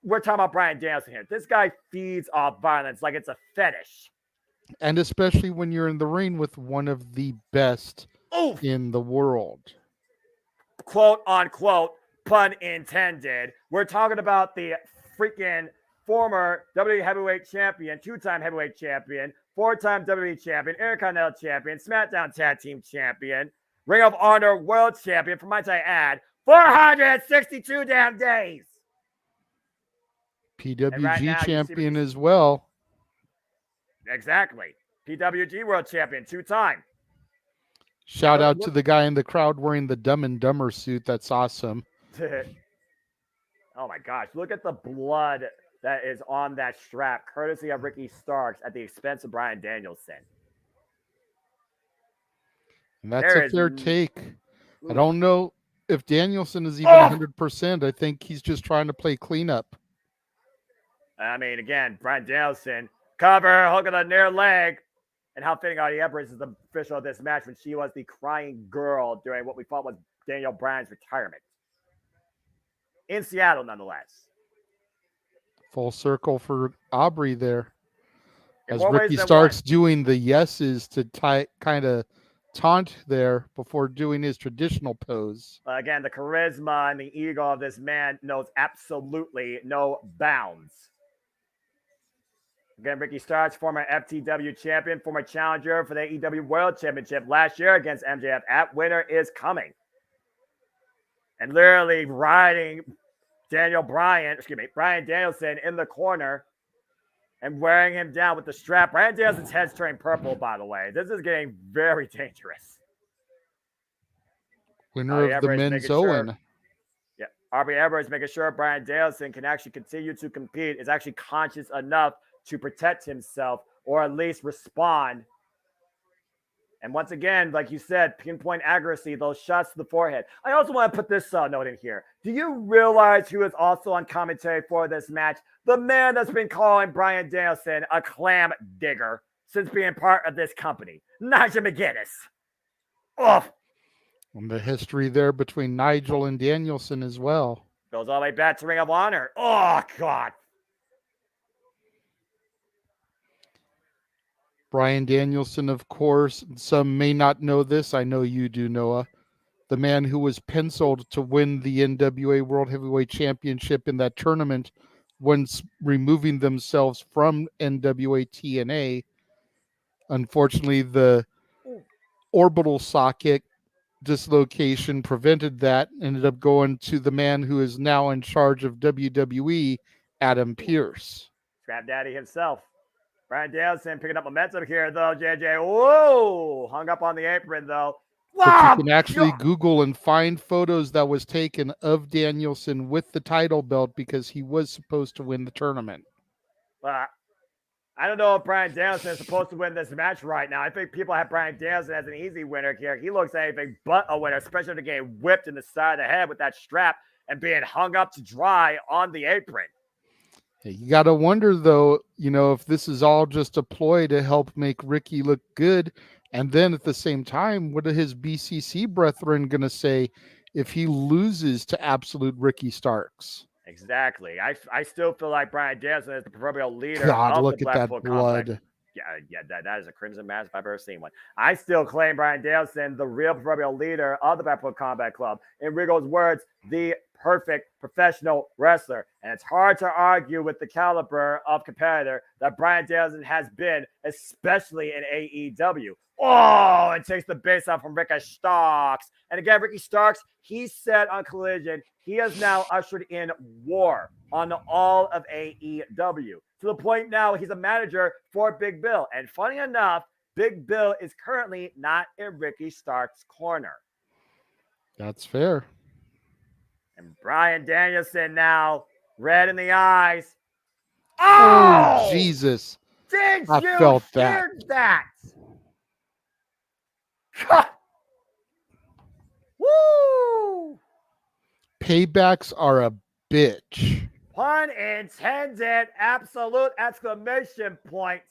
we're talking about Bryan Danielson here. This guy feeds off violence like it's a fetish. And especially when you're in the ring with one of the best in the world. Quote unquote, pun intended. We're talking about the freaking former WWE Heavyweight Champion, two-time Heavyweight Champion, four-time WWE Champion, Intercontinental Champion, SmackDown Tag Team Champion, Ring of Honor World Champion, for might I add, 462 damn days. PWG right now, champion as well. Exactly. PWG World Champion, two-time. Shout out to the guy in the crowd wearing the Dumb and Dumber suit. That's awesome. Oh my gosh, look at the blood that is on that strap, courtesy of Ricky Starks at the expense of Bryan Danielson. And that's a fair take. I don't know if Danielson is even 100%. I think he's just trying to play cleanup. I mean, again, Bryan Danielson, cover, hook of the near leg. And how fitting Audie Edwards is the official of this match when she was the crying girl during what we thought was Daniel Bryan's retirement. In Seattle, nonetheless. Full circle for Aubrey there. As more Ricky ways than Starks one. doing the yeses to kind of taunt there before doing his traditional pose. Again, the charisma and the ego of this man knows absolutely no bounds. Again, Ricky Starks, former FTW champion, former challenger for the AEW World Championship last year against MJF at Winter is Coming. And literally riding Bryan Danielson in the corner and wearing him down with the strap. Bryan Danielson's head's turning purple, by the way. This is getting very dangerous. Winner of the men's Owen. Yeah, Aubrey Edwards making sure Bryan Danielson can actually continue to compete, is actually conscious enough to protect himself or at least respond. And once again, like you said, pinpoint accuracy, those shots to the forehead. I also want to put this note in here. Do you realize who is also on commentary for this match? The man that's been calling Bryan Danielson a clam digger since being part of this company, Nigel McGuinness. Oof. And the history there between Nigel and Danielson as well. Goes all the way back to Ring of Honor. Oh, God. Bryan Danielson, of course, some may not know this. I know you do, Noah. The man who was penciled to win the NWA World Heavyweight Championship in that tournament once removing themselves from NWA TNA. Unfortunately, the orbital socket dislocation prevented that, ended up going to the man who is now in charge of WWE, Adam Pearce. Scrap Daddy himself. Bryan Danielson picking up momentum here, though, JJ. Whoa! Hung up on the apron, though. But you can actually Google and find photos that was taken of Danielson with the title belt because he was supposed to win the tournament. Well, I don't know if Bryan Danielson is supposed to win this match right now. I think people have Bryan Danielson as an easy winner here. He looks anything but a winner, especially to getting whipped in the side of the head with that strap and being hung up to dry on the apron. You got to wonder, though, if this is all just a ploy to help make Ricky look good. And then at the same time, what are his BCC brethren going to say if he loses to absolute Ricky Starks? Exactly. I still feel like Bryan Danielson is the proverbial leader God, of look the at that Blackpool blood. Complex. Yeah, that is a crimson mask if I've ever seen one. I still claim Bryan Danielson the real proverbial leader of the Blackpool Combat Club. In Rigo's words, the perfect professional wrestler. And it's hard to argue with the caliber of competitor that Bryan Danielson has been, especially in AEW. Oh, and takes the base out from Ricky Starks. And again, Ricky Starks, he said on Collision, he has now ushered in war on all of AEW. To the point now he's a manager for Big Bill. And funny enough, Big Bill is currently not in Ricky Starks' corner. That's fair. And Bryan Danielson now, red in the eyes. Oh, Jesus. Did I you felt hear that? Woo! Paybacks are a bitch. Pun intended. Absolute exclamation points.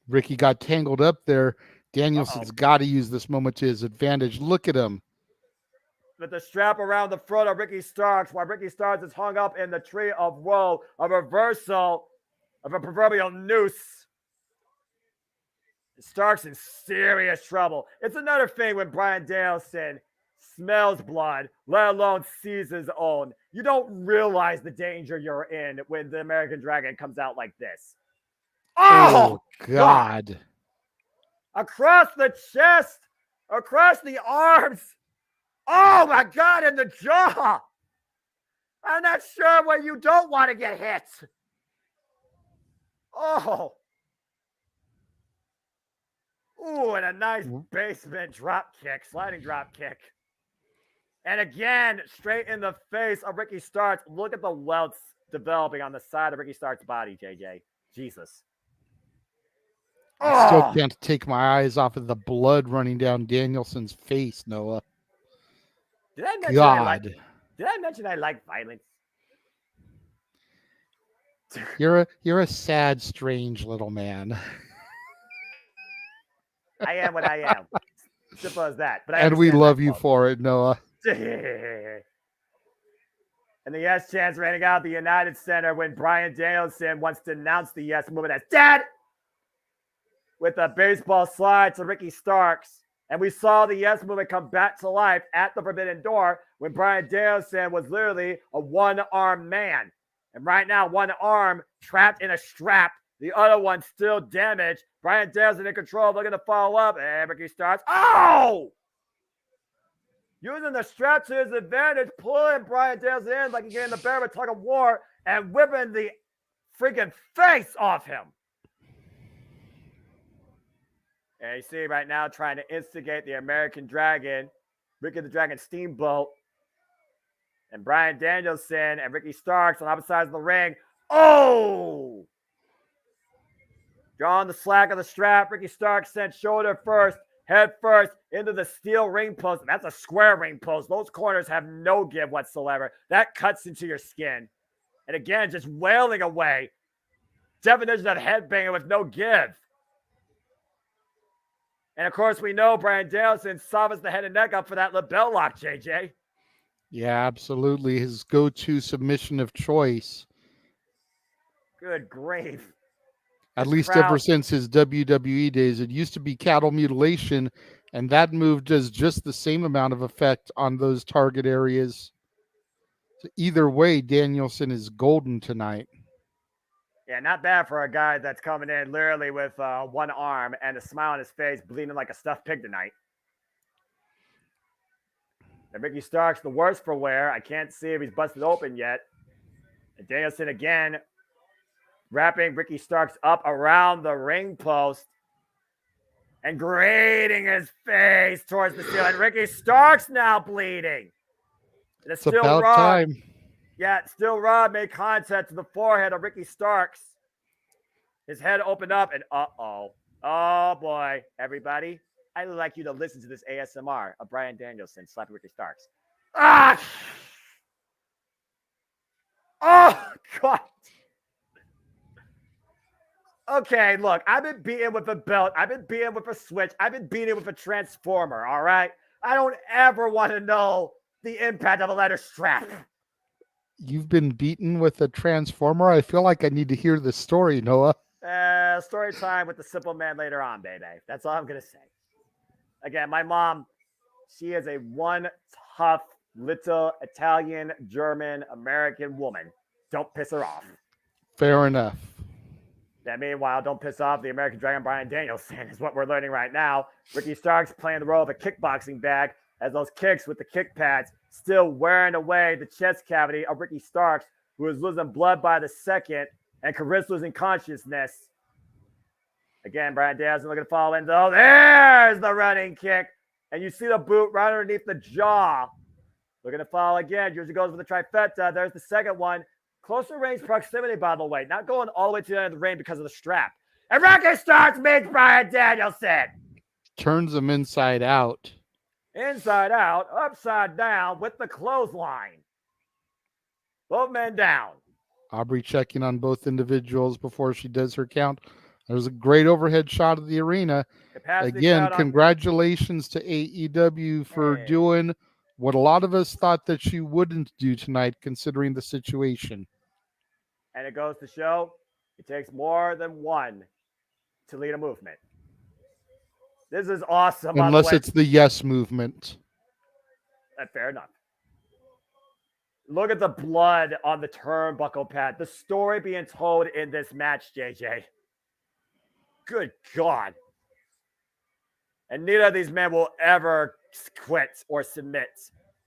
Ricky got tangled up there. Danielson's got to use this moment to his advantage. Look at him. With the strap around the throat of Ricky Starks, while Ricky Starks is hung up in the tree of woe, a reversal of a proverbial noose. Starks in serious trouble. It's another thing when Bryan Danielson smells blood, let alone sees his own. You don't realize the danger you're in when the American Dragon comes out like this. Oh God. Across the chest, across the arms. Oh my God, in the jaw. I'm not sure where you don't want to get hit. Oh. Ooh, and a nice basement drop kick, sliding drop kick. And again, straight in the face of Ricky Starks. Look at the welts developing on the side of Ricky Starks' body, JJ. Jesus. I still can't take my eyes off of the blood running down Danielson's face, Noah. Did I mention I like violence? You're a sad, strange little man. I am what I am. Simple as that. But and we love you for it, Noah. And the Yes chants raining out the United Center when Bryan Danielson wants to announce the Yes movement as dead with a baseball slide to Ricky Starks. And we saw the Yes movement come back to life at the Forbidden Door when Bryan Danielson was literally a one-armed man. And right now, one arm trapped in a strap, the other one still damaged. Bryan Danielson in control, looking to follow up. And Ricky Starks. Oh! Using the strap to his advantage, pulling Bryan Danielson in like he's getting the bear of a tug of war and whipping the freaking face off him. And you see right now trying to instigate the American Dragon, Ricky the Dragon Steamboat, and Bryan Danielson and Ricky Starks on opposite sides of the ring. Oh! Drawing the slack of the strap, Ricky Starks sent shoulder first, head first into the steel ring post. That's a square ring post. Those corners have no give whatsoever. That cuts into your skin. And again, just wailing away. Definition of headbanger with no give. And of course, we know Bryan Danielson softens the head and neck up for that label lock, JJ. Yeah, absolutely. His go-to submission of choice. Good grief. At least ever since his WWE days. It used to be cattle mutilation, and that move does just the same amount of effect on those target areas. So either way, Danielson is golden tonight. Yeah, not bad for a guy that's coming in literally with one arm and a smile on his face, bleeding like a stuffed pig tonight. And Ricky Starks, the worst for wear. I can't see if he's busted open yet. And Danielson again wrapping Ricky Starks up around the ring post. and grating his face towards the ceiling. Ricky Starks now bleeding. It's about time. Yeah, Steel Rod made contact to the forehead of Ricky Starks. His head opened up, and oh boy, everybody, I'd like you to listen to this ASMR of Bryan Danielson slapping Ricky Starks. Ah! Oh, God. Okay, look, I've been beaten with a belt. I've been beaten with a switch. I've been beaten with a transformer, all right? I don't ever want to know the impact of a leather strap. You've been beaten with a transformer? I feel like I need to hear this story, Noah. Story time with the simple man later on, baby. That's all I'm going to say. Again, my mom, she is a one tough little Italian, German, American woman. Don't piss her off. Fair enough. Yeah, meanwhile, don't piss off the American Dragon Bryan Danielson is what we're learning right now. Ricky Starks playing the role of a kickboxing bag as those kicks with the kick pads still wearing away the chest cavity of Ricky Starks, who is losing blood by the second, and Chris losing consciousness. Again, Bryan Danielson looking to fall in, though. There's the running kick. And you see the boot right underneath the jaw. Looking to fall again. Usually goes for the trifecta. There's the second one. Closer range proximity, by the way. Not going all the way to the end of the ring because of the strap. And Ricky Starks meets Bryan Danielson. Turns him inside out. Inside out, upside down with the clothesline. Both men down. Aubrey checking on both individuals before she does her count. There's a great overhead shot of the arena. Again, congratulations to AEW for doing what a lot of us thought that she wouldn't do tonight, considering the situation. And it goes to show it takes more than one to lead a movement. This is awesome. Unless it's the yes movement. Fair enough. Look at the blood on the turnbuckle pad. The story being told in this match, JJ. Good God. And neither of these men will ever quit or submit.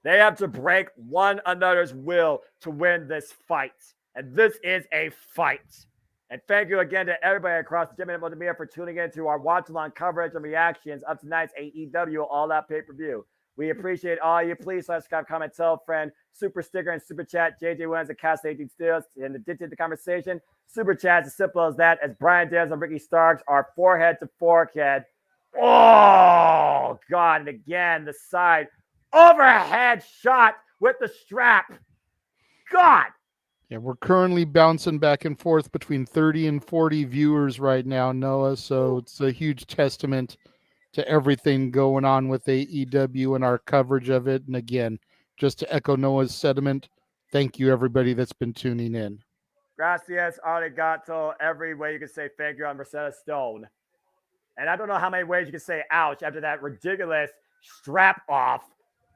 They have to break one another's will to win this fight. And this is a fight. And thank you again to everybody across the JMN Multiverse for tuning in to our watch-along coverage and reactions of tonight's AEW All Out pay-per-view. We appreciate all you. Please subscribe, comment, tell a friend. Super sticker and super chat. JJ Williams and Cast 18 Steels in the ditch of the conversation. Super chat is as simple as that. As Bryan Danielson and Ricky Starks are forehead to forehead. Oh, God. And again, the side overhead shot with the strap. God. Yeah, we're currently bouncing back and forth between 30 and 40 viewers right now, Noah. So it's a huge testament to everything going on with AEW and our coverage of it. And again, just to echo Noah's sentiment, thank you, everybody that's been tuning in. Gracias, arigato, every way you can say thank you on Rosetta Stone. And I don't know how many ways you can say ouch after that ridiculous strap off,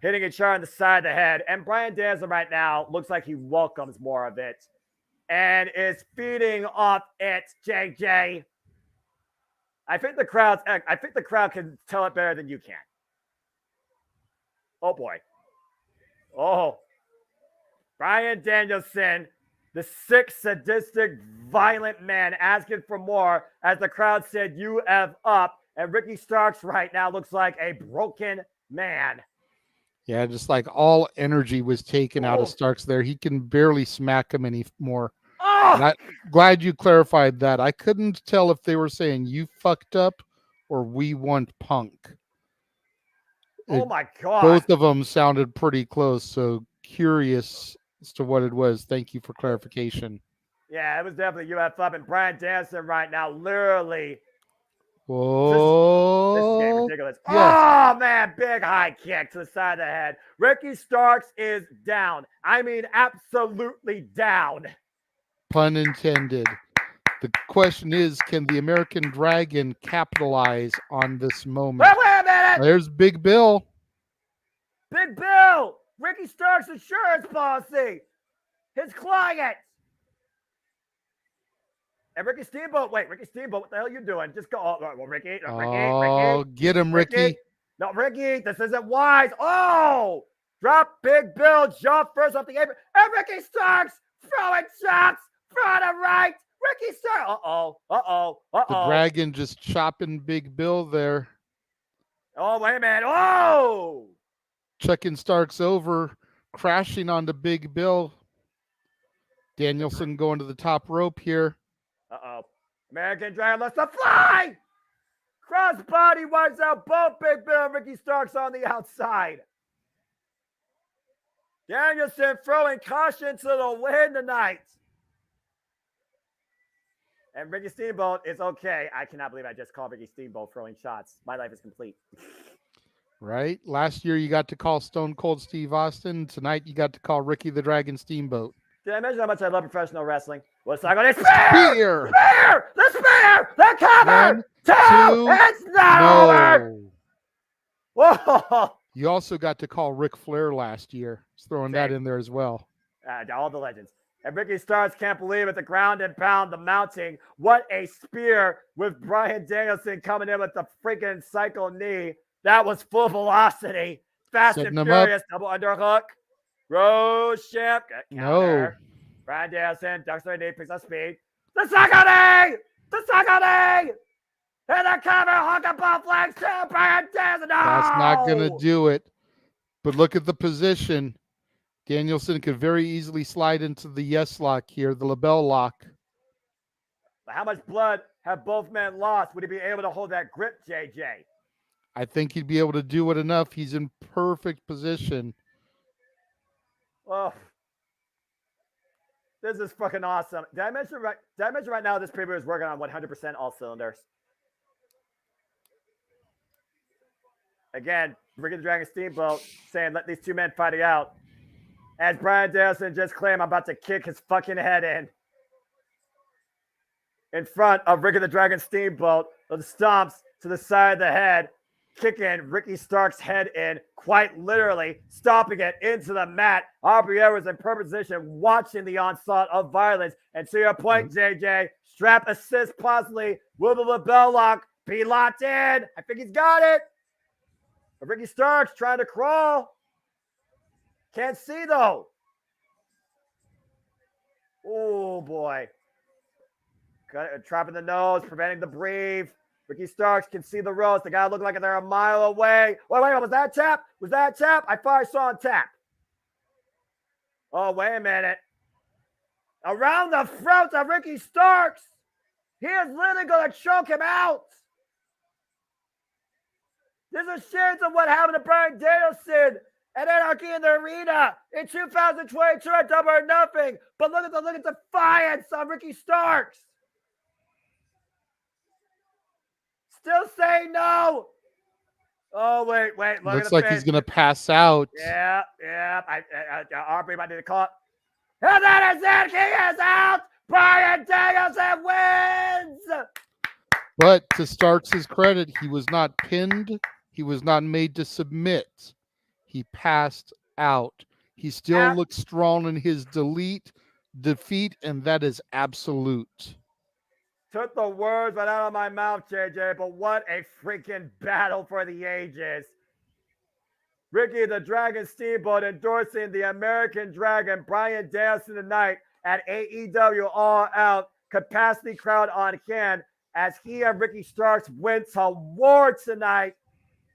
hitting each other on the side of the head. And Bryan Danielson right now looks like he welcomes more of it and is feeding off it, JJ. I think the crowd can tell it better than you can. Oh, boy. Oh. Bryan Danielson, the sick, sadistic, violent man asking for more as the crowd said, "You F up." And Ricky Starks right now looks like a broken man. Yeah, just like all energy was taken out of Starks there. He can barely smack him anymore. I'm glad you clarified that. I couldn't tell if they were saying you fucked up or we want Punk. Oh my God. Both of them sounded pretty close. So curious as to what it was. Thank you for clarification. Yeah, it was definitely UF up. And Bryan Danielson right now literally. Whoa. This is getting ridiculous. Yes. Oh, man. Big high kick to the side of the head. Ricky Starks is down. I mean, absolutely down. Pun intended. The question is, can the American Dragon capitalize on this moment? Wait a minute. There's Big Bill. Big Bill. Ricky Starks' insurance policy. His client. And Ricky Steamboat. Wait, Ricky Steamboat, what the hell are you doing? Just go. Oh, Ricky. Ricky. Get him, Ricky. No, Ricky, this isn't wise. Oh, drop Big Bill. Jump first off the apron. And Ricky Starks throwing chops. Front and right. Ricky Starks. The Dragon just chopping Big Bill there. Oh, wait a minute. Oh! Chucking Starks over, crashing onto Big Bill. Danielson going to the top rope here. American Dragon lets the fly! Crossbody wipes out both Big Bill and Ricky Starks on the outside. Danielson throwing caution to the wind tonight. And Ricky Steamboat is okay. I cannot believe I just called Ricky Steamboat throwing shots. My life is complete. Right? Last year you got to call Stone Cold Steve Austin. Tonight you got to call Ricky the Dragon Steamboat. Did I mention how much I love professional wrestling? Let's talk about it. Spear! Spear! The spear! The cover! 1, 2! 2, It's not over! Whoa! You also got to call Ric Flair last year. Just throwing that in there as well. All the legends. And Ricky Starks can't believe it. The ground and pound, the mounting. What a spear with Bryan Danielson coming in with the freaking cycle knee. That was full velocity. Fast Setting and him up. furious. Double underhook. Roshamp. No. Bryan Danielson ducks their knee, picks up speed. The cycle knee! The cycle knee! And the cover, hook and ball flags to Bryan Danielson. No! That's not going to do it. But look at the position. Danielson could very easily slide into the yes lock here, the LaBelle lock. How much blood have both men lost? Would he be able to hold that grip, JJ? I think he'd be able to do it enough. He's in perfect position. Oh, this is fucking awesome. Did I mention right now this preview is working on 100% all cylinders? Again, Ricky the Dragon Steamboat saying, let these two men fight it out. As Bryan Danielson just claimed, I'm about to kick his fucking head in front of Ricky the Dragon Steamboat. The stomps to the side of the head, kicking Ricky Starks' head in, quite literally, stomping it into the mat. Aubrey Edwards in perfect position, watching the onslaught of violence. And to your point, JJ, strap assist possibly. Will the LaBelle lock be locked in? I think he's got it. But Ricky Starks trying to crawl. Can't see, though. Oh, boy. Trapping the nose, preventing the breathe. Ricky Starks can see the ropes. The guy look like they're a mile away. Wait, was that tap? Was that tap? I thought I saw him tap. Oh, wait a minute. Around the throat of Ricky Starks. He is literally going to choke him out. This is shares of what happened to Bryan Danielson at Anarchy in the Arena in 2022 at Double or Nothing. But look at the defiance of Ricky Starks. Still saying no. Oh, wait. Looks like he's going to pass out. Yeah. Aubrey might need to call it. And that is it. He is out. Bryan Danielson wins. But to Starks' credit, he was not pinned. He was not made to submit. He passed out. He still looks strong in his defeat, and that is absolute. Took the words right out of my mouth, JJ, but what a freaking battle for the ages. Ricky the Dragon Steamboat endorsing the American Dragon, Bryan Danielson tonight at AEW All Out. Capacity crowd on hand as he and Ricky Starks went to war tonight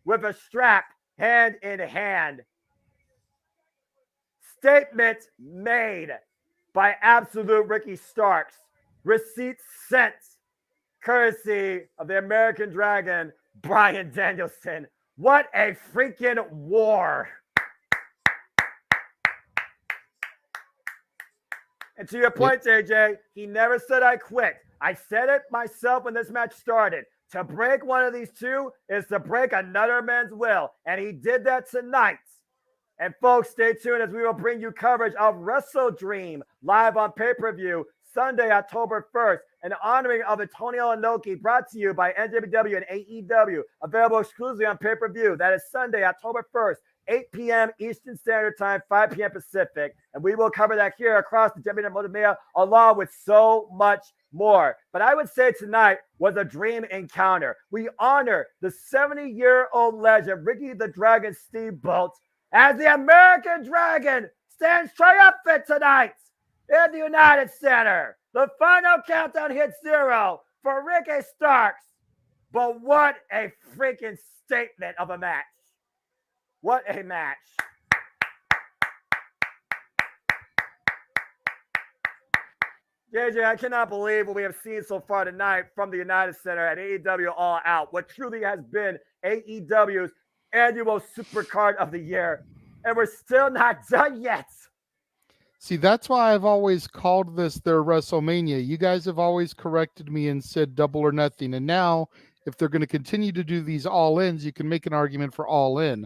with a strap hand in hand. Statement made by absolute Ricky Starks. Receipts sent, courtesy of the American Dragon, Bryan Danielson. What a freaking war. And to your point, JJ, he never said I quit. I said it myself when this match started. To break one of these two is to break another man's will. And he did that tonight. And folks, stay tuned as we will bring you coverage of Wrestle Dream live on pay-per-view Sunday, October 1st, an honoring of Antonio Inoki, brought to you by NJPW and AEW, available exclusively on pay-per-view. That is Sunday, October 1st, 8 p.m. Eastern Standard Time, 5 p.m. Pacific. And we will cover that here across the JMN Multiverse of Media, along with so much more. But I would say tonight was a dream encounter. We honor the 70-year-old legend, Ricky the Dragon Steamboat, as the American Dragon stands triumphant tonight in the United Center. The final countdown hits 0 for Ricky Starks. But what a freaking statement of a match. What a match. JJ, I cannot believe what we have seen so far tonight from the United Center at AEW All Out, what truly has been AEW's annual Supercard of the year. And we're still not done yet. See, that's why I've always called this their WrestleMania. You guys have always corrected me and said double or nothing. And now, if they're going to continue to do these all-ins, you can make an argument for all-in.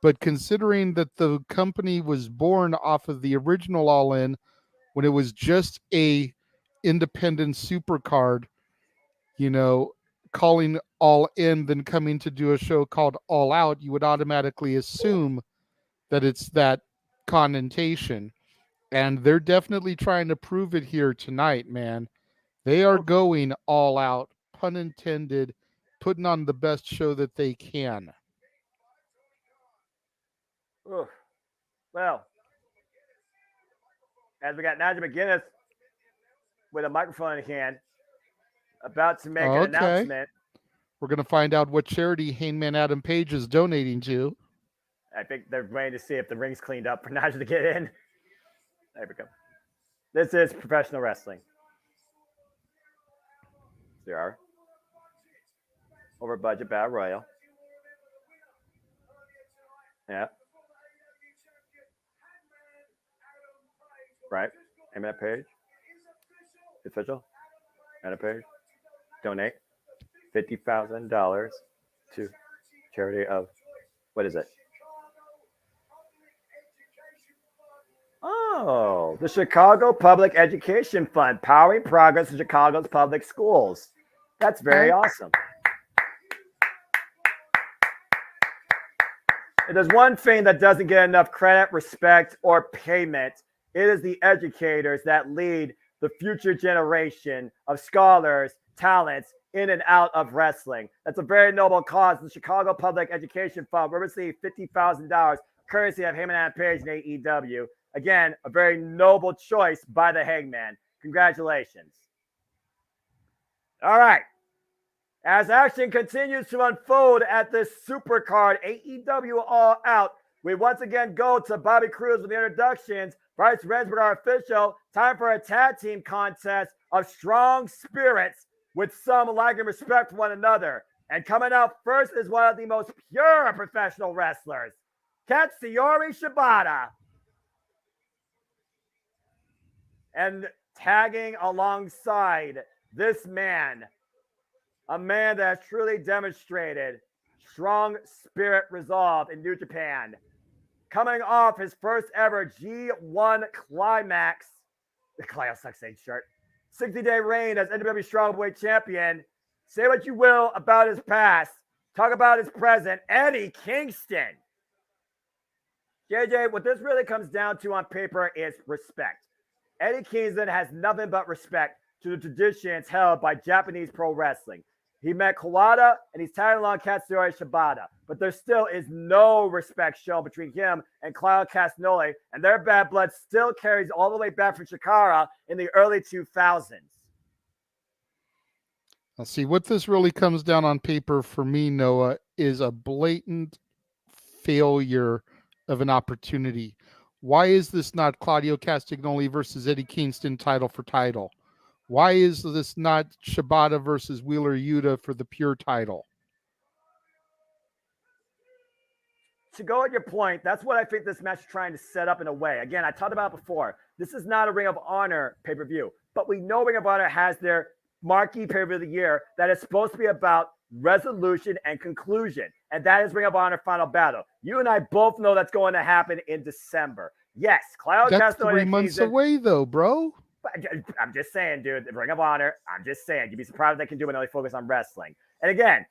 But considering that the company was born off of the original all-in, when it was just a independent supercard, calling all in, then coming to do a show called All Out, you would automatically assume that it's that connotation. And they're definitely trying to prove it here tonight, man. They are going all out, pun intended, putting on the best show that they can. Ooh. Well, as we got Nigel McGuinness with a microphone in hand, about to make an announcement. We're going to find out what charity Hangman Adam Page is donating to. I think they're waiting to see if the ring's cleaned up for Nigel to get in. There we go. This is professional wrestling. There are. Over budget battle royal. Yeah. Right. Hangman Page. Official. Adam Page. Donate $50,000 to charity of, what is it? Oh, the Chicago Public Education Fund, powering progress in Chicago's public schools. That's very awesome. If there's one thing that doesn't get enough credit, respect, or payment, it is the educators that lead the future generation of scholars, talents in and out of wrestling. That's a very noble cause. The Chicago Public Education Fund will receive $50,000 courtesy of Hangman Adam Page and AEW. Again, a very noble choice by the Hangman. Congratulations. All right. As action continues to unfold at this Supercard AEW All Out, we once again go to Bobby Cruz with the introductions. Bryce Rensburg, our official. Time for a tag team contest of strong spirits with some like and respect one another. And coming out first is one of the most pure professional wrestlers, Katsuyori Shibata. And tagging alongside this man, a man that has truly demonstrated strong spirit resolve in New Japan. Coming off his first ever G1 Climax, the Clio Sucks shirt, 60-day reign as NWA Strongboy Champion. Say what you will about his past. Talk about his present, Eddie Kingston. JJ, what this really comes down to on paper is respect. Eddie Kingston has nothing but respect to the traditions held by Japanese pro wrestling. He met Kawada and he's tagging along Katsuyori Shibata, but there still is no respect shown between him and Claudio Castagnoli, and their bad blood still carries all the way back from Chikara in the early 2000s. Now, see, what this really comes down on paper for me, Noah, is a blatant failure of an opportunity. Why is this not Claudio Castagnoli versus Eddie Kingston title for title? Why is this not Shibata versus Wheeler Yuta for the pure title? To go at your point, that's what I think this match is trying to set up in a way. Again, I talked about it before. This is not a Ring of Honor pay-per-view, but we know Ring of Honor has their marquee pay-per-view of the year that is supposed to be about resolution and conclusion, and that is Ring of Honor Final Battle. You and I both know that's going to happen in December. Yes, Claudio That's Castagnoli 3 months away, though, bro. I'm just saying, dude, Ring of Honor, I'm just saying, you'd be surprised what they can do when they focus on wrestling. And again,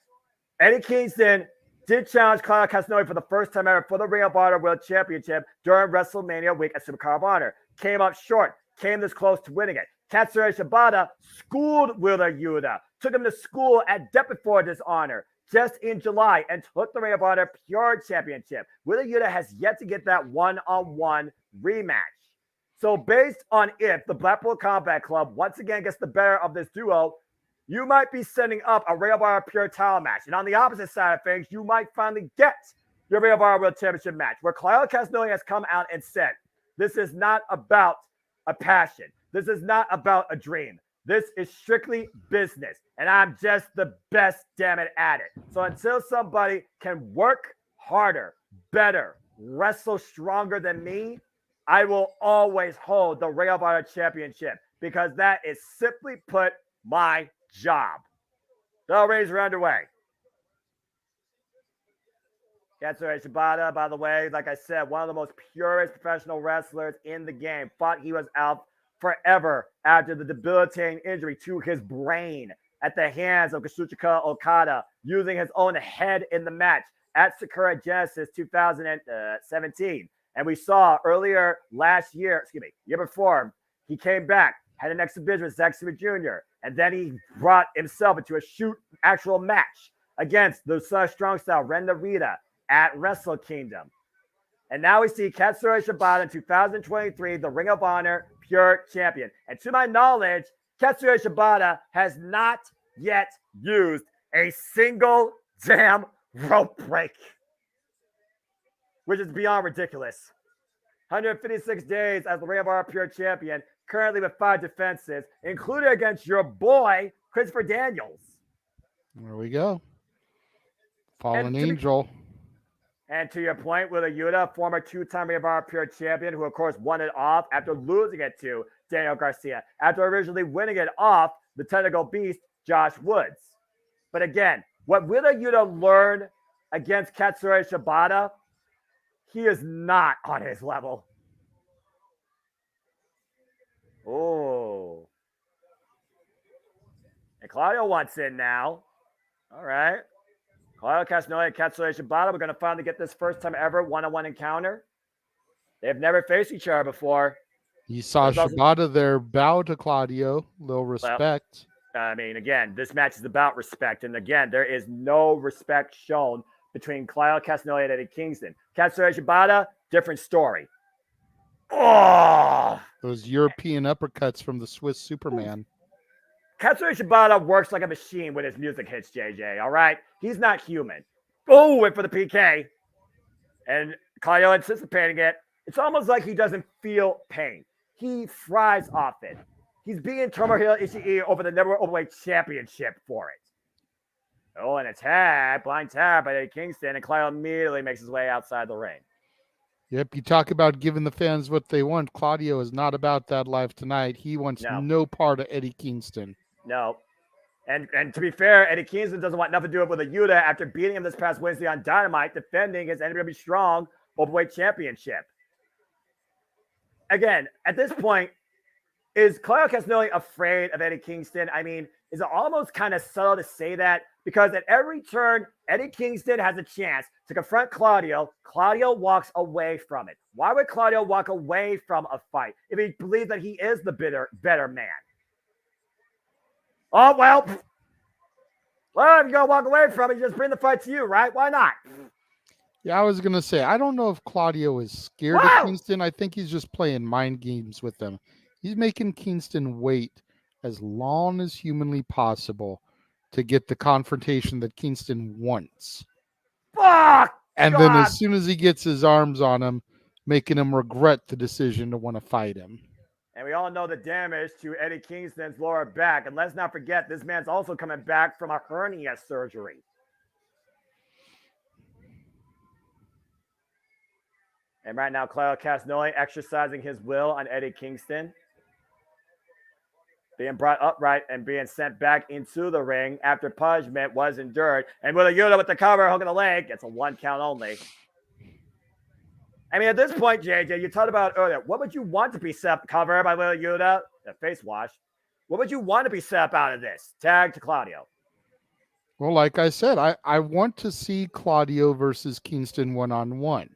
Eddie Kingston did challenge Claudio Castagnoli for the first time ever for the Ring of Honor World Championship during WrestleMania week at Supercard of Honor. Came up short, came this close to winning it. Katsuyori Shibata schooled Wheeler Yuta, took him to school at Death Before Dishonor just in July and took the Ring of Honor Pure Championship. Wheeler Yuta has yet to get that one-on-one rematch. So based on if the Blackpool Combat Club once again gets the better of this duo, you might be setting up a Ring of Honor Pure title match. And on the opposite side of things, you might finally get your Ring of Honor World Championship match, where Claudio Castagnoli has come out and said, this is not about a passion. This is not about a dream. This is strictly business. And I'm just the best, damn it, at it. So until somebody can work harder, better, wrestle stronger than me, I will always hold the Ring of Honor Championship, because that is simply put my job. The raids are underway. Katsuyori Shibata, by the way, like I said, one of the most purest professional wrestlers in the game. Thought he was out forever after the debilitating injury to his brain at the hands of Kazuchika Okada, using his own head in the match at Sakura Genesis 2017. And we saw earlier last year, year before, he came back, had an exhibition with Zack Sabre Jr., and then he brought himself into a actual match against the strong style Ren Narita at Wrestle Kingdom. And now we see Katsuyori Shibata in 2023, the Ring of Honor Pure Champion. And to my knowledge, Katsuyori Shibata has not yet used a single damn rope break, which is beyond ridiculous. 156 days as the Ring of Honor Pure Champion, currently with 5 defenses, including against your boy, Christopher Daniels. There we go. Fallen Angel. And to your point, Wheeler Yuta, former 2-time Ring of Honor Pure Champion, who of course won it off after losing it to Daniel Garcia, after originally winning it off the Technical Beast, Josh Woods. But again, what Wheeler Yuta learned against Katsuyori Shibata, he is not on his level. Oh. And Claudio wants in now. All right. Claudio Castagnoli and Katsuyori Shibata. We're going to finally get this first time ever one-on-one encounter. They've never faced each other before. You saw Shibata there bow to Claudio. Little respect. Well, I mean, again, this match is about respect. And again, there is no respect shown between Claudio Castagnoli and Eddie Kingston. Katsuyori Shibata, different story. Oh! Those European uppercuts from the Swiss Superman. Katsuyori Shibata works like a machine when his music hits, JJ, all right? He's not human. Oh, wait for the PK. And Claudio anticipating it. It's almost like he doesn't feel pain. He thrives off it. He's beating Tomohiro Ishii over the Never Overweight Championship for it. Oh, and a tag, blind tag by Eddie Kingston, and Claudio immediately makes his way outside the ring. Yep, you talk about giving the fans what they want. Claudio is not about that live tonight. He wants no part of Eddie Kingston. No. And to be fair, Eddie Kingston doesn't want nothing to do with Yuta after beating him this past Wednesday on Dynamite, defending his NWA Strong Overweight Championship. Again, at this point, is Claudio Castagnoli afraid of Eddie Kingston? I mean, is it almost kind of subtle to say that? Because at every turn, Eddie Kingston has a chance to confront Claudio. Claudio walks away from it. Why would Claudio walk away from a fight if he believes that he is the better man? Oh, well, if you're going to walk away from it, you just bring the fight to you, right? Why not? Yeah, I was going to say, I don't know if Claudio is scared of Kingston. I think he's just playing mind games with them. He's making Kingston wait as long as humanly possible to get the confrontation that Kingston wants. Fuck! And then as soon as he gets his arms on him, making him regret the decision to want to fight him. And we all know the damage to Eddie Kingston's lower back. And let's not forget, this man's also coming back from a hernia surgery. And right now, Claudio Castagnoli exercising his will on Eddie Kingston. Being brought upright and being sent back into the ring after punishment was endured. And Wheeler Yuta with the cover, hooking the leg, gets a 1 count only. I mean, at this point, JJ, you talked about earlier, what would you want to be set up cover by Wheeler Yuta? The face wash. What would you want to be set up out of this? Tag to Claudio. Well, like I said, I want to see Claudio versus Kingston one-on-one.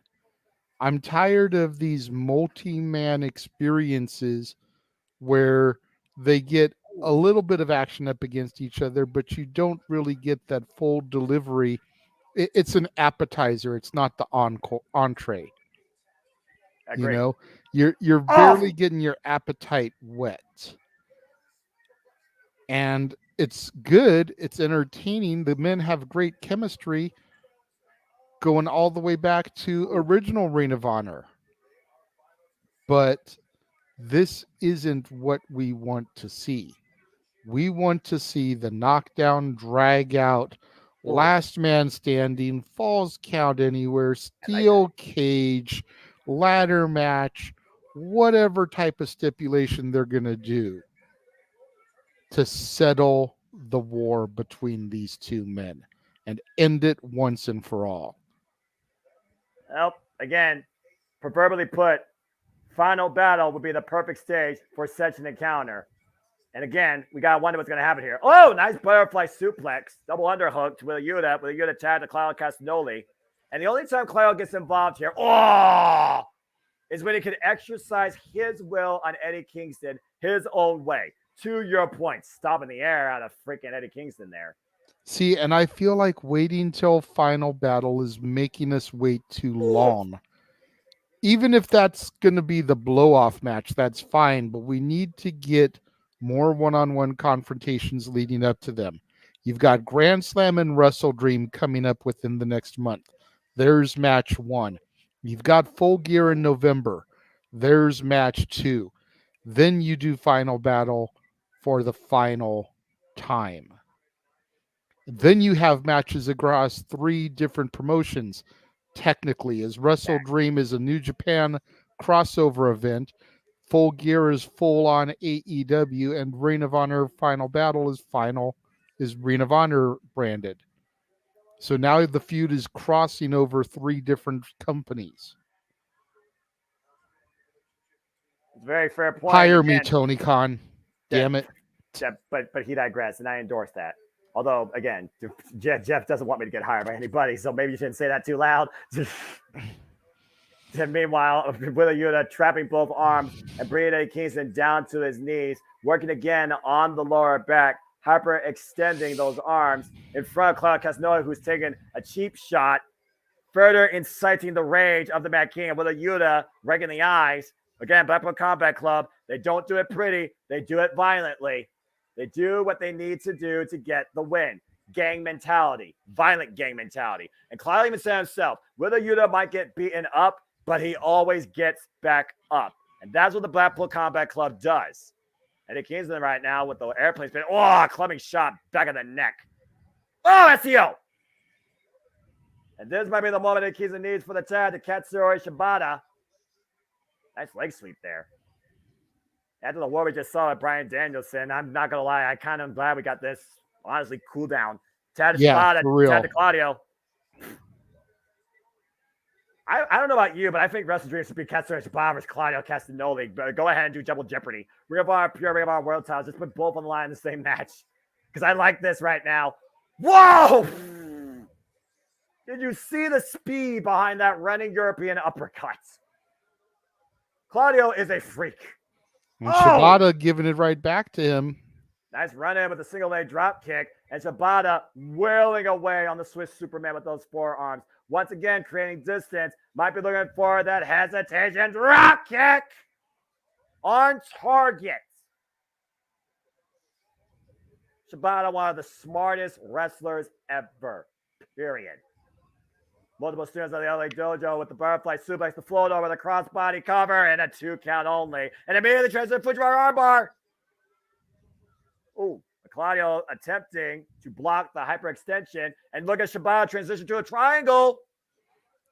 I'm tired of these multi-man experiences where they get a little bit of action up against each other, but you don't really get that full delivery. It's an appetizer. It's not the entree. Agreed. You know, You're barely getting your appetite wet. And it's good, it's entertaining. The men have great chemistry going all the way back to original Ring of Honor. But this isn't what we want to see. We want to see the knockdown, drag out, last man standing, falls count anywhere, steel cage, ladder match, whatever type of stipulation they're going to do to settle the war between these two men and end it once and for all. Well, again, proverbially put, Final Battle would be the perfect stage for such an encounter. And again, we got to wonder what's going to happen here. Oh, nice butterfly suplex. Double underhook to Wheeler Yuta tag to Claudio Castagnoli. And the only time Claudio gets involved here, is when he can exercise his will on Eddie Kingston his own way. To your point, stopping the air out of freaking Eddie Kingston there. See, and I feel like waiting till Final Battle is making us wait too long. Even if that's going to be the blow-off match, that's fine, but we need to get more one-on-one confrontations leading up to them. You've got Grand Slam and Wrestle Dream coming up within the next month. There's match 1. You've got Full Gear in November. There's match 2. Then you do Final Battle for the final time. Then you have matches across 3 different promotions. Technically, as Wrestle Dream is a New Japan crossover event, Full Gear is full on AEW, and Ring of Honor Final Battle is Ring of Honor branded. So now the feud is crossing over 3 different companies. It's a very fair point. Hire me, Tony Khan. Damn it. But he digressed, and I endorse that. Although, again, Jeff doesn't want me to get hired by anybody, so maybe you shouldn't say that too loud. And meanwhile, Wheeler Yuta trapping both arms and bringing Eddie Kingston down to his knees, working again on the lower back, hyper-extending those arms in front of Claudio Castagnoli, who's taking a cheap shot, further inciting the rage of the Mad King. And Wheeler Yuta right in the eyes. Again, Blackpool Combat Club, they don't do it pretty. They do it violently. They do what they need to do to get the win. Gang mentality, violent gang mentality. And Claudio even said himself, Wheeler Yuta might get beaten up, but he always gets back up. And that's what the Blackpool Combat Club does. Eddie Kingston right now with the airplane spin. Clubbing shot back of the neck. SEO. And this might be the moment Eddie Kingston needs for the tag to Katsuyori Shibata. Nice leg sweep there. After the war we just saw with Bryan Danielson, I'm not going to lie, I kind of am glad we got this, honestly, cool down. Tag to Shibata, tag to Claudio. I don't know about you, but I think Wrestle Dream should be Katsuyori Shibata versus Claudio Castagnoli. But go ahead and do double jeopardy. Ring of Honor, pure Ring of Honor World Titles. Just put both on the line in the same match. Because I like this right now. Whoa! Did you see the speed behind that running European uppercut? Claudio is a freak. And Shibata giving it right back to him. Nice run in with a single leg drop kick. And Shibata whirling away on the Swiss Superman with those forearms. Once again, creating distance. Might be looking for that hesitation drop kick. On target. Shibata, one of the smartest wrestlers ever. Period. Multiple students of the LA Dojo with the butterfly suplex, the float over the crossbody cover, and a 2 count only. And immediately transition Fujiwara armbar. Claudio attempting to block the hyperextension. And look at Shibata transition to a triangle.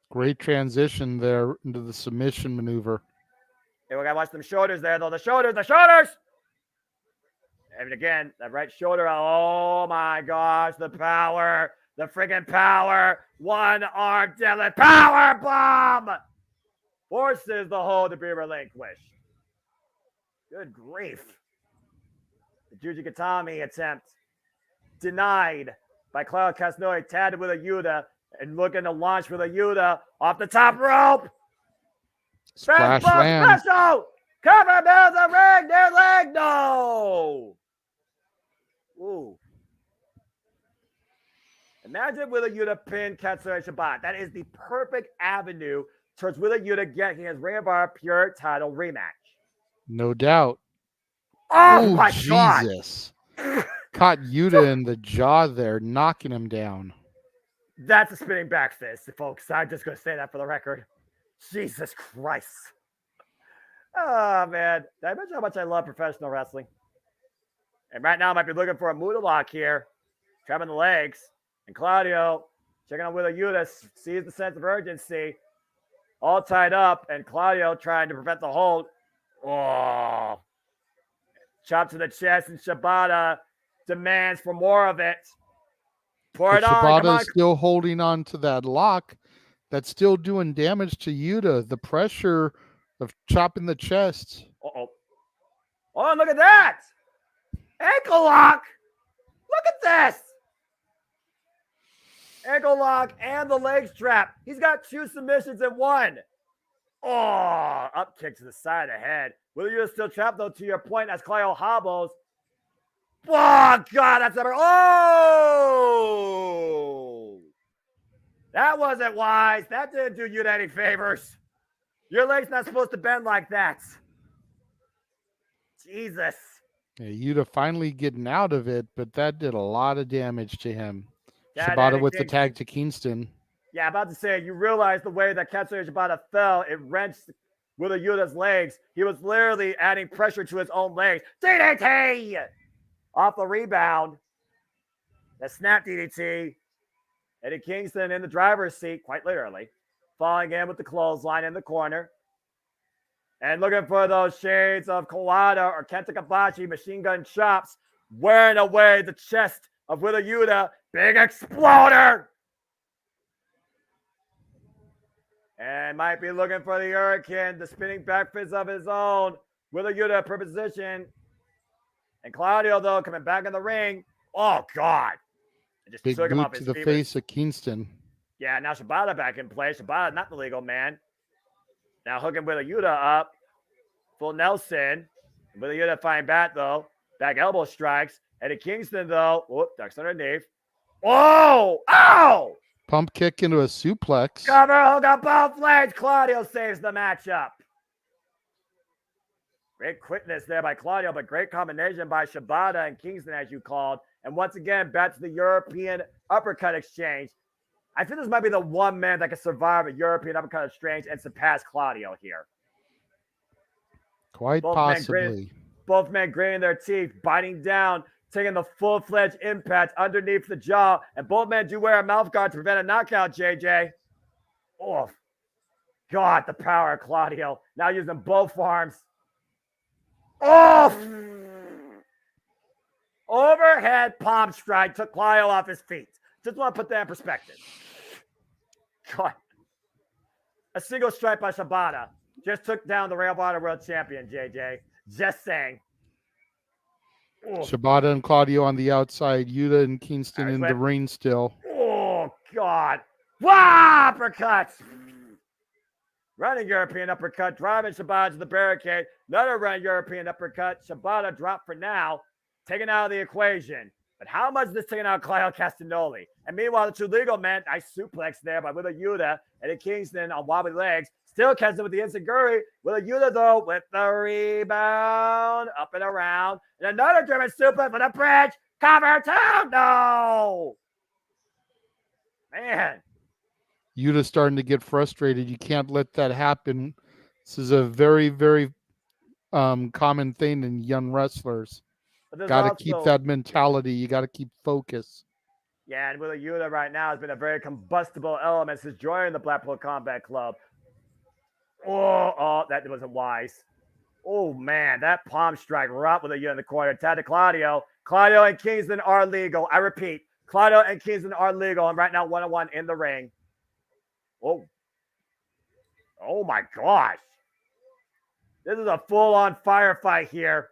Great transition there into the submission maneuver. Hey, we got to watch them shoulders there, though. The shoulders. And again, that right shoulder. Oh, my gosh. The power. The friggin' power. One arm deadlift. Power bomb. Forces the hold to be relinquished. Good grief. The Juji Katami attempt denied by Claudio Castagnoli. Tagged with a Yuta and looking to launch with a Yuta off the top rope. Splash land. Special. Cover bells of ring. Their leg. No. Ooh. Imagine with a Yuta pin Katsuyori Shibata. That is the perfect avenue towards Wheeler Yuta getting his Ring of Honor Pure title rematch. No doubt. Oh my God. Jesus. Caught Yuta in the jaw there, knocking him down. That's a spinning back fist, folks. I'm just going to say that for the record. Jesus Christ. Oh, man. Did I mention how much I love professional wrestling? And right now, I might be looking for a Muda lock here. Trapping the legs. And Claudio, checking on Wheeler Yuta, sees the sense of urgency. All tied up. And Claudio trying to prevent the hold. Oh. Chop to the chest. And Shibata demands for more of it. Pour it on. Come on. Shibata's still holding on to that lock. That's still doing damage to Yuta. The pressure of chopping the chest. Uh-oh. Oh, look at that. Ankle lock. Look at this. Ankle lock and the leg strap. He's got 2 submissions in 1. Oh, up kick to the side of the head. Will you still trapped, though, to your point, as Claudio hobbles. Oh, God, that's never. Oh! That wasn't wise. That didn't do you any favors. Your leg's not supposed to bend like that. Jesus. Yeah, Yuta finally getting out of it, but that did a lot of damage to him. Yeah, Shibata with the tag to Kingston. Yeah, about to say, you realize the way that Katsuya Shibata fell, it wrenched Wheeler Yuta's legs. He was literally adding pressure to his own legs. DDT! Off the rebound. The snap DDT. Eddie Kingston in the driver's seat, quite literally. Falling in with the clothesline in the corner. And looking for those shades of Kawada or Kenta Kobashi machine gun chops. Wearing away the chest of Wheeler Yuta. Big exploder! And might be looking for the Hurricane, the spinning back fist of his own. Wheeler Yuta per position. And Claudio, though, coming back in the ring. Oh, God. It just Big took him boot off his to the feet. face of Kingston. Yeah, now Shibata back in play. Shibata, not the legal man. Now hooking Wheeler Yuta up. Full Nelson. Wheeler Yuta fighting back, though. Back elbow strikes. Eddie Kingston, though. Whoop, ducks underneath. Oh! Ow! Pump kick into a suplex. Cover, hook up both legs. Claudio saves the matchup. Great quickness there by Claudio, but great combination by Shibata and Kingston, as you called. And once again, back to the European uppercut exchange. I think this might be the one man that can survive a European uppercut exchange and surpass Claudio here. Quite possibly. Both men gritting their teeth, biting down, taking the full-fledged impact underneath the jaw. And both men do wear a mouth guard to prevent a knockout, JJ. Oh, God, the power of Claudio. Now using both arms. Oh! Overhead palm strike took Claudio off his feet. Just want to put that in perspective. God. A single strike by Shibata just took down the Ring of Honor World Champion, JJ. Just saying. Ooh. Shibata and Claudio on the outside. Yuta and Kingston in the ring still. Oh, God. Wow, uppercuts. Running European uppercut, driving Shibata to the barricade. Another running European uppercut. Shibata dropped for now, taken out of the equation. But how much is this taking out Claudio Castagnoli? And meanwhile, the 2 legal men, nice suplex there by Wheeler Yuta and Kingston on wobbly legs. Still catching with the enziguri. Wheeler Yuta, though, with the rebound. Up and around. And another German suplex for the bridge. Cover 2. No. Man. Yuta starting to get frustrated. You can't let that happen. This is a very, very common thing in young wrestlers. Got to keep that mentality. You got to keep focus. Yeah, and Wheeler Yuta right now has been a very combustible element since joining the Blackpool Combat Club. Oh, that wasn't wise. Oh, man, that palm strike right with Wheeler Yuta in the corner. Tag to Claudio. Claudio and Kingston are legal. I repeat, Claudio and Kingston are legal. And right now, 1-on-1 in the ring. Oh, my gosh. This is a full-on firefight here.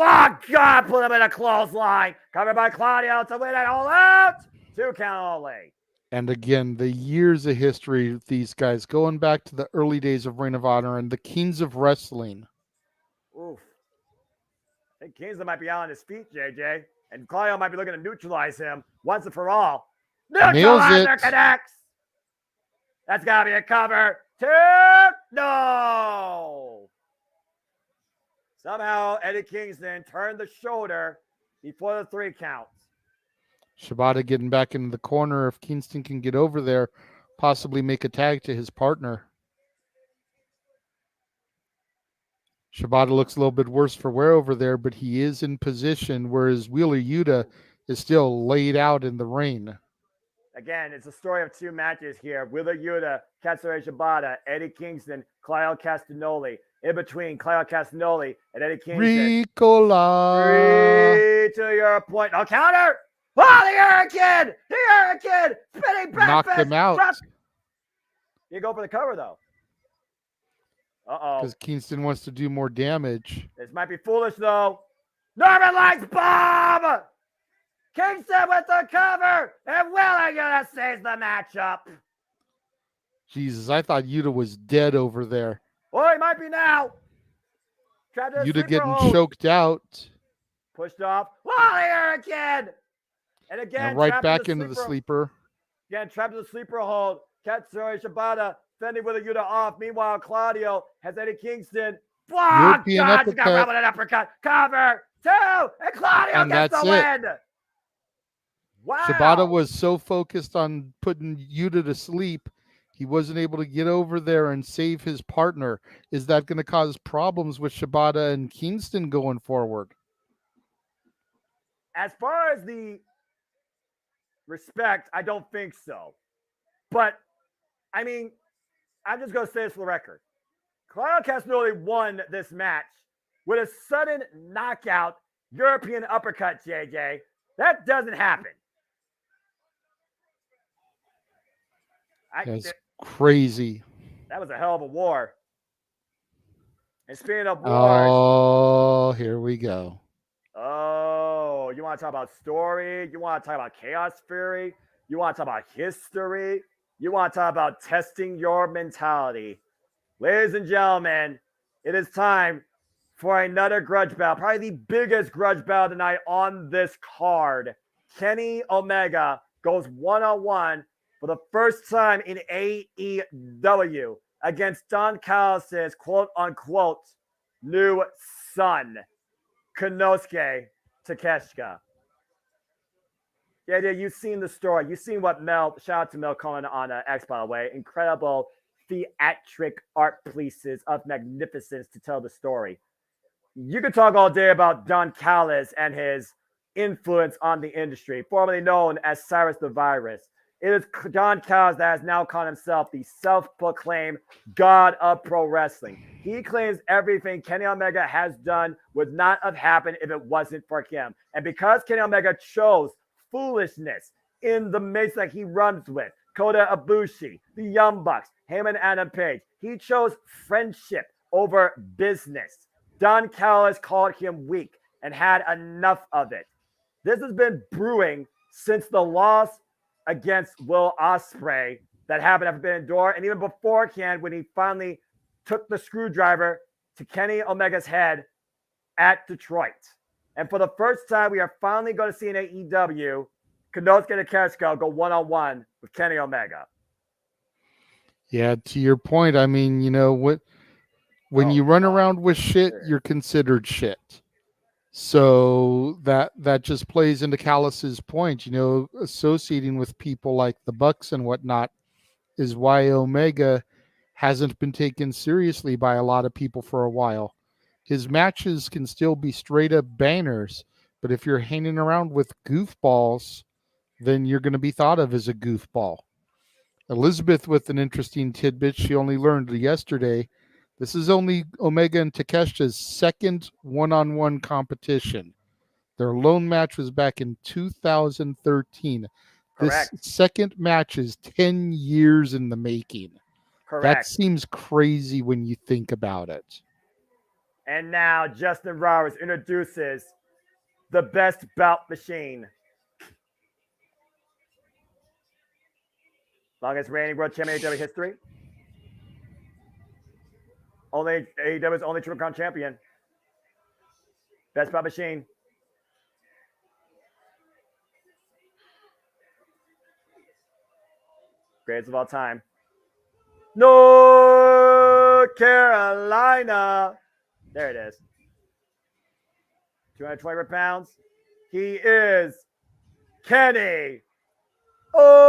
Oh, God, put him in a clothesline. Covered by Claudio to win it all out. 2 count only. And again, the years of history of these guys, going back to the early days of Ring of Honor and the Kings of Wrestling. Oof. I think Kingston might be out on his feet, JJ. And Claudio might be looking to neutralize him once and for all. Neutralizer connects. That's got to be a cover. 2. No. Somehow Eddie Kingston turned the shoulder before the 3 count. Shibata getting back into the corner. If Kingston can get over there, possibly make a tag to his partner. Shibata looks a little bit worse for wear over there, but he is in position, whereas Wheeler Yuta is still laid out in the rain. Again, it's a story of 2 matches here. Wheeler Yuta, Katsuyori Shibata, Eddie Kingston, Claudio Castagnoli. In between Claudio Castagnoli and Eddie Kingston. Ricola. 3 to your point. No counter. Oh, the Hurricane! The Hurricane! Spinning back Knocked fist. him out. Drop. You go for the cover, though. Uh-oh. Because Kingston wants to do more damage. This might be foolish, though. Norman likes Bob! Kingston with the cover! And Wheeler Yuta saves the matchup. Jesus, I thought Yuta was dead over there. Oh, he might be now. Yuta getting choked out. Pushed off. Oh, the Hurricane! And again, and right back into the sleeper. Again, trapped in the sleeper hold. Katsuyori Shibata fending with a Yuta off. Meanwhile, Claudio has Eddie Kingston. Block! European God, he got uppercut. robbed with an uppercut. Cover. 2. And Claudio gets the win. Wow. Shibata was so focused on putting Yuta to sleep, he wasn't able to get over there and save his partner. Is that going to cause problems with Shibata and Kingston going forward? As far as the respect, I don't think so. But, I mean, I'm just going to say this for the record. Claudio Castagnoli won this match with a sudden knockout European uppercut, JJ. That doesn't happen. That's crazy. That was a hell of a war. And speaking of wars. Oh, here we go. Oh, you want to talk about story? You want to talk about chaos theory? You want to talk about history? You want to talk about testing your mentality? Ladies and gentlemen, it is time for another grudge battle. Probably the biggest grudge battle tonight on this card. Kenny Omega goes one-on-one for the first time in AEW against Don Callis' quote-unquote new son, Konosuke Takeshita. Yeah, you've seen the story. You've seen what Mel, shout out to Mel Cohen on X, by the way, incredible theatric art pieces of magnificence to tell the story. You could talk all day about Don Callis and his influence on the industry, formerly known as Cyrus the Virus. It is Don Callis that has now called himself the self-proclaimed god of pro wrestling. He claims everything Kenny Omega has done would not have happened if it wasn't for him. And because Kenny Omega chose foolishness in the mates that he runs with, Kota Ibushi, the Young Bucks, him and Adam Page, he chose friendship over business. Don Callis called him weak and had enough of it. This has been brewing since the loss against Will Ospreay that happened at Forbidden Door, and even beforehand when he finally took the screwdriver to Kenny Omega's head at Detroit. And for the first time, we are finally going to see in AEW Konosuke Takeshita go one-on-one with Kenny Omega. Yeah, to your point, I mean, you know, when you run around with shit, you're considered shit. So that just plays into Callis's point, you know, associating with people like the Bucks and whatnot is why Omega hasn't been taken seriously by a lot of people for a while. His matches can still be straight up bangers, but if you're hanging around with goofballs, then you're going to be thought of as a goofball. Elizabeth with an interesting tidbit she only learned yesterday. This is only Omega and Takeshita's second one-on-one competition. Their lone match was back in 2013. Correct. This second match is 10 years in the making. Correct. That seems crazy when you think about it. And now Justin Roberts introduces the best bout machine. Longest reigning world champion in AEW history. Only AEW's only Triple Crown champion. Best bout machine. Greatest of all time. North Carolina. There it is. 220 pounds. He is Kenny Omega.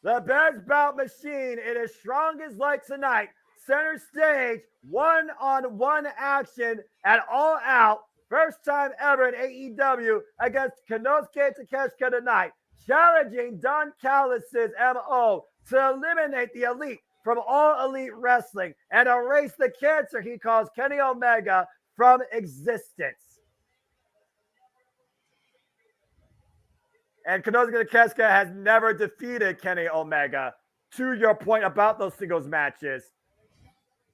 The best bout machine in his strongest light tonight. Center stage, one-on-one action at All Out. First time ever in AEW against Konosuke Takeshita tonight. Challenging Don Callis' MO to eliminate the elite from all elite wrestling and erase the cancer he calls Kenny Omega from existence. And Konosuke Takeshita has never defeated Kenny Omega, to your point about those singles matches.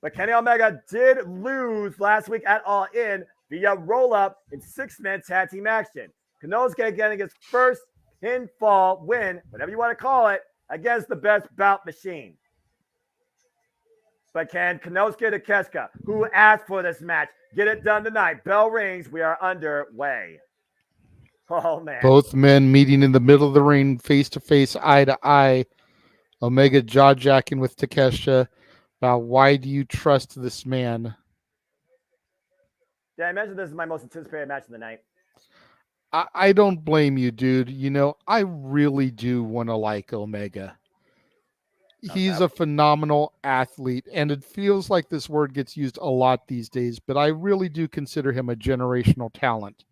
But Kenny Omega did lose last week at All In via roll-up in six-man tag team action. Konosuke getting his first pinfall win, whatever you want to call it, against the best bout machine. But can Konosuke Takeshita, who asked for this match, get it done tonight? Bell rings. We are underway. Oh, man. Both men meeting in the middle of the ring, face-to-face, eye-to-eye. Omega jaw-jacking with Takeshita about why do you trust this man? Yeah, I mentioned this is my most anticipated match of the night. I don't blame you, dude. You know, I really do want to like Omega. He's a phenomenal athlete, and it feels like this word gets used a lot these days, but I really do consider him a generational talent.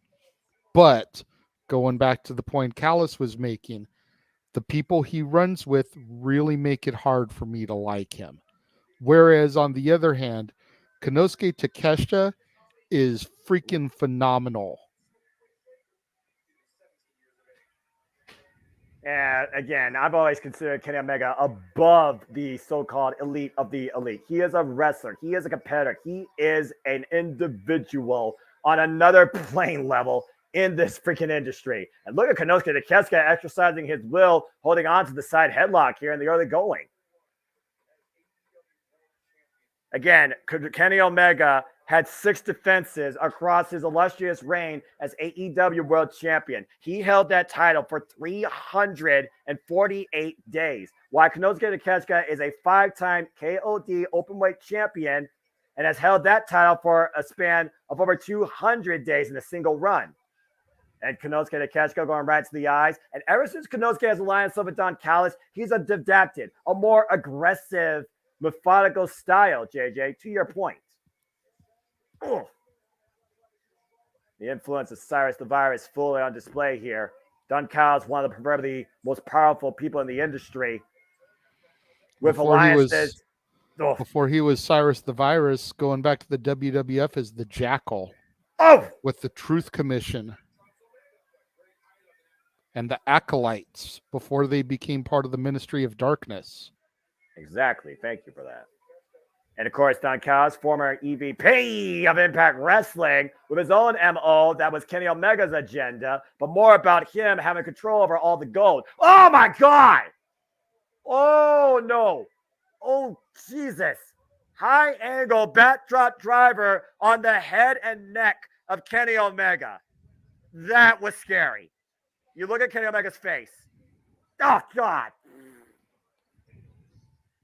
But going back to the point Callis was making, the people he runs with really make it hard for me to like him. Whereas on the other hand, Konosuke Takeshita is freaking phenomenal. And again, I've always considered Kenny Omega above the so-called elite of the elite. He is a wrestler. He is a competitor. He is an individual on another plane level in this freaking industry. And look at Konosuke Takeshita exercising his will, holding on to the side headlock here in the early going. Again, Kenny Omega had 6 defenses across his illustrious reign as AEW World Champion. He held that title for 348 days, while Konosuke Takeshita is a 5-time KOD Openweight Champion and has held that title for a span of over 200 days in a single run. And Konosuke Takeshita going right to the eyes. And ever since Konosuke has alliance with Don Callis, he's adapted a more aggressive, methodical style, JJ, to your point. Ooh. The influence of Cyrus the Virus fully on display here. Don Callis, one of the probably most powerful people in the industry. With alliances. Before he was Cyrus the Virus, going back to the WWF as the Jackal. Oh! With the Truth Commission. And the Acolytes before they became part of the Ministry of Darkness. Exactly. Thank you for that. And of course, Don Callis, former EVP of Impact Wrestling, with his own MO that was Kenny Omega's agenda, but more about him having control over all the gold. Oh my God! Oh no! Oh Jesus! High angle backdrop driver on the head and neck of Kenny Omega. That was scary. You look at Kenny Omega's face. Oh, God.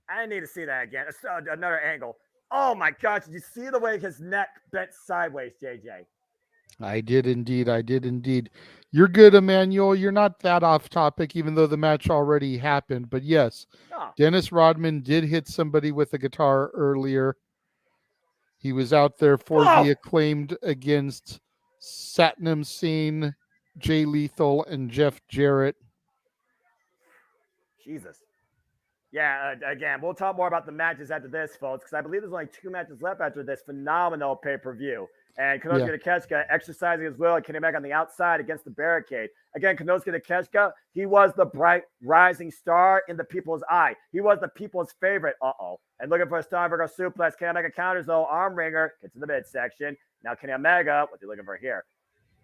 I didn't need to see that again. Another angle. Oh, my God. Did you see the way his neck bent sideways, JJ? I did indeed. I did indeed. You're good, Emmanuel. You're not that off topic, even though the match already happened. But yes, Dennis Rodman did hit somebody with a guitar earlier. He was out there for the Acclaimed against Satnam Singh, Jay Lethal, and Jeff Jarrett. Jesus. Yeah, again, we'll talk more about the matches after this, folks, because I believe there's only 2 matches left after this phenomenal pay-per-view. And Konosuke Takeshita exercising his will and Kenny Omega on the outside against the barricade. Again, Konosuke Takeshita, he was the bright rising star in the people's eye. He was the people's favorite. And looking for a Steinberger suplex. Kenny Omega counters, though. Arm wringer. Gets in the midsection. Now Kenny Omega, what's he looking for here?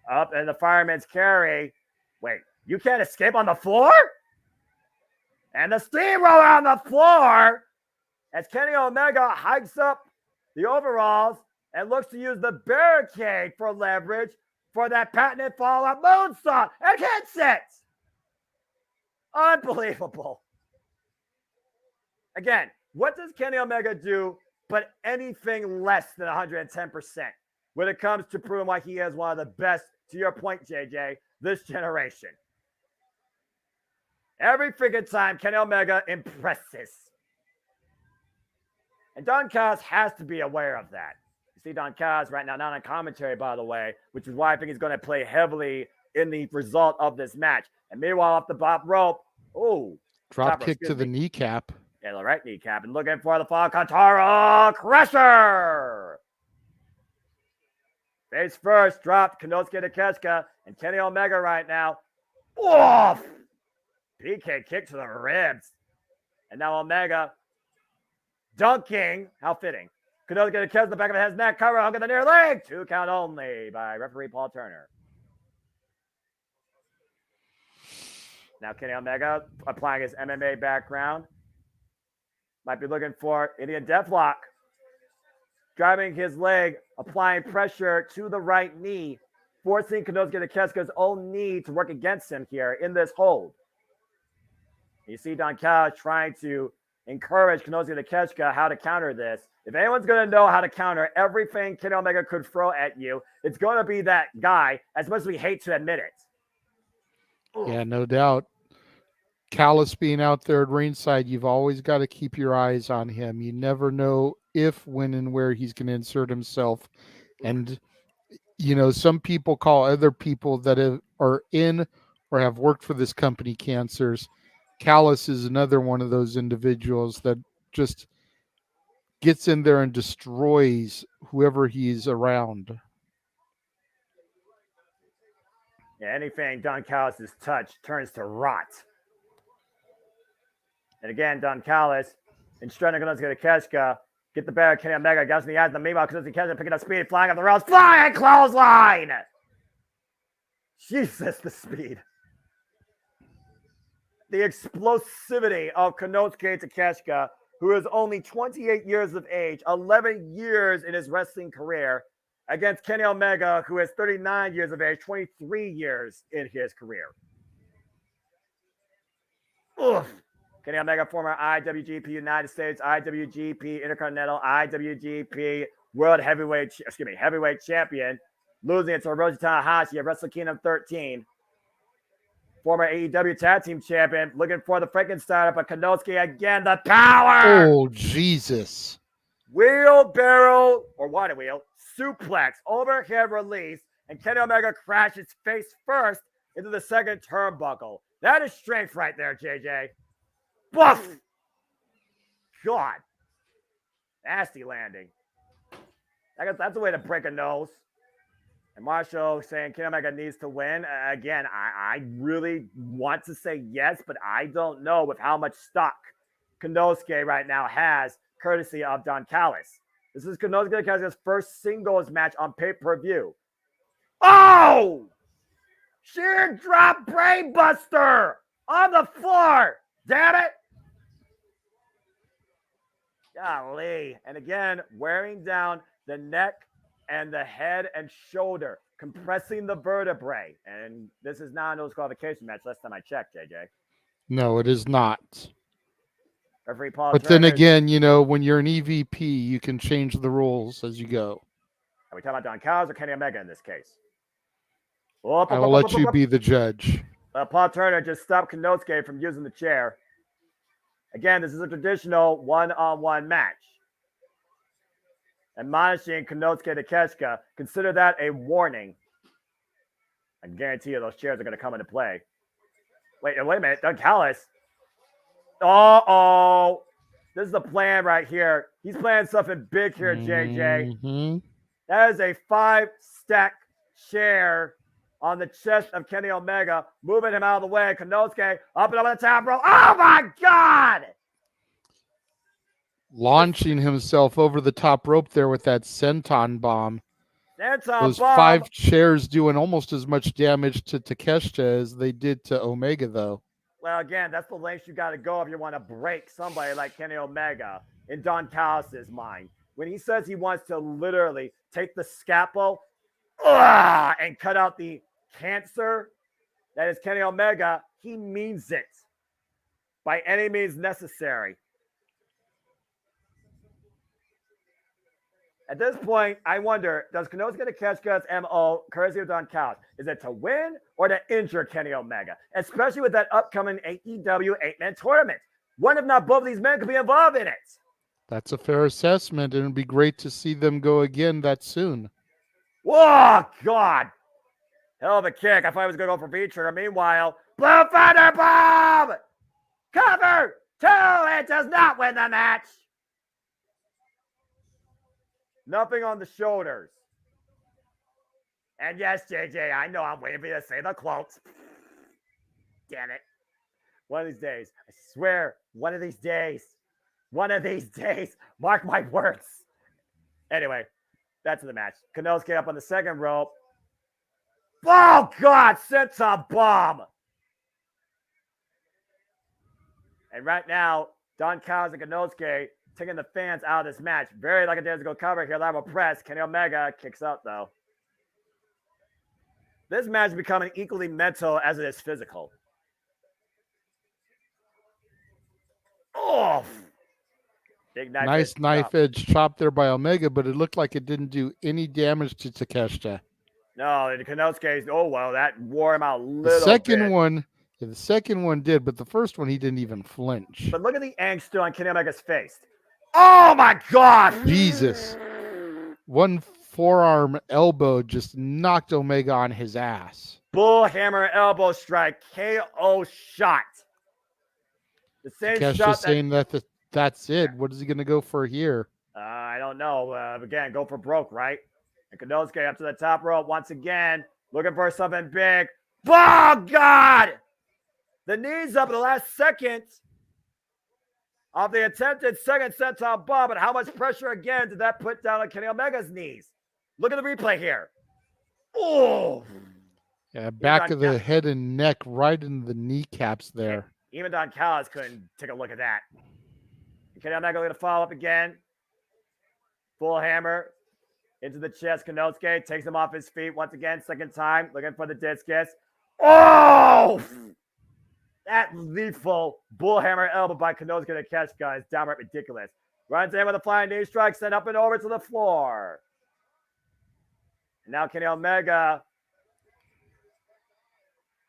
Up in the fireman's carry. Wait, you can't escape on the floor? And the steamroller on the floor as Kenny Omega hikes up the overalls and looks to use the barricade for leverage for that patented follow-up moonsault and hits it. Unbelievable. Again, what does Kenny Omega do but anything less than 110% when it comes to proving why he is one of the best, to your point, JJ, this generation? Every freaking time Kenny Omega impresses. And Don Callis has to be aware of that. You see Don Callis right now, not on commentary, by the way, which is why I think he's going to play heavily in the result of this match. And meanwhile, off the top rope, drop kick to the kneecap. Yeah, the right kneecap. And looking for the fall Katara Crusher. Face first, dropped Konosuke Takeshita and Kenny Omega right now. Oof! PK kick to the ribs. And now Omega dunking. How fitting. Konosuke Takeshita the back of his neck. Cover, hung in the near leg. 2 count only by referee Paul Turner. Now Kenny Omega applying his MMA background. Might be looking for Indian Deathlock. Driving his leg, applying pressure to the right knee, forcing Konosuke Takeshita's own knee to work against him here in this hold. You see Don Callis trying to encourage Konosuke Takeshita how to counter this. If anyone's going to know how to counter everything Kenny Omega could throw at you, it's going to be that guy, as much as we hate to admit it. Ooh. Yeah, no doubt. Callis being out there at ringside, you've always got to keep your eyes on him. You never know if, when, and where he's going to insert himself. And, some people call other people that are in or have worked for this company cancers. Callis is another one of those individuals that just gets in there and destroys whoever he's around. Yeah, anything Don Callis' touch turns to rot. And again, Don Callis instructing Konosuke Takeshita, get the better Kenny Omega, gets in the eyes, and meanwhile, Konosuke Takeshita picking up speed, flying up the rails, flying clothesline! Jesus, the speed. The explosivity of Konosuke Takeshita, who is only 28 years of age, 11 years in his wrestling career, against Kenny Omega, who is 39 years of age, 23 years in his career. Oof. Kenny Omega, former IWGP United States, IWGP Intercontinental, IWGP Heavyweight Champion, losing it to Hiroshi Tanahashi at Wrestle Kingdom 13. Former AEW Tag Team Champion, looking for the Frankenstein, but Konosuke again, the power! Oh, Jesus. Wheelbarrow, or water wheel, suplex, overhead release, and Kenny Omega crashes face first into the second turnbuckle. That is strength right there, JJ. Buff! God. Nasty landing. That's the way to break a nose. And Marshall saying Kenny Omega needs to win. Again, I really want to say yes, but I don't know with how much stock Konosuke right now has, courtesy of Don Callis. This is Konosuke Takeshita's first singles match on pay-per-view. Oh! Sheer drop brainbuster on the floor. Damn it. Golly. And again, wearing down the neck and the head and shoulder, compressing the vertebrae. And this is not a no-disqualification match last time I checked, JJ. No, it is not. Referee Paul But Turner, then again, when you're an EVP, you can change the rules as you go. Are we talking about Don Callis or Kenny Omega in this case? I will let you be the judge. Paul Turner just stopped Konosuke from using the chair. Again, this is a traditional one-on-one match. Admonishing Konosuke Takeshita, consider that a warning. I can guarantee you those chairs are going to come into play. Wait a minute. Don Callis. Uh-oh. This is the plan right here. He's playing something big here, JJ. Mm-hmm. That is a 5-stack chair on the chest of Kenny Omega, moving him out of the way. Konosuke up and over the top rope. Oh, my God! Launching himself over the top rope there with that senton bomb. Those bomb. 5 chairs doing almost as much damage to Takeshita as they did to Omega, though. Well, again, that's the lengths you got to go if you want to break somebody like Kenny Omega in Don Callis' mind. when he says he wants to literally take the scalpel and cut out the cancer that is Kenny Omega, he means it by any means necessary. At this point, I wonder, does Konosuke Takeshita's MO, courtesy of Don Callis, is it to win or to injure Kenny Omega? Especially with that upcoming AEW 8-man tournament. One, if not both of these men, could be involved in it. That's a fair assessment, and it'd be great to see them go again that soon. Whoa, God. Hell of a kick. I thought he was going to go for V-trigger. Meanwhile, Blue Thunder Bomb! Cover 2! It does not win the match. Nothing on the shoulders. And yes, JJ, I know I'm waiting for you to say the quotes. Damn it. One of these days, I swear, one of these days, mark my words. Anyway, that's the match. Konosuke up on the second rope. Oh, God, senton bomb. And right now, Don Callis and Konosuke taking the fans out of this match. Very like a days ago cover here. Lateral press. Kenny Omega kicks out, though. This match is becoming equally mental as it is physical. Oh, big nice knife edge chop there by Omega, but it looked like it didn't do any damage to Takeshita. No, the Konosuke, oh, well, that wore him out a little bit. The second one did, but the first one he didn't even flinch. But look at the angst on Kenny Omega's face. Oh, my God. Jesus. One forearm elbow just knocked Omega on his ass. Bullhammer elbow strike, KO shot. The same Takeshita shot saying that's it. What is he going to go for here? I don't know. Again, go for broke, right? And Konosuke up to the top rope once again, looking for something big. Oh, God! The knees up in the last second of the attempted second senton bomb, but how much pressure again did that put down on Kenny Omega's knees? Look at the replay here. Oh! Yeah, back of the head and neck, right in the kneecaps there. Even Don Callis couldn't take a look at that. Kenny Omega going to follow up again. Full hammer into the chest. Konosuke takes him off his feet once again, second time, looking for the discus. Oh! That lethal bullhammer elbow by Konosuke to catch, guys. Downright ridiculous. Runs in with a flying knee strike, sent up and over to the floor. And now Kenny Omega.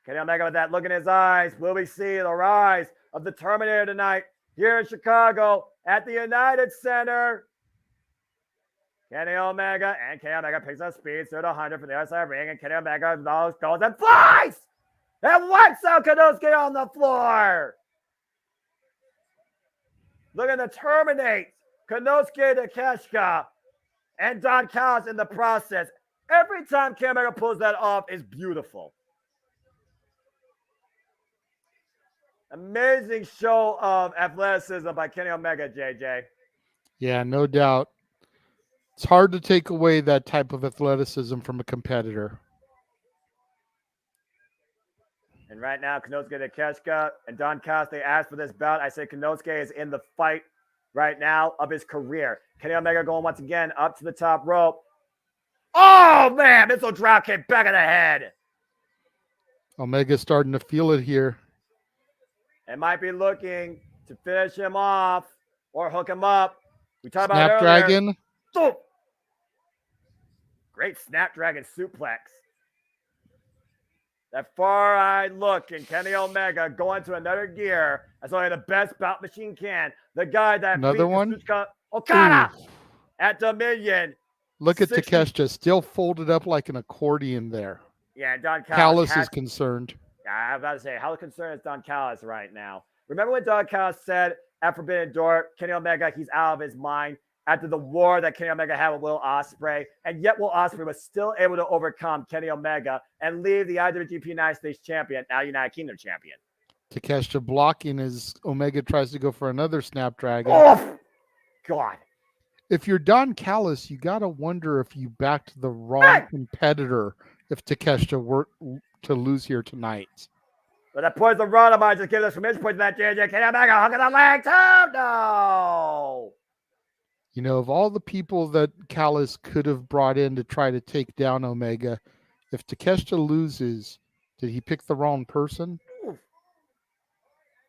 Kenny Omega with that look in his eyes. Will we see the rise of the Terminator tonight here in Chicago at the United Center? Kenny Omega picks up speed, 100 from the other side of the ring, and Kenny Omega goes and flies! And wipes out Konosuke on the floor. Looking to terminate Konosuke Takeshita and Don Callis in the process. Every time Kenny Omega pulls that off is beautiful. Amazing show of athleticism by Kenny Omega, JJ. Yeah, no doubt. It's hard to take away that type of athleticism from a competitor. And right now, Konosuke Takeshita and Don Callis, they asked for this bout. I say Konosuke is in the fight right now of his career. Kenny Omega going once again up to the top rope. Oh, man, missile drop kick back of the head. Omega's starting to feel it here. It might be looking to finish him off or hook him up. We talked about Snapdragon. Oh. Great Snapdragon suplex. That far-eyed look in Kenny Omega going to another gear. That's only the best bout machine can. The guy that another one. Okada at Dominion. Look at Takeshita, still folded up like an accordion there. Yeah, Don Callis is concerned. Yeah, I was about to say, how concerned is Don Callis right now? Remember when Don Callis said at Forbidden Door, Kenny Omega, he's out of his mind after the war that Kenny Omega had with Will Ospreay, and yet Will Ospreay was still able to overcome Kenny Omega and leave the IWGP United States champion, now United Kingdom champion. Takeshita blocking as Omega tries to go for another Snapdragon. Oh, God. If you're Don Callis, you got to wonder if you backed the wrong competitor if Takeshita were to lose here tonight. But that poison run, I might just give us some inch point to that JJ. Kenny Omega hooking the leg too. No. You know, of all the people that Callis could have brought in to try to take down Omega, if Takeshita loses, did he pick the wrong person?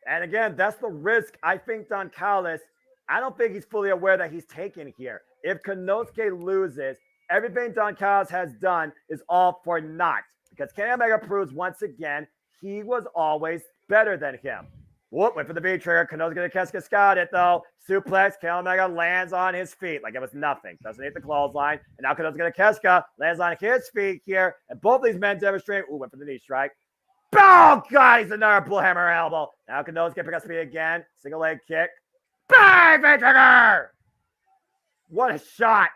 And again, that's the risk I think Don Callis, I don't think he's fully aware that he's taking here. If Konosuke loses, everything Don Callis has done is all for naught. Because Kenny Omega proves once again he was always better than him. Whoop, went for the V trigger. Konosuke Takeshita scouted it though. Suplex, Kenny Omega lands on his feet like it was nothing. Doesn't hit the clothesline. And now Konosuke Takeshita lands on his feet here. And both these men demonstrate. Ooh, went for the knee strike. Oh, God, he's another bullhammer elbow. Now Konosuke pick up speed again. Single leg kick. Bang! V trigger! What a shot.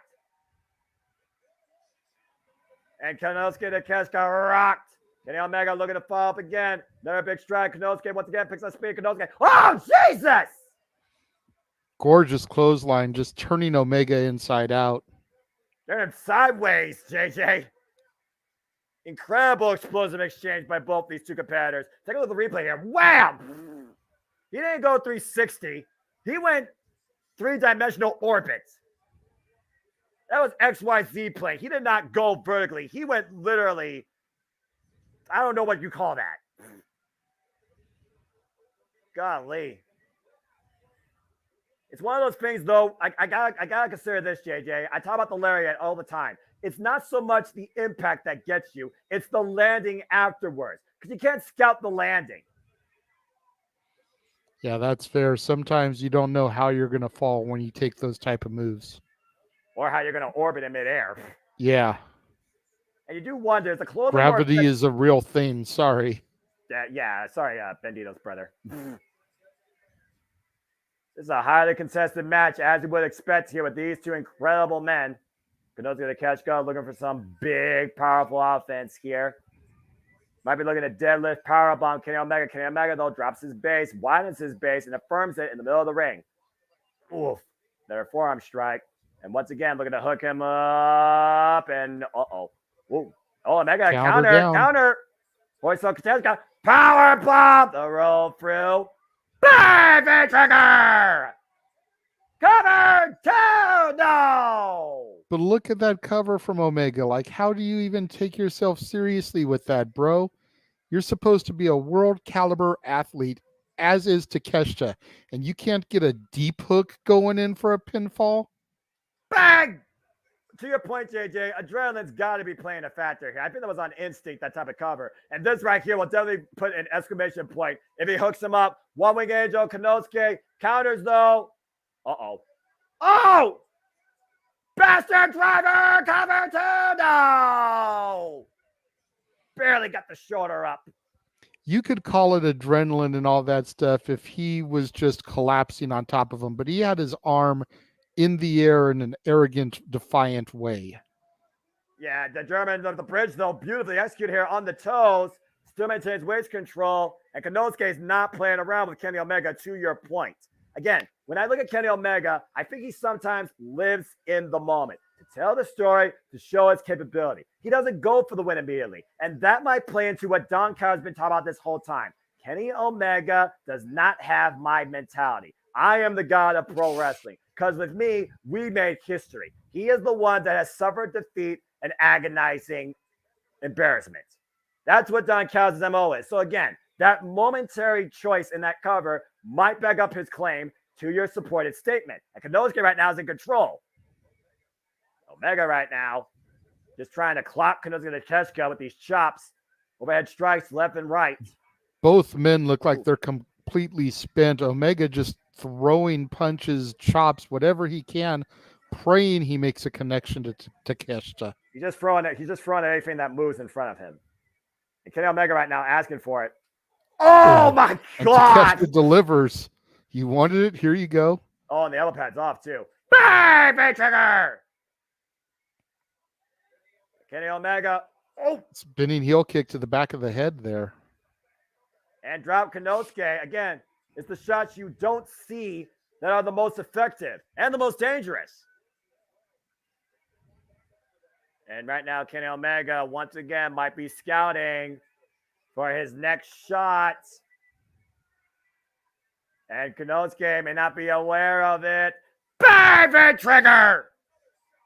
And Konosuke Takeshita rocked. Kenny Omega looking to follow up again. Another big strike. Konosuke once again picks up speed. Konosuke. Oh, Jesus! Gorgeous clothesline, just turning Omega inside out. Turn him sideways, JJ. Incredible explosive exchange by both these two competitors. Take a look at the replay here. Wham! He didn't go 360. He went three-dimensional orbits. That was XYZ play. He did not go vertically. He went literally, I don't know what you call that. Golly. It's one of those things, though. I gotta consider this, JJ. I talk about the lariat all the time. It's not so much the impact that gets you; it's the landing afterwards, because you can't scout the landing. Yeah, that's fair. Sometimes you don't know how you're going to fall when you take those type of moves, or how you're going to orbit in midair. Yeah. And you do wonder, it's a close. Gravity is a real thing. Sorry. Yeah. Sorry, Bendito's brother. This is a highly contested match, as you would expect here with these two incredible men. Konosuke Takeshita looking for some big, powerful offense here. Might be looking at deadlift, powerbomb Kenny Omega. Kenny Omega, though, drops his base, widens his base, and affirms it in the middle of the ring. Oof. Another forearm strike. And once again, looking to hook him up. And uh-oh. Ooh. Oh, Omega, counter. Voice of Takeshita. Power bomb. The roll through. Bang! V trigger! Cover 2! No! But look at that cover from Omega. Like, how do you even take yourself seriously with that, bro? You're supposed to be a world caliber athlete, as is Takeshita, and you can't get a deep hook going in for a pinfall? Bang! To your point, JJ, adrenaline's got to be playing a factor here. I think that was on instinct, that type of cover. And this right here will definitely put an exclamation point if he hooks him up. One wing angel, Konosuke counters though. Uh-oh. Oh! Bastard driver, cover 2, no! Barely got the shoulder up. You could call it adrenaline and all that stuff if he was just collapsing on top of him, but he had his arm in the air in an arrogant, defiant way. Yeah, the German of the bridge, though, beautifully executed here on the toes. Still maintains waist control. And Konosuke is not playing around with Kenny Omega, to your point. Again, when I look at Kenny Omega, I think he sometimes lives in the moment to tell the story, to show his capability. He doesn't go for the win immediately. And that might play into what Don Carr has been talking about this whole time. Kenny Omega does not have my mentality. I am the god of pro wrestling. Because with me, we made history. He is the one that has suffered defeat and agonizing embarrassment. That's what Don Callis' MO is. So again, that momentary choice in that cover might back up his claim to your supported statement. And Konosuke right now is in control. Omega right now just trying to clock Konosuke Takeshita with these chops. Overhead strikes left and right. Both men look like they're completely spent. Omega just throwing punches, chops, whatever he can, praying he makes a connection to Takeshita. He's just throwing anything that moves in front of him. And Kenny Omega right now asking for it. Oh my God! Takeshita delivers. You wanted it. Here you go. Oh, and the elbow pad's off too. Bang! Big trigger! Kenny Omega. Oh! Spinning heel kick to the back of the head there. And drop Konosuke. Again, it's the shots you don't see that are the most effective and the most dangerous. And right now, Kenny Omega, once again, might be scouting for his next shot. And Konosuke may not be aware of it. Baby trigger!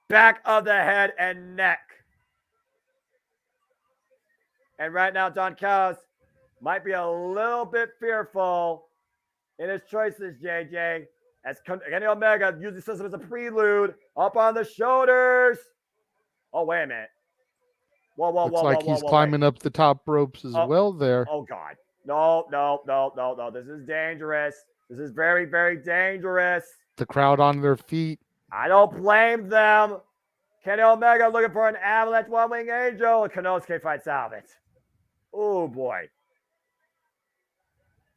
Back of the head and neck. And right now, Don Callis might be a little bit fearful in his choices, JJ. As Kenny Omega uses this as a prelude. Up on the shoulders. Oh, wait a minute. Whoa, Looks like he's climbing up the top ropes as well there. Oh, God. No. This is dangerous. This is very, very dangerous. The crowd on their feet. I don't blame them. Kenny Omega looking for an avalanche one-wing angel. And Konosuke fights out of it. Oh, boy.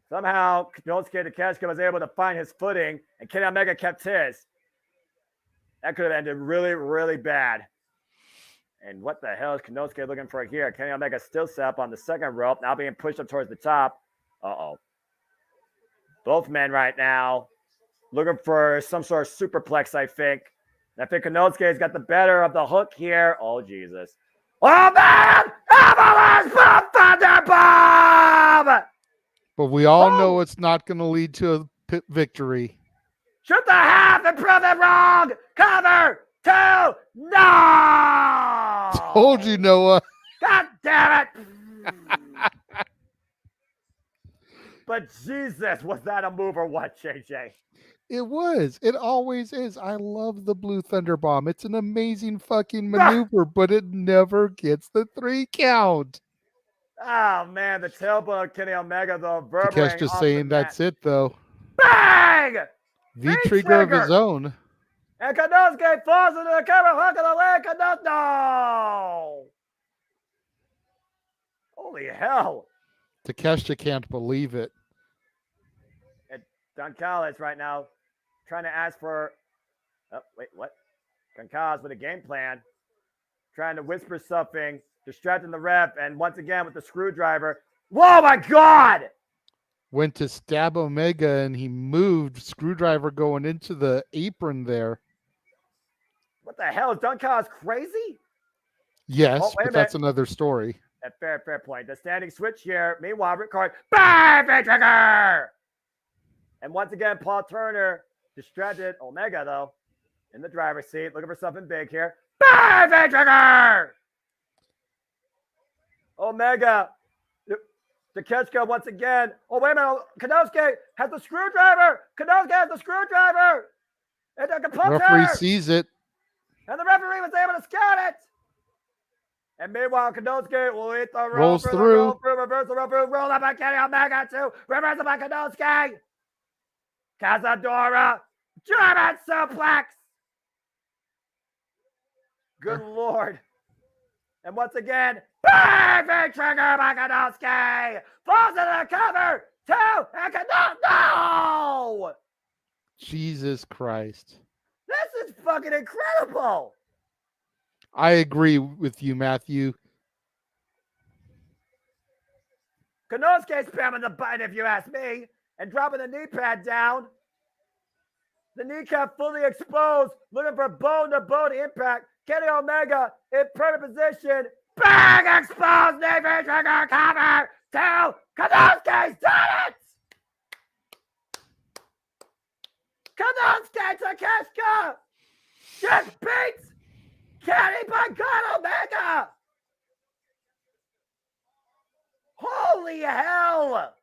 Somehow, Konosuke Takeshita was able to find his footing, and Kenny Omega kept his. That could have ended really, really bad. And what the hell is Konosuke looking for here? Kenny Omega still set up on the second rope, now being pushed up towards the top. Uh-oh. Both men right now looking for some sort of superplex, I think. And I think Konosuke's got the better of the hook here. Oh, Jesus. Oh, man! Avalanche Bomb Thunderbomb! But we all know it's not going to lead to a victory. Shoot the half and prove it wrong! Cover! 2! No! Told you, Noah. God damn it! But Jesus, was that a move or what, JJ? It was. It always is. I love the Blue Thunder Bomb. It's an amazing fucking maneuver, but it never gets the 3 count. Oh, man, the tailbone of Kenny Omega, though, reverberating. Takesh just saying that's it, though. Bang! V-trigger of his own. And Konosuke falls into the cover hook of the leg. No! Holy hell. Takeshita can't believe it. And Don Callis right now trying to ask for... Oh, wait, what? Don Callis with a game plan. Trying to whisper something. Distracting the ref. And once again with the screwdriver. Whoa, my God! Went to stab Omega and he moved. Screwdriver going into the apron there. What the hell? Is Don Callis crazy? Yes, but that's another story. Fair point. The standing switch here. Meanwhile, Ricard, baby trigger! And once again, Paul Turner distracted Omega, though, in the driver's seat, looking for something big here. Baby trigger! Omega, Takeshita once again. Oh, wait a minute. Konosuke has the screwdriver. Konosuke has the screwdriver. And the referee sees it. And the referee was able to scout it. And meanwhile, Konosuke will hit the rope. Rolls through. Reversal rope, roll up by Kenny Omega too. Reversal by Konosuke. Cazadora. German suplex. Good Lord. And once again, baby trigger by Konosuke. Falls into the cover. 2. And no! Jesus Christ. This is fucking incredible. I agree with you, Matthew. Konosuke spamming the button, if you ask me, and dropping the knee pad down. The kneecap fully exposed, looking for bone-to-bone impact. Kenny Omega in perfect position. Bang! Exposed knee trigger cover. 2. Konosuke's done it! Konosuke Takeshita just beats Kenny by God Omega! Holy hell!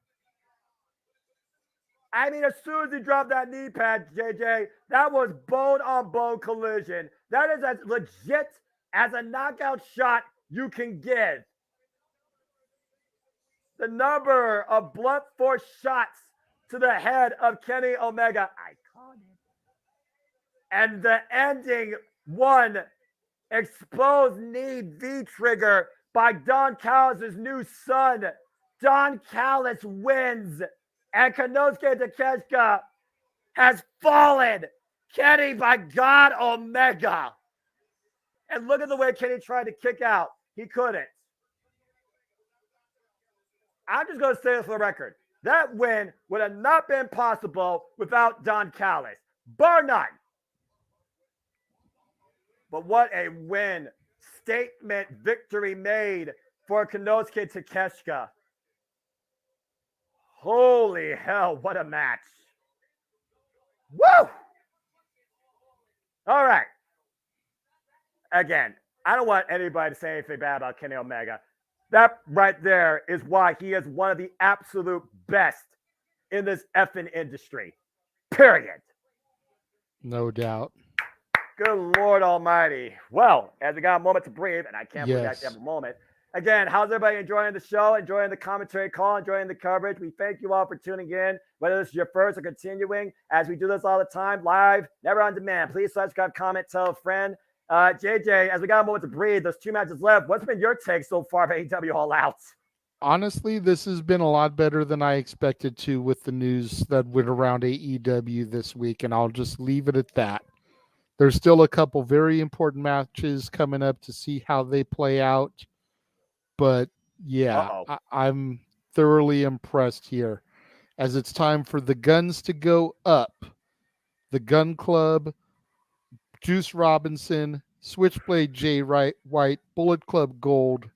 I mean, as soon as he dropped that knee pad, JJ, that was bone-on-bone collision. That is as legit as a knockout shot you can give. The number of blunt force shots to the head of Kenny Omega. Iconic. And the ending one exposed knee V-trigger by Don Callis' new son. Don Callis wins. And Konosuke Takeshita has fallen. Kenny by God Omega. And look at the way Kenny tried to kick out. He couldn't. I'm just going to say this for the record. That win would have not been possible without Don Callis. Bar none. But what a win. Statement victory made for Konosuke Takeshita. Holy hell, what a match. Woo! All right. Again, I don't want anybody to say anything bad about Kenny Omega. That right there is why he is one of the absolute best in this effing industry. Period. No doubt. Good Lord Almighty. Well, as we got a moment to breathe, and I can't believe I actually have a moment. Again, how's everybody enjoying the show, enjoying the commentary call, enjoying the coverage? We thank you all for tuning in, whether this is your first or continuing, as we do this all the time, live, never on demand. Please subscribe, comment, tell a friend. JJ, as we got a moment to breathe, there's 2 matches left. What's been your take so far of AEW All Out? Honestly, this has been a lot better than I expected to with the news that went around AEW this week, and I'll just leave it at that. There's still a couple very important matches coming up to see how they play out. But yeah, I'm thoroughly impressed here as it's time for the guns to go up. The Gun Club, Juice Robinson, Switchblade Jay White, Bullet Club Gold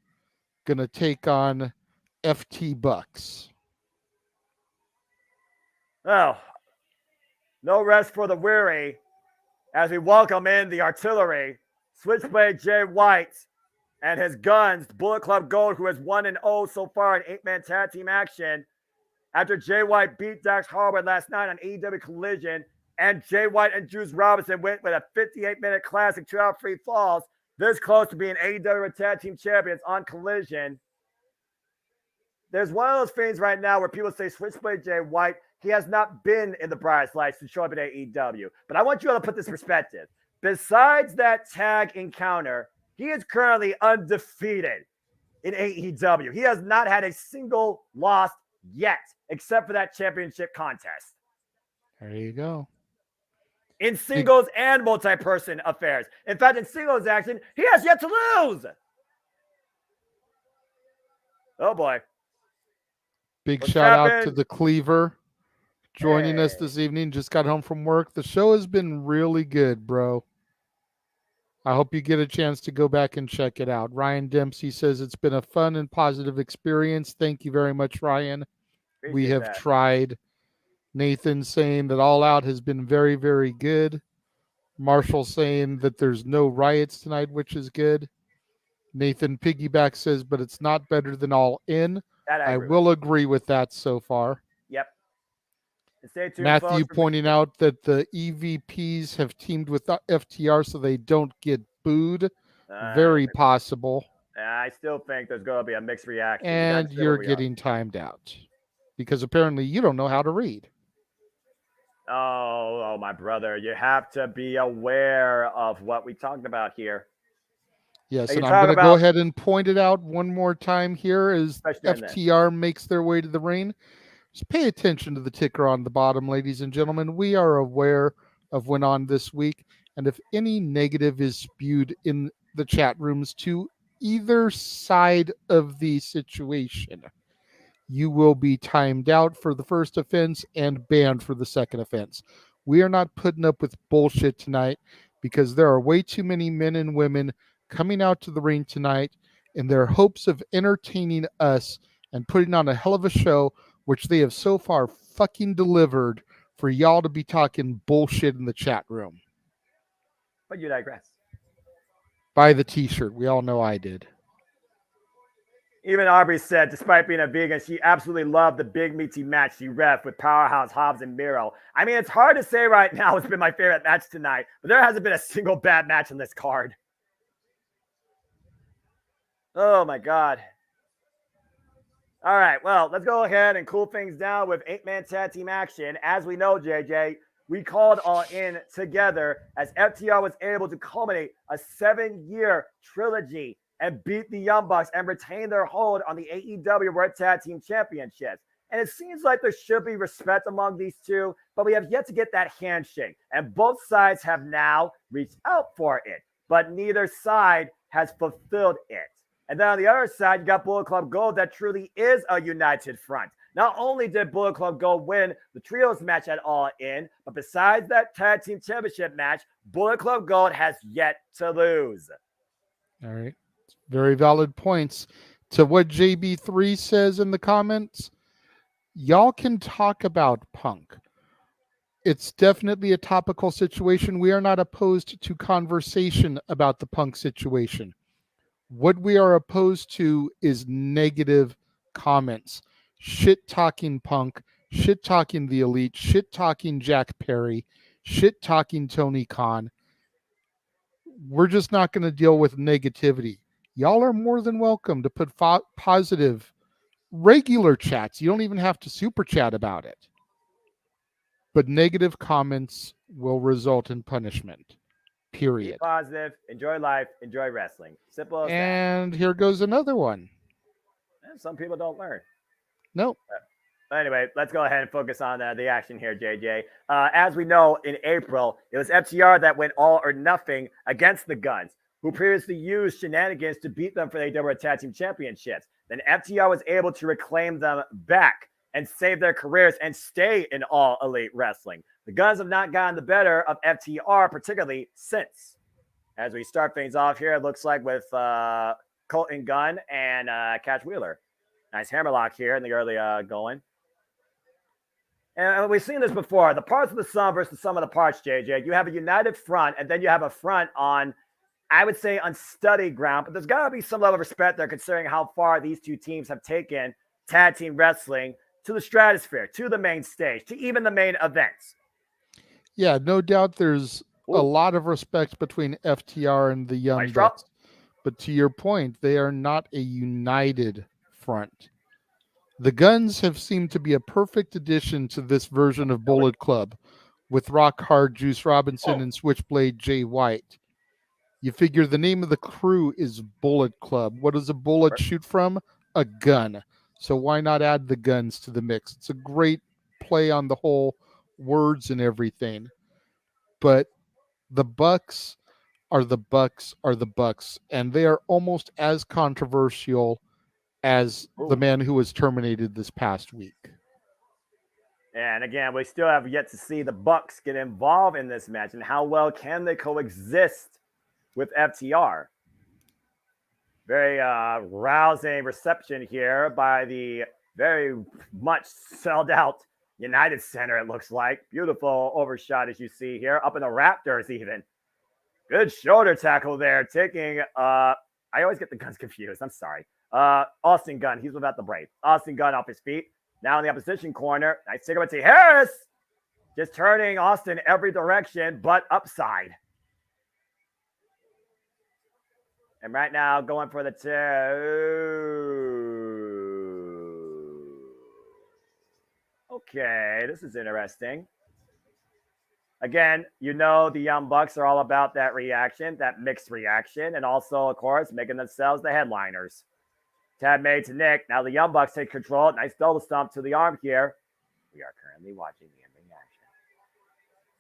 going to take on FT Bucks. Oh, no rest for the weary as we welcome in the artillery, Switchblade Jay White and his guns, Bullet Club Gold, who has 1-0 so far in 8-man tag team action. After Jay White beat Dax Harwood last night on AEW Collision, and Jay White and Juice Robinson went with a 58-minute classic 2 out of 3 falls, this close to being AEW tag team champions on Collision. There's one of those things right now where people say Switchblade Jay White, he has not been in the brightest lights to show up at AEW. But I want you all to put this in perspective. Besides that tag encounter, he is currently undefeated in AEW. He has not had a single loss yet, except for that championship contest. There you go. In singles and multi-person affairs. In fact, in singles action, he has yet to lose. Oh, boy. Big shout out to the Cleaver joining us this evening. Just got home from work. The show has been really good, bro. I hope you get a chance to go back and check it out. Ryan Dempsey says it's been a fun and positive experience. Thank you very much, Ryan. We have tried. Nathan saying that All Out has been very, very good. Marshall saying that there's no riots tonight, which is good. Nathan Piggyback says, but it's not better than All In. I will agree with that so far. Yep. Stay tuned, Matthew pointing out that the EVPs have teamed with FTR so they don't get booed. Very possible. I still think there's going to be a mixed reaction. And you're getting timed out because apparently you don't know how to read. Oh, my brother. You have to be aware of what we talked about here. Yes, and I'm going to go ahead and point it out one more time here as FTR makes their way to the ring. Just pay attention to the ticker on the bottom, ladies and gentlemen. We are aware of what went on this week, and if any negative is spewed in the chat rooms to either side of the situation, you will be timed out for the first offense and banned for the second offense. We are not putting up with bullshit tonight because there are way too many men and women coming out to the ring tonight in their hopes of entertaining us and putting on a hell of a show, which they have so far fucking delivered for y'all to be talking bullshit in the chat room. But you digress. Buy the t-shirt. We all know I did. Even Aubrey said, despite being a vegan, she absolutely loved the big meaty match she ref with Powerhouse, Hobbs, and Miro. I mean, it's hard to say right now it's been my favorite match tonight, but there hasn't been a single bad match on this card. Oh, my God. All right, well, let's go ahead and cool things down with 8-man tag team action. As we know, JJ, we called All In together as FTR was able to culminate a 7-year trilogy and beat the Young Bucks and retain their hold on the AEW World Tag Team Championships. And it seems like there should be respect among these two, but we have yet to get that handshake. And both sides have now reached out for it, but neither side has fulfilled it. And then on the other side, you got Bullet Club Gold that truly is a united front. Not only did Bullet Club Gold win the trios match at All In, but besides that tag team championship match, Bullet Club Gold has yet to lose. All right. Very valid points. To what JB3 says in the comments, y'all can talk about Punk. it's definitely a topical situation. We are not opposed to conversation about the Punk situation. What we are opposed to is negative comments, shit talking Punk, shit talking the Elite, shit talking Jack Perry, shit talking Tony Khan. We're just not going to deal with negativity. Y'all are more than welcome to put positive, regular chats. You don't even have to super chat about it. But negative comments will result in punishment. Period. Be positive, enjoy life, enjoy wrestling. Simple as that. And here goes another one. And some people don't learn. Nope. Anyway, let's go ahead and focus on the action here, JJ. As we know, in April, it was FTR that went all or nothing against the Guns, who previously used shenanigans to beat them for the AEW Tag Team Championships. Then FTR was able to reclaim them back and save their careers and stay in All Elite Wrestling. The Guns have not gotten the better of FTR, particularly since. As we start things off here, it looks like with Colton Gunn and Cash Wheeler. Nice hammerlock here in the early going. And we've seen this before. The parts of the sum versus the sum of the parts, JJ. You have a united front, and then you have a front on, I would say, unstudied ground. But there's got to be some level of respect there considering how far these two teams have taken tag team wrestling to the stratosphere, to the main stage, to even the main events. Yeah, no doubt there's a lot of respect between FTR and the Young Bucks. But to your point, they are not a united front. The Guns have seemed to be a perfect addition to this version of Bullet Club with Rock Hard Juice Robinson and Switchblade Jay White. You figure the name of the crew is Bullet Club. What does a bullet shoot from? A gun. So why not add the Guns to the mix? It's a great play on the whole words and everything. But the Bucks are the Bucks are the Bucks, and they are almost as controversial as the man who was terminated this past week. And again, we still have yet to see the Bucks get involved in this match, and how well can they coexist with FTR? Very rousing reception here by the very much sold out United Center, it looks like. Beautiful overshot as you see here, up in the Raptors even. Good shoulder tackle there, taking, I always get the Guns confused, I'm sorry. Austin Gunn, he's without the Brave. Austin Gunn off his feet. Now in the opposition corner. Nice cigarette to Harris. Just turning Austin every direction, but upside. And right now going for the two. Okay, this is interesting. Again, you know the Young Bucks are all about that reaction, that mixed reaction, and also, of course, making themselves the headliners. Tab made to Nick. Now the Young Bucks take control. Nice double stomp to the arm here. We are currently watching the ending action.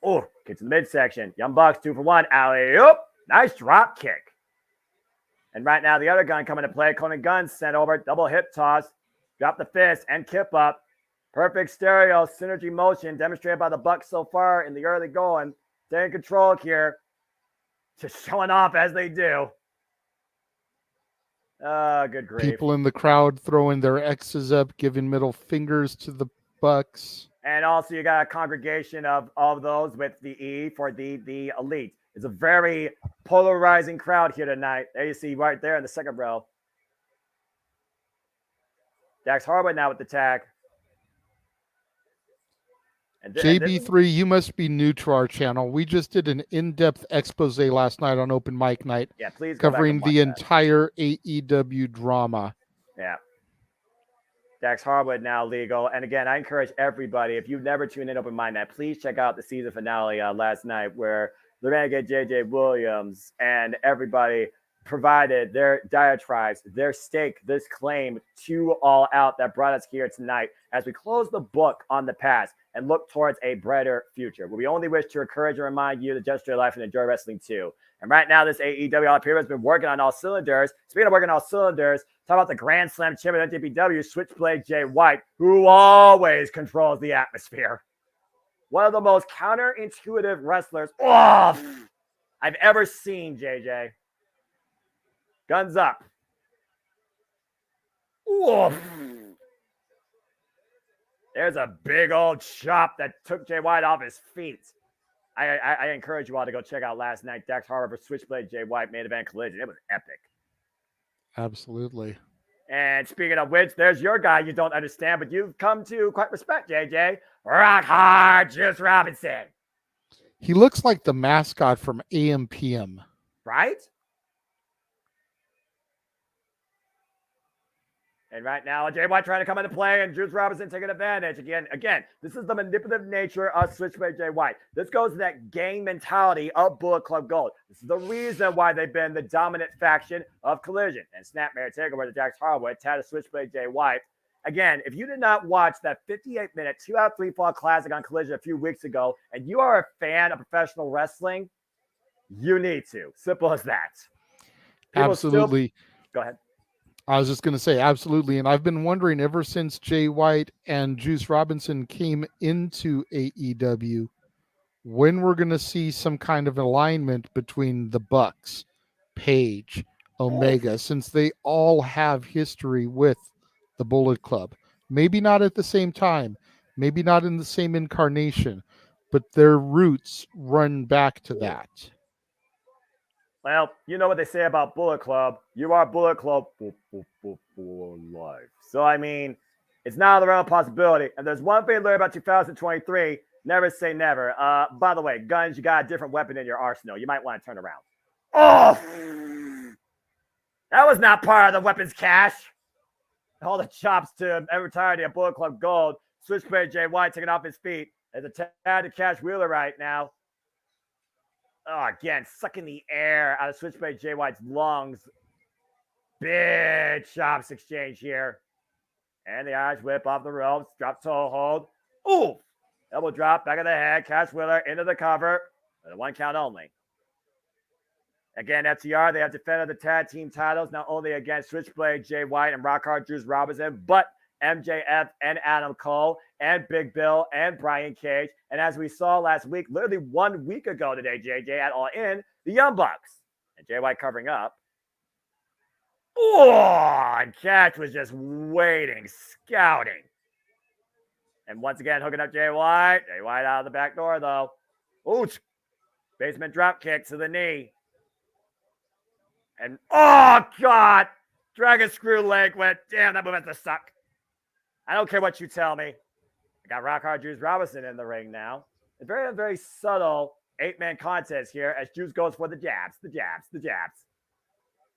Oh, kick to the midsection. Young Bucks 2 for 1. Alley-oop. Nice drop kick. And right now the other gun coming to play. Conan Gunn sent over. Double hip toss. Drop the fist and kip up. Perfect stereo synergy motion demonstrated by the Bucks so far in the early going. Taking control here. Just showing off as they do. Good grief. People in the crowd throwing their X's up, giving middle fingers to the Bucks. And also you got a congregation of those with the E for the Elite. It's a very polarizing crowd here tonight. There you see right there in the second row. Dax Harwood now with the tag. JB3, you must be new to our channel. We just did an in-depth expose last night on Open Mic Night. Yeah, please covering the entire AEW drama. Yeah. Dax Harwood now legal. And again, I encourage everybody, if you've never tuned in Open Mic Night, please check out the season finale last night where the Renegade JJ Williams and everybody provided their diatribes, their stake, this claim to All Out that brought us here tonight as we close the book on the past and look towards a brighter future. We only wish to encourage and remind you to just enjoy life and enjoy wrestling too. And right now, this AEW All Pyramid has been working on all cylinders. Speaking of working on all cylinders, talk about the Grand Slam champion NJPW, Switchblade Jay White, who always controls the atmosphere. One of the most counterintuitive wrestlers I've ever seen, JJ. Guns up. Oof. There's a big old chop that took Jay White off his feet. I encourage you all to go check out last night Dax Harwood versus Switchblade Jay White main event collision. It was epic. Absolutely. And speaking of which, there's your guy you don't understand, but you've come to quite respect, JJ. Rock Hard Juice Robinson. He looks like the mascot from AMPM. Right? And right now, Jay White trying to come into play, and Juice Robinson taking advantage. Again, this is the manipulative nature of Switchblade Jay White. This goes to that gang mentality of Bullet Club Gold. This is the reason why they've been the dominant faction of Collision. And Snapmare Takeover to Dax Harwood, Tad Switchblade Jay White. Again, if you did not watch that 58-minute 2 out of 3 fall classic on Collision a few weeks ago, and you are a fan of professional wrestling, you need to. Simple as that. Absolutely. Go ahead. I was just going to say, absolutely. And I've been wondering ever since Jay White and Juice Robinson came into AEW, when we're going to see some kind of alignment between the Bucks, Page, Omega, since they all have history with the Bullet Club. Maybe not at the same time, maybe not in the same incarnation, but their roots run back to that. Well, you know what they say about Bullet Club. You are Bullet Club for life. So, I mean, it's not out of the realm of possibility. And there's one thing to learn about 2023. Never say never. By the way, guns, you got a different weapon in your arsenal. You might want to turn around. Oh! That was not part of the weapons cache. All the chops to entirety of Bullet Club Gold. Switchblade Jay White taking off his feet. There's a tad to Cash Wheeler right now. Oh, again, sucking the air out of Switchblade Jay White's lungs. Big chops exchange here. And the Irish whip off the ropes. Drop toe hold. Ooh! Elbow drop, back of the head. Cash Wheeler into the cover. The 1 count only. Again, FTR, they have defended the tag team titles, not only against Switchblade Jay White and Rockhard Juice Robinson, but MJF and Adam Cole and Big Bill and Brian Cage. And as we saw last week, literally 1 week ago today, JJ, at All In, the Young Bucks. And Jay White covering up. Oh, and Catch was just waiting, scouting. And once again, hooking up Jay White. Jay White out of the back door, though. Ooh, basement drop kick to the knee. And, oh, God. Dragon screw leg went. Damn, that move has to suck. I don't care what you tell me. I got Rock Hard Juice Robinson in the ring now. A very, very subtle 8-man contest here as Juice goes for the jabs.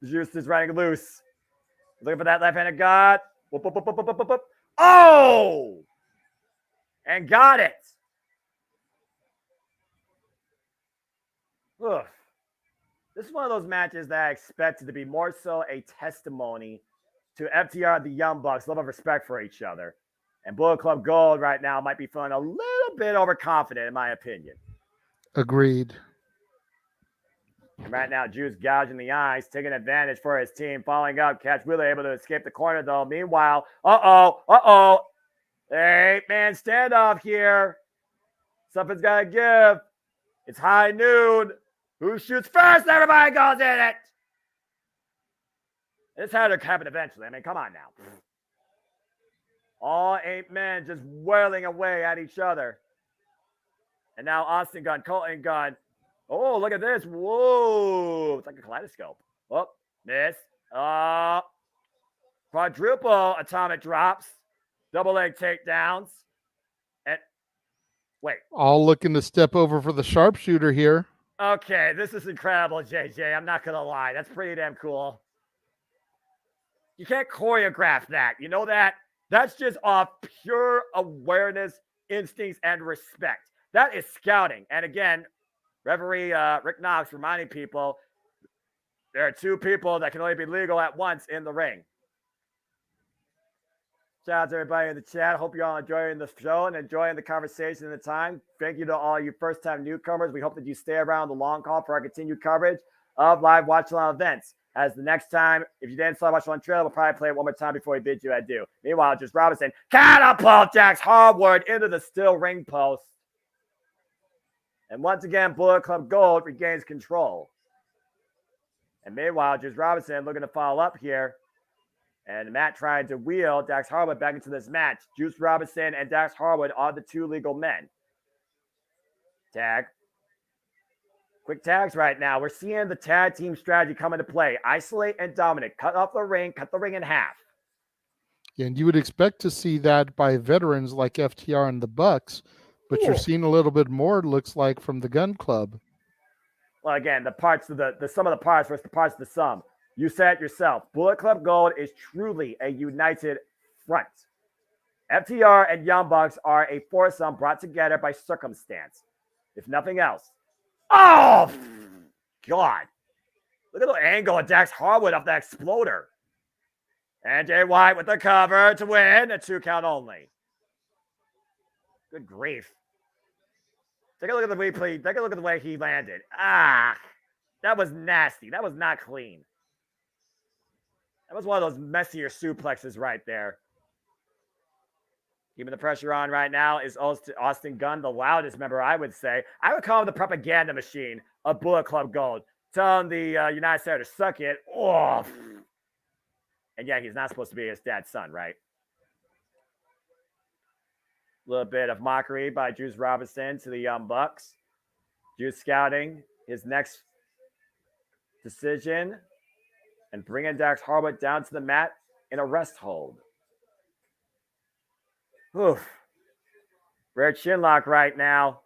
Juice is running loose. Looking for that left-handed God. Whoop, whoop, whoop, whoop, whoop, whoop, whoop. Oh! And got it. Ugh. This is one of those matches that I expected to be more so a testimony to FTR and the Young Bucks' love of respect for each other. And Bullet Club Gold right now might be feeling a little bit overconfident, in my opinion. Agreed. And right now, Juice gouging the eyes, taking advantage for his team, following up. Catch Wheeler able to escape the corner, though. Meanwhile, the 8-man standoff here. Something's got to give. It's high noon. Who shoots first? Everybody goes in it. This had to happen eventually. I mean, come on now. All 8 men just wailing away at each other. And now Austin Gunn, Colton Gunn. Oh, look at this. Whoa. It's like a kaleidoscope. Oh, miss. Quadruple atomic drops. Double leg takedowns. And wait. All looking to step over for the sharpshooter here. Okay, this is incredible, JJ. I'm not going to lie. That's pretty damn cool. You can't choreograph that. You know that? That's just off pure awareness, instincts, and respect. That is scouting. And again, referee Rick Knox reminding people there are 2 people that can only be legal at once in the ring. Shout out to everybody in the chat. Hope you're all enjoying the show and enjoying the conversation and the time. Thank you to all you first-time newcomers. We hope that you stay around the long call for our continued coverage of live watch-along events. As the next time, if you didn't saw watch-along trailer, we'll probably play it one more time before we bid you adieu. Meanwhile, Juice Robinson catapult Dax Harwood into the steel ring post. And once again, Bullet Club Gold regains control. And meanwhile, Juice Robinson looking to follow up here. And Matt tried to wheel Dax Harwood back into this match. Juice Robinson and Dax Harwood are the two legal men. Tag. Quick tags right now. We're seeing the tag team strategy come into play. Isolate and dominate. Cut off the ring. Cut the ring in half. And you would expect to see that by veterans like FTR and the Bucks, but you're seeing a little bit more, it looks like, from the Gun Club. Well, again, the parts of the sum of the parts versus the parts of the sum. You said it yourself. Bullet Club Gold is truly a united front. FTR and Young Bucks are a foursome brought together by circumstance, if nothing else. Oh, God. Look at the angle of Dax Harwood off the exploder. And Jay White with the cover to win. A 2 count only. Good grief. Take a look at the replay. Take a look at the way he landed. That was nasty. That was not clean. That was one of those messier suplexes right there. Keeping the pressure on right now is Austin Gunn, the loudest member, I would say. I would call him the propaganda machine of Bullet Club Gold. Telling the United States to suck it. Oh. And yeah, he's not supposed to be his dad's son, right? A little bit of mockery by Juice Robinson to the Young Bucks. Juice scouting his next decision and bringing Dax Harwood down to the mat in a rest hold. Oof. Rare chin lock right now.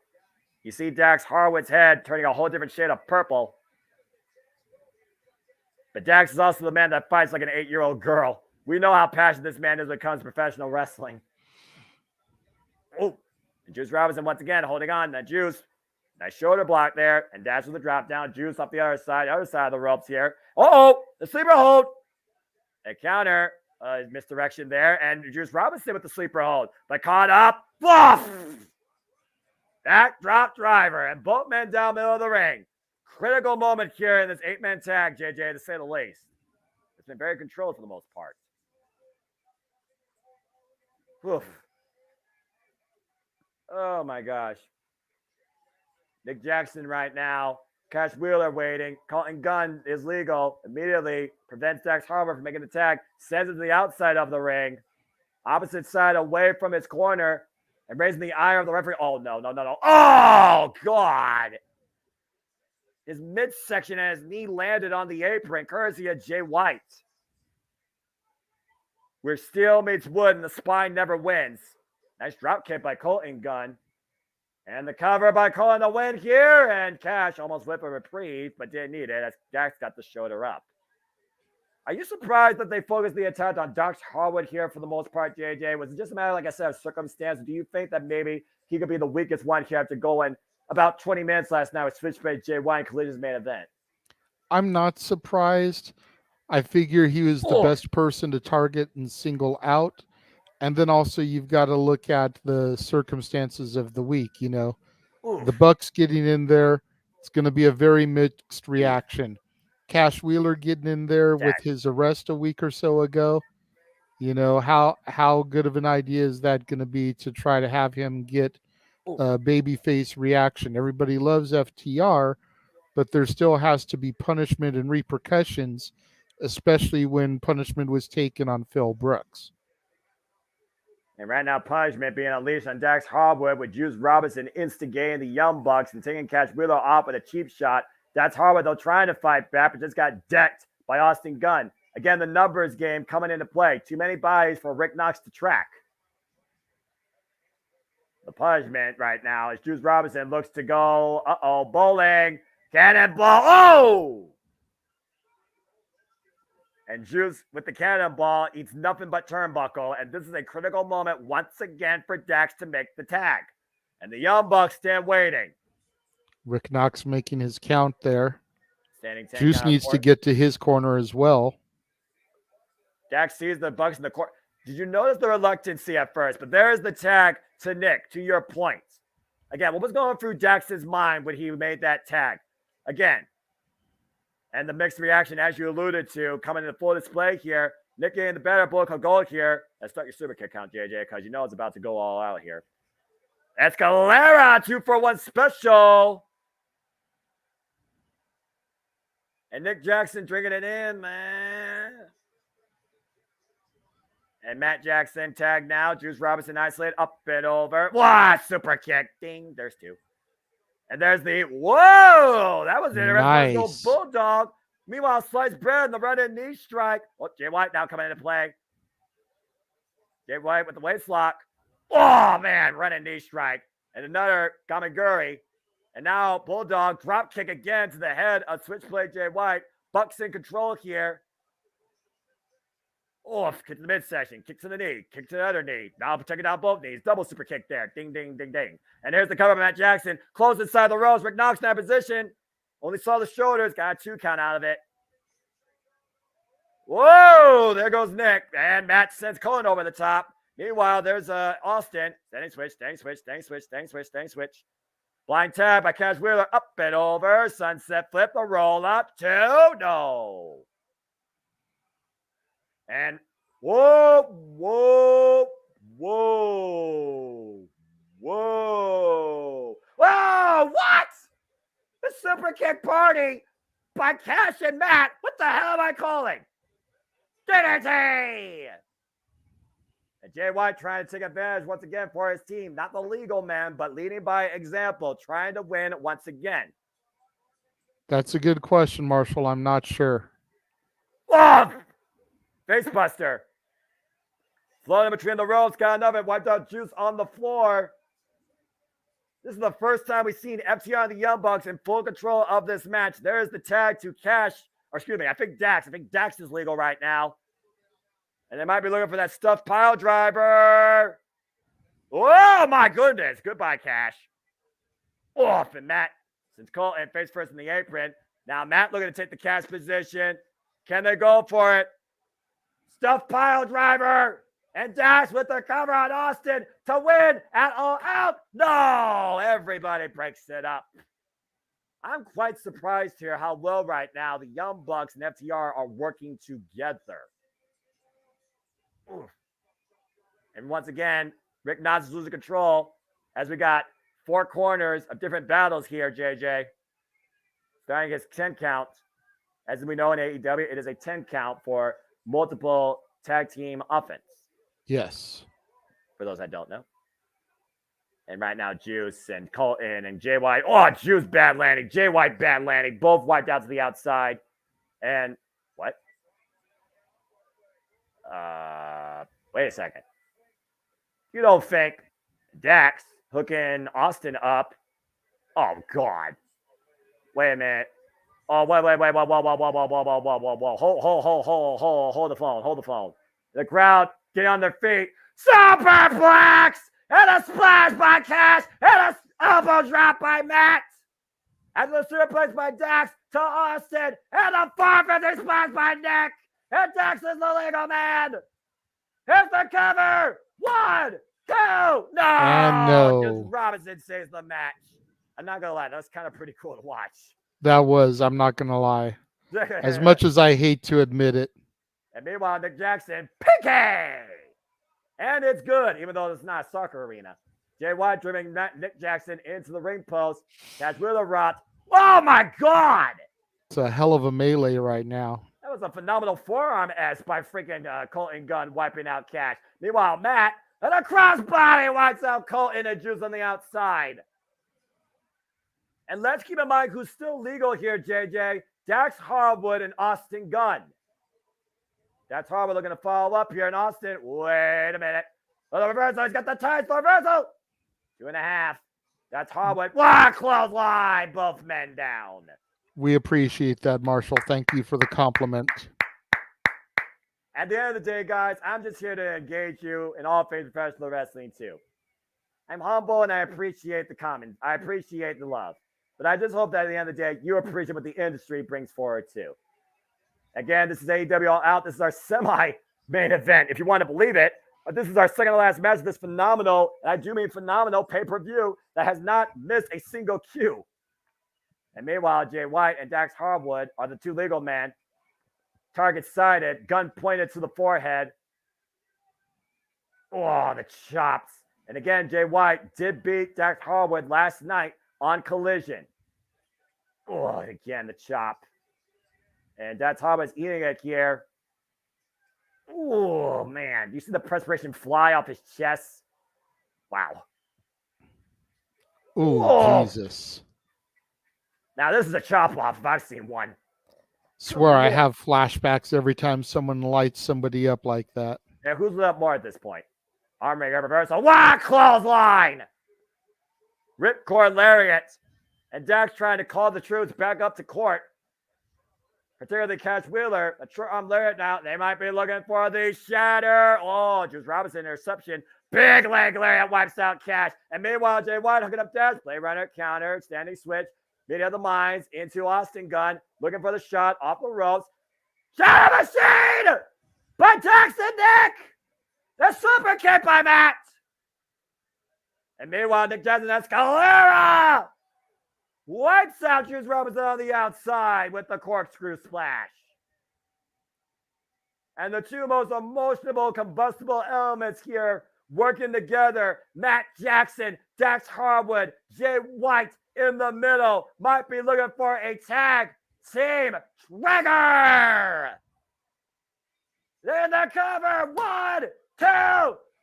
You see Dax Harwood's head turning a whole different shade of purple. But Dax is also the man that fights like an 8-year-old girl. We know how passionate this man is when it comes to professional wrestling. Oh, and Juice Robinson once again holding on. That Juice, nice shoulder block there. And Dax with the drop down. Juice off the other side of the ropes here. Uh-oh, the sleeper hold. A counter misdirection there. And Juice Robinson with the sleeper hold. But caught up. Bluff! Backdrop driver. And both men down middle of the ring. Critical moment here in this 8-man tag, JJ, to say the least. It's been very controlled for the most part. Oof. Oh, my gosh. Nick Jackson right now. Cash Wheeler waiting. Colton Gunn is legal. Immediately prevents Dax Harwood from making the tag. Sends it to the outside of the ring. Opposite side away from his corner. And raising the ire of the referee. Oh, no. Oh, God. His midsection and his knee landed on the apron, courtesy of Jay White. Where steel meets wood and the spine never wins. Nice drop kick by Colton Gunn. And the cover by Colton the win here. And Cash almost whipped a reprieve, but didn't need it as Dax got the shoulder up. Are you surprised that they focused the attack on Dax Harwood here for the most part, JJ? Was it just a matter, like I said, of circumstance? Do you think that maybe he could be the weakest one here after going about 20 minutes last night with Switchblade Jay White and Collision's main event? I'm not surprised. I figure he was the best person to target and single out. And then also you've got to look at the circumstances of the week, you know. The Bucks getting in there, it's going to be a very mixed reaction. Cash Wheeler getting in there with his arrest a week or so ago. You know, how good of an idea is that going to be to try to have him get a babyface reaction? Everybody loves FTR, but there still has to be punishment and repercussions, especially when punishment was taken on Phil Brooks. And right now, punishment being unleashed on Dax Harwood with Juice Robinson instigating the Young Bucks and taking Cash Wheeler off with a cheap shot. Dax Harwood, though, trying to fight back, but just got decked by Austin Gunn. Again, the numbers game coming into play. Too many bodies for Rick Knox to track. The punishment right now is Juice Robinson looks to go, bowling, cannonball, oh! And Juice with the cannonball eats nothing but turnbuckle, and this is a critical moment once again for Dax to make the tag. And the Young Bucks stand waiting. Rick Knox making his count there. Standing 10 Juice needs to get to his corner as well. Dax sees the Bucks in the corner. Did you notice the reluctancy at first? But there is the tag to Nick, to your point. Again, what was going through Dax's mind when he made that tag? Again, and the mixed reaction, as you alluded to, coming into full display here. Nick getting the better, Bullet Club Gold here. Let's start your super kick count, JJ, because you know it's about to go all out here. Escalera, 2-for-1 special. And Nick Jackson drinking it in, man. And Matt Jackson tagged now. Juice Robinson isolated, up and over. Wow, super kick. Ding, there's two. And there's the, whoa, that was interesting. Nice. Bulldog. Meanwhile, sliced bread and the running knee strike. Oh, Jay White now coming into play. Jay White with the waist lock. Oh, man, running knee strike. And another Gamaguri. And now Bulldog drop kick again to the head of Switchblade Jay White. Bucks in control here. Oh, kick to the midsection, kick to the knee, kick to the other knee. Now taking down both knees. Double super kick there. Ding, ding, ding, ding. And here's the cover of Matt Jackson. Close inside the ropes. Rick Knox in that position. Only saw the shoulders. Got a 2 count out of it. Whoa, there goes Nick. And Matt sends Cullen over the top. Meanwhile, there's Austin. Standing switch, standing switch, standing switch, standing switch, standing switch. Blind tag by Cash Wheeler. Up and over. Sunset flip. The roll up. 2. No. And whoa, whoa, whoa, whoa. Whoa, what? The super kick party by Cash and Matt. What the hell am I calling? DDT! And Jay White trying to take advantage once again for his team. Not the legal man, but leading by example, trying to win once again. That's a good question, Marshall. I'm not sure. Oh! Facebuster. Floating between the ropes, got enough it, wiped out Juice on the floor. This is the first time we've seen FTR and the Young Bucks in full control of this match. There is the tag to Cash, or excuse me, I think Dax. I think Dax is legal right now. And they might be looking for that stuffed pile driver. Oh, my goodness. Goodbye, Cash. Off, and Matt, since Colton face first in the apron. Now Matt looking to take the Cash position. Can they go for it? Stuffed pile driver and Dash with the cover on Austin to win at All Out. No, everybody breaks it up. I'm quite surprised here how well right now the Young Bucks and FTR are working together. Oof. And once again, Rick Knox is losing control as we got 4 corners of different battles here, JJ. Starting against 10 count. As we know in AEW, it is a 10 count for multiple tag team offense. Yes. For those that don't know. And right now, Juice and Colton and Jay White. Oh, Juice bad landing. Jay White bad landing. Both wiped out to the outside. And what? Wait a second. You don't think Dax hooking Austin up? Oh, God. Wait a minute. Oh, wait. Hold the phone. The crowd get on their feet. Superplex! And a splash by Cash! And a elbow drop by Matt! And the superplex by Dax to Austin! And a 450 splash by Nick! And Dax is the legal man! Here's the cover! 1, 2, no! And no. Just Robinson saves the match. I'm not gonna lie, that's kind of pretty cool to watch. That was, I'm not going to lie. As much as I hate to admit it. And meanwhile, Nick Jackson, Pinky! And it's good, even though it's not a soccer arena. Jay White driving Nick Jackson into the ring post. Cash Wheeler rot. Oh, my God! It's a hell of a melee right now. That was a phenomenal forearm S by freaking Colton Gunn wiping out Cash. Meanwhile, Matt, and a crossbody wipes out Colton and Juice on the outside. And let's keep in mind who's still legal here, JJ. Dax Harwood and Austin Gunn. Dax Harwood looking to follow up here in Austin. Wait a minute. Oh, the reversal. He's got the ties for reversal. 2.5. That's Harwood. Wow, clothesline. Both men down. We appreciate that, Marshall. Thank you for the compliment. At the end of the day, guys, I'm just here to engage you in all things professional wrestling, too. I'm humble and I appreciate the comments. I appreciate the love. But I just hope that at the end of the day, you appreciate what the industry brings forward, too. Again, this is AEW All Out. This is our semi-main event, if you want to believe it. But this is our second to last match of this phenomenal, and I do mean phenomenal, pay-per-view that has not missed a single cue. And meanwhile, Jay White and Dax Harwood are the two legal men. Target sighted, gun pointed to the forehead. Oh, the chops. And again, Jay White did beat Dax Harwood last night on Collision. Oh, and again, the chop. And Dax Harwood's eating it here. Oh, man. You see the perspiration fly off his chest? Wow. Oh, Jesus. Now, this is a chop off if I've seen one. Swear I have flashbacks every time someone lights somebody up like that. Yeah, who's lit up more at this point? Armreager reversal. Wow, clothesline! Ripcord lariat. And Dax trying to call the troops back up to court. Particularly Cash Wheeler. A short arm lariat now. They might be looking for the shatter. Oh, Juice Robinson interception. Big leg lariat wipes out Cash. And meanwhile, Jay White hooking up Dash. Play runner, counter, standing switch. Media of the Minds into Austin Gunn. Looking for the shot off the ropes. Shatter machine! By Dax and Nick! The super kick by Matt! And meanwhile, Nick Jackson Escalera wipes out Juice Robinson on the outside with the corkscrew splash. And the two most emotional, combustible elements here working together. Matt Jackson, Dax Harwood, Jay White in the middle. Might be looking for a tag team trigger. In the cover. 1, 2,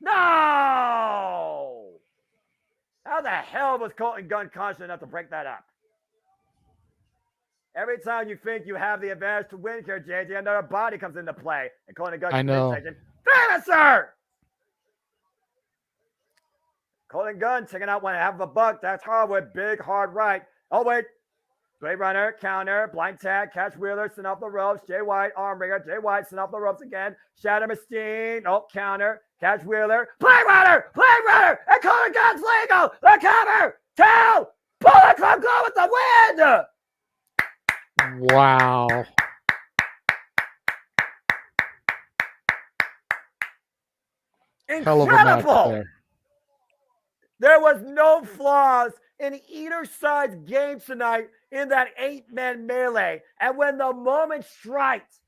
no! How the hell was Colton Gunn confident enough to break that up? Every time you think you have the advantage to win here, JJ, another body comes into play. And Colton Gunn I know. Predecessor! Colton Gunn taking out one half of a buck. That's Harwood. Big, hard right. Oh, wait. Blade Runner, counter, blind tag, Cash Wheeler, send off the ropes. Jay White, arm ringer. Jay White, send off the ropes again. Shatter Machine, oh, counter, Cash Wheeler, Blade Runner, and Colton Gunn's legal. The cover, 2, Bullet Club go with the win. Wow. Incredible. Hell of a match there. There was no flaws in either side's game tonight in that 8-man melee. And when the moment strikes,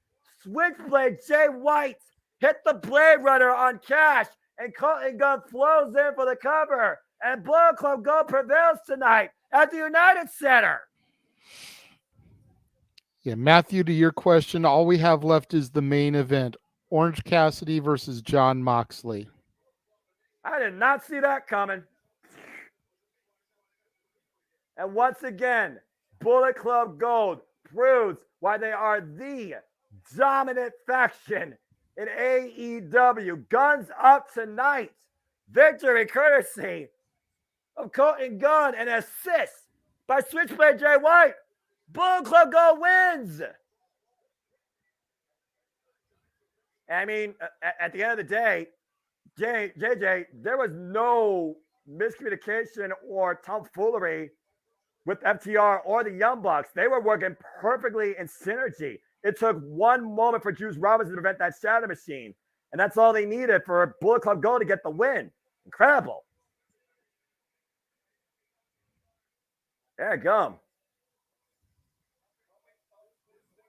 Switchblade Jay White hit the Blade Runner on Cash, and Colton Gunn flows in for the cover. And Bullet Club Go prevails tonight at the United Center. Yeah, Matthew, to your question, all we have left is the main event. Orange Cassidy versus John Moxley. I did not see that coming. And once again, Bullet Club Gold proves why they are the dominant faction in AEW. Guns up tonight. Victory courtesy of Colton Gunn and assist by Switchblade Jay White. Bullet Club Gold wins. I mean, at the end of the day, JJ, there was no miscommunication or tomfoolery with FTR or the Young Bucks. They were working perfectly in synergy. It took one moment for Juice Robinson to prevent that shatter machine. And that's all they needed for Bullet Club Gold to get the win. Incredible. There you go.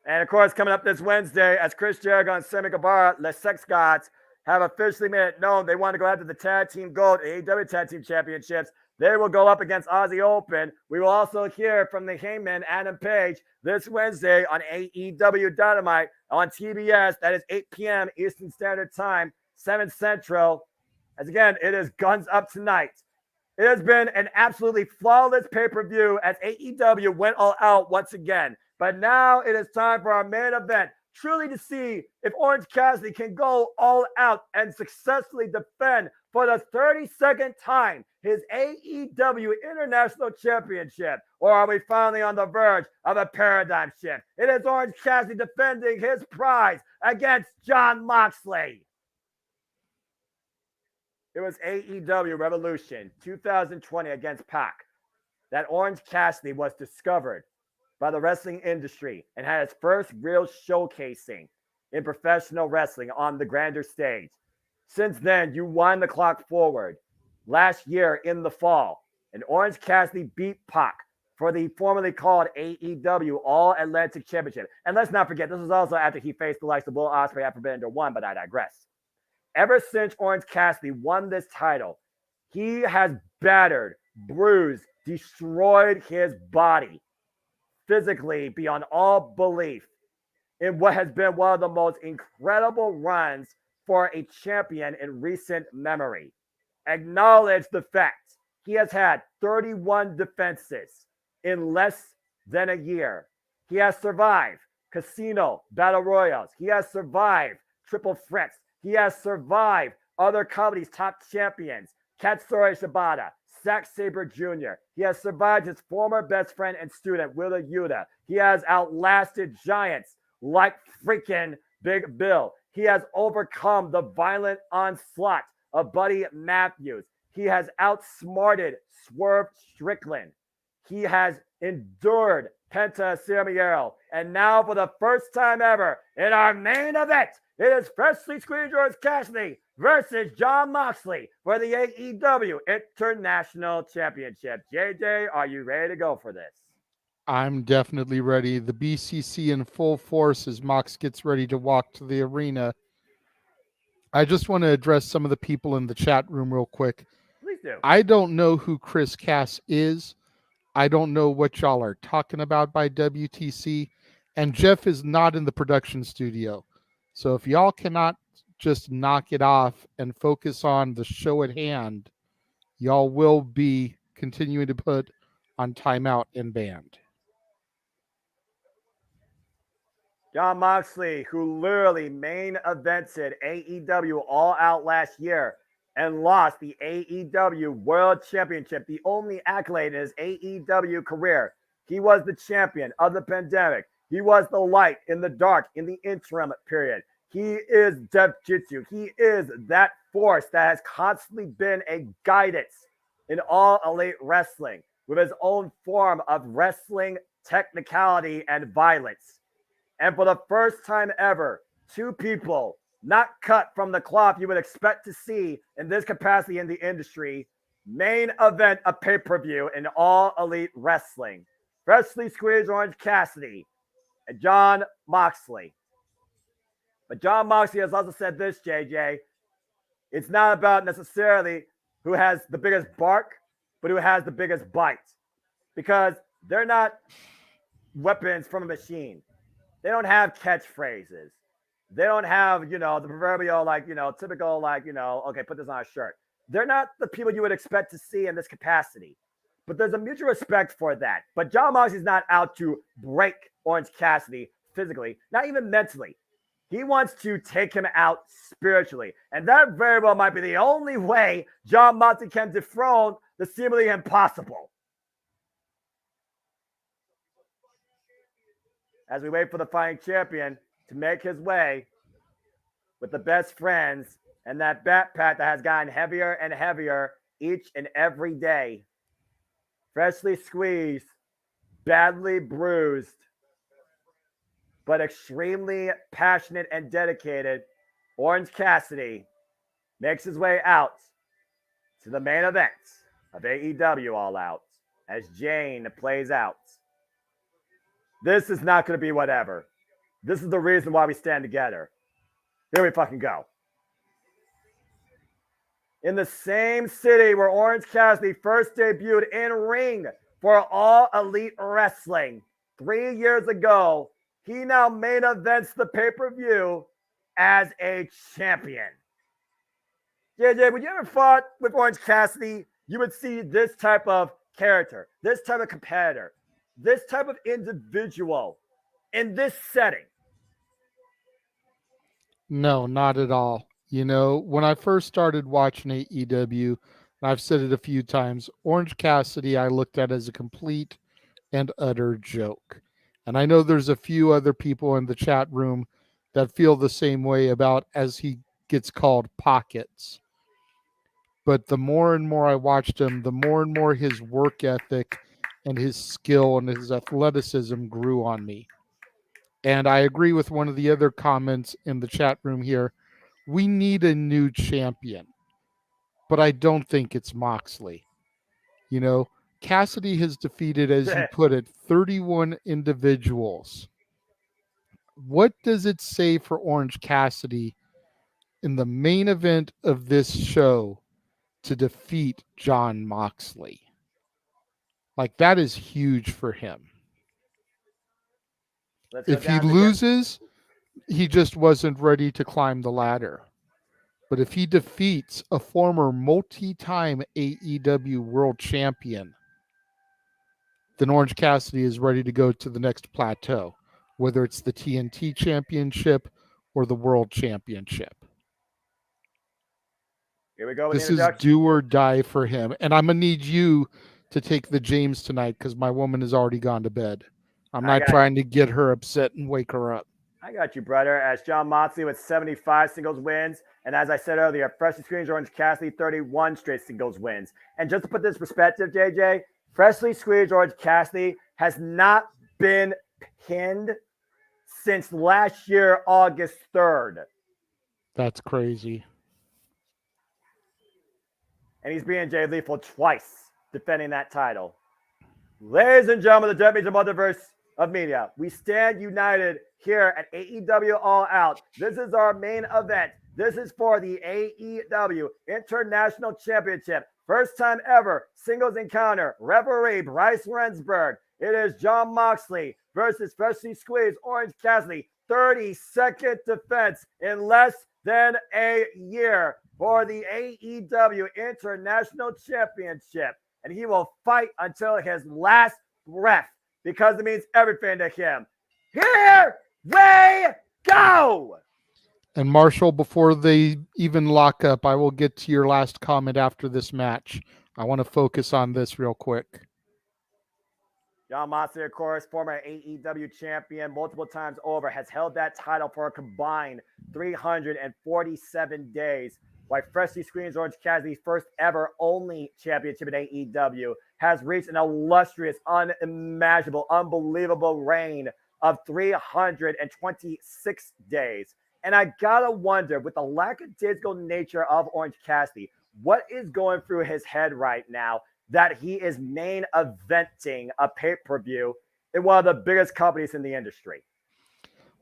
And of course, coming up this Wednesday, as Chris Jericho and Sammy Guevara, Les Sex Gods, have officially made it known they want to go after the Tag Team Gold AEW Tag Team Championships. They will go up against Aussie Open. We will also hear from the Hangman, Adam Page, this Wednesday on AEW Dynamite on TBS. That is 8 p.m. Eastern Standard Time, 7 Central. As again, it is guns up tonight. It has been an absolutely flawless pay-per-view as AEW went all out once again. But now it is time for our main event, truly to see if Orange Cassidy can go all out and successfully defend for the 32nd time his AEW International Championship. Or are we finally on the verge of a paradigm shift? It is Orange Cassidy defending his prize against John Moxley. It was AEW Revolution 2020 against Pac that Orange Cassidy was discovered by the wrestling industry and had its first real showcasing in professional wrestling on the grander stage. Since then, you wind the clock forward. Last year in the fall, and Orange Cassidy beat Pac for the formerly called AEW All-Atlantic Championship. And let's not forget, this was also after he faced the likes of Will Ospreay at Forbidden Door 1, but I digress. Ever since Orange Cassidy won this title, he has battered, bruised, destroyed his body physically beyond all belief. in what has been one of the most incredible runs for a champion in recent memory. Acknowledge the fact he has had 31 defenses in less than a year. He has survived casino battle royals. He has survived triple threats. He has survived other companies' top champions, Katsuri Shibata, Zack Sabre Jr. He has survived his former best friend and student, Willa Yuta. He has outlasted giants like freaking Big Bill. He has overcome the violent onslaught of Buddy Matthews. He has outsmarted Swerve Strickland. He has endured Penta Ciamiero. And now, for the first time ever in our main event, it is freshly squeezed George Cassidy versus Jon Moxley for the AEW International Championship. JJ, are you ready to go for this? I'm definitely ready. The BCC in full force as Mox gets ready to walk to the arena. I just want to address some of the people in the chat room real quick. Please do. I don't know who Chris Cass is. I don't know what y'all are talking about by WTC. And Jeff is not in the production studio. So if y'all cannot just knock it off and focus on the show at hand, y'all will be continuing to put on timeout and banned. Jon Moxley, who literally main evented AEW All Out last year and lost the AEW World Championship, the only accolade in his AEW career. He was the champion of the pandemic. He was the light in the dark in the interim period. He is Death Jitsu. He is that force that has constantly been a guidance in All Elite Wrestling with his own form of wrestling technicality and violence. And for the first time ever, two people not cut from the cloth you would expect to see in this capacity in the industry, main event a pay-per-view in All Elite Wrestling. Freshly squeezed Orange Cassidy and Jon Moxley. But Jon Moxley has also said this, JJ. It's not about necessarily who has the biggest bark, but who has the biggest bite. Because they're not weapons from a machine. They don't have catchphrases. They don't have, the proverbial, typical, okay, put this on a shirt. They're not the people you would expect to see in this capacity. But there's a mutual respect for that. But Jon Moxley's not out to break Orange Cassidy physically, not even mentally. He wants to take him out spiritually. And that very well might be the only way Jon Moxley can dethrone the seemingly impossible. As we wait for the fighting champion to make his way with the best friends and that backpack that has gotten heavier and heavier each and every day. Freshly squeezed, badly bruised, but extremely passionate and dedicated, Orange Cassidy makes his way out to the main event of AEW All Out as Jane plays out. This is not going to be whatever. This is the reason why we stand together. Here we fucking go. In the same city where Orange Cassidy first debuted in ring for All Elite Wrestling 3 years ago, he now main events the pay-per-view as a champion. JJ, when you ever fought with Orange Cassidy, you would see this type of character, this type of competitor, this type of individual in this setting. No, not at all. When I first started watching AEW, and I've said it a few times, Orange Cassidy I looked at as a complete and utter joke. And I know there's a few other people in the chat room that feel the same way about, as he gets called, Pockets. But the more and more I watched him, the more and more his work ethic and his skill and his athleticism grew on me. And I agree with one of the other comments in the chat room here. We need a new champion, but I don't think it's Moxley. Cassidy has defeated, as you put it, 31 individuals. What does it say for Orange Cassidy in the main event of this show to defeat Jon Moxley? That is huge for him. If he loses, he just wasn't ready to climb the ladder. But if he defeats a former multi-time AEW world champion, then Orange Cassidy is ready to go to the next plateau, whether it's the TNT championship or the world championship. Here we go. This is do or die for him. And I'm going to need you to take the James tonight because my woman has already gone to bed. I'm not trying to get her upset and wake her up. I got you, brother. As Jon Moxley with 75 singles wins. And as I said earlier, Freshly Squeezed Orange Cassidy, 31 straight singles wins. And just to put this in perspective, JJ, Freshly Squeezed Orange Cassidy has not been pinned since last year, August 3rd. That's crazy. And he's being Jay Lethal twice, defending that title. Ladies and gentlemen, the JMN Multiverse of Media, we stand united here at AEW All Out. This is our main event. This is for the AEW International Championship. First time ever, singles encounter. Referee Bryce Rensburg. It is Jon Moxley versus Freshly Squeezed Orange Cassidy. 30-second defense in less than a year for the AEW International Championship. And he will fight until his last breath because it means everything to him. Here we go! And Marshall, before they even lock up, I will get to your last comment after this match. I want to focus on this real quick. Jon Moxley, of course, former AEW champion, multiple times over, has held that title for a combined 347 days. While Freshly Squeezed Orange Cassidy's first ever only championship in AEW has reached an illustrious, unimaginable, unbelievable reign of 326 days. And I gotta wonder, with the lackadaisical nature of Orange Cassidy, what is going through his head right now that he is main eventing a pay-per-view in one of the biggest companies in the industry?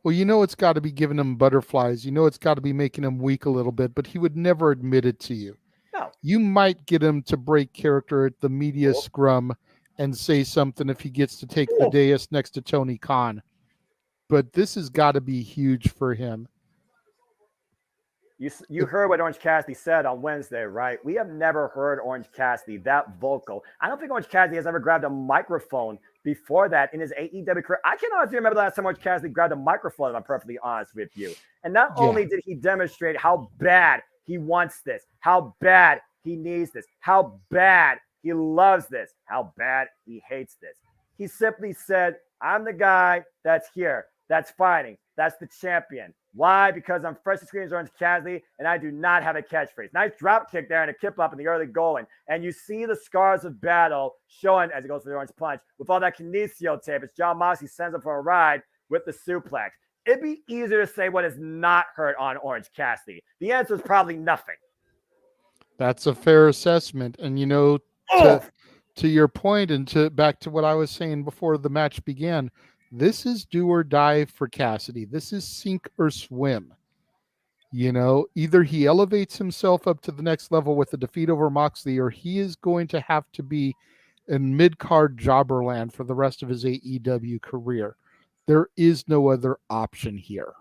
Well, you know it's got to be giving him butterflies. You know it's got to be making him weak a little bit, but he would never admit it to you. No. You might get him to break character at the media scrum and say something if he gets to take the dais next to Tony Khan. But this has got to be huge for him. You heard what Orange Cassidy said on Wednesday, right? We have never heard Orange Cassidy that vocal. I don't think Orange Cassidy has ever grabbed a microphone before that in his AEW career. I can honestly remember the last time Orange Cassidy grabbed a microphone, if I'm perfectly honest with you. And not only did he demonstrate how bad he wants this, how bad he needs this, how bad he loves this, how bad he hates this. He simply said, I'm the guy that's here, that's fighting, that's the champion. Why? Because I'm Freshly Squeezed Orange Cassidy, and I do not have a catchphrase. Nice drop kick there and a kip up in the early going. And you see the scars of battle showing as he goes for the orange punch with all that kinesio tape. It's Jon Moxley sends him for a ride with the suplex. It'd be easier to say what is not hurt on Orange Cassidy. The answer is probably nothing. That's a fair assessment. And, you know, to your point and back to what I was saying before the match began, this is do or die for Cassidy. This is sink or swim. You know, either he elevates himself up to the next level with a defeat over Moxley, or he is going to have to be in mid-card jobber land for the rest of his AEW career. There is no other option here.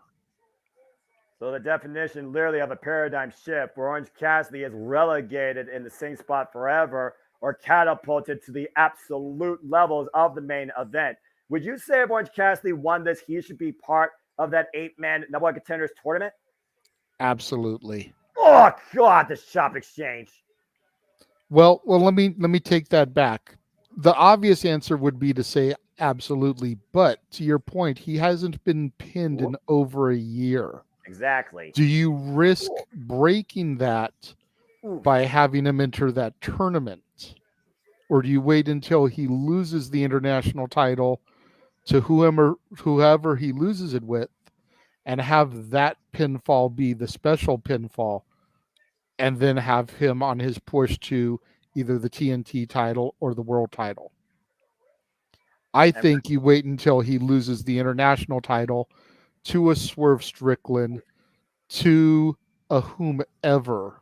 So the definition literally of a paradigm shift where Orange Cassidy is relegated in the same spot forever or catapulted to the absolute levels of the main event. Would you say if Orange Cassidy won this, he should be part of that 8-man number one contenders tournament? Absolutely. Oh God, the shop exchange. Well, let me take that back. The obvious answer would be to say absolutely, but to your point, he hasn't been pinned in over a year. Exactly. Do you risk breaking that by having him enter that tournament? Or do you wait until he loses the international title to whoever he loses it with and have that pinfall be the special pinfall and then have him on his push to either the TNT title or the world title? I think you wait until he loses the international title to a Swerve Strickland, to a whomever,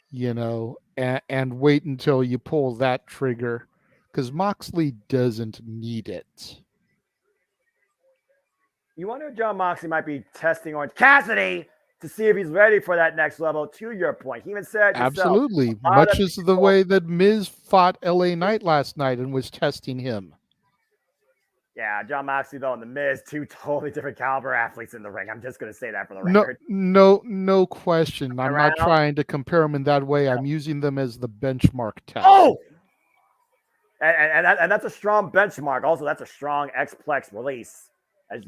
you know, and wait until you pull that trigger because Moxley doesn't need it. You wonder if John Moxley might be testing Orange Cassidy to see if he's ready for that next level. To your point, he even said yourself, Absolutely. Much as the way that Miz fought LA Knight last night and was testing him. Yeah, John Moxley, though, and The Miz, two totally different caliber athletes in the ring. I'm just going to say that for the record. No question. I'm not trying to compare them in that way. I'm using them as the benchmark test. Oh! And that's a strong benchmark. Also, that's a strong X-Plex release.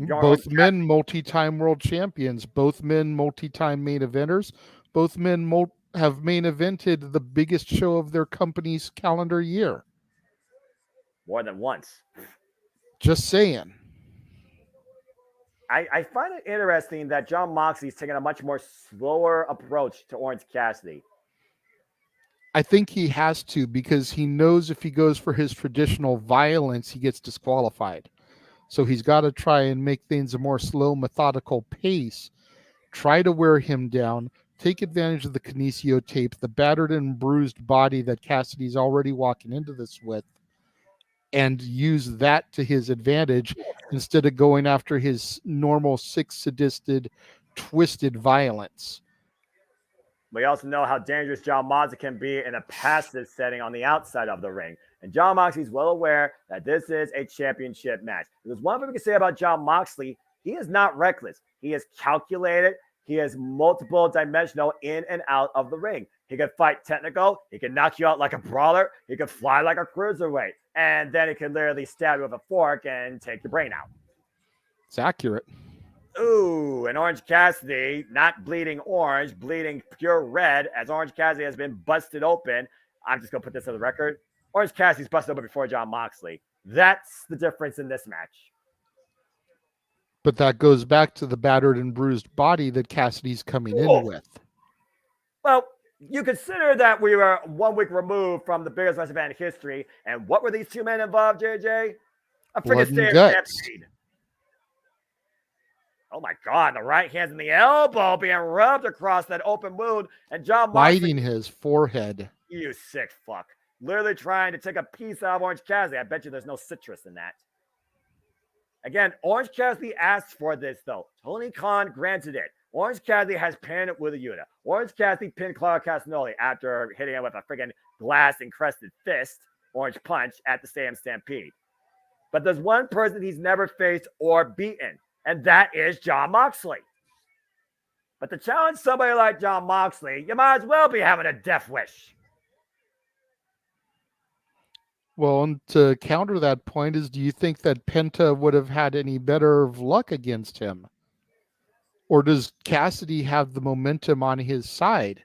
Both men multi-time world champions. Both men multi-time main eventers. Both men have main evented the biggest show of their company's calendar year. More than once. Just saying. I find it interesting that John Moxley's taking a much more slower approach to Orange Cassidy. I think he has to, because he knows if he goes for his traditional violence, he gets disqualified. So he's got to try and make things a more slow, methodical pace. Try to wear him down. Take advantage of the kinesio tape, the battered and bruised body that Cassidy's already walking into this with, and use that to his advantage instead of going after his normal sadistic, twisted violence. We also know how dangerous John Moxley can be in a passive setting on the outside of the ring. And John Moxley's well aware that this is a championship match. There's one thing we can say about John Moxley. He is not reckless. He is calculated. He is multiple dimensional in and out of the ring. He can fight technical. He can knock you out like a brawler. He can fly like a cruiserweight. And then he can literally stab you with a fork and take your brain out. It's accurate. Ooh, and Orange Cassidy, not bleeding orange, bleeding pure red, as Orange Cassidy has been busted open. I'm just going to put this on the record. Orange Cassidy's busted open before John Moxley. That's the difference in this match. But that goes back to the battered and bruised body that Cassidy's coming in with. Well, you consider that we were 1 week removed from the biggest wrestling event in history. And what were these two men involved, JJ? A freaking stampede. Oh my God, the right hand's in the elbow being rubbed across that open wound. And John Moxley biting his forehead. You sick fuck. Literally trying to take a piece out of Orange Cassidy. I bet you there's no citrus in that. Again, Orange Cassidy asked for this, though. Tony Khan granted it. Orange Cassidy has pinned with a Yuta. Orange Cassidy pinned Claudio Castagnoli after hitting him with a freaking glass-encrusted fist, Orange Punch, at the Stadium Stampede. But there's one person he's never faced or beaten, and that is John Moxley. But to challenge somebody like John Moxley, you might as well be having a death wish. Well, and to counter that point is, do you think that Penta would have had any better luck against him? Or does Cassidy have the momentum on his side?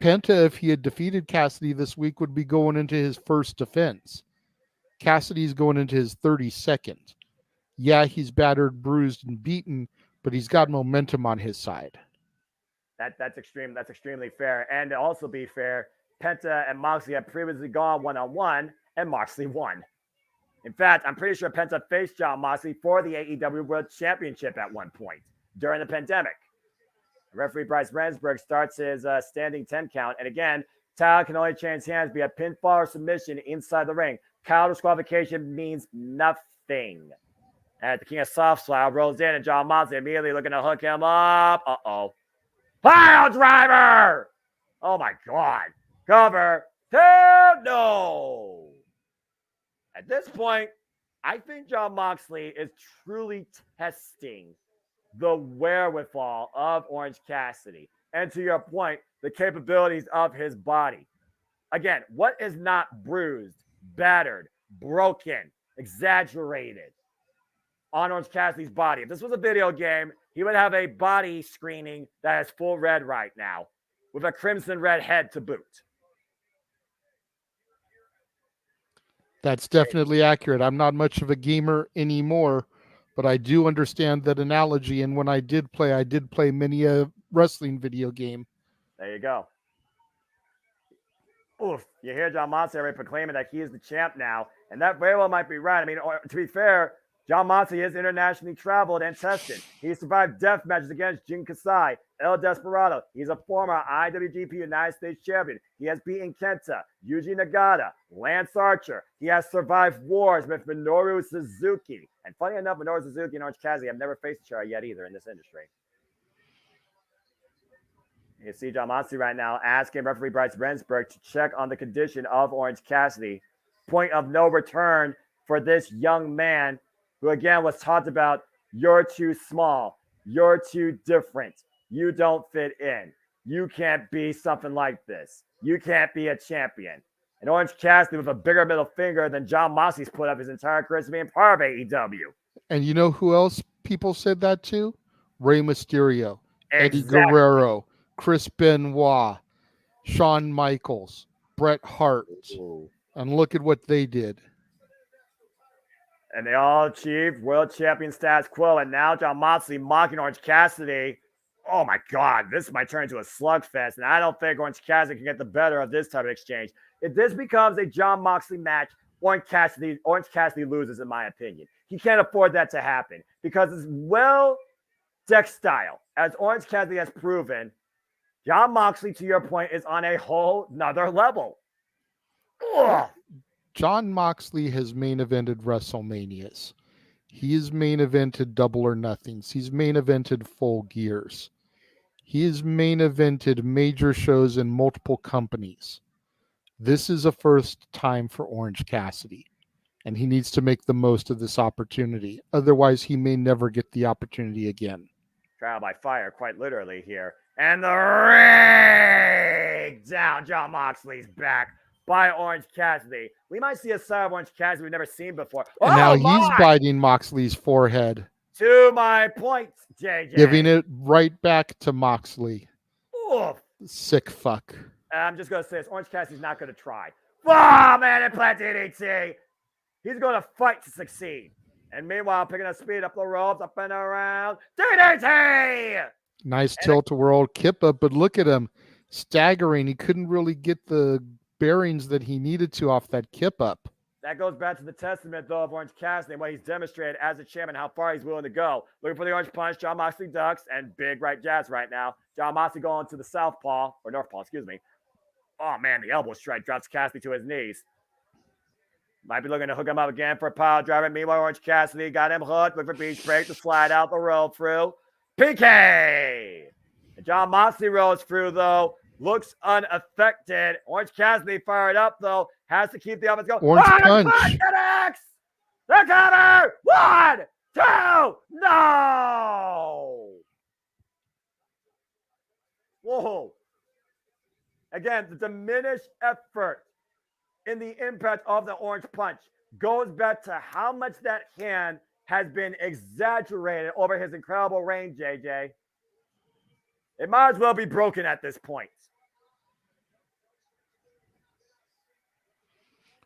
Penta, if he had defeated Cassidy this week, would be going into his first defense. Cassidy's going into his 32nd. Yeah, he's battered, bruised, and beaten, but he's got momentum on his side. That's extremely fair. And to also be fair, Penta and Moxley have previously gone one-on-one, and Moxley won. In fact, I'm pretty sure Penta faced John Moxley for the AEW World Championship at one point during the pandemic. Referee Bryce Rensburg starts his standing 10 count. And again, title can only change hands via pinfall or submission inside the ring. Title disqualification means nothing. And the King of Soft Style rolls in, and John Moxley immediately looking to hook him up. Uh-oh. Pile driver! Oh, my God. Cover. No. At this point, I think John Moxley is truly testing the wherewithal of Orange Cassidy. And to your point, the capabilities of his body. Again, what is not bruised, battered, broken, exaggerated on Orange Cassidy's body? If this was a video game, he would have a body screening that is full red right now with a crimson red head to boot. That's definitely accurate. I'm not much of a gamer anymore, but I do understand that analogy. And when I did play many a wrestling video game. There you go. Oof. You hear John Moxley already proclaiming that he is the champ now. And that very well might be right. I mean, to be fair, John Moxley is internationally traveled and tested. He survived death matches against Jin Kasai, El Desperado. He's a former IWGP United States champion. He has beaten Kenta, Yuji Nagata, Lance Archer. He has survived wars with Minoru Suzuki. And funny enough, Minoru Suzuki and Orange Cassidy have never faced each other yet either in this industry. You see John Moxley right now asking referee Bryce Rensburg to check on the condition of Orange Cassidy. Point of no return for this young man who, again, was talked about, you're too small, you're too different, you don't fit in, you can't be something like this, you can't be a champion. And Orange Cassidy with a bigger middle finger than John Moxley's put up his entire career as being part of AEW. And you know who else people said that to? Rey Mysterio, Eddie Exactly. Guerrero, Chris Benoit, Shawn Michaels, Bret Hart. Ooh. And look at what they did. And they all achieved world champion status quo. And now John Moxley mocking Orange Cassidy. Oh my God, this might turn into a slugfest. And I don't think Orange Cassidy can get the better of this type of exchange. If this becomes a John Moxley match, Orange Cassidy loses, in my opinion. He can't afford that to happen because as well deck style as Orange Cassidy has proven, John Moxley, to your point, is on a whole nother level. Ugh. John Moxley has main evented WrestleManias. He has main evented Double or Nothings. He's main evented Full Gears. He has main evented major shows in multiple companies. This is a first time for Orange Cassidy, and he needs to make the most of this opportunity. Otherwise, he may never get the opportunity again. Trial by fire, quite literally here. And the ring down. John Moxley's back by Orange Cassidy. We might see a side of Orange Cassidy we've never seen before. And now he's biting Moxley's forehead. To my point, JJ. Giving it right back to Moxley. Oof. Sick fuck. I'm just going to say this. Orange Cassidy's not going to try. Oh, man, implant DDT. He's going to fight to succeed. And meanwhile, picking up speed up the ropes, up and around. DDT! Nice tilt-a-whirl kip-up, but look at him staggering. He couldn't really get the bearings that he needed to off that kip-up. That goes back to the testament, though, of Orange Cassidy and what he's demonstrated as a champion, how far he's willing to go. Looking for the orange punch. John Moxley ducks and big right jabs right now. John Moxley going to the southpaw, or northpaw, excuse me. Oh, man, the elbow strike drops Cassidy to his knees. Might be looking to hook him up again for a pile driver. Meanwhile, Orange Cassidy got him hooked with a beach break to slide out the roll through. PK! And John Moxley rolls through, though. Looks unaffected. Orange Cassidy fired up, though. Has to keep the offense going. Orange punch. Connects! The cover! 1, 2, no! Whoa. Again, the diminished effort in the impact of the orange punch goes back to how much that hand has been exaggerated over his incredible reign, JJ. It might as well be broken at this point.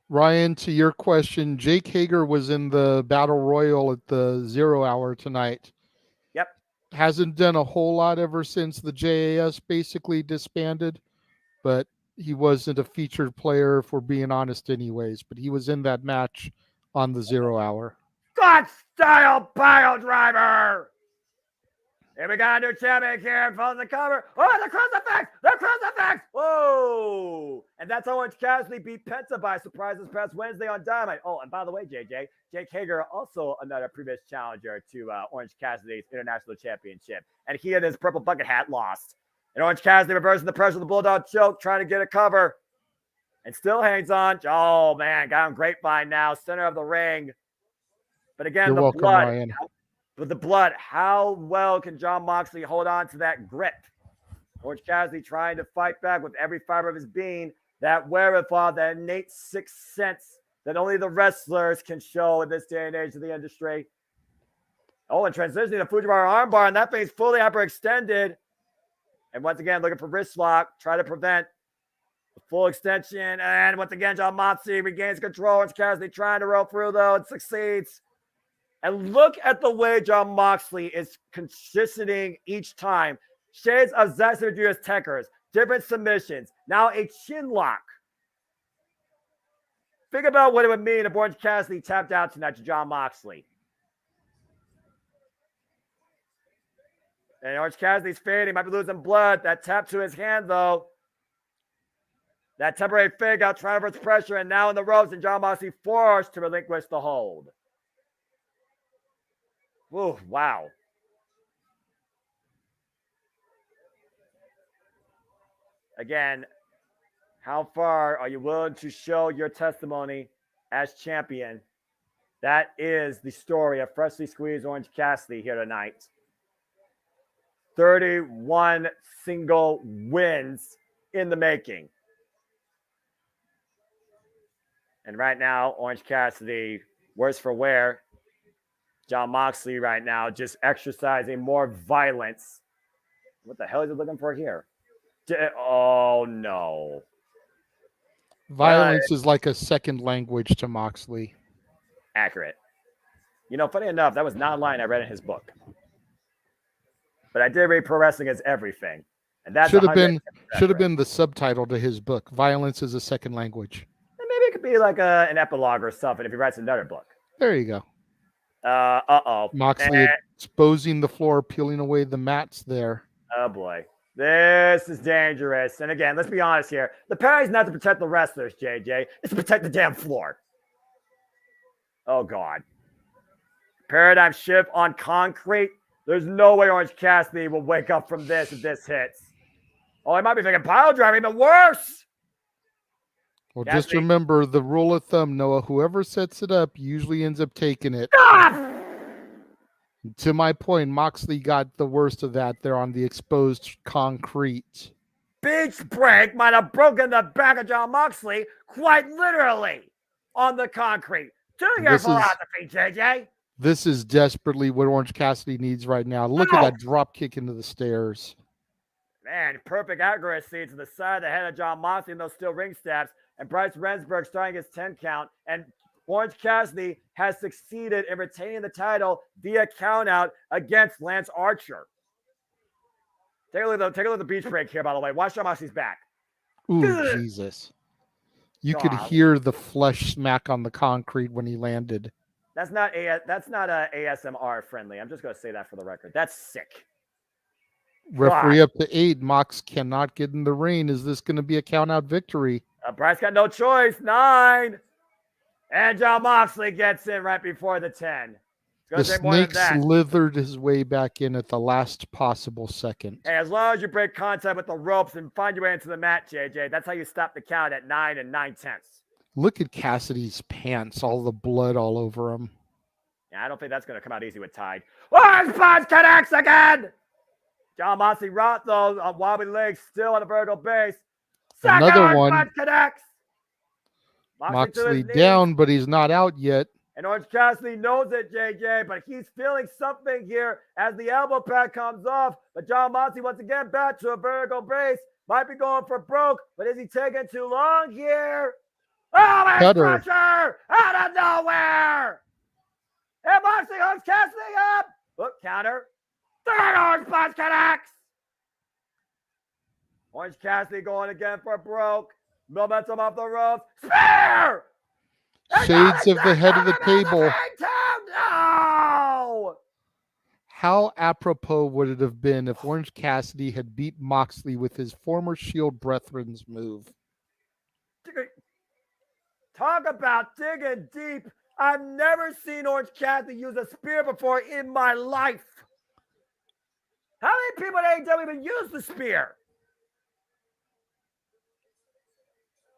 Ryan, to your question, Jake Hager was in the Battle Royal at the 0 hour tonight. Yep. Hasn't done a whole lot ever since the JAS basically disbanded, but he wasn't a featured player, if we're being honest anyways, but he was in that match on the 0 hour. God style pile driver. Here we got a new champion here. Follows the cover. Oh, the crucifix! The crucifix! Whoa! And that's how Orange Cassidy beat Penta by surprise this past Wednesday on Dynamite. Oh, and by the way, JJ, Jake Hager, also another previous challenger to Orange Cassidy's International Championship. And he and his purple bucket hat lost. And Orange Cassidy reversing the pressure of the Bulldog choke, trying to get a cover. And still hangs on. Oh, man, got him grapevine now, center of the ring. But again, You're welcome, blood. Ryan. With the blood, how well can John Moxley hold on to that grip? Orange Cassidy trying to fight back with every fiber of his being, that wherewithal, that innate sixth sense that only the wrestlers can show in this day and age of the industry. Oh, and transitioning to Fujiwara armbar, and that thing's fully hyperextended. And once again, looking for wrist lock, try to prevent the full extension. And once again, John Moxley regains control. Orange Cassidy trying to roll through, though, and succeeds. And look at the way John Moxley is conditioning each time. Shades of Zack Sabre Techers, different submissions. Now a chin lock. Think about what it would mean if Orange Cassidy tapped out tonight to John Moxley. And Orange Cassidy's fading. Might be losing blood. That tap to his hand, though. That temporary fake out, trying to reverse pressure, and now in the ropes, and Jon Moxley forced to relinquish the hold. Ooh, wow. Again, how far are you willing to show your testimony as champion? That is the story of freshly squeezed Orange Cassidy here tonight. 31 single wins in the making. And right now, Orange Cassidy, worse for wear. Jon Moxley right now just exercising more violence. What the hell is he looking for here? Oh, no. Violence is like a second language to Moxley. Accurate. You know, funny enough, that was not a line I read in his book. But I did read Pro Wrestling is Everything. And that should have been the subtitle to his book. Violence is a second language. And maybe it could be like an epilogue or something if he writes another book. There you go. Moxley exposing the floor, peeling away the mats there. Oh, boy. This is dangerous. And again, let's be honest here. The paradigm is not to protect the wrestlers, JJ. It's to protect the damn floor. Oh, God. Paradigm shift on concrete. There's no way Orange Cassidy will wake up from this if this hits. Oh, I might be thinking pile driver, even worse. Well, just remember the rule of thumb, Noah. Whoever sets it up usually ends up taking it. To my point, Moxley got the worst of that there on the exposed concrete. Beach break might have broken the back of Jon Moxley quite literally on the concrete. To your philosophy, JJ. This is desperately what Orange Cassidy needs right now. Look at that drop kick into the stairs. Man, perfect accuracy to the side of the head of Jon Moxley and those steel ring stabs. And Bryce Remsburg starting his 10 count. And Orange Cassidy has succeeded in retaining the title via countout against Lance Archer. Take a look at the beach break here, by the way. Watch Jon Moxley's back. Ooh, Jesus. You could hear the flesh smack on the concrete when he landed. That's not ASMR friendly. I'm just going to say that for the record. That's sick. Referee up to 8. Mox cannot get in the ring. Is this going to be a count-out victory? Bryce got no choice. 9. And Jon Moxley gets in right before the 10. The snake slithered his way back in at the last possible second. Hey, as long as you break contact with the ropes and find your way into the mat, JJ, that's how you stop the count at 9 9/10. Look at Cassidy's pants, all the blood all over him. Yeah, I don't think that's going to come out easy with Tide. Oh, Spot connects again! Jon Moxley rocked those on wobbly legs, still on the vertical base. Another one. Spot connects. Moxley down, but he's not out yet. And Orange Cassidy knows it, JJ, but he's feeling something here as the elbow pad comes off. But Jon Moxley once again back to a vertical base. Might be going for broke, but is he taking too long here? Oh, my pressure out of nowhere! And Moxley hooks Cassidy up. Look, counter. Third Orange Spot connects. Orange Cassidy going again for broke. Momentum off the ropes. Spear! Shades of the head of the table. No! How apropos would it have been if Orange Cassidy had beat Moxley with his former Shield Brethren's move? Talk about digging deep. I've never seen Orange Cassidy use a spear before in my life. How many people at AEW even use the spear?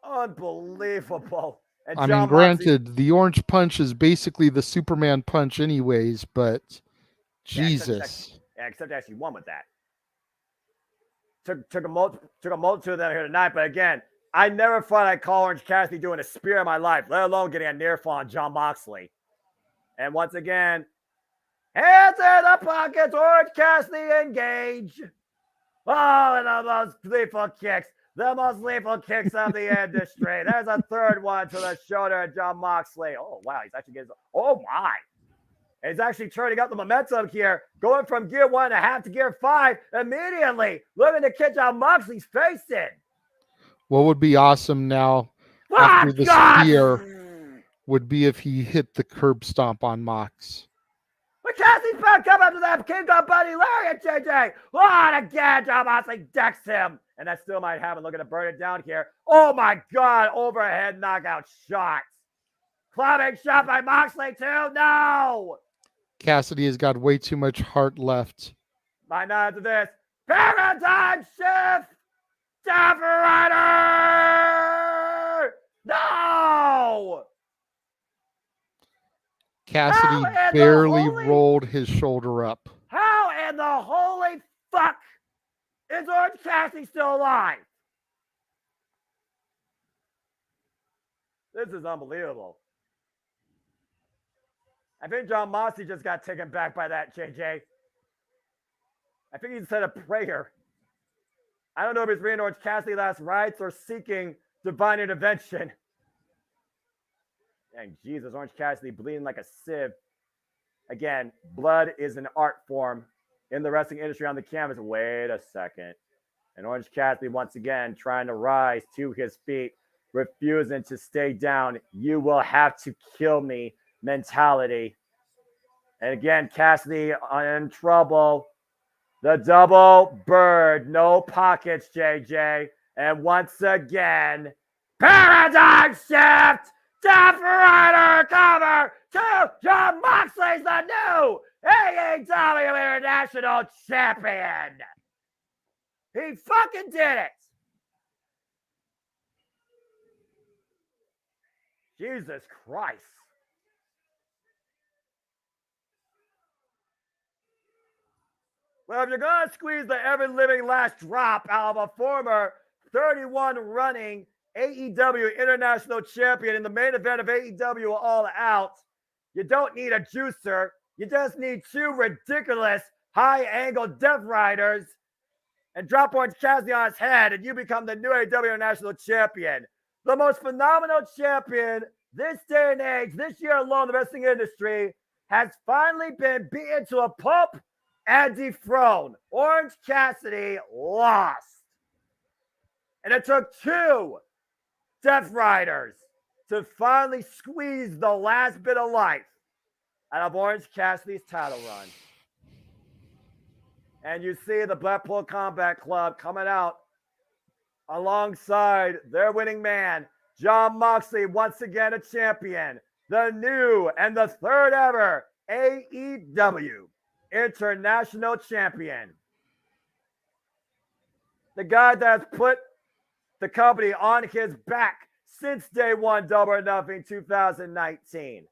Unbelievable. And I mean, granted, the orange punch is basically the Superman punch anyways, but Jesus. Except actually won with that. Took a multitude of them here tonight, but again, I never thought I'd call Orange Cassidy doing a spear in my life, let alone getting a near fall on Jon Moxley. And once again, hands in the pockets, Orange Cassidy engage. Oh, and the most lethal kicks. The most lethal kicks of the industry. There's a third one to the shoulder of Jon Moxley. Oh, wow. He's actually getting, oh, my. He's actually turning up the momentum here, going from gear 1.5 to gear 5 immediately, looking to catch Jon Moxley's face in. What would be awesome now after the spear would be if he hit the curb stomp on Mox. But Cassidy's about to come up to that King Kong Bunny Lariat, JJ. What again? Jon Moxley decks him. And that still might happen. Looking to burn it down here. Oh my God. Overhead knockout shots. Clubbing shot by Moxley too. No. Cassidy has got way too much heart left. By nine to this. Paradigm shift. Death Rider. No. Cassidy barely rolled his shoulder up. How in the holy fuck is Orange Cassidy still alive? This is unbelievable. I think Jon Moxley just got taken back by that, JJ. I think he said a prayer. I don't know if he's reading Orange Cassidy last rites or seeking divine intervention. And Jesus, Orange Cassidy bleeding like a sieve. Again, blood is an art form in the wrestling industry on the canvas. Wait a second. And Orange Cassidy once again trying to rise to his feet, refusing to stay down. You will have to kill me mentality. And again, Cassidy in trouble. The double bird, no pockets, JJ. And once again, paradigm shift. Death Rider cover to Jon Moxley's the new AEW International Champion. He fucking did it. Jesus Christ. Well, if you're going to squeeze the ever living last drop out of a former 31 running AEW International Champion in the main event of AEW All Out, you don't need a juicer. You just need two ridiculous high-angle Death Riders and drop Orange Cassidy on his head, and you become the new AEW International Champion. The most phenomenal champion this day and age, this year alone, the wrestling industry has finally been beaten to a pulp and dethroned. Orange Cassidy lost. And it took two Death Riders to finally squeeze the last bit of life out of Orange Cassidy's title run. And you see the Blackpool Combat Club coming out alongside their winning man, Jon Moxley, once again a champion, the new and the third ever AEW International Champion. The guy that's put the company on his back since day one, Double or Nothing 2019.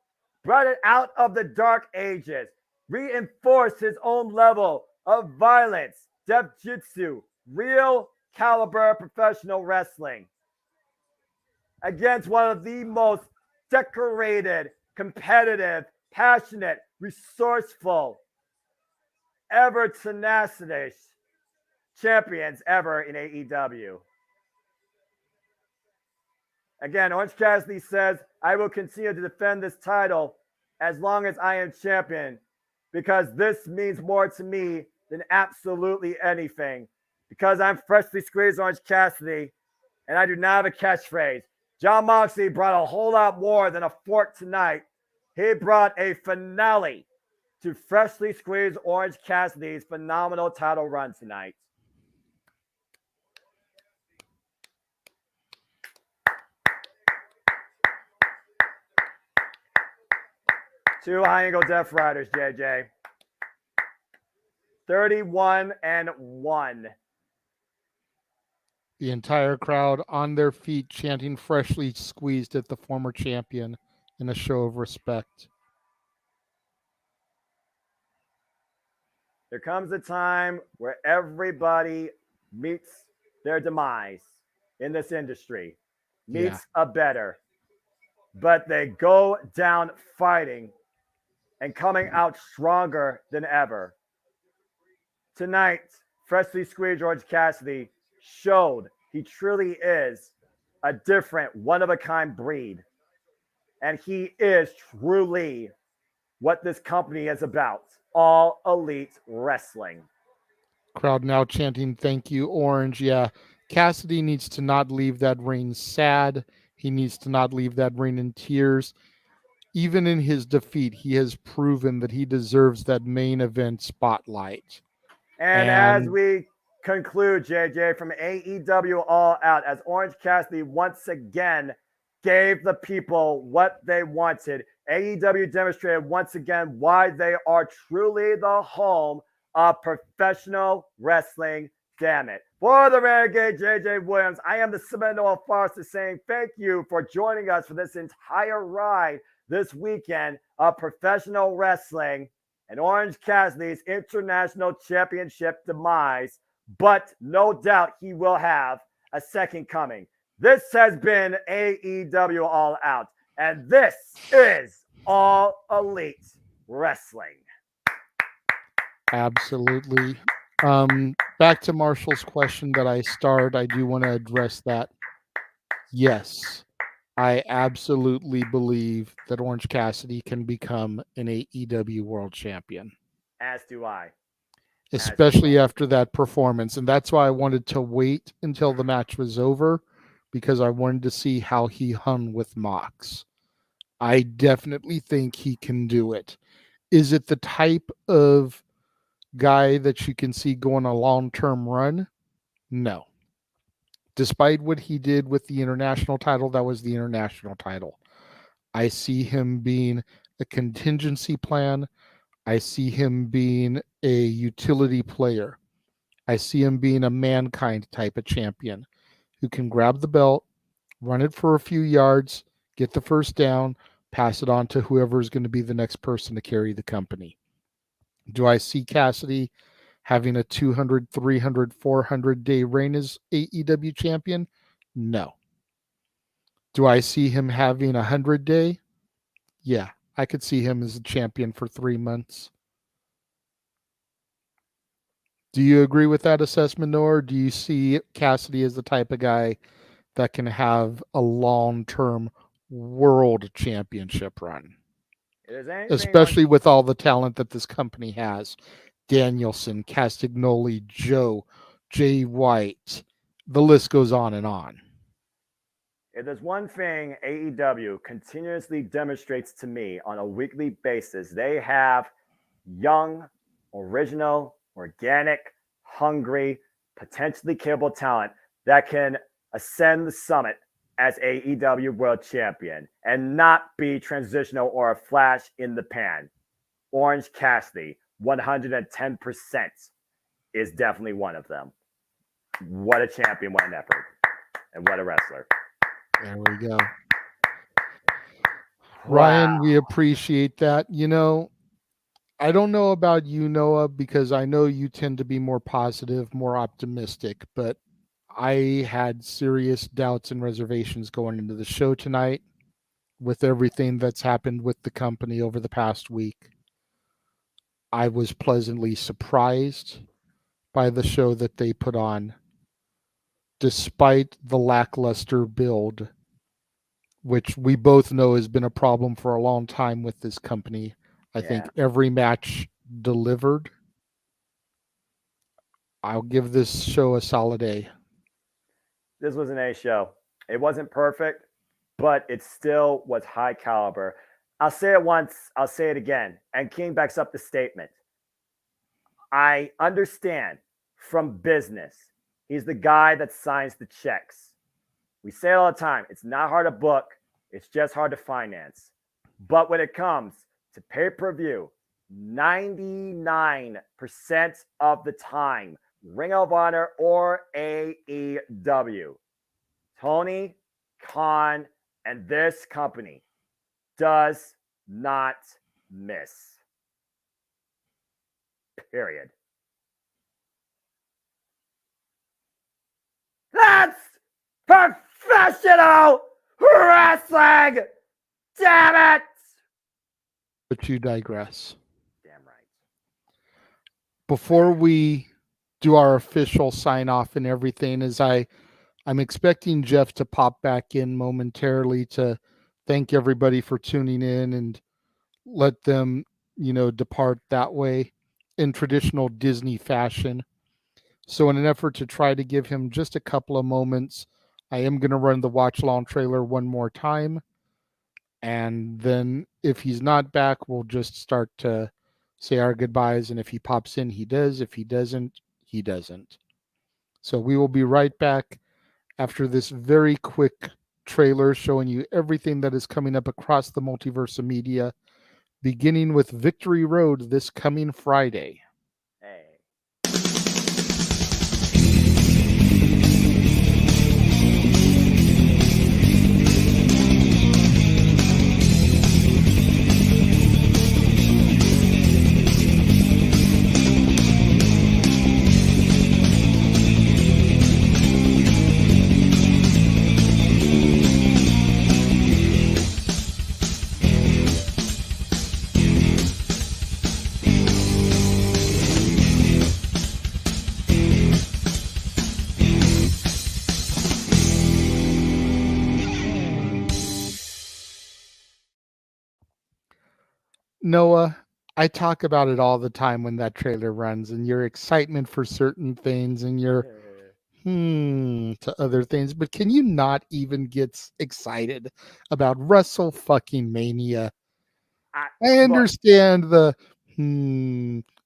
Brought it out of the dark ages. Reinforced his own level of violence, depth jitsu, real caliber professional wrestling. Against one of the most decorated, competitive, passionate, resourceful, ever tenacious champions ever in AEW. Again, Orange Cassidy says, I will continue to defend this title as long as I am champion because this means more to me than absolutely anything. Because I'm freshly squeezed Orange Cassidy and I do not have a catchphrase. Jon Moxley brought a whole lot more than a fork tonight. He brought a finale to freshly squeezed Orange Cassidy's phenomenal title run tonight. Two high-angle Death Riders, JJ. 31-1. The entire crowd on their feet chanting freshly squeezed at the former champion in a show of respect. There comes a time where everybody meets their demise in this industry, meets a better, but they go down fighting and coming out stronger than ever. Tonight, freshly squeezed Orange Cassidy showed he truly is a different, one-of-a-kind breed. And he is truly what this company is about, all elite wrestling. Crowd now chanting, thank you, Orange. Yeah, Cassidy needs to not leave that ring sad. He needs to not leave that ring in tears. even in his defeat, he has proven that he deserves that main event spotlight. And as we conclude, JJ, from AEW All Out, as Orange Cassidy once again gave the people what they wanted, AEW demonstrated once again why they are truly the home of professional wrestling. Damn it. For the Renegade JJ Williams, I am the Seminole Foster saying thank you for joining us for this entire ride this weekend of professional wrestling and Orange Cassidy's international championship demise, but no doubt he will have a second coming. This has been AEW All Out, and this is All Elite Wrestling. Absolutely. Back to Marshall's question that I started, I do want to address that. Yes, I absolutely believe that Orange Cassidy can become an AEW World Champion. As do I. Especially after that performance. And that's why I wanted to wait until the match was over, because I wanted to see how he hung with Mox. I definitely think he can do it. Is it the type of guy that you can see going a long-term run? No. Despite what he did with the international title, that was the international title. I see him being a contingency plan. I see him being a utility player. I see him being a mankind type of champion who can grab the belt, run it for a few yards, get the first down, pass it on to whoever is going to be the next person to carry the company. Do I see Cassidy having a 200, 300, 400 day reign as AEW champion? No. Do I see him having a 100 day? Yeah, I could see him as a champion for 3 months. Do you agree with that assessment, or do you see Cassidy as the type of guy that can have a long-term world championship run? Especially with all the talent that this company has. Danielson, Castagnoli, Joe, Jay White. The list goes on and on. If there's one thing AEW continuously demonstrates to me on a weekly basis, they have young, original, organic, hungry, potentially capable talent that can ascend the summit as AEW World Champion and not be transitional or a flash in the pan. Orange Cassidy, 110%, is definitely one of them. What a champion, what an effort, and what a wrestler. There we go. Ryan, we appreciate that. You know, I don't know about you, Noah, because I know you tend to be more positive, more optimistic, but I had serious doubts and reservations going into the show tonight with everything that's happened with the company over the past week. I was pleasantly surprised by the show that they put on, despite the lackluster build, which we both know has been a problem for a long time with this company. I think every match delivered. I'll give this show a solid A. This was an A show. It wasn't perfect, but it still was high caliber. I'll say it once, I'll say it again. And King backs up the statement. I understand from business, he's the guy that signs the checks. We say it all the time. It's not hard to book. It's just hard to finance. But when it comes to pay-per-view, 99% of the time, Ring of Honor or AEW, Tony Khan and this company does not miss. Period. That's professional wrestling! Damn it! But you digress. Damn right. Before we do our official sign off and everything, I'm expecting Jeff to pop back in momentarily to thank everybody for tuning in and let them, depart that way in traditional Disney fashion. So in an effort to try to give him just a couple of moments, I am going to run the watch along trailer one more time. And then if he's not back, we'll just start to say our goodbyes. And if he pops in, he does. If he doesn't, he doesn't. So we will be right back after this very quick trailer showing you everything that is coming up across the multiverse of media, beginning with Victory Road this coming Friday. Hey. Noah, I talk about it all the time when that trailer runs, and your excitement for certain things and your to other things, but can you not even get excited about Wrestle fucking Mania? I understand the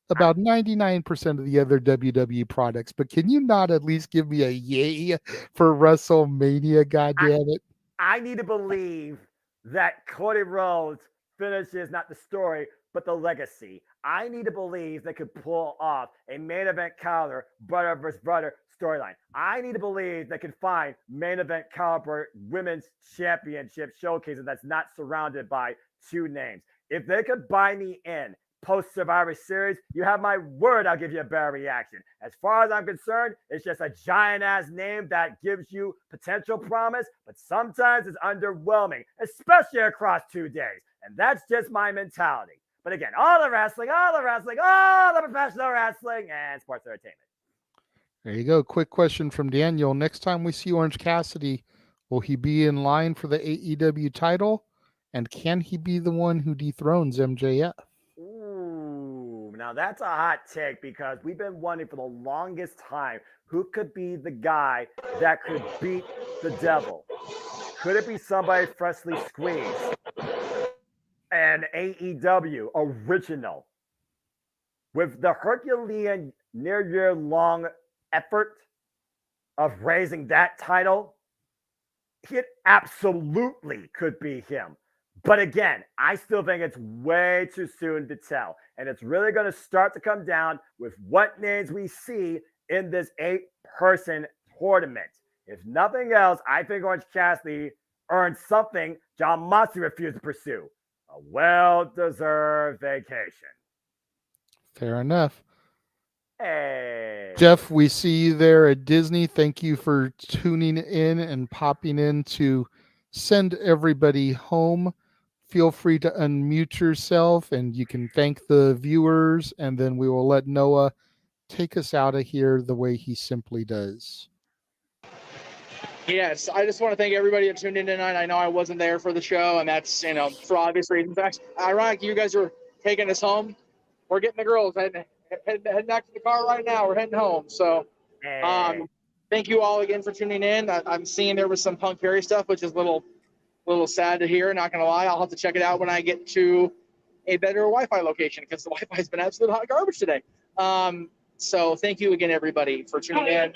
about 99% of the other WWE products, but can you not at least give me a yay for WrestleMania? Goddamn it! I need to believe that Cody Rhodes finishes not the story, but the legacy. I need to believe they could pull off a main event caliber brother versus brother storyline. I need to believe they could find main event caliber women's championship showcases that's not surrounded by two names. If they could buy me in post Survivor Series, you have my word, I'll give you a better reaction. As far as I'm concerned, it's just a giant ass name that gives you potential promise, but sometimes it's underwhelming, especially across 2 days. And that's just my mentality. But again, all the wrestling, all the professional wrestling, and sports entertainment. There you go. Quick question from Daniel. Next time we see Orange Cassidy, will he be in line for the AEW title? And can he be the one who dethrones MJF? Ooh, now that's a hot take because we've been wondering for the longest time who could be the guy that could beat the devil. Could it be somebody freshly squeezed? An AEW original with the Herculean near-year-long effort of raising that title, it absolutely could be him. But again, I still think it's way too soon to tell. And it's really going to start to come down with what names we see in this 8-person tournament. If nothing else, I think Orange Cassidy earned something John Moxley refused to pursue. A well-deserved vacation. Fair enough. Hey. Jeff, we see you there at Disney. Thank you for tuning in and popping in to send everybody home. Feel free to unmute yourself and you can thank the viewers, and then we will let Noah take us out of here the way he simply does. Yes, I just want to thank everybody that tuned in tonight. I know I wasn't there for the show, and that's, for obvious reasons. Ironic, you guys are taking us home. We're getting the girls heading back to the car right now. We're heading home. So, thank you all again for tuning in. I'm seeing there was some Punk Perry stuff, which is a little sad to hear. Not gonna lie, I'll have to check it out when I get to a better Wi-Fi location because the Wi-Fi's been absolute hot garbage today. So, thank you again, everybody, for tuning in.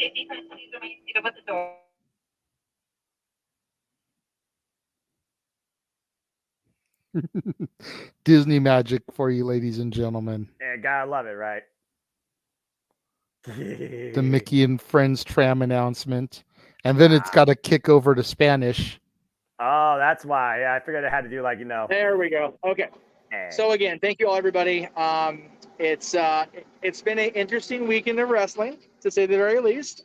Disney magic for you, ladies and gentlemen. Yeah, gotta love it, right? The Mickey and Friends tram announcement. And then it's got to kick over to Spanish. Oh, that's why. Yeah, I figured I had to do There we go. Okay. Hey. So again, thank you all, everybody. It's been an interesting weekend of wrestling, to say the very least,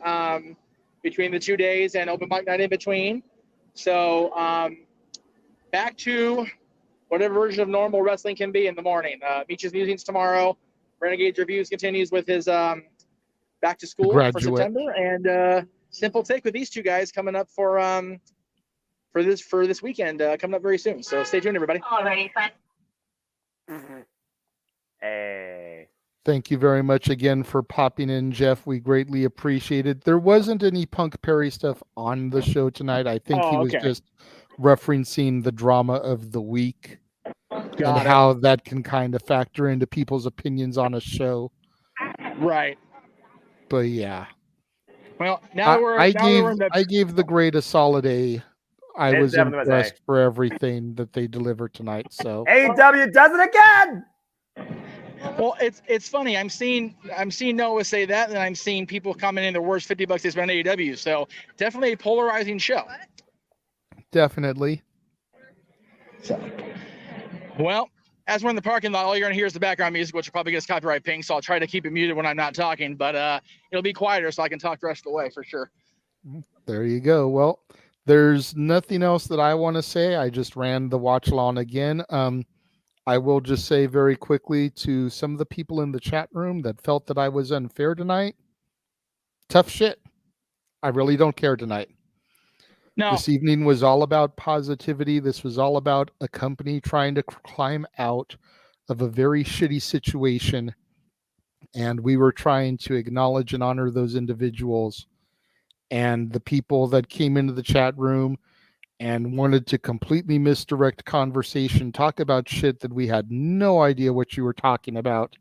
between the 2 days and open mic night in between. So back to whatever version of normal wrestling can be in the morning. Meech's Musings tomorrow. Renegade's Reviews continues with his back to school for September. And Simple Take with these two guys coming up for this weekend, coming up very soon. So stay tuned, everybody. Alrighty, fine. Hey. Thank you very much again for popping in, Jeff. We greatly appreciate it. There wasn't any Punk Perry stuff on the show tonight. I think he was just referencing the drama of the week and Got it. how that can kind of factor into people's opinions on a show. Right. But yeah, Well, now that we're in the I gave the grade a solid A. I It was definitely was A. impressed for everything that they delivered tonight. So AEW does it again. well, it's funny. I'm seeing Noah say that, and I'm seeing people commenting their worst $50 they spent on AEW. So definitely a polarizing show. definitely. So, well, as we're in the parking lot, all you're gonna hear is the background music, which will probably get us copyright ping. So I'll try to keep it muted when I'm not talking, but it'll be quieter so I can talk the rest of the way for sure. There you go. Well, there's nothing else that I want to say. I just ran the watch along again. I will just say very quickly to some of the people in the chat room that felt that I was unfair tonight. Tough shit. I really don't care tonight. No, This evening was all about positivity. This was all about a company trying to climb out of a very shitty situation. And we were trying to acknowledge and honor those individuals. And the people that came into the chat room and wanted to completely misdirect conversation, talk about shit that we had no idea what you were talking about,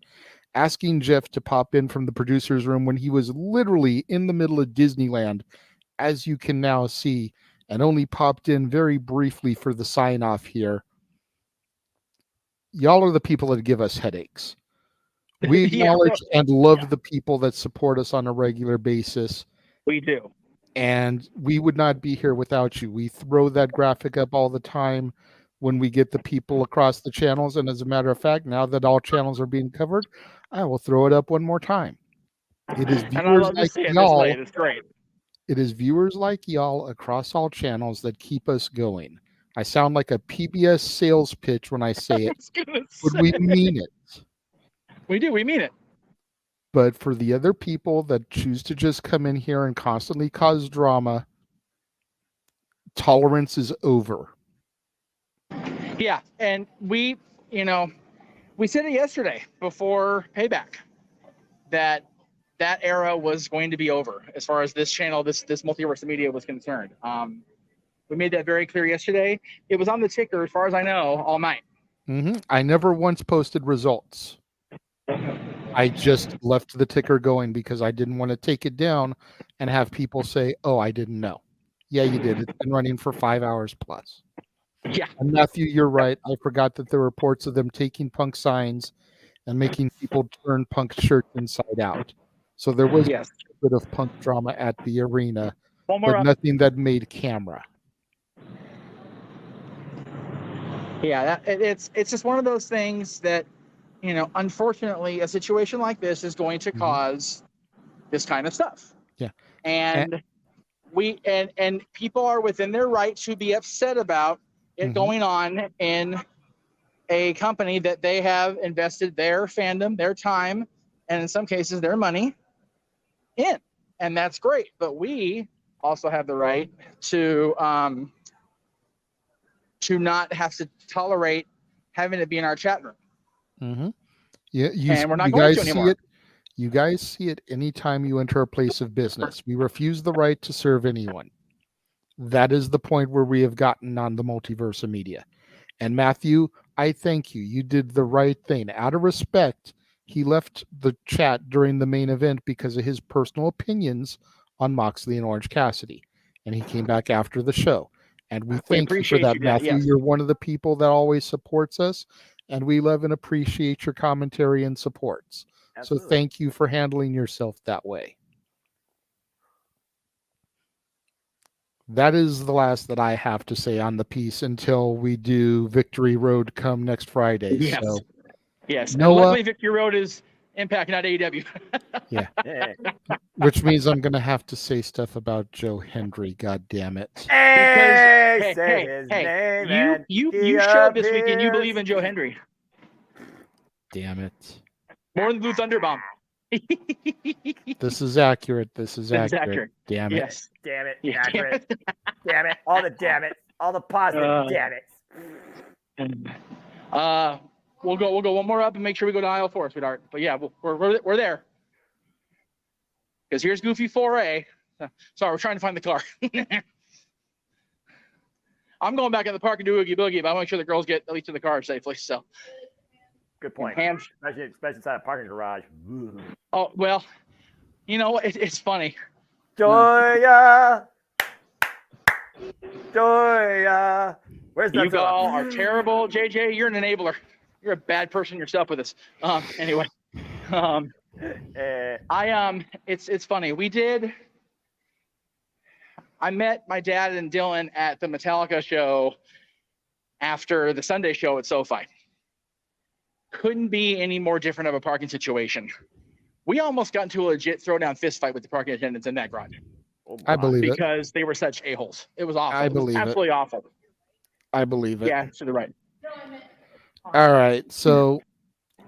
asking Jeff to pop in from the producer's room when he was literally in the middle of Disneyland, as you can now see, and only popped in very briefly for the sign off here. Y'all are the people that give us headaches. We acknowledge and love the people that support us on a regular basis. we do. And we would not be here without you. We throw that graphic up all the time when we get the people across the channels. And as a matter of fact, now that all channels are being covered, I will throw it up one more time. It is And I viewers love to like see it this y'all. late. It's great. It is viewers like y'all across all channels that keep us going. I sound like a PBS sales pitch when I say it, but we mean it. We do. We mean it. But for the other people that choose to just come in here and constantly cause drama, tolerance is over. Yeah, and we said it yesterday before Payback that era was going to be over as far as this channel, this Multiverse of Media was concerned. We made that very clear yesterday. It was on the ticker, as far as I know, all night. Mm-hmm. I never once posted results. I just left the ticker going because I didn't want to take it down and have people say, "Oh, I didn't know." Yeah, you did. It's been running for 5 hours plus. Yeah. And Matthew, you're right. I forgot that there were reports of them taking Punk signs and making people turn Punk shirts inside out. So there was a bit of Punk drama at the arena, but nothing that made camera. Yeah, it's just one of those things that, unfortunately, a situation like this is going to cause this kind of stuff. Yeah. And people are within their right to be upset about it going on in a company that they have invested their fandom, their time, and in some cases their money in. And that's great. But we also have the right to not have to tolerate having it be in our chat room. Mm-hmm. Yeah, and we're not going to anymore. You guys see it anytime you enter a place of business. We refuse the right to serve anyone. That is the point where we have gotten on the Multiverse of Media. And Matthew, I thank you. You did the right thing. Out of respect, he left the chat during the main event because of his personal opinions on Moxley and Orange Cassidy. And he came back after the show. And we thank you for that, Matthew. Yes. You're one of the people that always supports us. And we love and appreciate your commentary and supports. Absolutely. So thank you for handling yourself that way. That is the last that I have to say on the piece until we do Victory Road come next Friday. Yes. So, yes. Noah, and luckily Victory Road is Impact, not AEW. Yeah. Which means I'm going to have to say stuff about Joe Hendry. God damn it. Hey, say his name. You showed this weekend you believe in Joe Hendry. Damn it. More than Blue Thunderbomb. This is accurate. This is accurate. Damn it. Yes. Damn it. Yeah, accurate. Damn it. All the damn it. All the positive damn it. We'll go one more up and make sure we go to aisle 4, sweetheart. But yeah, we're there. Because here's Goofy 4A. Sorry, we're trying to find the car. I'm going back in the park and do Oogie Boogie, but I want to make sure the girls get at least to the car safely. So, Good point. Especially inside a parking garage. Oh, well, you know what? It's funny. Joya! Where's You that? all are terrible. JJ, you're an enabler. You're a bad person yourself with this. Anyway. It's funny. I met my dad and Dylan at the Metallica show after the Sunday show at SoFi. Couldn't be any more different of a parking situation. We almost got into a legit throwdown fist fight with the parking attendants in that garage. I believe it. Because they were such a-holes. It was awful. I believe it. Absolutely awful. I believe it. Yeah, to the right. All right. So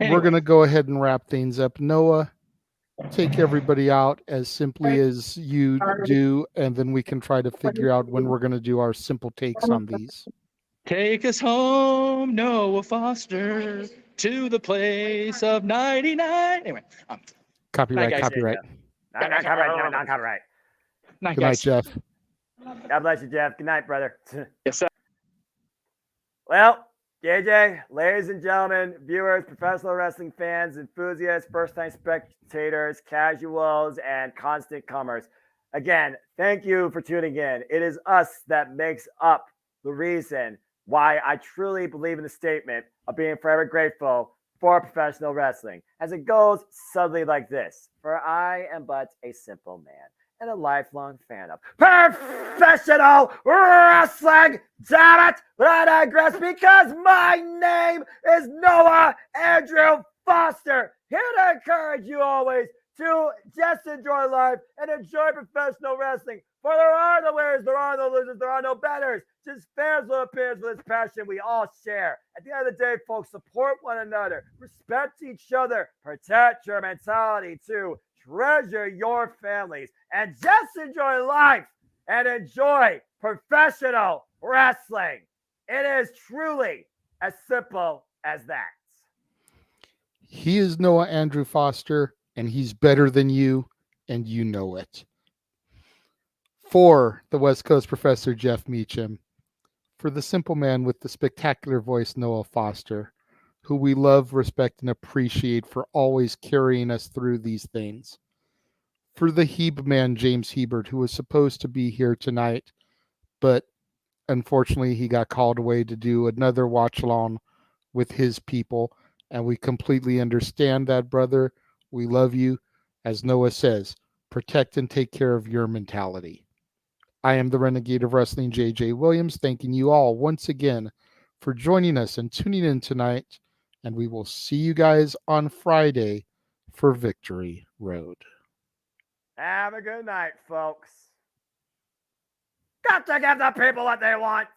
we're going to go ahead and wrap things up. Noah, take everybody out as simply as you do, and then we can try to figure out when we're going to do our simple takes on these. Take us home, Noah Foster, to the place of 99. Anyway. Copyright. Non-copyright. Good night, Jeff. God bless you, Jeff. Good night, brother. Yes, sir. Well, JJ, ladies and gentlemen, viewers, professional wrestling fans, enthusiasts, first-time spectators, casuals, and constant comers. Again, thank you for tuning in. It is us that makes up the reason why I truly believe in the statement of being forever grateful for professional wrestling, as it goes subtly like this. For I am but a simple man and a lifelong fan of professional wrestling. Damn it! But I digress because my name is Noah Andrew Foster, here to encourage you always to just enjoy life and enjoy professional wrestling. For there are no winners, there are no losers, there are no betters. Just fans will appear for this passion we all share. At the end of the day, folks, support one another, respect each other, protect your mentality too, treasure your families, and just enjoy life and enjoy professional wrestling. It is truly as simple as that. He is Noah Andrew Foster, and he's better than you, and you know it. For the West Coast Professor Jeff Meacham, for the simple man with the spectacular voice Noah Foster, who we love, respect, and appreciate for always carrying us through these things. For the Heb man James Hebert, who was supposed to be here tonight, but unfortunately he got called away to do another watch along with his people, and we completely understand that, brother. We love you. As Noah says, protect and take care of your mentality. I am the Renegade of Wrestling, JJ Williams, thanking you all once again for joining us and tuning in tonight, and we will see you guys on Friday for Victory Road. Have a good night, folks. Got to give the people what they want.